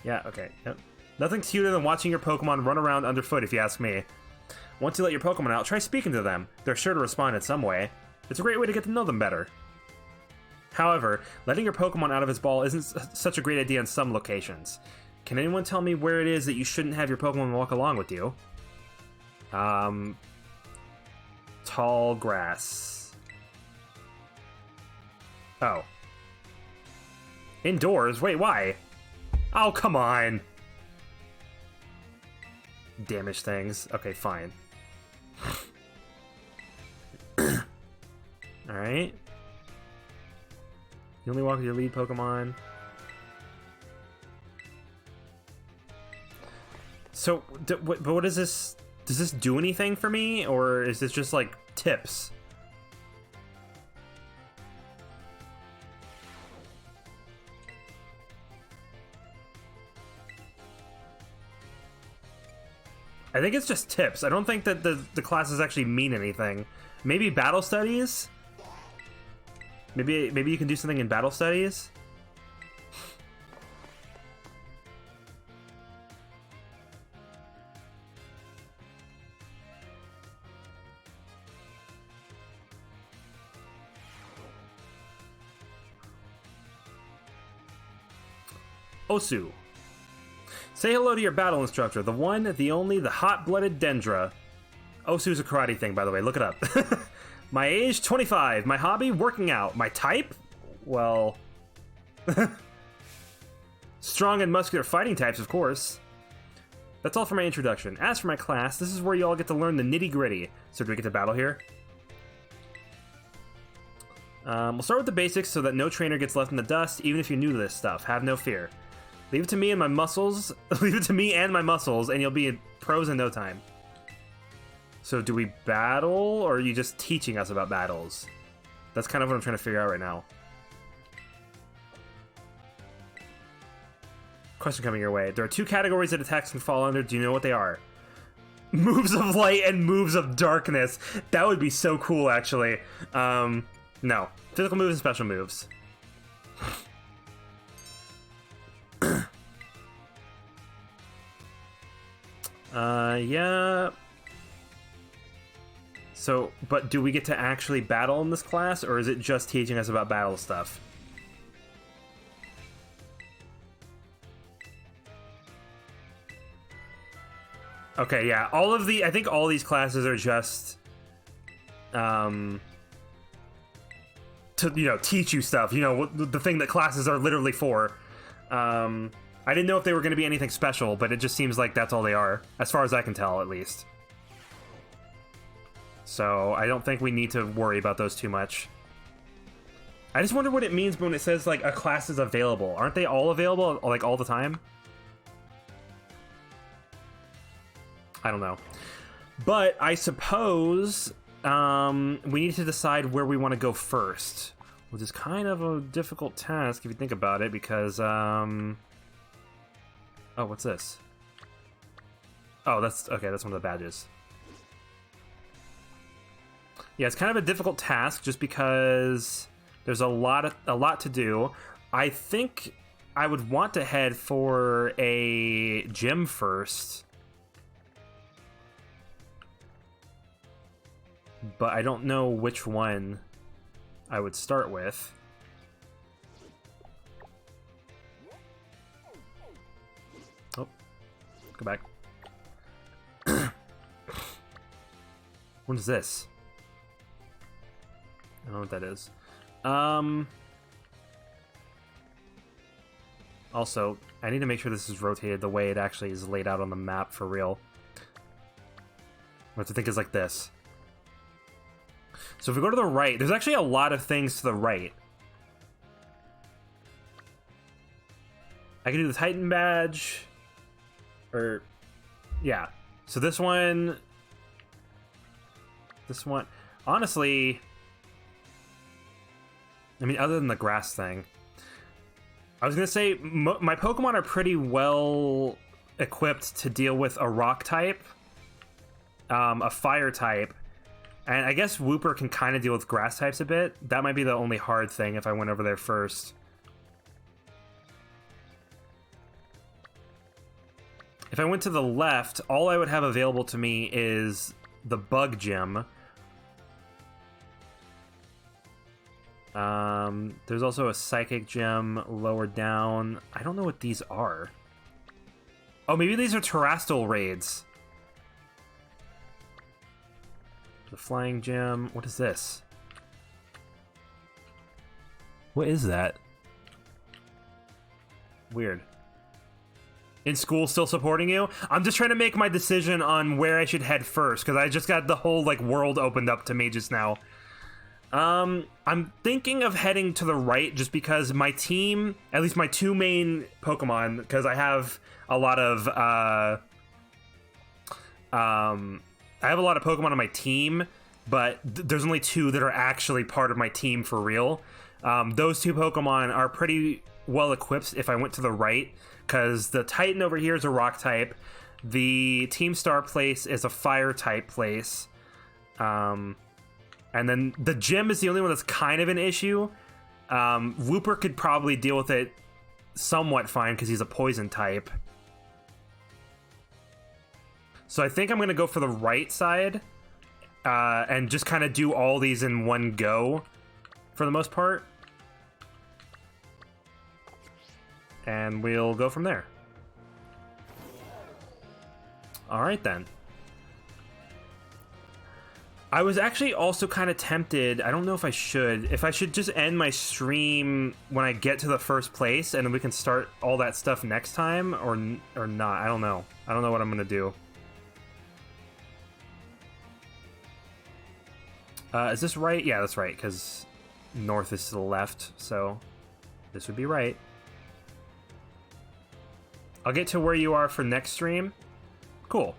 Yeah, okay, yep. Nothing's cuter than watching your Pokemon run around underfoot, if you ask me. Once you let your Pokemon out, try speaking to them. They're sure to respond in some way. It's a great way to get to know them better. However, letting your Pokemon out of his ball isn't such a great idea in some locations. Can anyone tell me where it is that you shouldn't have your Pokemon walk along with you? Tall grass. Oh. Indoors? Wait, why? Oh, come on! Damage things. Okay, fine. Alright. You only walk with your lead Pokemon. So, but what is this? Does this do anything for me? Or is this just, like, tips? I think it's just tips. I don't think that the classes actually mean anything. Maybe battle studies? Maybe you can do something in battle studies? Osu. Say hello to your battle instructor, the one, the only, the hot-blooded Dendra. Osu's a karate thing, by the way. Look it up. My age, 25. My hobby, working out. My type? Well... strong and muscular fighting types, of course. That's all for my introduction. As for my class, this is where you all get to learn the nitty-gritty. So do we get to battle here? We'll start with the basics so that no trainer gets left in the dust, even if you're new to this stuff. Have no fear. Leave it to me and my muscles. Leave it to me and my muscles, and you'll be pros in no time. So do we battle, or are you just teaching us about battles? That's kind of what I'm trying to figure out right now. Question coming your way. There are 2 categories that attacks can fall under. Do you know what they are? Moves of light and moves of darkness. That would be so cool, actually. No. Physical moves and special moves. Yeah. So, but do we get to actually battle in this class, or is it just teaching us about battle stuff? Okay, yeah. I think all these classes are just, to, teach you stuff. The thing that classes are literally for. I didn't know if they were going to be anything special, but it just seems like that's all they are, as far as I can tell, at least. So I don't think we need to worry about those too much. I just wonder what it means when it says, like, a class is available. Aren't they all available, like, all the time? I don't know. But I suppose we need to decide where we want to go first, which is kind of a difficult task if you think about it, because... Oh, what's this? Oh, that's one of the badges. Yeah, it's kind of a difficult task just because there's a lot to do. I think I would want to head for a gym first. But I don't know which one I would start with. Oh, go back. What is this? I don't know what that is. Also, I need to make sure this is rotated the way it actually is laid out on the map for real. What I think is like this. So if we go to the right, there's actually a lot of things to the right. I can do the Titan badge. Or, yeah. So this one... Honestly... I mean, other than the grass thing. I was going to say, my Pokemon are pretty well equipped to deal with a rock type, a fire type, and I guess Wooper can kind of deal with grass types a bit. That might be the only hard thing if I went over there first. If I went to the left, all I would have available to me is the Bug Gym. There's also a Psychic Gym lower down. I don't know what these are. Oh, maybe these are Terrestrial raids. The Flying Gym. What is this? What is that? Weird. In school, still supporting you? I'm just trying to make my decision on where I should head first, because I just got the whole, like, world opened up to me just now. I'm thinking of heading to the right just because my team, at least my 2 main Pokemon, because I have a lot of, I have a lot of Pokemon on my team, but there's only 2 that are actually part of my team for real. Those 2 Pokemon are pretty well equipped if I went to the right, because the Titan over here is a rock type, the Team Star place is a fire type place, and then the gym is the only one that's kind of an issue. Wooper could probably deal with it somewhat fine because he's a poison type. So I think I'm going to go for the right side and just kind of do all these in one go for the most part. And we'll go from there. All right, then. I was actually also kind of tempted. I don't know if I should just end my stream when I get to the first place and then we can start all that stuff next time or not. I don't know. I don't know what I'm going to do. Is this right? Yeah, that's right, because north is to the left, so this would be right. I'll get to where you are for next stream. Cool.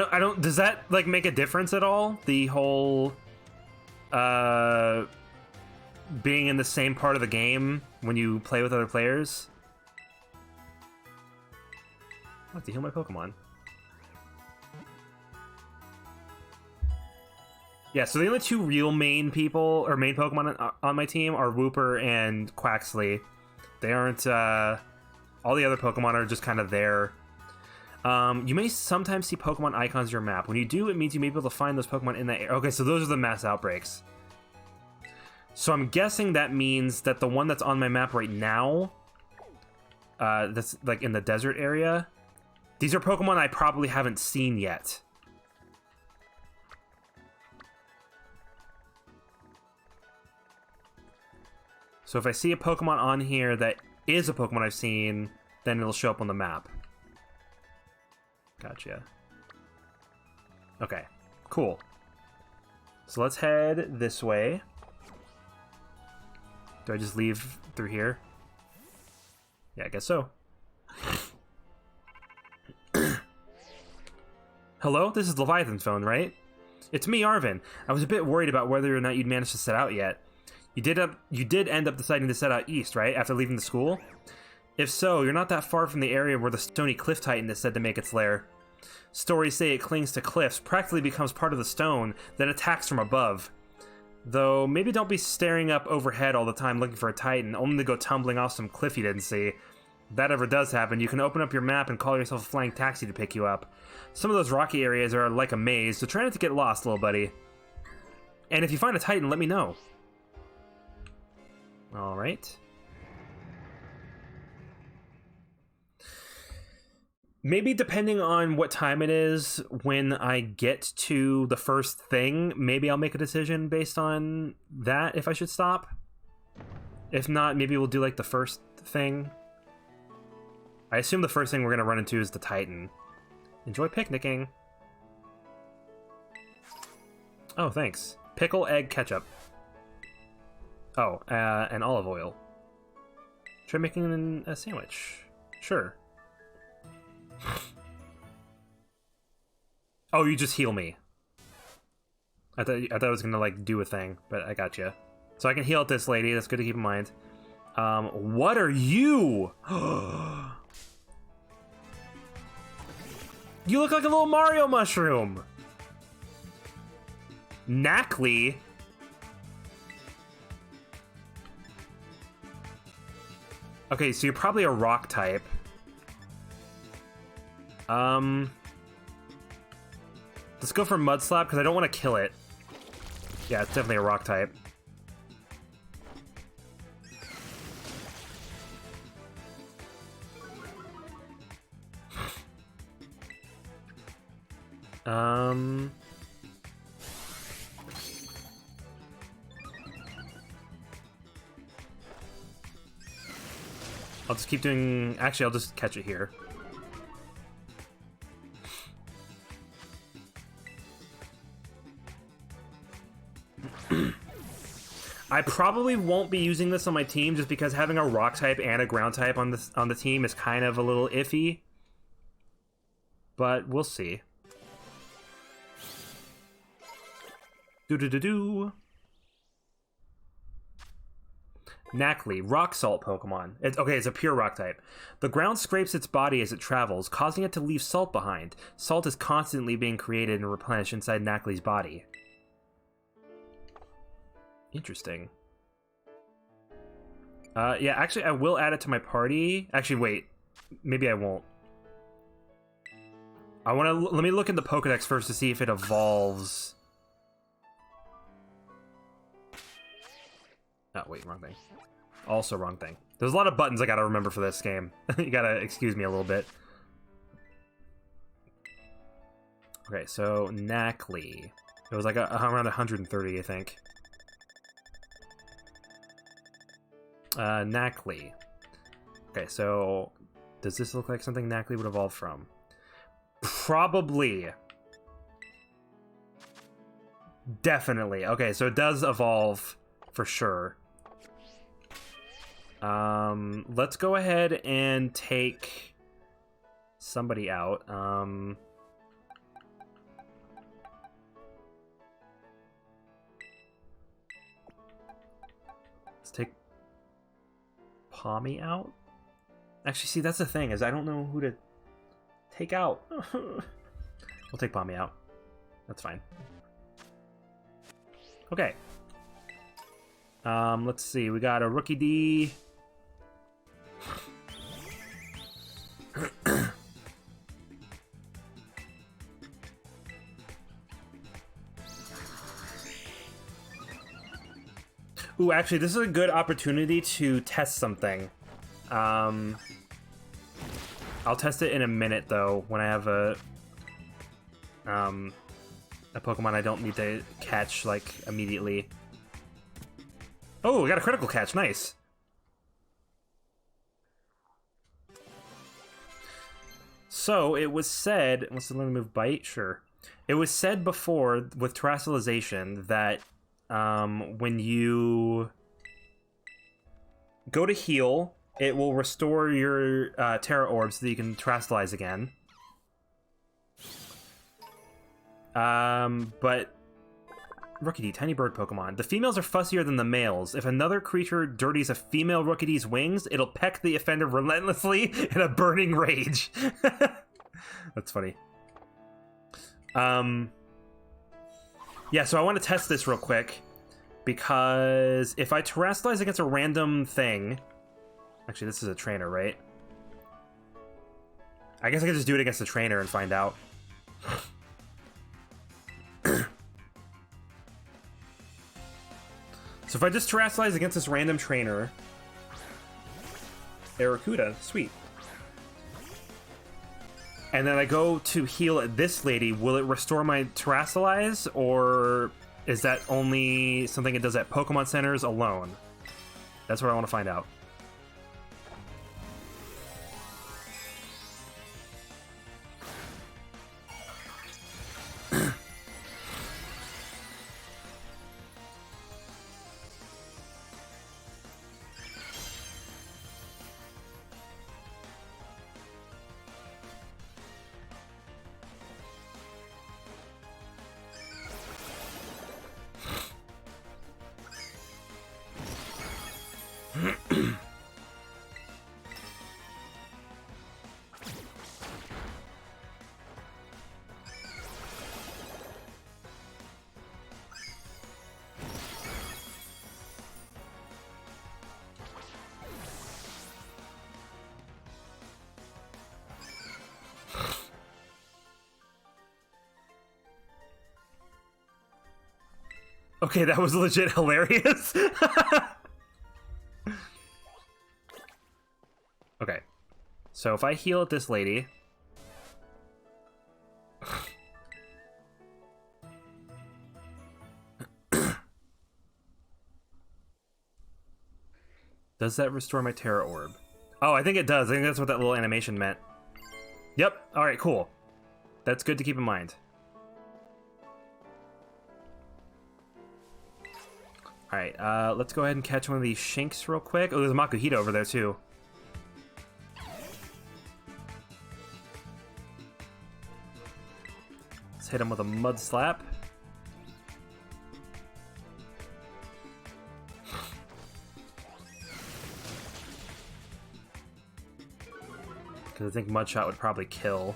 I don't. Does that like make a difference at all? The whole being in the same part of the game when you play with other players. I have to heal my Pokemon. Yeah, so the only two real main people, or main Pokemon on my team are Wooper and Quaxley. They aren't, all the other Pokemon are just kind of there. You may sometimes see Pokemon icons on your map. When you do, it means you may be able to find those Pokemon in that area. Okay, so those are the mass outbreaks. So I'm guessing that means that the one that's on my map right now, that's like in the desert area, these are Pokemon I probably haven't seen yet. So if I see a Pokemon on here that is a Pokemon I've seen, then it'll show up on the map. Gotcha. Okay, cool. So let's head this way. Do I just leave through here? Yeah, I guess so. Hello? This is Leviathan's phone, right? It's me, Arvin. I was a bit worried about whether or not you'd managed to set out yet. You did end up deciding to set out east, right? After leaving the school? If so, you're not that far from the area where the stony cliff titan is said to make its lair. Stories say it clings to cliffs, practically becomes part of the stone, then attacks from above. Though, maybe don't be staring up overhead all the time looking for a titan, only to go tumbling off some cliff you didn't see. If that ever does happen, you can open up your map and call yourself a flying taxi to pick you up. Some of those rocky areas are like a maze, so try not to get lost, little buddy. And if you find a titan, let me know. Alright. Maybe depending on what time it is when I get to the first thing, maybe I'll make a decision based on that if I should stop. If not, maybe we'll do like the first thing. I assume the first thing we're going to run into is the Titan. Enjoy picnicking. Oh, thanks. Pickle, egg, ketchup. Oh, and olive oil. Try making a sandwich. Sure. Oh, you just heal me. I thought it was gonna like do a thing, but I got you. So I can heal at this lady. That's good to keep in mind. What are you? You look like a little Mario mushroom. Knackley. Okay, so you're probably a rock type. Let's go for Mud Slap, because I don't want to kill it. Yeah, it's definitely a rock type. I'll just keep doing... Actually, I'll just catch it here. I probably won't be using this on my team just because having a rock type and a ground type on the team is kind of a little iffy. But we'll see. Do-do-do-do. Knackley, rock salt Pokemon. It's a pure rock type. The ground scrapes its body as it travels, causing it to leave salt behind. Salt is constantly being created and replenished inside Knackley's body. Interesting. Yeah, actually, I will add it to my party. Actually, wait. Maybe I won't. Let me look in the Pokedex first to see if it evolves. Oh, wait, wrong thing. Also wrong thing. There's a lot of buttons I gotta remember for this game. You gotta excuse me a little bit. Okay, so Knackley. It was like around 130, I think. Knackley. Okay, so does this look like something Knackley would evolve from? Probably. Definitely. Okay, so it does evolve for sure. Let's go ahead and take somebody out. Pommy out? Actually, see, that's the thing, is I don't know who to take out. We'll take Pommy out. That's fine. Okay. Let's see. We got a Rookie D. Ooh, actually, this is a good opportunity to test something. I'll test it in a minute, though, when I have a Pokemon I don't need to catch, like, immediately. Oh, we got a critical catch. Nice. So, it was said... Wants to learn to move Bite? Sure. It was said before, with Terrestrialization, that when you go to heal, it will restore your Terra Orb so that you can Terrestrialize again. But... Rookidee, tiny bird Pokemon. The females are fussier than the males. If another creature dirties a female Rookidee's wings, it'll peck the offender relentlessly in a burning rage. That's funny. Yeah, so I want to test this real quick, because if I Terrestrialize against a random thing... Actually, this is a trainer, right? I guess I could just do it against a trainer and find out. So if I just Terrestrialize against this random trainer... Barracuda, sweet. And then I go to heal at this lady, will it restore my Terrestrialize, or is that only something it does at Pokemon Centers alone? That's what I want to find out. Okay, that was legit hilarious. Okay. So if I heal at this lady... Does that restore my Terra Orb? Oh, I think it does. I think that's what that little animation meant. Yep. Alright, cool. That's good to keep in mind. Alright, let's go ahead and catch one of these Shinx real quick. Oh, there's a Makuhita over there, too. Let's hit him with a Mud Slap. Because I think Mud Shot would probably kill.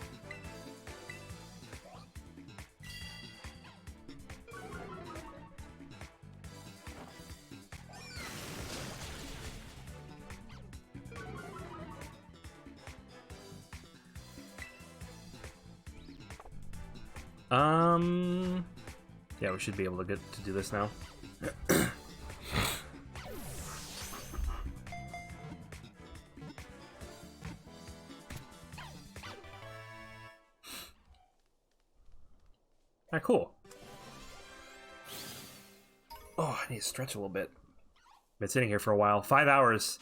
Yeah, we should be able to get to do this now. Alright, cool. Oh, I need to stretch a little bit. Been sitting here for a while. 5 hours.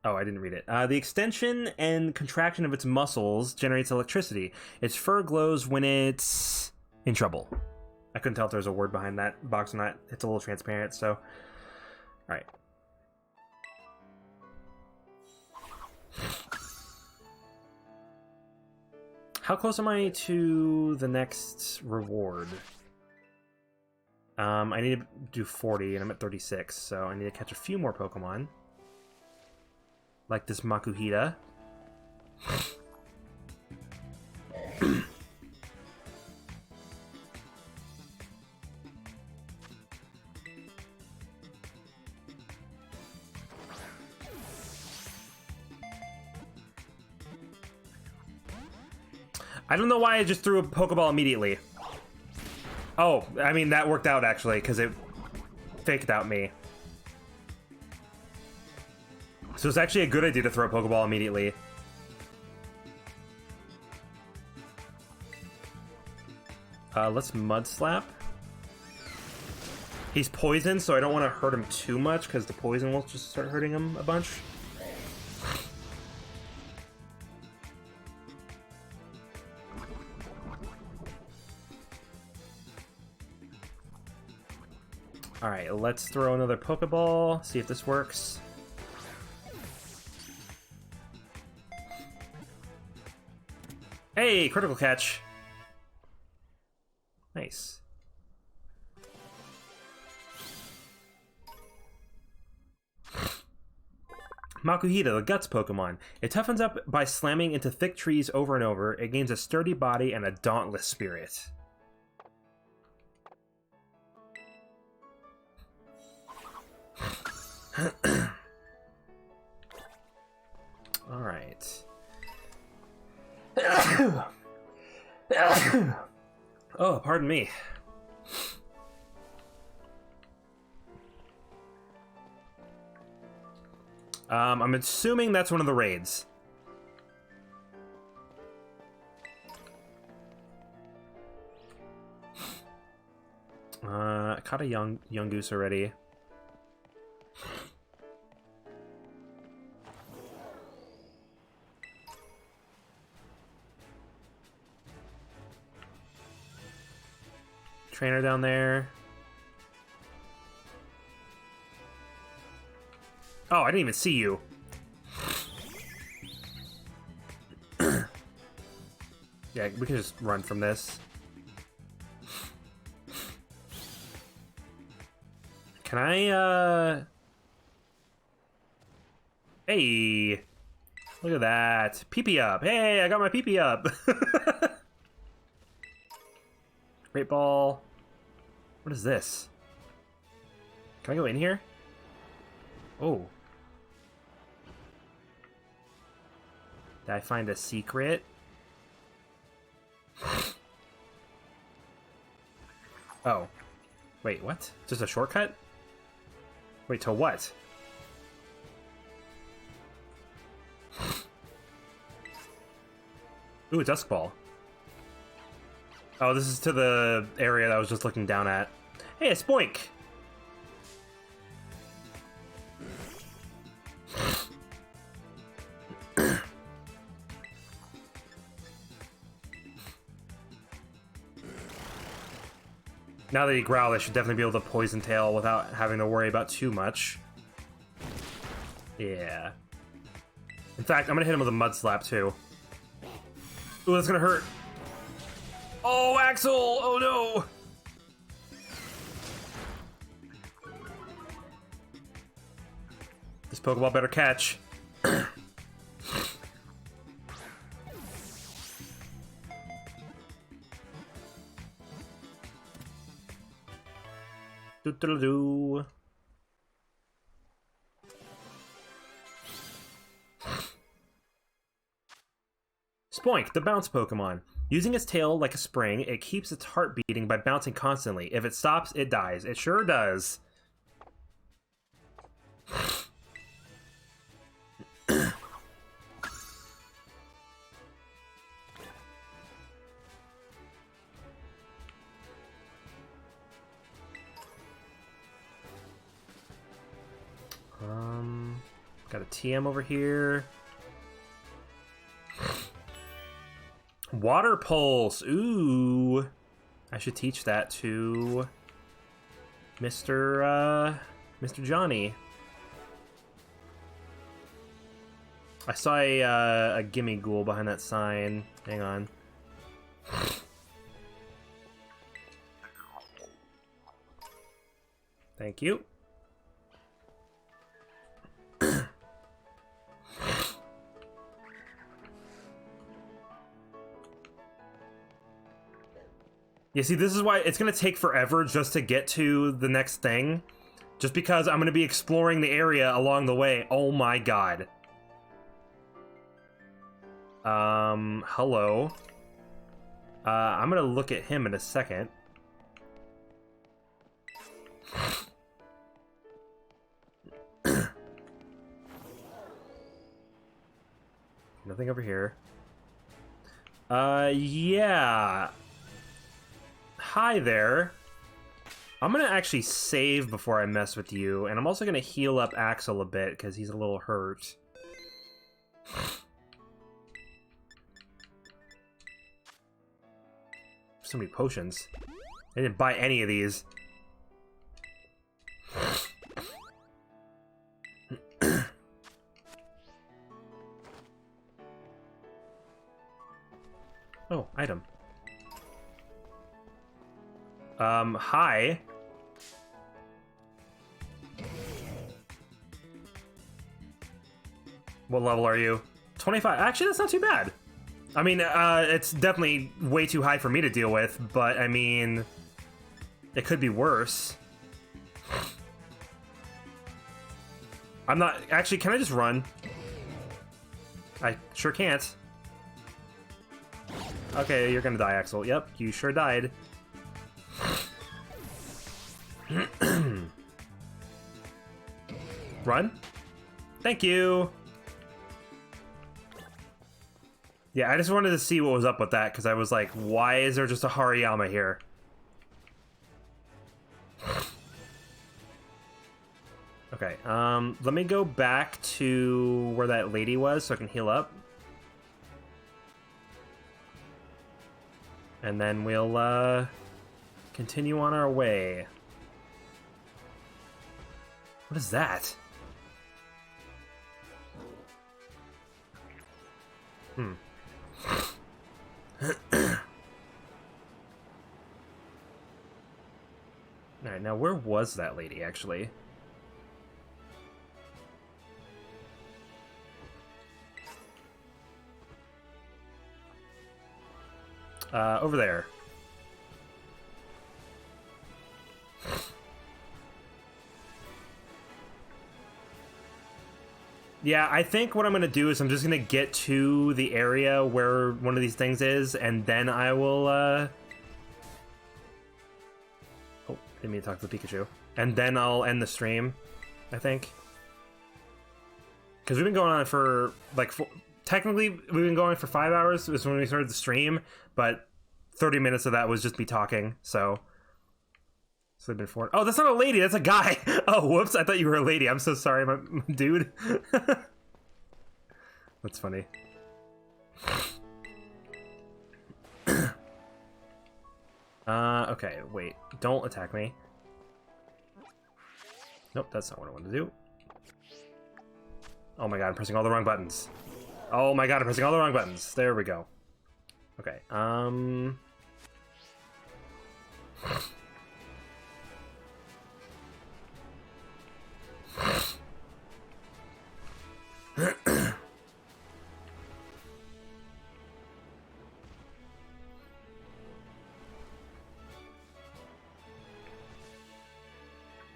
Oh, I didn't read it. The extension and contraction of its muscles generates electricity. Its fur glows when it's in trouble. I couldn't tell if there was a word behind that box or not. It's a little transparent, so... Alright. How close am I to the next reward? I need to do 40, and I'm at 36, so I need to catch a few more Pokemon. Like this Makuhita. I don't know why I just threw a Pokeball immediately. Oh, I mean, that worked out, actually, because it faked out me. So it's actually a good idea to throw a Pokeball immediately. Let's Mud Slap. He's poisoned, so I don't want to hurt him too much, because the poison will just start hurting him a bunch. Alright, let's throw another Pokeball, see if this works. Hey, critical catch. Nice. Makuhita, the Guts Pokemon. It toughens up by slamming into thick trees over and over. It gains a sturdy body and a dauntless spirit. Alright. Oh, pardon me. I'm assuming that's one of the raids. I caught a young goose already. Trainer down there. Oh, I didn't even see you. Yeah, we can just run from this. Can I, Hey! Look at that. Pee-pee up. Hey, I got my pee-pee up. Great ball. What is this? Can I go in here? Oh. Did I find a secret? Oh. Wait, what? Just a shortcut? Wait, to what? Ooh, a Dusk Ball. Oh, this is to the area that I was just looking down at. Hey, a Spoink! Now that he growled, I should definitely be able to Poison Tail without having to worry about too much. Yeah. In fact, I'm gonna hit him with a Mud Slap, too. Ooh, that's gonna hurt. Oh, Axel! Oh, no! This Pokeball better catch. Do-do-do-do. Spoink, the bounce Pokemon. Using its tail like a spring, it keeps its heart beating by bouncing constantly. If it stops, it dies. It sure does. Got a TM over here. Water Pulse. Ooh. I should teach that to Mr. Johnny. I saw a Gimme Ghoul behind that sign. Hang on. Thank you. You see, this is why it's going to take forever just to get to the next thing. Just because I'm going to be exploring the area along the way. Oh my god. Hello. I'm going to look at him in a second. Nothing over here. Yeah. Hi there. I'm gonna actually save before I mess with you, and I'm also gonna heal up Axel a bit because he's a little hurt. So many potions. I didn't buy any of these. Oh, item. Hi. What level are you? 25. Actually, that's not too bad. I mean, it's definitely way too high for me to deal with, but I mean, it could be worse. I'm not... Actually, can I just run? I sure can't. Okay, you're gonna die, Axel. Yep, you sure died. Run? Thank you! Yeah, I just wanted to see what was up with that, because I was like, why is there just a Hariyama here? Okay, let me go back to where that lady was so I can heal up. And then we'll, continue on our way. What is that? Alright, now where was that lady, actually? Over there. Yeah, I think what I'm going to do is I'm just going to get to the area where one of these things is, and then I will, Oh, didn't mean to talk to the Pikachu. And then I'll end the stream, I think. Because we've been going on for, like, technically, we've been going for 5 hours. It was when we started the stream, but 30 minutes of that was just me talking, so... So they've been 4... Oh, that's not a lady, that's a guy! Oh, whoops, I thought you were a lady. I'm so sorry, my dude. That's funny. Okay, wait. Don't attack me. Nope, that's not what I wanted to do. Oh my god, I'm pressing all the wrong buttons. Oh my god, I'm pressing all the wrong buttons. There we go. Okay,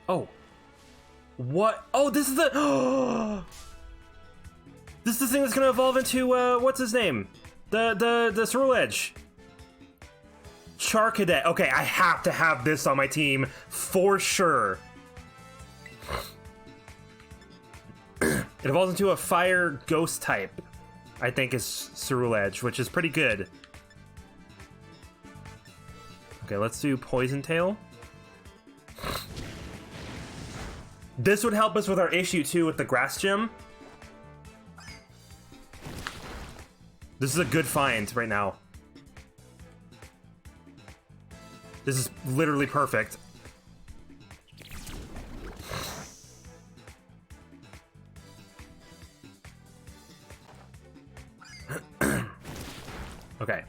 Oh. What? Oh, this is the... This is the thing that's gonna evolve into, what's his name? The Ceruledge Edge. Charcadet. Okay, I have to have this on my team for sure. It evolves into a fire ghost type, I think is Ceruledge, which is pretty good. Okay, let's do Poison Tail. This would help us with our issue, too, with the Grass Gym. This is a good find right now. This is literally perfect. Okay.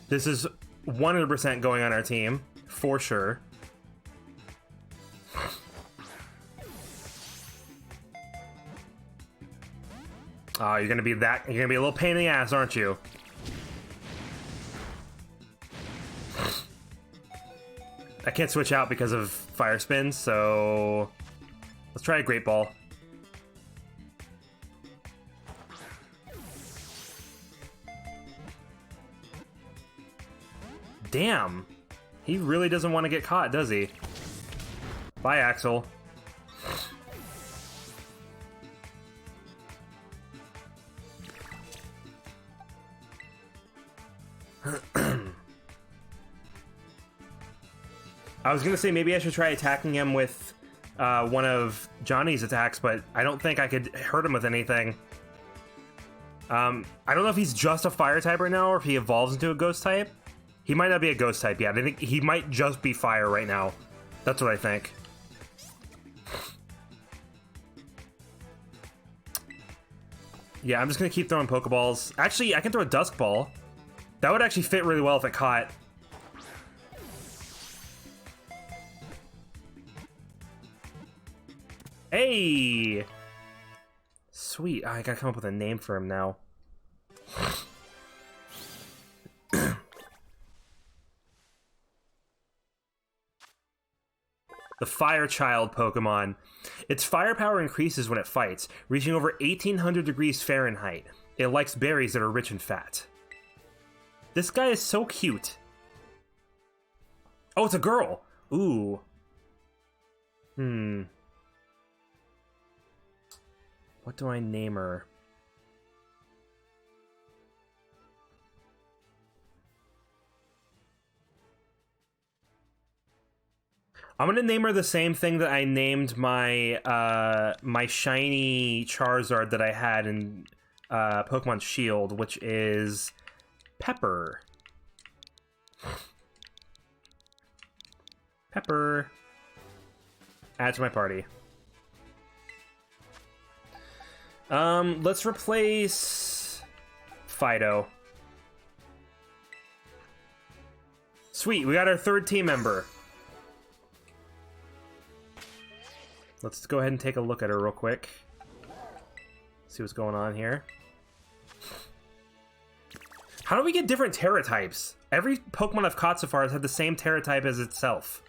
This is 100% going on our team. for sure. Oh, you're gonna be a little pain in the ass, aren't you? I can't switch out because of fire spins, so let's try a great ball. Damn. He really doesn't want to get caught, does he? Bye, Axel. I was gonna say maybe I should try attacking him with one of Johnny's attacks, but I don't think I could hurt him with anything. I don't know if he's just a fire type right now or if he evolves into a ghost type. He might not be a ghost type yet. I think he might just be fire right now. That's what I think. Yeah, I'm just gonna keep throwing Pokeballs. Actually, I can throw a Dusk Ball. That would actually fit really well if it caught. Hey! Sweet. Oh, I gotta come up with a name for him now. The Fire Child Pokemon. Its firepower increases when it fights, reaching over 1800 degrees Fahrenheit. It likes berries that are rich in fat. This guy is so cute. Oh, it's a girl! Ooh. What do I name her? I'm gonna name her the same thing that I named my my shiny Charizard that I had in Pokemon Shield, which is Pepper. Pepper. Add to my party. Let's replace Fido. Sweet, we got our third team member. Let's go ahead and take a look at her real quick. See what's going on here. How do we get different Terra types? Every Pokemon I've caught so far has had the same Terra type as itself.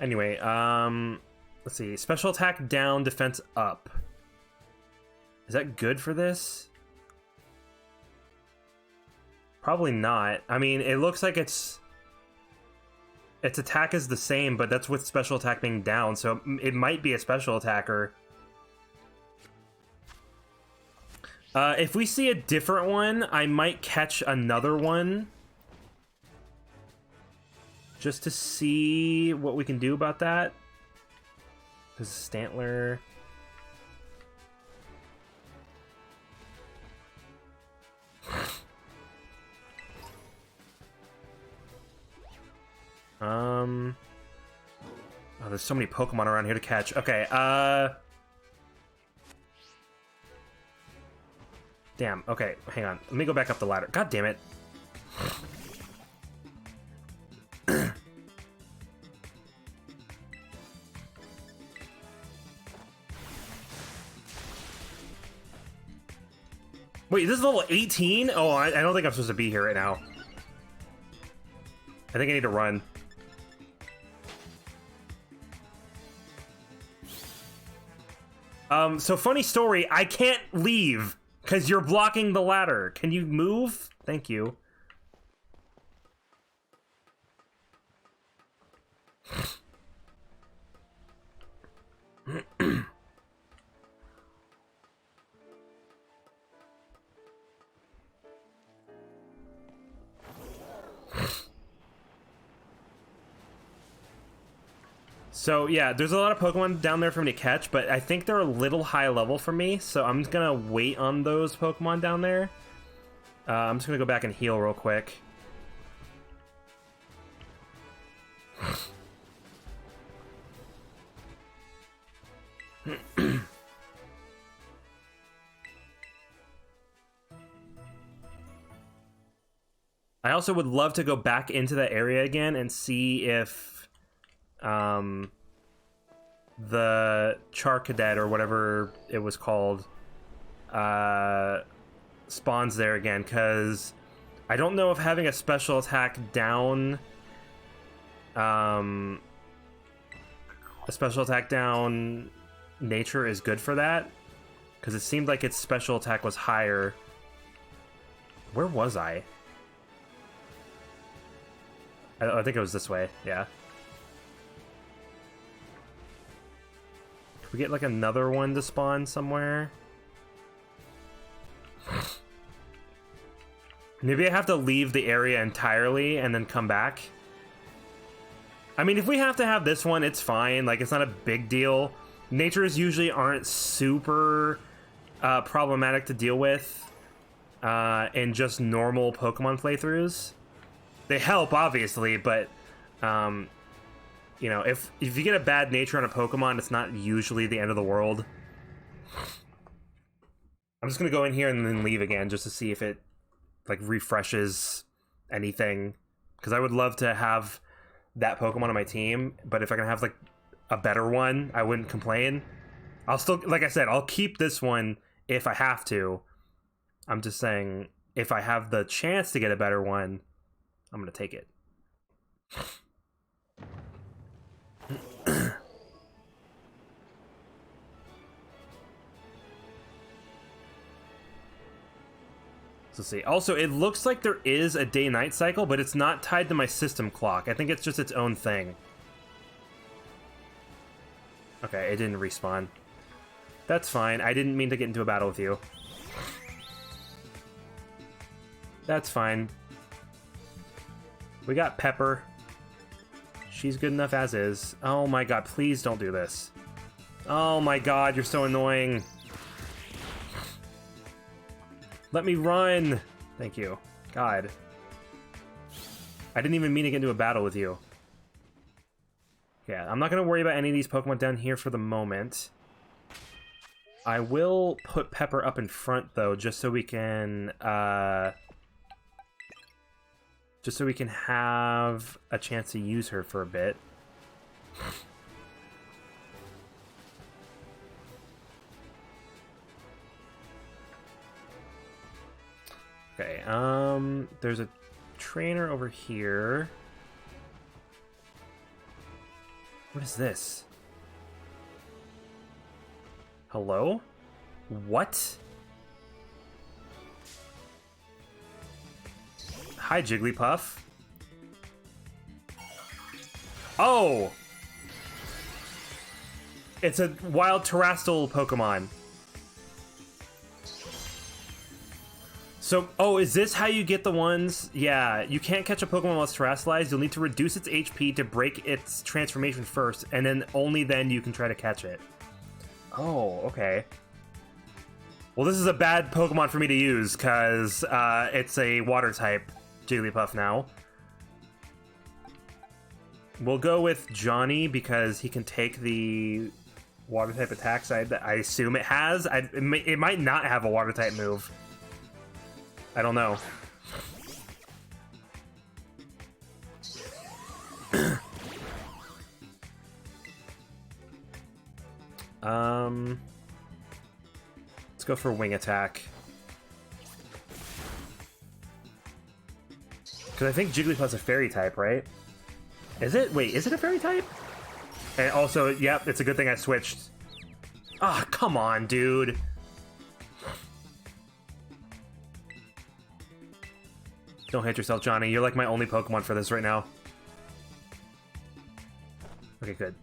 Anyway, let's see. Special attack down, defense up. Is that good for this? Probably not. I mean, it looks like its attack is the same, but that's with special attack being down, so it might be a special attacker. If we see a different one, I might catch another one. Just to see what we can do about that. This is Stantler. Oh, there's so many Pokemon around here to catch. Okay, damn, okay, hang on. Let me go back up the ladder. God damn it. Wait, this is level 18? Oh, I don't think I'm supposed to be here right now. I think I need to run. So funny story, I can't leave because you're blocking the ladder. Can you move? Thank you. So yeah, there's a lot of Pokemon down there for me to catch, but I think they're a little high level for me, so I'm just gonna wait on those Pokemon down there. I'm just gonna go back and heal real quick. I also would love to go back into that area again and see if the Charcadet or whatever it was called spawns there again, because I don't know if having a special attack down nature is good for that, because it seemed like its special attack was higher. Where was I think it was this way. Yeah. Can we get like another one to spawn somewhere? Maybe I have to leave the area entirely and then come back. I mean, if we have to have this one, it's fine. Like, it's not a big deal. Natures usually aren't super problematic to deal with in just normal Pokemon playthroughs. They help, obviously, but you know, if you get a bad nature on a Pokemon, it's not usually the end of the world. I'm just gonna go in here and then leave again just to see if it like refreshes anything, because I would love to have that Pokemon on my team, but if I can have like a better one, I wouldn't complain. I'll still, like I said, I'll keep this one if I have to. I'm just saying, if I have the chance to get a better one, I'm gonna take it. Let's see. Also, it looks like there is a day-night cycle, but it's not tied to my system clock. I think it's just its own thing. Okay, it didn't respawn. That's fine. I didn't mean to get into a battle with you. That's fine. We got Pepper. She's good enough as is. Oh my god, please don't do this. Oh my god, you're so annoying. Let me run! Thank you. God. I didn't even mean to get into a battle with you. Yeah, I'm not going to worry about any of these Pokemon down here for the moment. I will put Pepper up in front, though, just so we can have a chance to use her for a bit. Okay, there's a trainer over here. What is this? Hello? What? Hi, Jigglypuff. Oh! It's a wild terrestrial Pokemon. So, oh, is this how you get the ones? Yeah, you can't catch a Pokemon while it's terrestrialized. You'll need to reduce its HP to break its transformation first, and then only then you can try to catch it. Oh, okay. Well, this is a bad Pokemon for me to use, because it's a water-type Jigglypuff now. We'll go with Johnny, because he can take the water-type attacks I assume it has. It might not have a water-type move. I don't know. Let's go for wing attack. Because I think Jigglypuff's a fairy type, right? Is it? Wait, is it a fairy type? And also, yep, it's a good thing I switched. Ah, come on, dude. Don't hit yourself, Johnny. You're like my only Pokemon for this right now. Okay, good.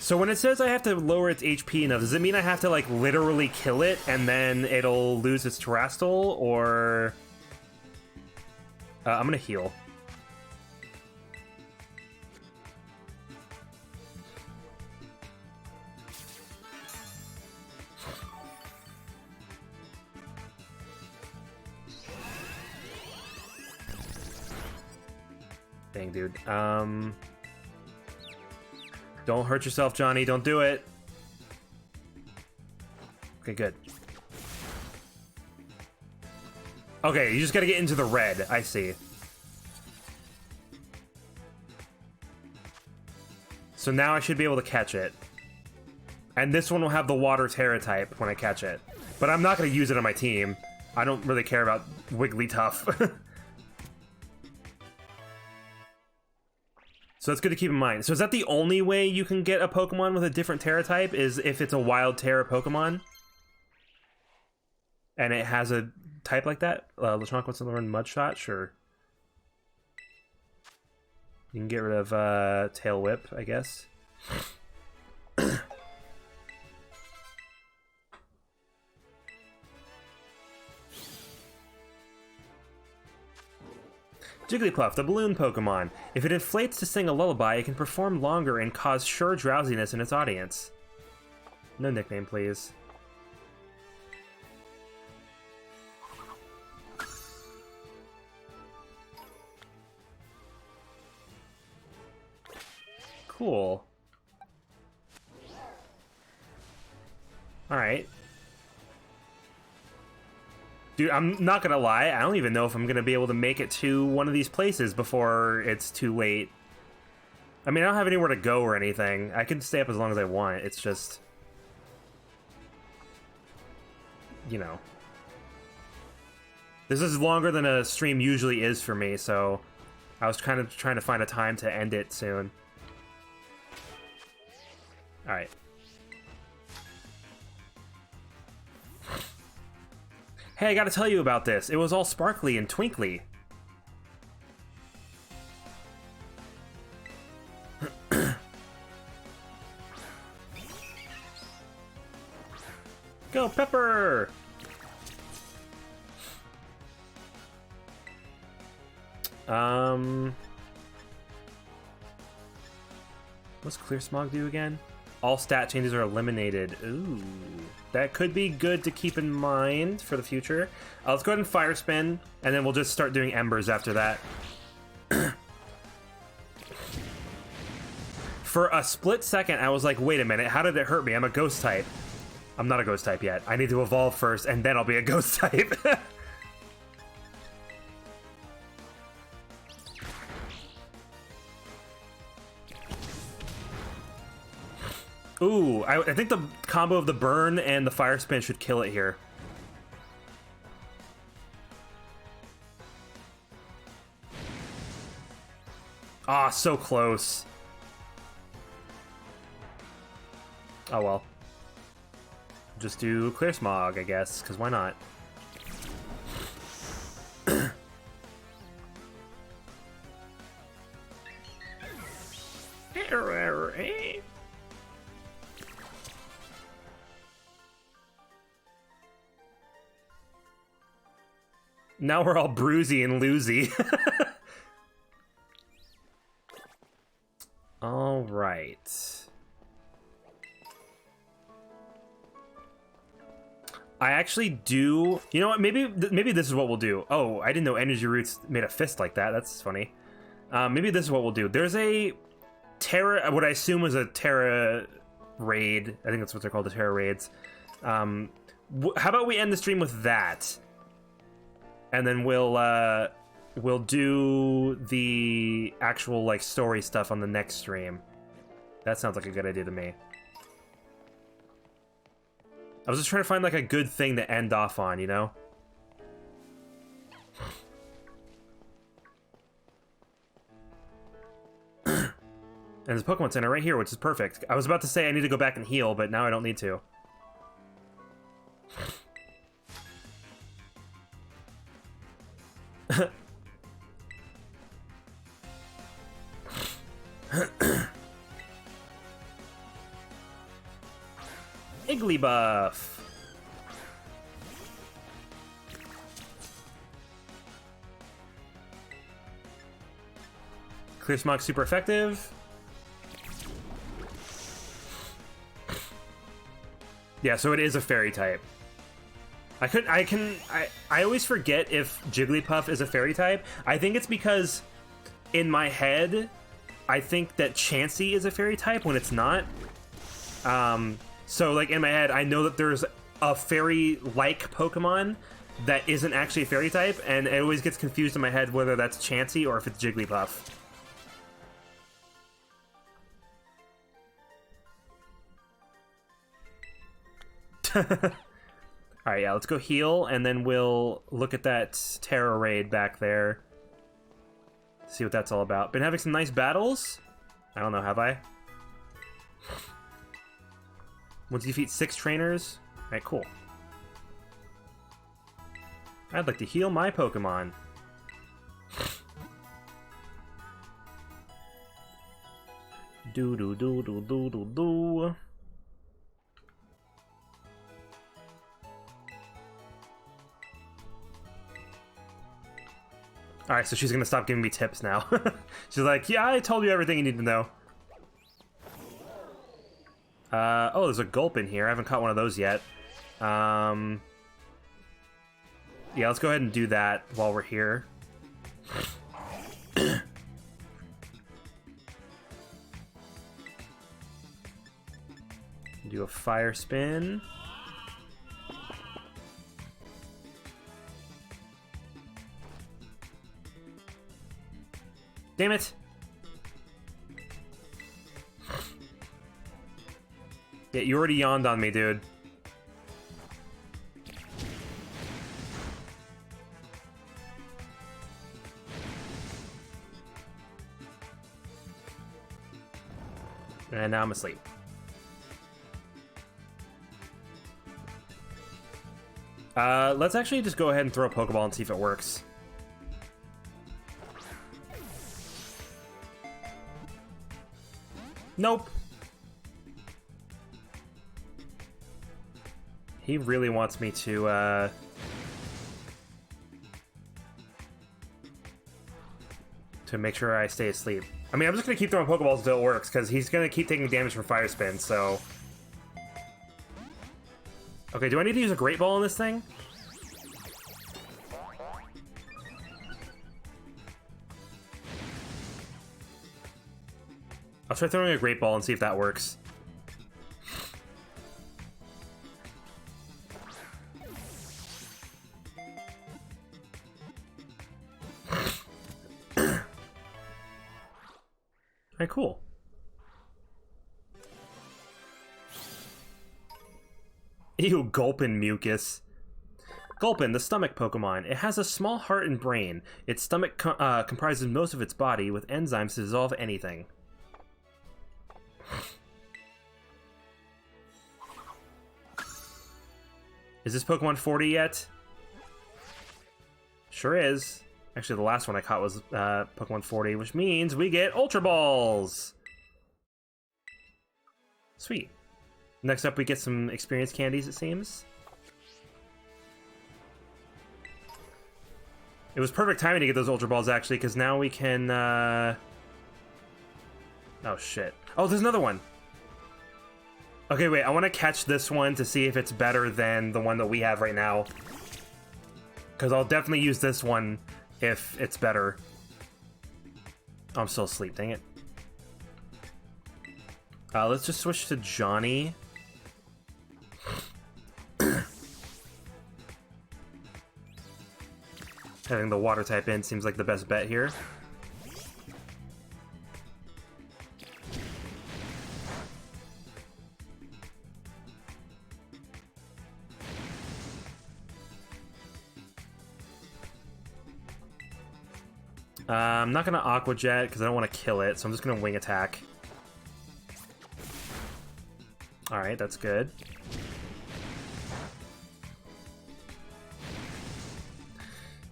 So when it says I have to lower its HP enough, does it mean I have to, like, literally kill it and then it'll lose its Terrastal, or... I'm gonna heal. Dang, dude. Don't hurt yourself, Johnny. Don't do it. Okay, good. Okay, you just gotta get into the red. I see. So now I should be able to catch it. And this one will have the water Terra type when I catch it. But I'm not gonna use it on my team. I don't really care about Wigglytuff. So that's good to keep in mind. So is that the only way you can get a Pokemon with a different Terra type? Is if it's a wild Terra Pokemon? And it has a type like that? Lechonk wants to learn Mudshot? Sure. You can get rid of Tail Whip, I guess. Jigglypuff, the balloon Pokemon. If it inflates to sing a lullaby, it can perform longer and cause sure drowsiness in its audience. No nickname, please. Cool. Alright. Dude, I'm not gonna lie, I don't even know if I'm gonna be able to make it to one of these places before it's too late. I mean, I don't have anywhere to go or anything. I can stay up as long as I want, it's just... You know. This is longer than a stream usually is for me, so... I was kind of trying to find a time to end it soon. Alright. Hey, I gotta tell you about this. It was all sparkly and twinkly. Go, Pepper! What's Clear Smog do again? All stat changes are eliminated. Ooh. That could be good to keep in mind for the future. Let's go ahead and Fire Spin, and then we'll just start doing Embers after that. For a split second, I was like, wait a minute, how did it hurt me? I'm a Ghost type. I'm not a Ghost type yet. I need to evolve first, and then I'll be a Ghost type. Ooh, I think the combo of the burn and the fire spin should kill it here. Ah, so close. Oh well. Just do Clear Smog, I guess, because why not? Now we're all bruisey and loosey. All right. I actually do... You know what? Maybe this is what we'll do. Oh, I didn't know Energy Roots made a fist like that. That's funny. Maybe this is what we'll do. There's a Terra... What I assume was a Terra raid. I think that's what they're called, the Terra raids. How about we end the stream with that? And then we'll do the actual, like, story stuff on the next stream. That sounds like a good idea to me. I was just trying to find, like, a good thing to end off on, you know? And there's a Pokemon Center right here, which is perfect. I was about to say I need to go back and heal, but now I don't need to. Igglybuff. Clear Smog super effective. Yeah, so it is a fairy type. I always forget if Jigglypuff is a fairy type. I think it's because in my head, I think that Chansey is a fairy type when it's not. So like in my head, I know that there's a fairy-like Pokemon that isn't actually a fairy type, and it always gets confused in my head whether that's Chansey or if it's Jigglypuff. Alright, yeah, let's go heal, and then we'll look at that Terra raid back there. See what that's all about. Been having some nice battles? I don't know, have I? Once you defeat 6 trainers? Alright, cool. I'd like to heal my Pokemon. Do do do do do do do. Alright, so she's gonna stop giving me tips now. She's like, yeah, I told you everything you need to know. Oh, there's a gulp in here. I haven't caught one of those yet. Yeah, let's go ahead and do that while we're here. Do a fire spin. Damn it! Yeah, you already yawned on me, dude. And now I'm asleep. Let's actually just go ahead and throw a Pokeball and see if it works. Nope. He really wants me to make sure I stay asleep. I mean, I'm just gonna keep throwing Pokeballs until it works, because he's gonna keep taking damage from Fire Spin, so... Okay, do I need to use a Great Ball on this thing? I'll try throwing a Great Ball and see if that works. Alright, cool. Ew, Gulpin Mucus. Gulpin, the stomach Pokemon. It has a small heart and brain. Its stomach comprises most of its body, with enzymes to dissolve anything. Is this Pokemon 40 yet? Sure is. Actually, the last one I caught was Pokemon 40, which means we get Ultra Balls! Sweet. Next up, we get some experience candies, it seems. It was perfect timing to get those Ultra Balls, actually, because now we can... Oh, shit. Oh, there's another one! Okay, wait, I want to catch this one to see if it's better than the one that we have right now. Because I'll definitely use this one if it's better. Oh, I'm still asleep, dang it. Let's just switch to Johnny. Having the water type in seems like the best bet here. I'm not going to Aqua Jet because I don't want to kill it, so I'm just going to Wing Attack. Alright, that's good.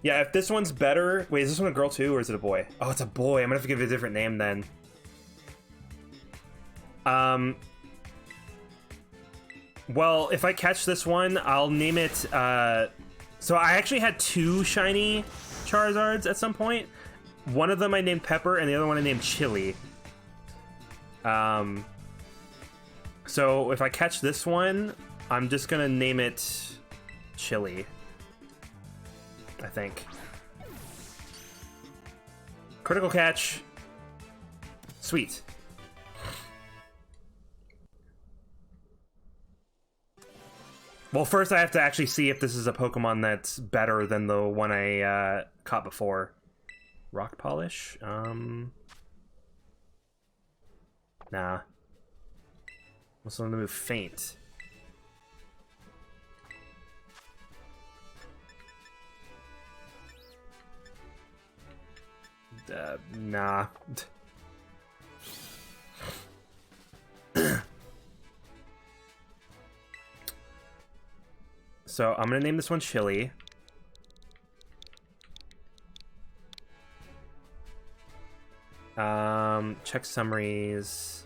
Yeah, if this one's better... Wait, is this one a girl too, or is it a boy? Oh, it's a boy. I'm going to have to give it a different name then. Well, if I catch this one, I'll name it... So I actually had 2 shiny Charizards at some point. One of them I named Pepper, and the other one I named Chili. So if I catch this one, I'm just gonna name it Chili, I think. Critical catch. Sweet. Well, first I have to actually see if this is a Pokemon that's better than the one I caught before. Rock Polish? Nah. Also on the move Faint. Nah. So I'm gonna name this one Chili. Check summaries.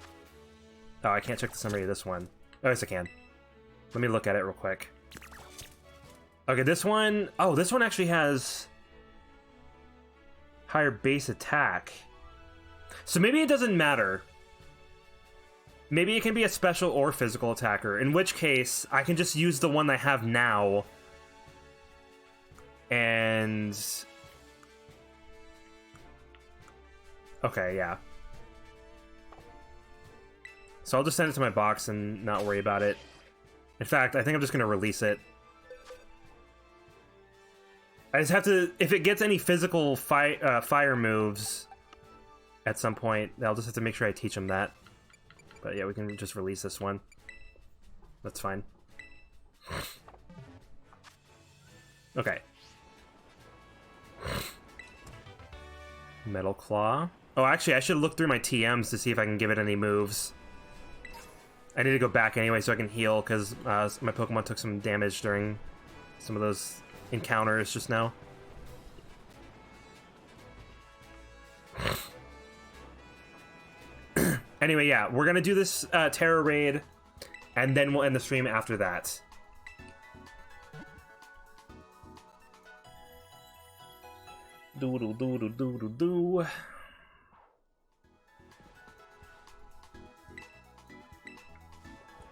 Oh, I can't check the summary of this one. Oh, yes, I can. Let me look at it real quick. Okay, this one... Oh, this one actually has higher base attack. So maybe it doesn't matter. Maybe it can be a special or physical attacker, in which case I can just use the one I have now. And... Okay, yeah. So I'll just send it to my box and not worry about it. In fact, I think I'm just going to release it. I just have to... If it gets any physical fire moves at some point, I'll just have to make sure I teach them that. But yeah, we can just release this one. That's fine. Okay. Metal Claw. Oh, actually, I should look through my TMs to see if I can give it any moves. I need to go back anyway so I can heal, because my Pokemon took some damage during some of those encounters just now. Anyway, yeah, we're gonna do this Terror Raid, and then we'll end the stream after that. Doodle-doodle-doodle-doo.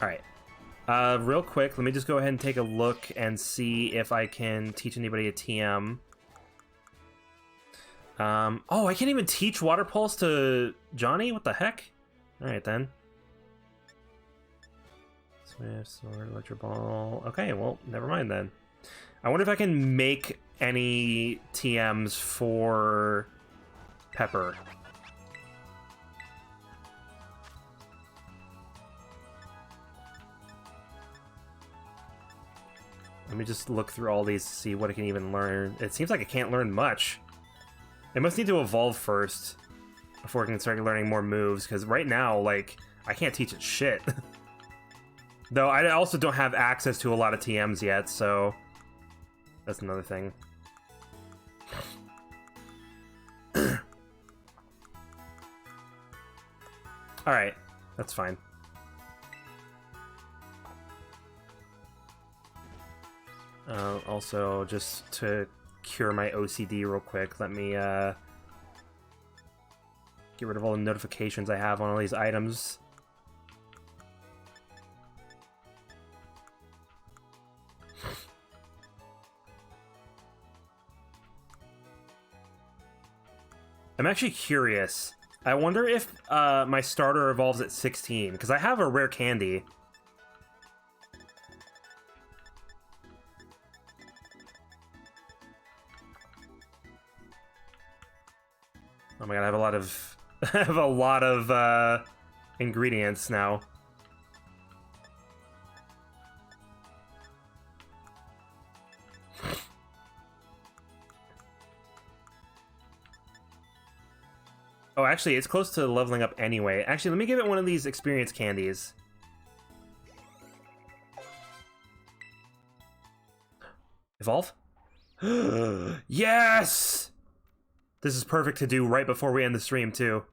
Alright. Real quick, let me just go ahead and take a look and see if I can teach anybody a TM. Oh, I can't even teach Water Pulse to Johnny? What the heck? Alright then. Swift, Sword, Electro Ball. Okay, well, never mind then. I wonder if I can make any TMs for Pepper. Let me just look through all these to see what it can even learn. It seems like it can't learn much. It must need to evolve first before it can start learning more moves, because right now, like, I can't teach it shit. Though I also don't have access to a lot of TMs yet, so that's another thing. Alright, that's fine. Also, just to cure my OCD real quick, let me get rid of all the notifications I have on all these items. I'm actually curious. I wonder if my starter evolves at 16, because I have a rare candy. Oh my god, I have a lot of I have a lot of ingredients now. Oh, actually, it's close to leveling up anyway. Actually, let me give it one of these experience candies. Evolve? Yes! This is perfect to do right before we end the stream, too.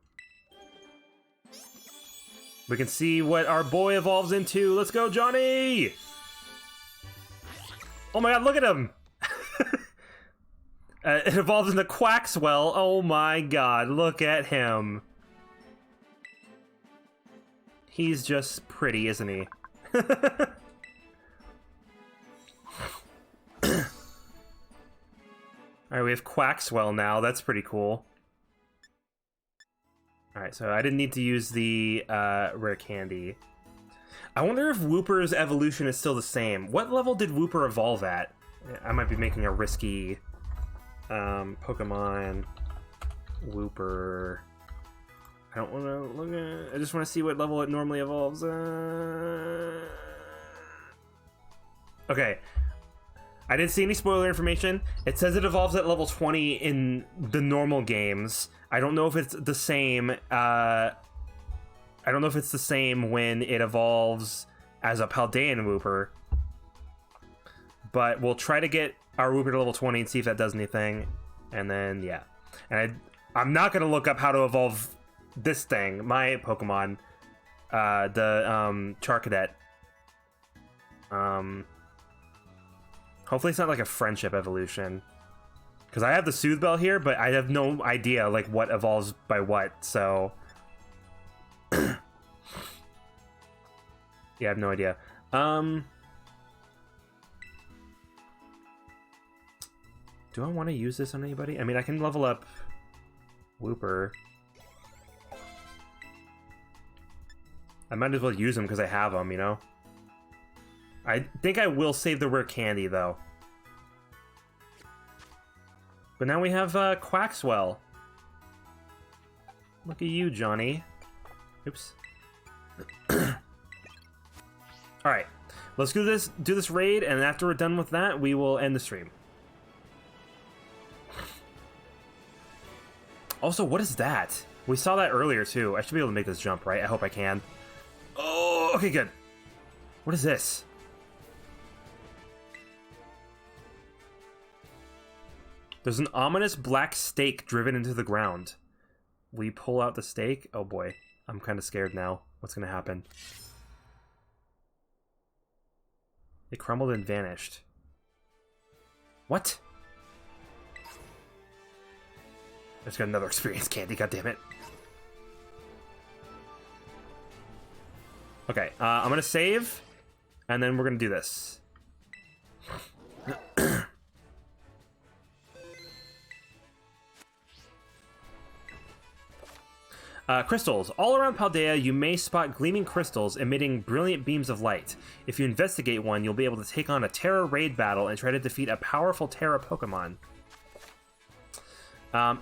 We can see what our boy evolves into. Let's go, Johnny! Oh my god, look at him! It evolves into Quaxwell. Oh my god, look at him. He's just pretty, isn't he? Alright, we have Quaxwell now. That's pretty cool. Alright, so I didn't need to use the rare candy. I wonder if Wooper's evolution is still the same. What level did Wooper evolve at? I might be making a risky Pokemon Wooper. I don't want to look at... I just want to see what level it normally evolves. Okay. I didn't see any spoiler information. It says it evolves at level 20 in the normal games. I don't know if it's the same. I don't know if it's the same when it evolves as a Paldean Wooper. But we'll try to get our Wooper to level 20 and see if that does anything. And then, yeah. And I'm not going to look up how to evolve this thing, my Pokemon. The Charcadet. Hopefully it's not like a friendship evolution. Because I have the Soothe Bell here, but I have no idea like what evolves by what, so... yeah, I have no idea. Do I want to use this on anybody? I mean, I can level up Wooper. I might as well use them because I have them, you know? I think I will save the rare candy, though. But now we have Quaxwell. Look at you, Johnny. Oops. Alright. Let's do this raid, and after we're done with that, we will end the stream. Also, what is that? We saw that earlier, too. I should be able to make this jump, right? I hope I can. Oh, okay, good. What is this? There's an ominous black stake driven into the ground. Will you pull out the stake? Oh boy, I'm kind of scared now. What's gonna happen? It crumbled and vanished. What? I just got another experience candy, goddammit. Okay, I'm gonna save, and then we're gonna do this. Crystals. All around Paldea, you may spot gleaming crystals emitting brilliant beams of light. If you investigate one, you'll be able to take on a Terra raid battle and try to defeat a powerful Terra Pokemon.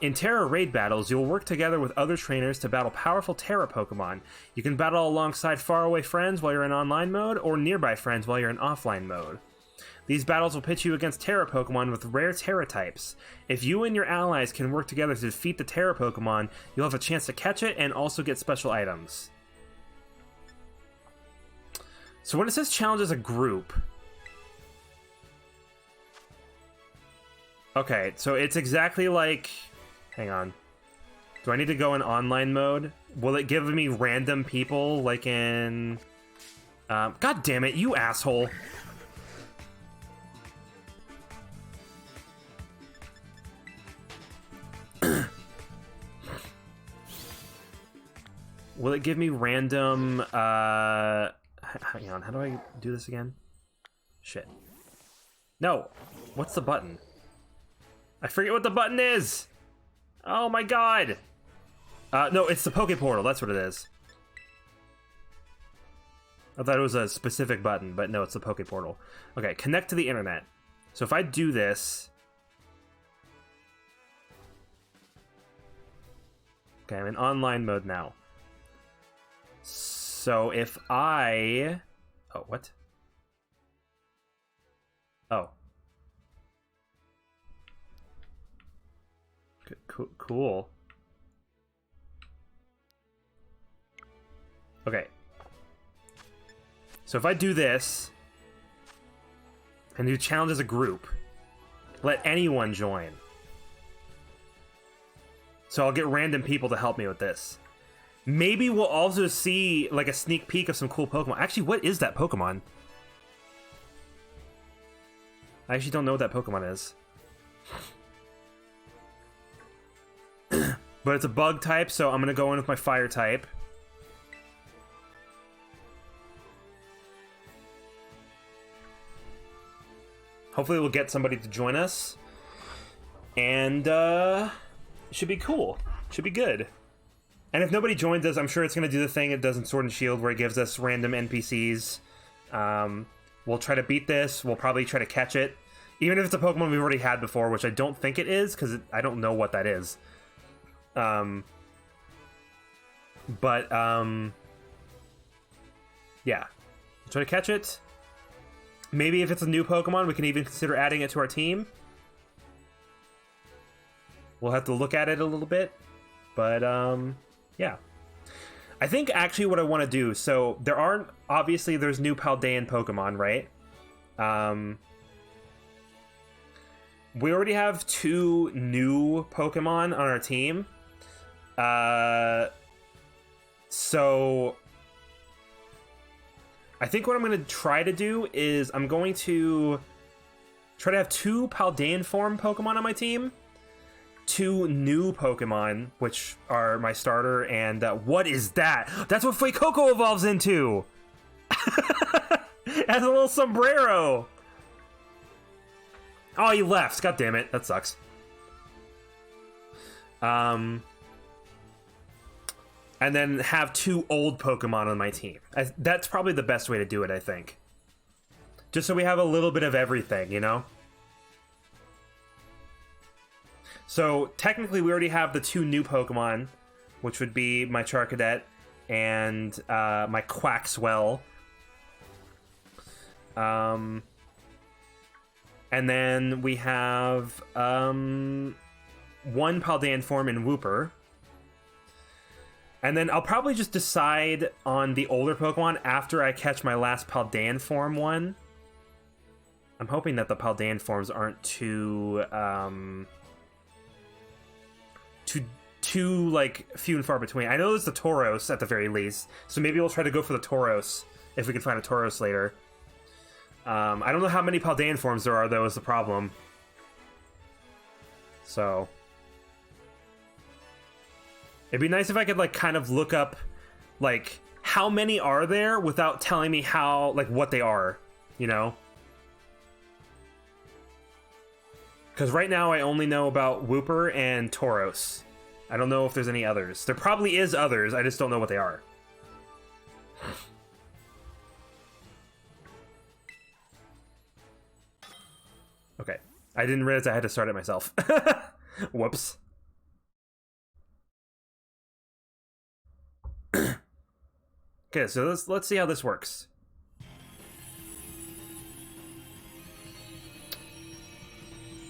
In Terra raid battles, you'll work together with other trainers to battle powerful Terra Pokemon. You can battle alongside faraway friends while you're in online mode, or nearby friends while you're in offline mode. These battles will pit you against Terra Pokemon with rare Terra types. If you and your allies can work together to defeat the Terra Pokemon, you'll have a chance to catch it and also get special items. So when it says challenge as a group... Okay, so it's exactly like... Hang on. Do I need to go in online mode? Will it give me random people, like in... God damn it, you asshole! Will it give me random, hang on, how do I do this again? Shit. No! What's the button? I forget what the button is! Oh my god! No, it's the Poke Portal, that's what it is. I thought it was a specific button, but no, it's the Poke Portal. Okay, connect to the internet. So if I do this... Okay, I'm in online mode now. So if I... Oh, what? Oh. Cool. Okay. So if I do this, and do challenge as a group, let anyone join. So I'll get random people to help me with this. Maybe we'll also see like a sneak peek of some cool Pokemon. Actually, what is that Pokemon? I actually don't know what that Pokemon is. But it's a bug type, so I'm going to go in with my fire type. Hopefully we'll get somebody to join us. And, it should be cool. Should be good. And if nobody joins us, I'm sure it's going to do the thing it does in Sword and Shield, where it gives us random NPCs. We'll try to beat this. We'll probably try to catch it. Even if it's a Pokemon we've already had before, which I don't think it is, because I don't know what that is. Yeah. Try to catch it. Maybe if it's a new Pokemon, we can even consider adding it to our team. We'll have to look at it a little bit. But, yeah. I think actually what I want to do, so there aren't, obviously there's new Paldean Pokemon, right? We already have 2 new Pokemon on our team. So I think what I'm going to try to do is I'm going to try to have 2 Paldean form Pokemon on my team. 2 new Pokemon, which are my starter, and what is that? That's what Fuecoco evolves into! It has a little sombrero! Oh, he left. God damn it. That sucks. And then have 2 old Pokemon on my team. That's probably the best way to do it, I think. Just so we have a little bit of everything, you know? So, technically, we already have the 2 new Pokemon, which would be my Charcadet and my Quaxwell. And then we have 1 Paldean form in Wooper. And then I'll probably just decide on the older Pokemon after I catch my last Paldean form one. I'm hoping that the Paldean forms aren't too like few and far between. I know there's the Tauros at the very least, so maybe we'll try to go for the Tauros if we can find a Tauros later. I don't know how many Paldean forms there are, though, is the problem. So it'd be nice if I could like kind of look up like how many are there without telling me how, like, what they are, you know? Because right now I only know about Wooper and Tauros. I don't know if there's any others. There probably is others, I just don't know what they are. Okay. I didn't realize I had to start it myself. Whoops. Okay, so let's see how this works.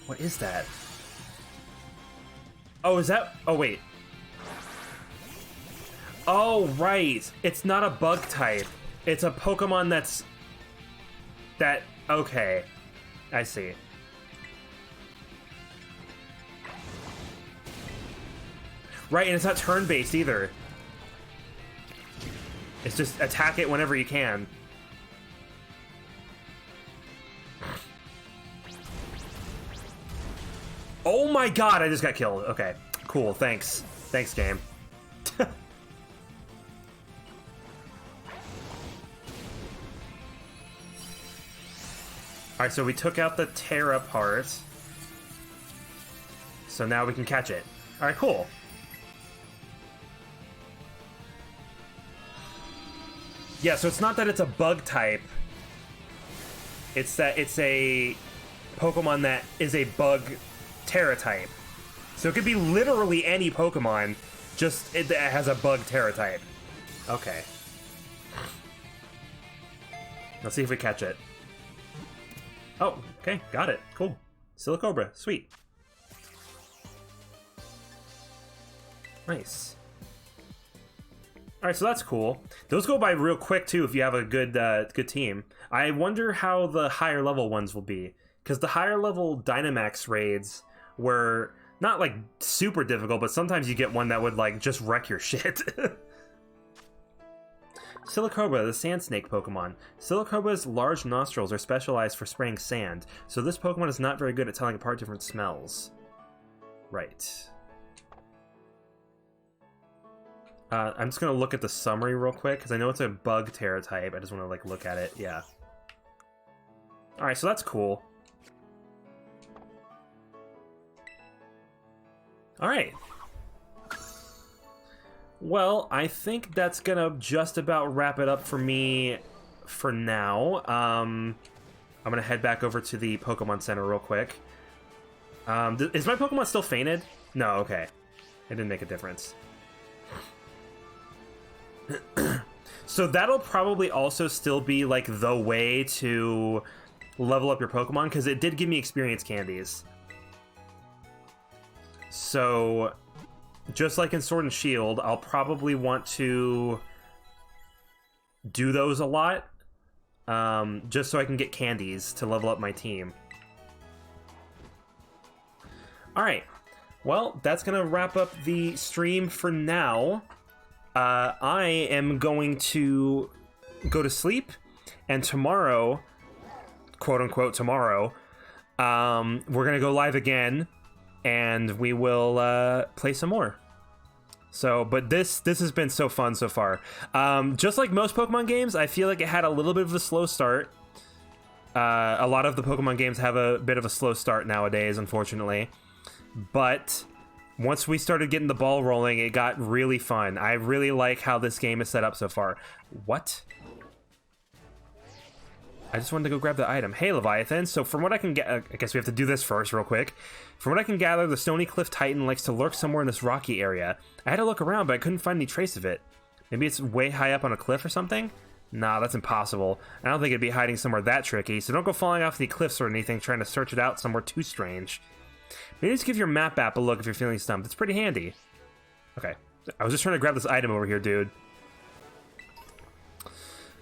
What is that? Oh, is that... Oh, wait. Oh, right. It's not a bug type. It's a Pokemon that's... That... Okay. I see. Right, and it's not turn-based either. It's just attack it whenever you can. Oh my god, I just got killed. Okay, cool, thanks. Thanks, game. Alright, so we took out the Terra part. So now we can catch it. Alright, cool. Yeah, so it's not that it's a bug type. It's that it's a Pokemon that is a bug Terra type. So it could be literally any Pokemon, just it has a bug Terra type. Okay. Let's see if we catch it. Oh, okay, got it. Cool. Silicobra, sweet. Nice. Alright, so that's cool. Those go by real quick, too, if you have a good good team. I wonder how the higher level ones will be. Because the higher level Dynamax raids were not, like, super difficult, but sometimes you get one that would, like, just wreck your shit. Silicobra, the sand snake Pokemon. Silicobra's large nostrils are specialized for spraying sand, so this Pokemon is not very good at telling apart different smells. Right. I'm just gonna look at the summary real quick, because I know it's a bug Terra type. I just want to, like, look at it. Yeah. Alright, so that's cool. Alright. Well, I think that's gonna just about wrap it up for me for now. I'm gonna head back over to the Pokemon Center real quick. Is my Pokemon still fainted? No, okay. It didn't make a difference. So that'll probably also still be like the way to level up your Pokemon, because it did give me experience candies. So just like in Sword and Shield, I'll probably want to do those a lot, just so I can get candies to level up my team. Alright, well, that's gonna wrap up the stream for now. I am going to go to sleep, and tomorrow, quote-unquote tomorrow, we're gonna go live again, and we will play some more. So, but this has been so fun so far. Just like most Pokemon games, I feel like it had a little bit of a slow start. A lot of the Pokemon games have a bit of a slow start nowadays, unfortunately. But once we started getting the ball rolling, it got really fun. I really like how this game is set up so far. What? I just wanted to go grab the item. Hey, Leviathan. So from what I can get... I guess we have to do this first real quick. From what I can gather, the Stony Cliff Titan likes to lurk somewhere in this rocky area. I had to look around, but I couldn't find any trace of it. Maybe it's way high up on a cliff or something? Nah, that's impossible. I don't think it'd be hiding somewhere that tricky, so don't go falling off the cliffs or anything trying to search it out somewhere too strange. Maybe just give your map app a look if you're feeling stumped. It's pretty handy. Okay. I was just trying to grab this item over here, dude.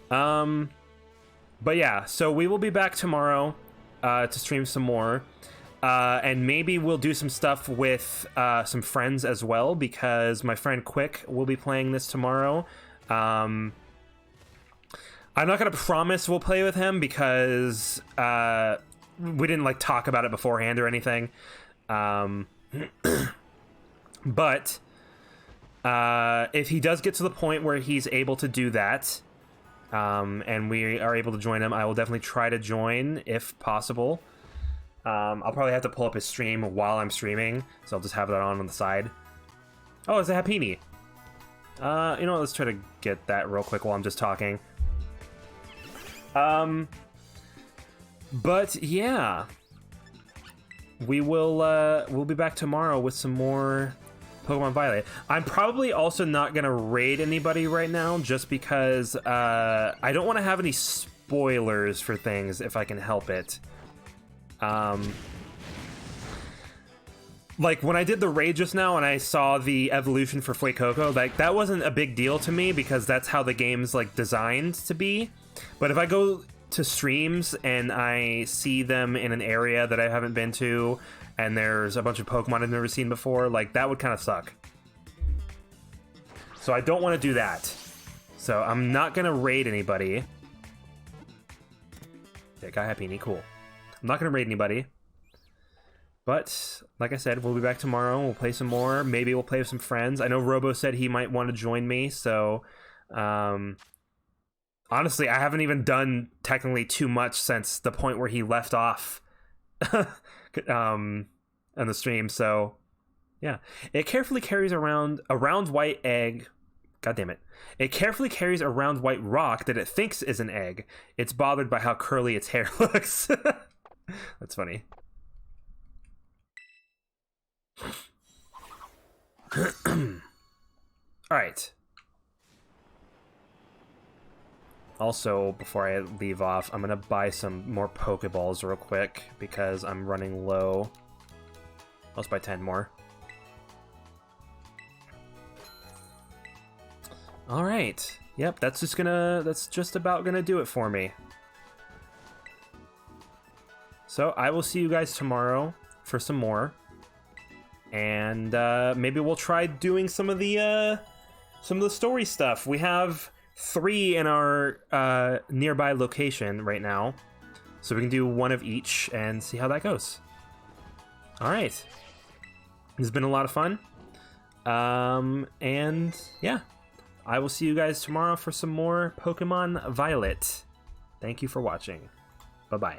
But yeah, so we will be back tomorrow to stream some more. And maybe we'll do some stuff with some friends as well, because my friend Quick will be playing this tomorrow. I'm not going to promise we'll play with him, because we didn't like talk about it beforehand or anything. But if he does get to the point where he's able to do that, and we are able to join him, I will definitely try to join if possible. I'll probably have to pull up his stream while I'm streaming, so I'll just have that on the side. Oh, it's a Happiny. You know what, let's try to get that real quick while I'm just talking. But yeah, we'll be back tomorrow with some more Pokemon Violet. I'm probably also not gonna raid anybody right now, just because I don't want to have any spoilers for things if I can help it. Like when I did the raid just now and I saw the evolution for Fuecoco, like that wasn't a big deal to me because that's how the game's like designed to be. But if I go to streams and I see them in an area that I haven't been to, and there's a bunch of Pokemon I've never seen before, like that would kind of suck. So I don't want to do that. So I'm not gonna raid anybody. Yeah, Guy Happiny, cool. I'm not gonna raid anybody. But like I said, we'll be back tomorrow. We'll play some more. Maybe we'll play with some friends. I know Robo said he might want to join me, so honestly, I haven't even done technically too much since the point where he left off on the stream. So yeah, it carefully carries around a round white egg. God damn it. It carefully carries a round white rock that it thinks is an egg. It's bothered by how curly its hair looks. That's funny. Alright. Also, before I leave off, I'm gonna buy some more Pokeballs real quick because I'm running low. Let's buy 10 more. Alright. Yep, that's just about gonna do it for me. So I will see you guys tomorrow for some more. And maybe we'll try doing some of the story stuff. We have 3 in our nearby location right now, so we can do one of each and see how that goes. All right, this has been a lot of fun, and yeah, I will see you guys tomorrow for some more Pokemon Violet. Thank you for watching. Bye bye.